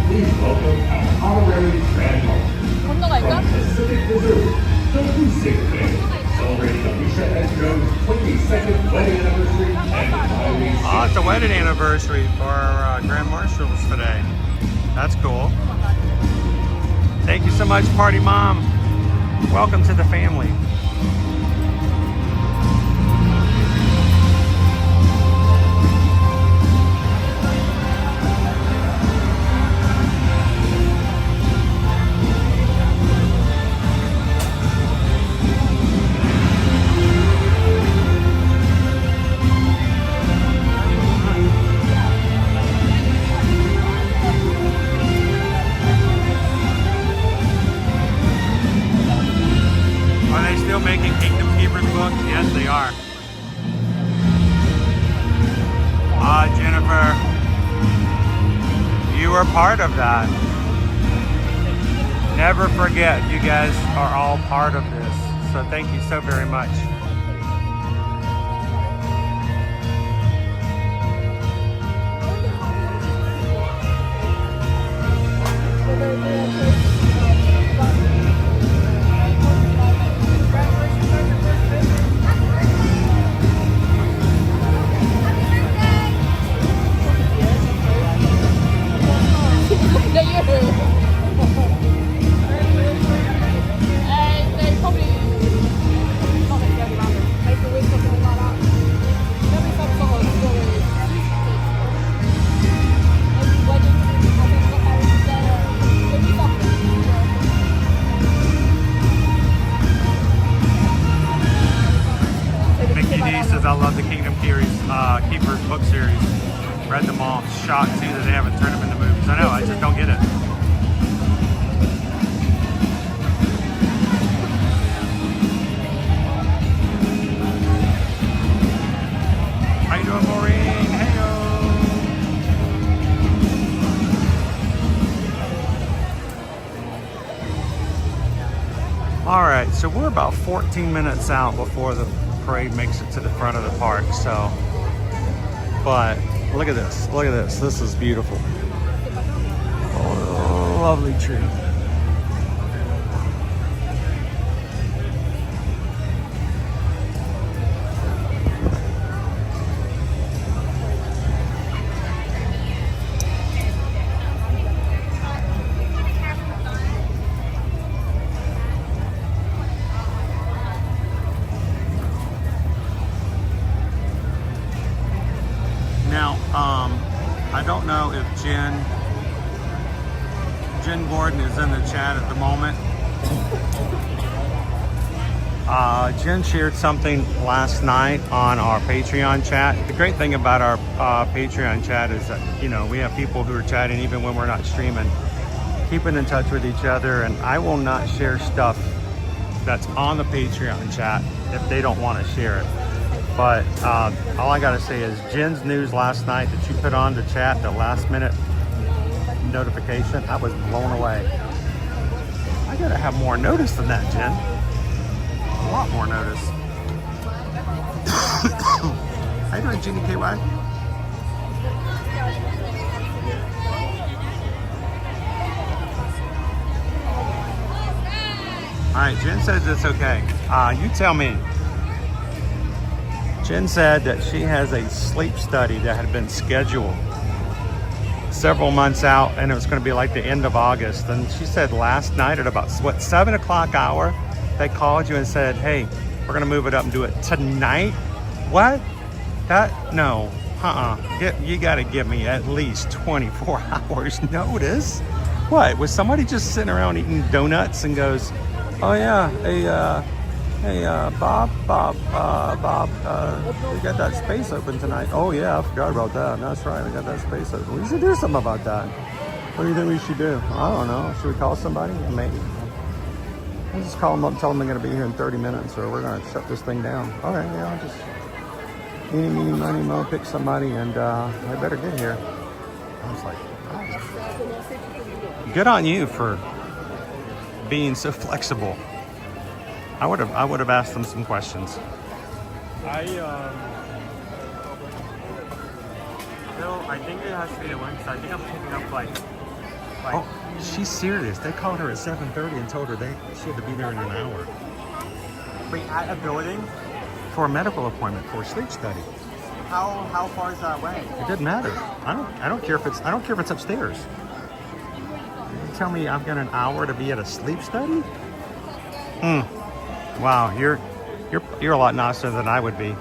please welcome our honorary Grand Marshal from Pacific, Missouri, the Music Band, celebrating Alicia and Joe's 22nd wedding anniversary and the It's a wedding anniversary for our Grand Marshals today. That's cool. Thank you so much, Party Mom. Welcome to the family. Are they still making Kingdom Keepers books? Yes, they are. Jennifer, you were part of that. Never forget, you guys are all part of this. So thank you so very much. D says, I love the Kingdom Keepers book series. Read them all. Shocked too that they haven't turned them into movies. I know, I just don't get it. How you doing, Maureen? Heyo! All right, so we're about 14 minutes out before the parade makes it to the front of the park. So, but look at this. Look at this. This is beautiful. Oh, lovely tree. Now, I don't know if Jen Gordon is in the chat at the moment. Jen shared something last night on our Patreon chat. The great thing about our Patreon chat is that, you know, we have people who are chatting even when we're not streaming, keeping in touch with each other, and I will not share stuff that's on the Patreon chat if they don't want to share it. But all I gotta say is Jen's news last night that you put on the chat, the last minute notification, I was blown away. I gotta have more notice than that, Jen. A lot more notice. How you doing, Jeannie KY? All right, Jen says it's okay. You tell me. Jen said that she has a sleep study that had been scheduled several months out, and it was going to be like the end of August. And she said last night at about, what, 7 o'clock hour, they called you and said, hey, we're going to move it up and do it tonight. What? That? No. You got to give me at least 24 hours notice. What? Was somebody just sitting around eating donuts and goes, oh yeah, hey, Bob, we got that space open tonight. Oh yeah, I forgot about that. That's right, we got that space open. We should do something about that. What do you think we should do? I don't know. Should we call somebody? Maybe. We'll just call them up and tell them they're going to be here in 30 minutes or we're going to shut this thing down. Okay, yeah, I'll just eeny, meeny, miny, mo, pick somebody and I better get here. I was like, oh. Good on you for being so flexible. I would have asked them some questions. I think it has to be the one because I think I'm picking up like. Oh, she's serious. They called her at 7:30 and told her she had to be there in an hour. Wait, at a building? For a medical appointment for a sleep study. How far is that away? It doesn't matter. I don't care if it's upstairs. You tell me I've got an hour to be at a sleep study? Wow, you're a lot nicer than I would be.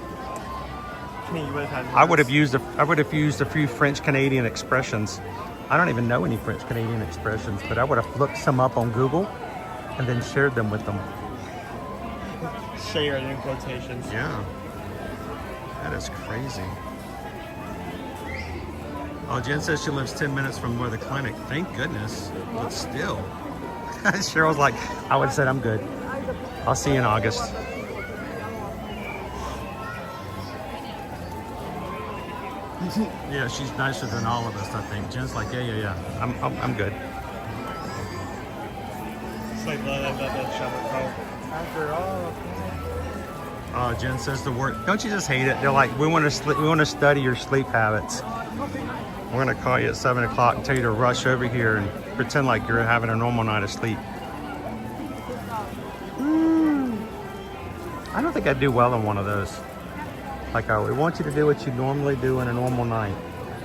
I would have used a few French Canadian expressions. I don't even know any French Canadian expressions, but I would have looked some up on Google and then shared them with them. Shared in quotations. Yeah. That is crazy. Oh, Jen says she lives 10 minutes from where the clinic. Thank goodness. But still. Cheryl's like, I would have said I'm good. I'll see you in August. Yeah, she's nicer than all of us, I think. Jen's like, yeah. I'm good. It's like that shovel pro. After all. Jen says the word. Don't you just hate it? They're like, we want to study your sleep habits. We're gonna call you at 7 o'clock and tell you to rush over here and pretend like you're having a normal night of sleep. I don't think I'd do well in one of those. Like, we want you to do what you normally do in a normal night.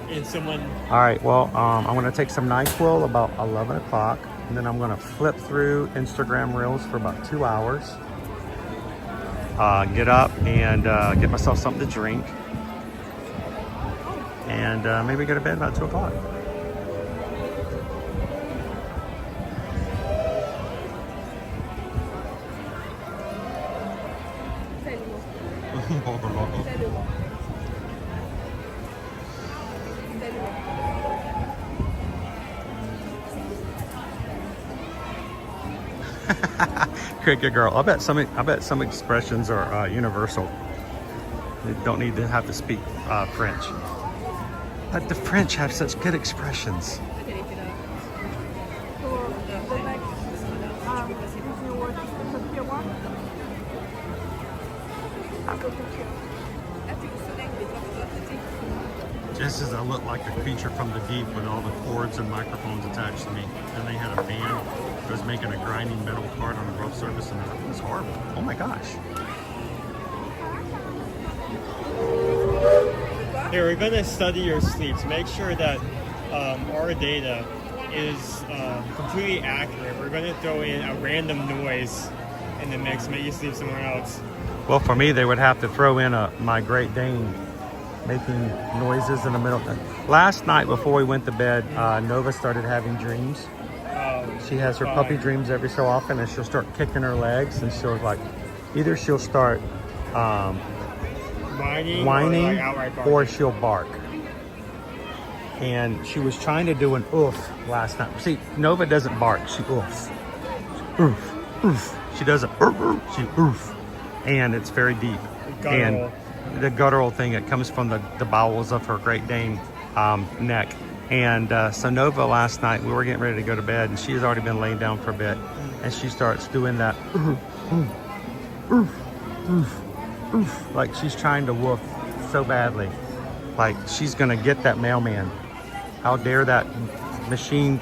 And someone. All right, well, I'm gonna take some NyQuil about 11 o'clock, and then I'm gonna flip through Instagram Reels for about 2 hours. Get up and get myself something to drink. And maybe go to bed about 2 o'clock. Cricket girl. I bet some expressions are universal. They don't need to have to speak French. But the French have such good expressions. Just as I look like a creature from the deep with all the cords and microphones attached to me. And they had a band that was making a grinding metal part on a rough surface, and it was horrible. Oh my gosh. Here, we're gonna study your sleeps. Make sure that our data is completely accurate. We're gonna throw in a random noise in the mix, make you sleep somewhere else. Well, for me, they would have to throw in my Great Dane making noises in the middle. Last night before we went to bed, Nova started having dreams. She has her puppy dreams every so often, and she'll start kicking her legs, and she'll either she'll start whining or she'll bark. And she was trying to do an oof last night. See, Nova doesn't bark, she oofs. Oof, oof. She doesn't she oof. And it's very deep. And the guttural thing that comes from the bowels of her Great Dane neck. And so Nova last night, we were getting ready to go to bed, and she has already been laying down for a bit, and she starts doing that like she's trying to woof so badly, like she's gonna get that mailman. How dare that washing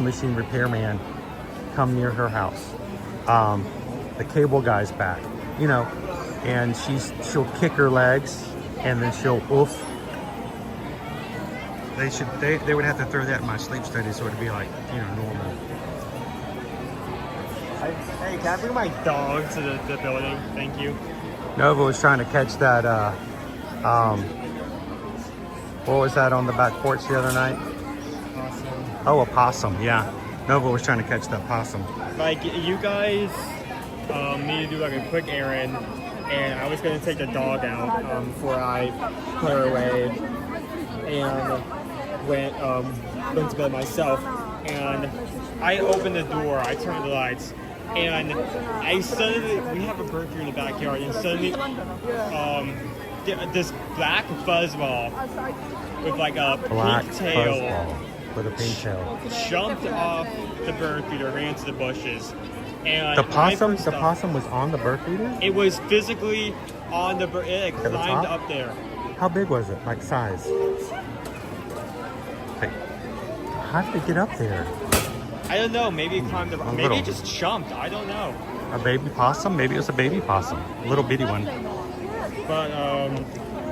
machine repairman come near her house. The cable guy's back, you know, and she'll kick her legs, and then she'll oof. They would have to throw that in my sleep study so it'd be like, you know, normal. Hey, can I bring my dog to the building? Thank you. Nova was trying to catch that, what was that on the back porch the other night? Possum. Oh, a possum, yeah. Nova was trying to catch that possum. Like, you guys need to do like a quick errand, and I was gonna take the dog out before I put her away, and went to bed myself, and I opened the door, I turned the lights, and I suddenly, we have a bird here in the backyard, and suddenly this black fuzzball with like a pink tail with a pink tail jumped off the bird feeder, ran to the bushes. And the possum was on the bird feeder? It was physically on the bird, it climbed up there. How big was it, like size? Hey, how did it get up there? I don't know, maybe it climbed up, maybe it just jumped, I don't know. A baby possum? Maybe it was a baby possum, a little bitty one. But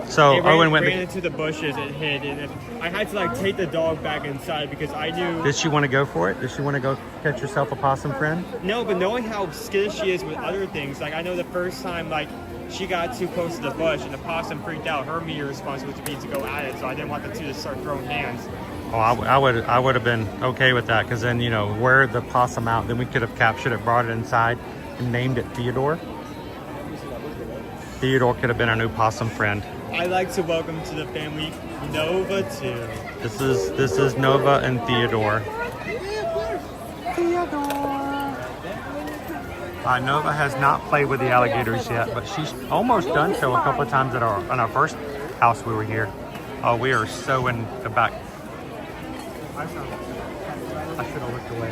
so Owen ran into the bushes and hid, and I had to like take the dog back inside because I knew. Did she want to go for it? Did she want to go catch herself a possum friend? No, but knowing how skittish she is with other things, like I know the first time like she got too close to the bush and the possum freaked out, her immediate response was to be to go at it, so I didn't want the two to start throwing hands. Oh, I would have been okay with that, because then, you know, wear the possum out, then we could have captured it, brought it inside, and named it Theodore. Theodore could have been our new possum friend. I'd like to welcome to the family Nova too. This is Nova and Theodore. Nova has not played with the alligators yet, but she's almost done so a couple of times on our first house we were here. Oh, we are so in the back. I should have looked away.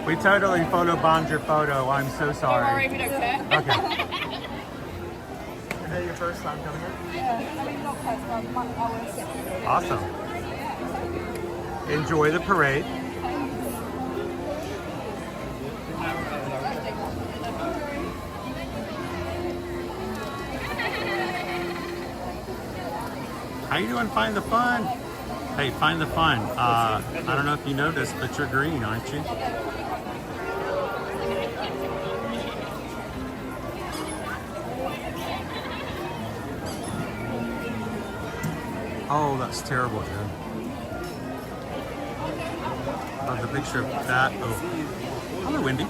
We totally photobombed your photo. I'm so sorry. Don't worry, we don't care. Okay. Is that your first time coming here? Yeah, I mean, not first time, Awesome. Enjoy the parade. How you doing? Find the fun. Hey, find the fun. I don't know if you noticed, but you're green, aren't you? Oh, that's terrible, dude. Oh, the picture of that. Oh. Hello, Wendy.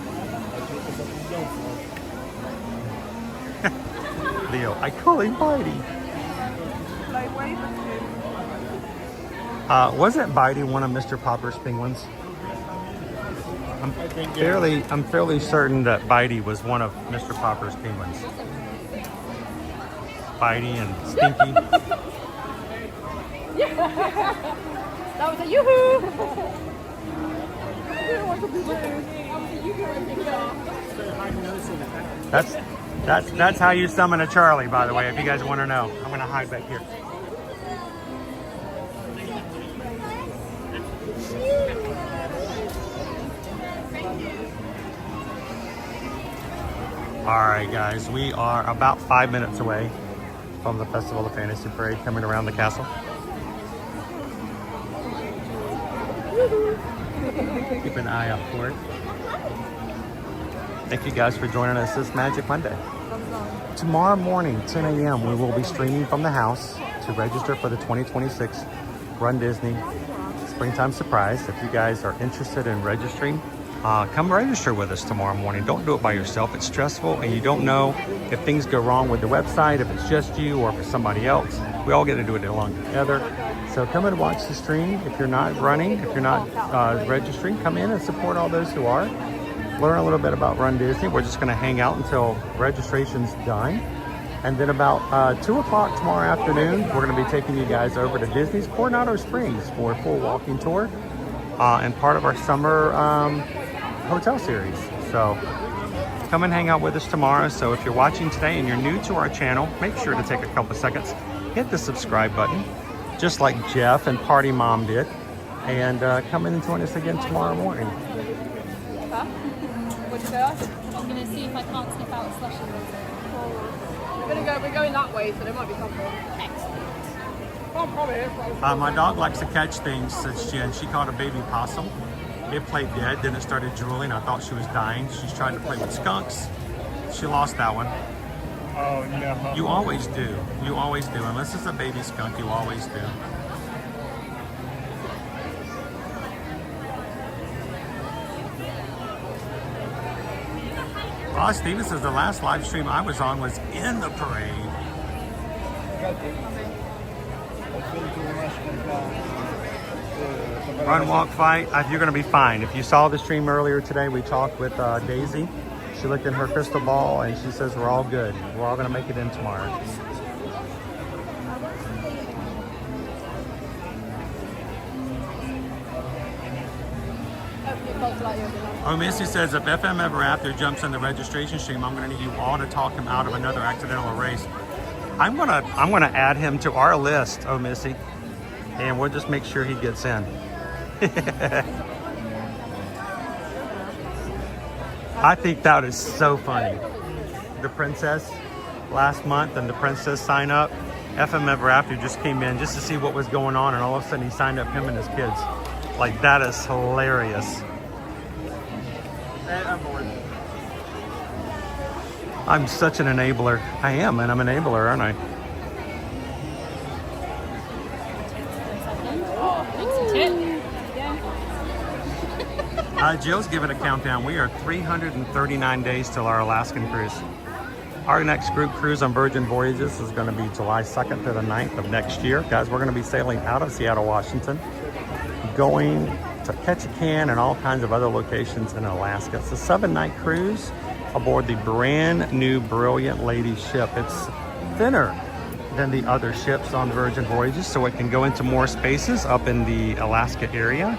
Leo, I call him Bitey. Wasn't Bitey one of Mr. Popper's penguins? I'm fairly certain that Bitey was one of Mr. Popper's penguins. Bitey and Stinky. That was a yoo-hoo! That's how you summon a Charlie, by the way, if you guys want to know. I'm gonna hide back here. Alright guys, we are about 5 minutes away from the Festival of Fantasy Parade coming around the castle. Keep an eye out for it. Thank you guys for joining us this Magic Monday. Tomorrow morning, 10 a.m., we will be streaming from the house to register for the 2026 Run Disney Springtime Surprise. If you guys are interested in registering, come register with us tomorrow morning. Don't do it by yourself. It's stressful and you don't know if things go wrong with the website, if it's just you or if it's somebody else. We all get to do it along together. So come and watch the stream. If you're not running, if you're not registering, come in and support all those who are. Learn a little bit about Run Disney. We're just gonna hang out until registration's done. And then about 2 o'clock tomorrow afternoon, we're gonna be taking you guys over to Disney's Coronado Springs for a full walking tour and part of our summer hotel series. So come and hang out with us tomorrow. So if you're watching today and you're new to our channel, make sure to take a couple seconds, hit the subscribe button, just like Jeff and Party Mom did, and come in and join us again tomorrow morning. Huh? What'd you say? I'm going to see if I can't sniff out a slushy water. We're going that way, so there might be something. Excellent. My dog likes to catch things, says Jen. She caught a baby possum. It played dead, then it started drooling. I thought she was dying. She's tried to play with skunks. She lost that one. Oh no. You always do. You always do. Unless it's a baby skunk, you always do. Ross Stevens says the last live stream I was on was in the parade. Run, walk, fight. You're going to be fine. If you saw the stream earlier today, we talked with Daisy. She looked in her crystal ball and she says we're all good. We're all going to make it in tomorrow. Oh, Missy says if FM ever after jumps in the registration stream, I'm going to need you all to talk him out of another accidental erase. I'm gonna add him to our list, oh Missy, and we'll just make sure he gets in. I think that is so funny. The princess last month and the princess sign up. FM Ever After just came in just to see what was going on, and all of a sudden he signed up him and his kids. Like, that is hilarious. And I'm bored. I'm such an enabler. I am, and I'm an enabler, aren't I? Jill's giving a countdown. We are 339 days till our Alaskan cruise. Our next group cruise on Virgin Voyages is going to be July 2nd to the 9th of next year. Guys, we're going to be sailing out of Seattle, Washington, going to Ketchikan and all kinds of other locations in Alaska. It's a 7-night cruise aboard the brand new Brilliant Lady ship. It's thinner than the other ships on Virgin Voyages, so it can go into more spaces up in the Alaska area.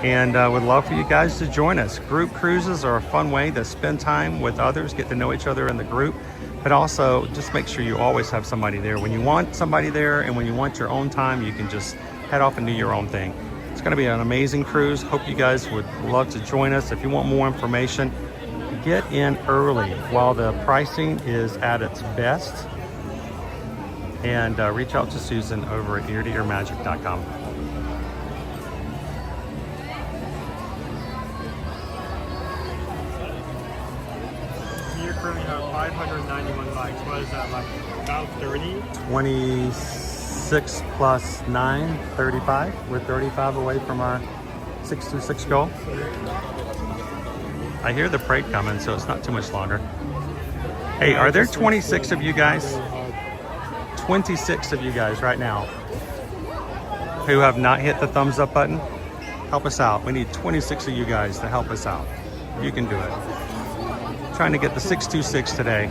And would love for you guys to join us. Group cruises are a fun way to spend time with others, get to know each other in the group, but also just make sure you always have somebody there. When you want somebody there and when you want your own time, you can just head off and do your own thing. It's going to be an amazing cruise. Hope you guys would love to join us. If you want more information, get in early while the pricing is at its best, and reach out to Susan over at eartoearmagic.com. You're currently at 591 bikes. What is that, like about 30? 26 plus 9, 35. We're 35 away from our 626 goal. I hear the parade coming, so it's not too much longer. Hey, are there 26 of you guys? 26 of you guys right now who have not hit the thumbs up button? Help us out. We need 26 of you guys to help us out. You can do it. Trying to get the 626 today.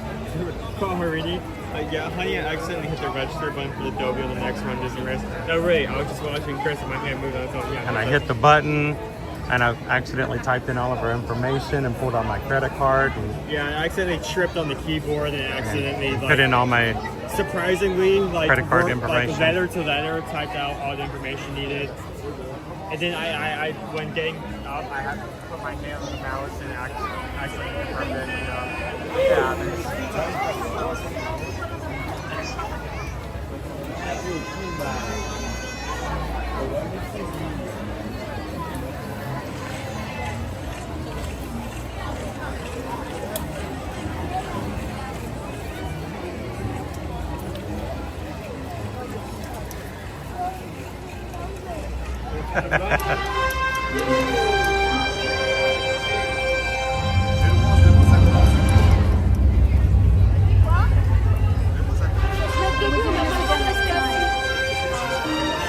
Call Marini. Yeah, honey, I accidentally hit the register button for the Dobie on the next one Disney Race. No, really, I was just watching Chris and my hand moved. I thought, yeah. And I hit the button, and I accidentally typed in all of our information and pulled out my credit card. And yeah, I accidentally tripped on the keyboard and accidentally put in all my surprisingly credit card information. Like letter to letter, typed out all the information needed. And then I when getting up, I had to put my hand on the mouse and accidentally confirmed it. Yeah.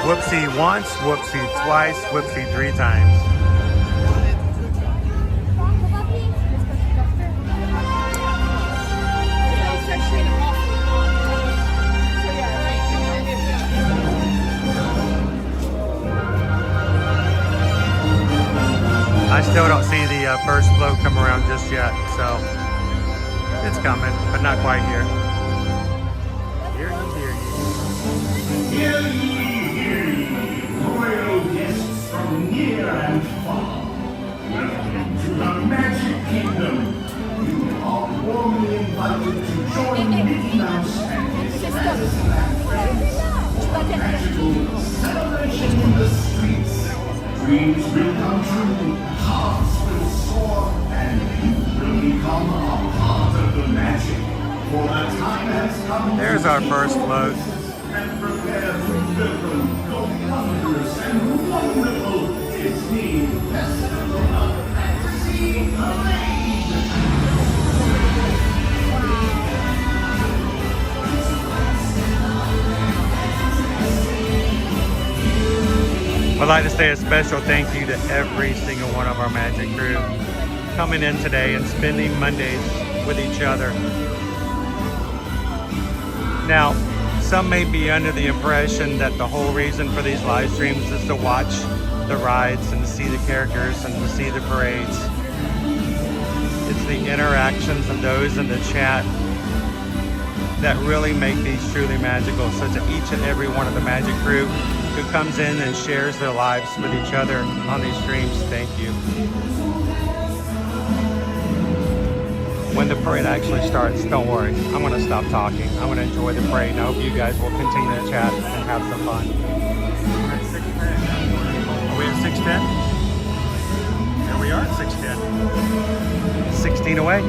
Whoopsie once, whoopsie twice, whoopsie 3 times. I still don't see the first float come around just yet, so it's coming, but not quite here. Hear ye, hear ye. Hear ye, hear ye, royal guests from near and far. Welcome to the Magic Kingdom. You are warmly invited to join Mickey Mouse and his friends. Magical celebration in the streets. Dreams will come true, hearts will soar, and you will become a part of the magic. For the time has come. There's our first float. And prepare to welcome the wondrous and wonderful Disney Festival of Fantasy Parade. I'd like to say a special thank you to every single one of our Magic crew coming in today and spending Mondays with each other. Now, some may be under the impression that the whole reason for these live streams is to watch the rides and to see the characters and to see the parades. It's the interactions of those in the chat that really make these truly magical. So to each and every one of the Magic crew who comes in and shares their lives with each other on these streams, thank you. When the parade actually starts, don't worry, I'm going to stop talking. I'm going to enjoy the parade, and I hope you guys will continue to chat and have some fun. Are we at 6:10? Here we are at 6:10. 16 away.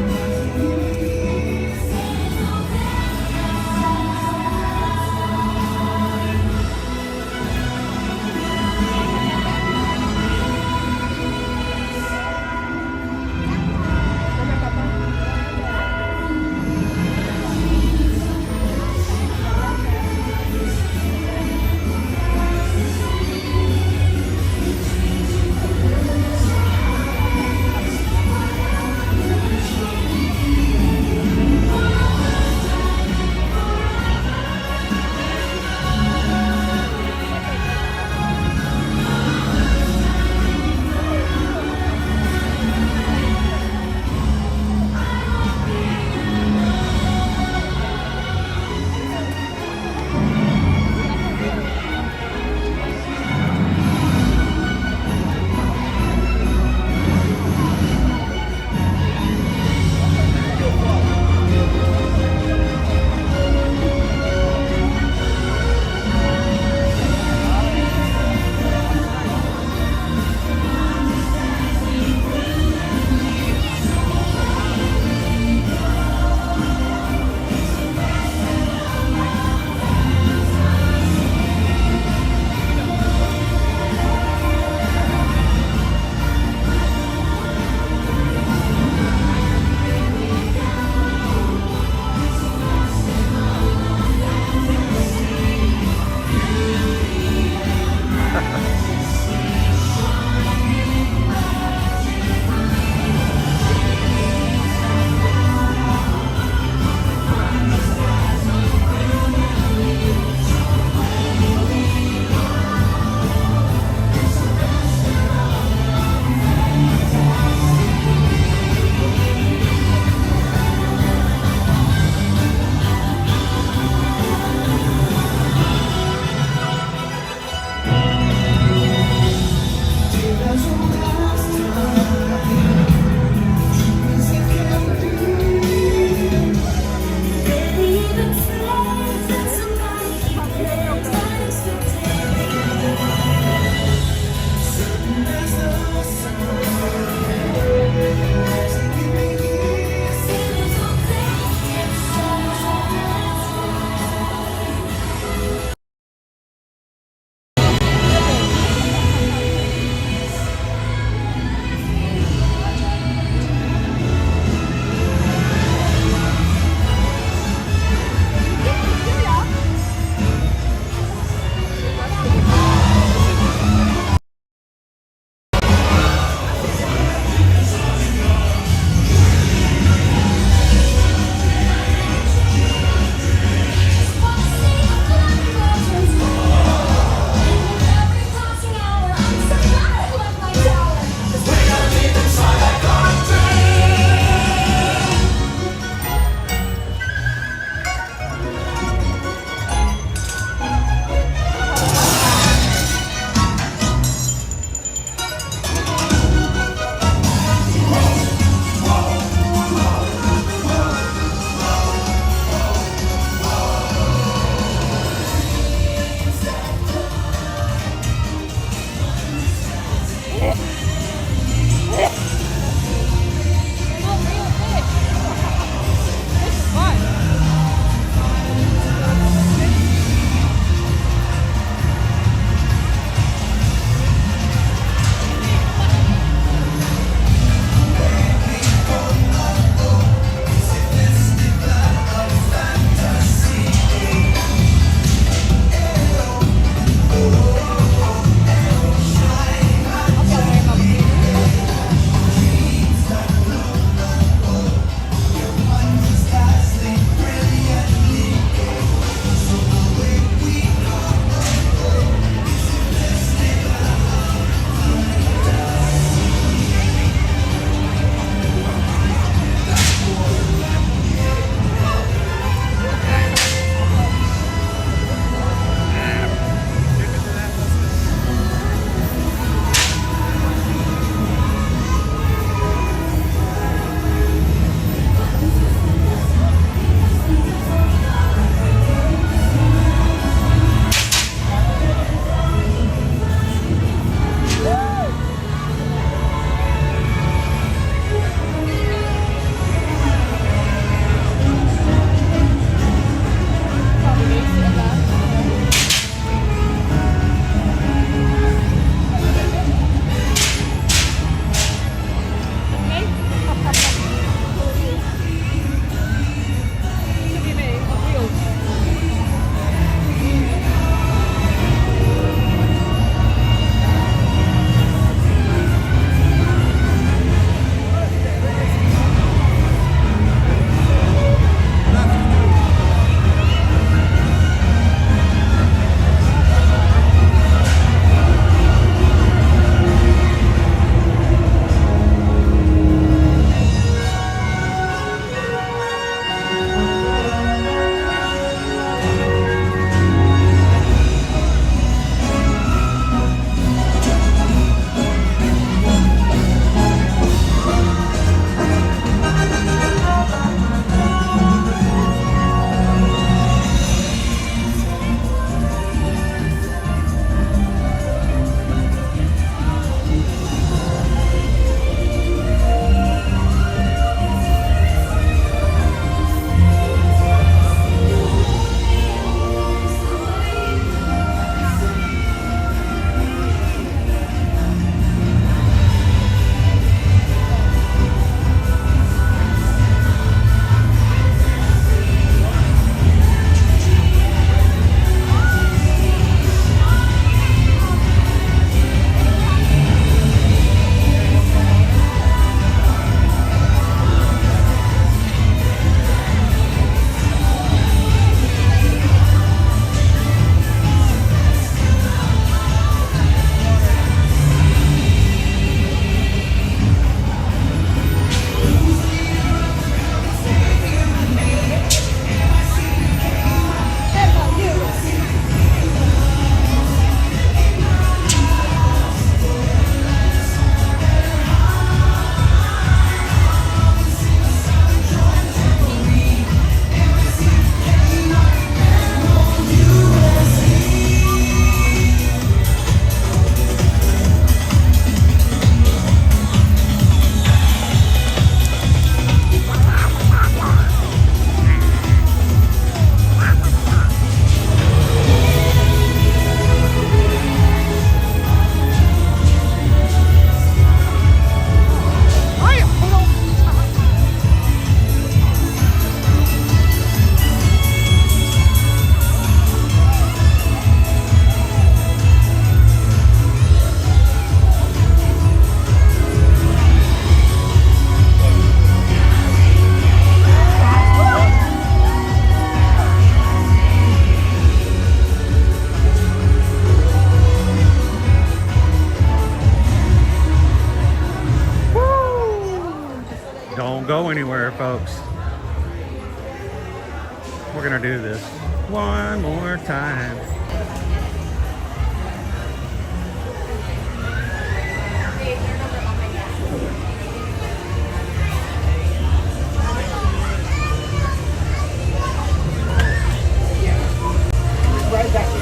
Don't go anywhere, folks. We're gonna do this one more time. Right back in.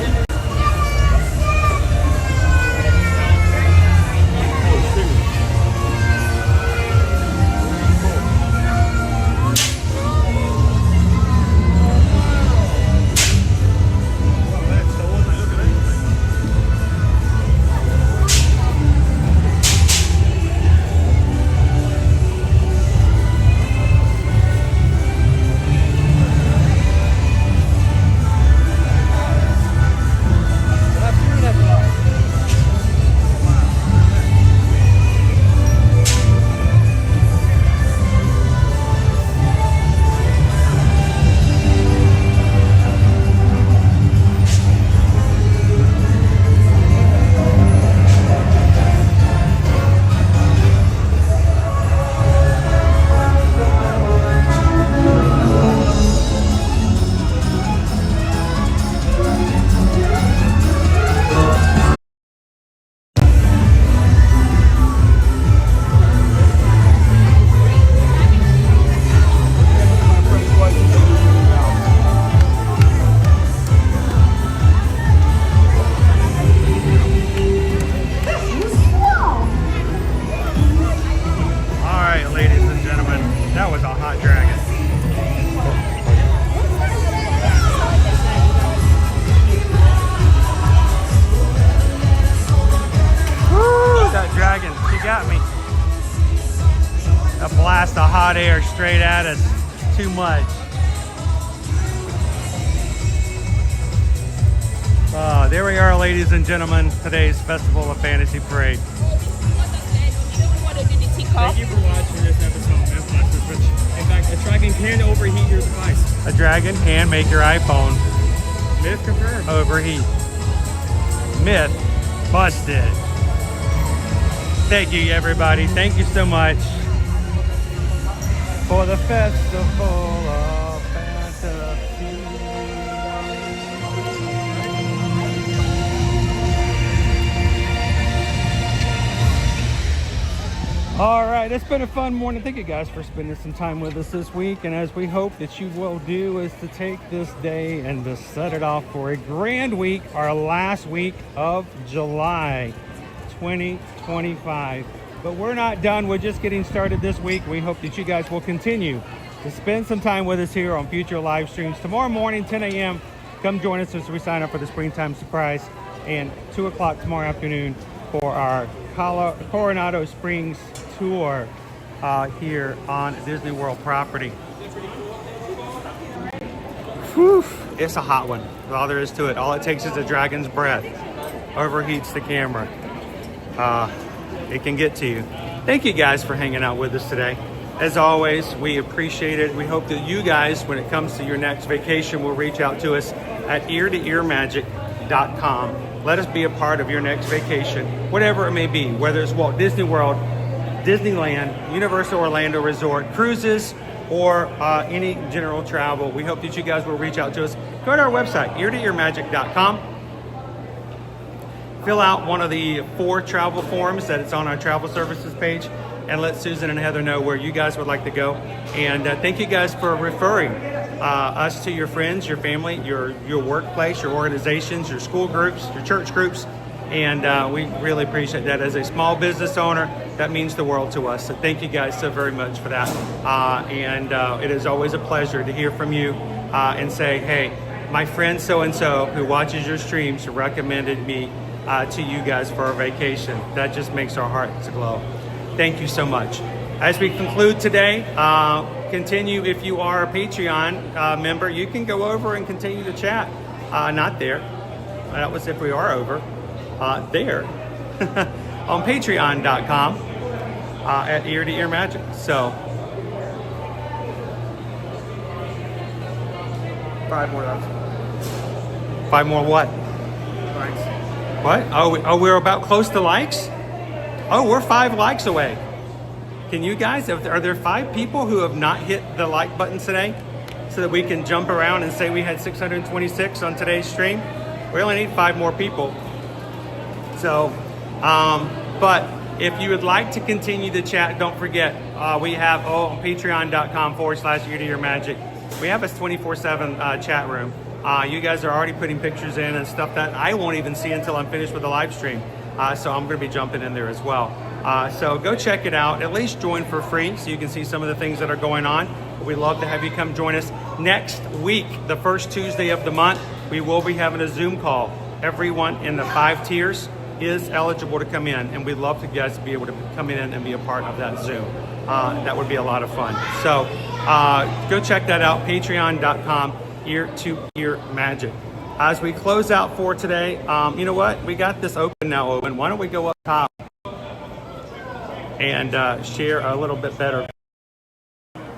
Blast of hot air straight at us. Too much. There we are, ladies and gentlemen, today's Festival of Fantasy Parade. Thank you for watching this episode of Ambersweet Way. In fact, a dragon can overheat your device. A dragon can make your iPhone Myth confirmed. overheat. Myth busted. Thank you, everybody. Thank you so much for the Festival of Fantasy. All right, it's been a fun morning. Thank you guys for spending some time with us this week. And as we hope that you will do is to take this day and to set it off for a grand week, our last week of July 2025. But we're not done. We're just getting started this week. We hope that you guys will continue to spend some time with us here on future live streams. Tomorrow morning, 10 a.m., come join us as we sign up for the Springtime Surprise. And 2 o'clock tomorrow afternoon for our Coronado Springs tour here on Disney World property. Whew, it's a hot one. All there is to it. All it takes is a dragon's breath. Overheats the camera. It can get to you. Thank you guys for hanging out with us today. As always, we appreciate it. We hope that you guys, when it comes to your next vacation, will reach out to us at eartoearmagic.com. Let us be a part of your next vacation, whatever it may be, whether it's Walt Disney World, Disneyland, Universal Orlando Resort, cruises, or any general travel. We hope that you guys will reach out to us. Go to our website, eartoearmagic.com. Fill out one of the 4 travel forms that is on our travel services page, and let Susan and Heather know where you guys would like to go. And thank you guys for referring us to your friends, your family, your workplace, your organizations, your school groups, your church groups. And we really appreciate that. As a small business owner, that means the world to us. So thank you guys so very much for that. And it is always a pleasure to hear from you and say, hey, my friend so-and-so who watches your streams recommended me to you guys for a vacation. That just makes our hearts glow. Thank you so much. As we conclude today, continue, if you are a Patreon member, you can go over and continue to chat. Not there. That was if we are over. There. On patreon.com at Ear to Ear Magic. So 5 more left. 5 more what? Likes. What? Oh, we're about close to likes? Oh, we're 5 likes away. Can you guys, are there 5 people who have not hit the like button today so that we can jump around and say we had 626 on today's stream? We only need 5 more people. So, but if you would like to continue the chat, don't forget, we have patreon.com/ear-to-ear-magic. We have a 24/7 chat room. You guys are already putting pictures in and stuff that I won't even see until I'm finished with the live stream. So I'm going to be jumping in there as well. So go check it out. At least join for free so you can see some of the things that are going on. We'd love to have you come join us next week, the first Tuesday of the month. We will be having a Zoom call. Everyone in the 5 tiers is eligible to come in, and we'd love to guys be able to come in and be a part of that Zoom. That would be a lot of fun. So go check that out, patreon.com/ear-to-ear-magic. As we close out for today, you know what? We got this open now, Owen. Why don't we go up top and share a little bit better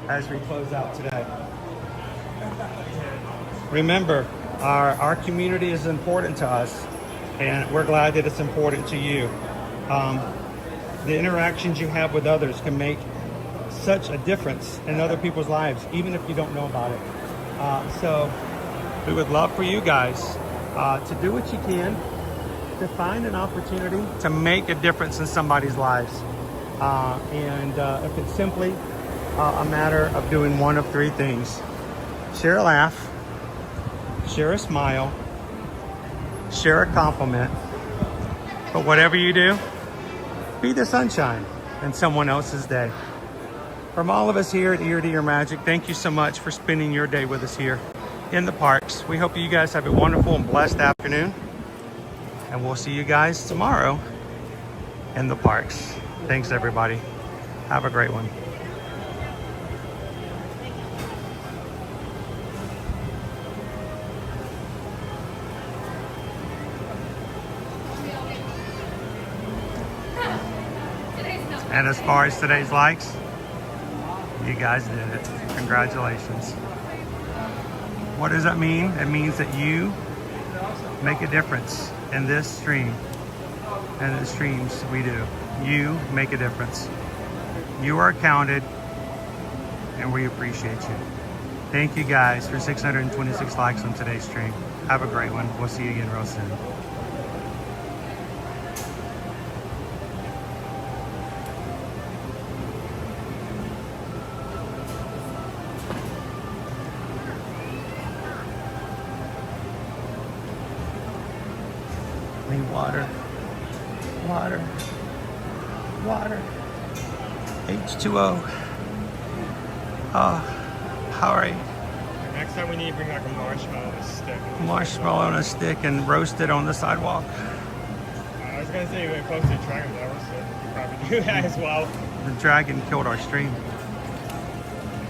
as we close out today. Remember, our community is important to us, and we're glad that it's important to you. The interactions you have with others can make such a difference in other people's lives, even if you don't know about it. So we would love for you guys to do what you can to find an opportunity to make a difference in somebody's lives. And if it's simply a matter of doing one of 3 things: share a laugh, share a smile, share a compliment. But whatever you do, be the sunshine in someone else's day. From all of us here at Ear to Ear Magic, thank you so much for spending your day with us here in the parks. We hope you guys have a wonderful and blessed afternoon, and we'll see you guys tomorrow in the parks. Thanks, everybody. Have a great one. And as far as today's likes, you guys did it. Congratulations. What does that mean? It means that you make a difference in this stream and the streams we do. You make a difference. You are counted, and we appreciate you. Thank you guys for 626 likes on today's stream. Have a great one. We'll see you again real soon. Water, water, water, H2O. Oh, all right. Next time we need to bring like a marshmallow on a stick. Marshmallow on a stick and roast it on the sidewalk. I was going to say, when close to the dragon, so you probably do that as well. The dragon killed our stream.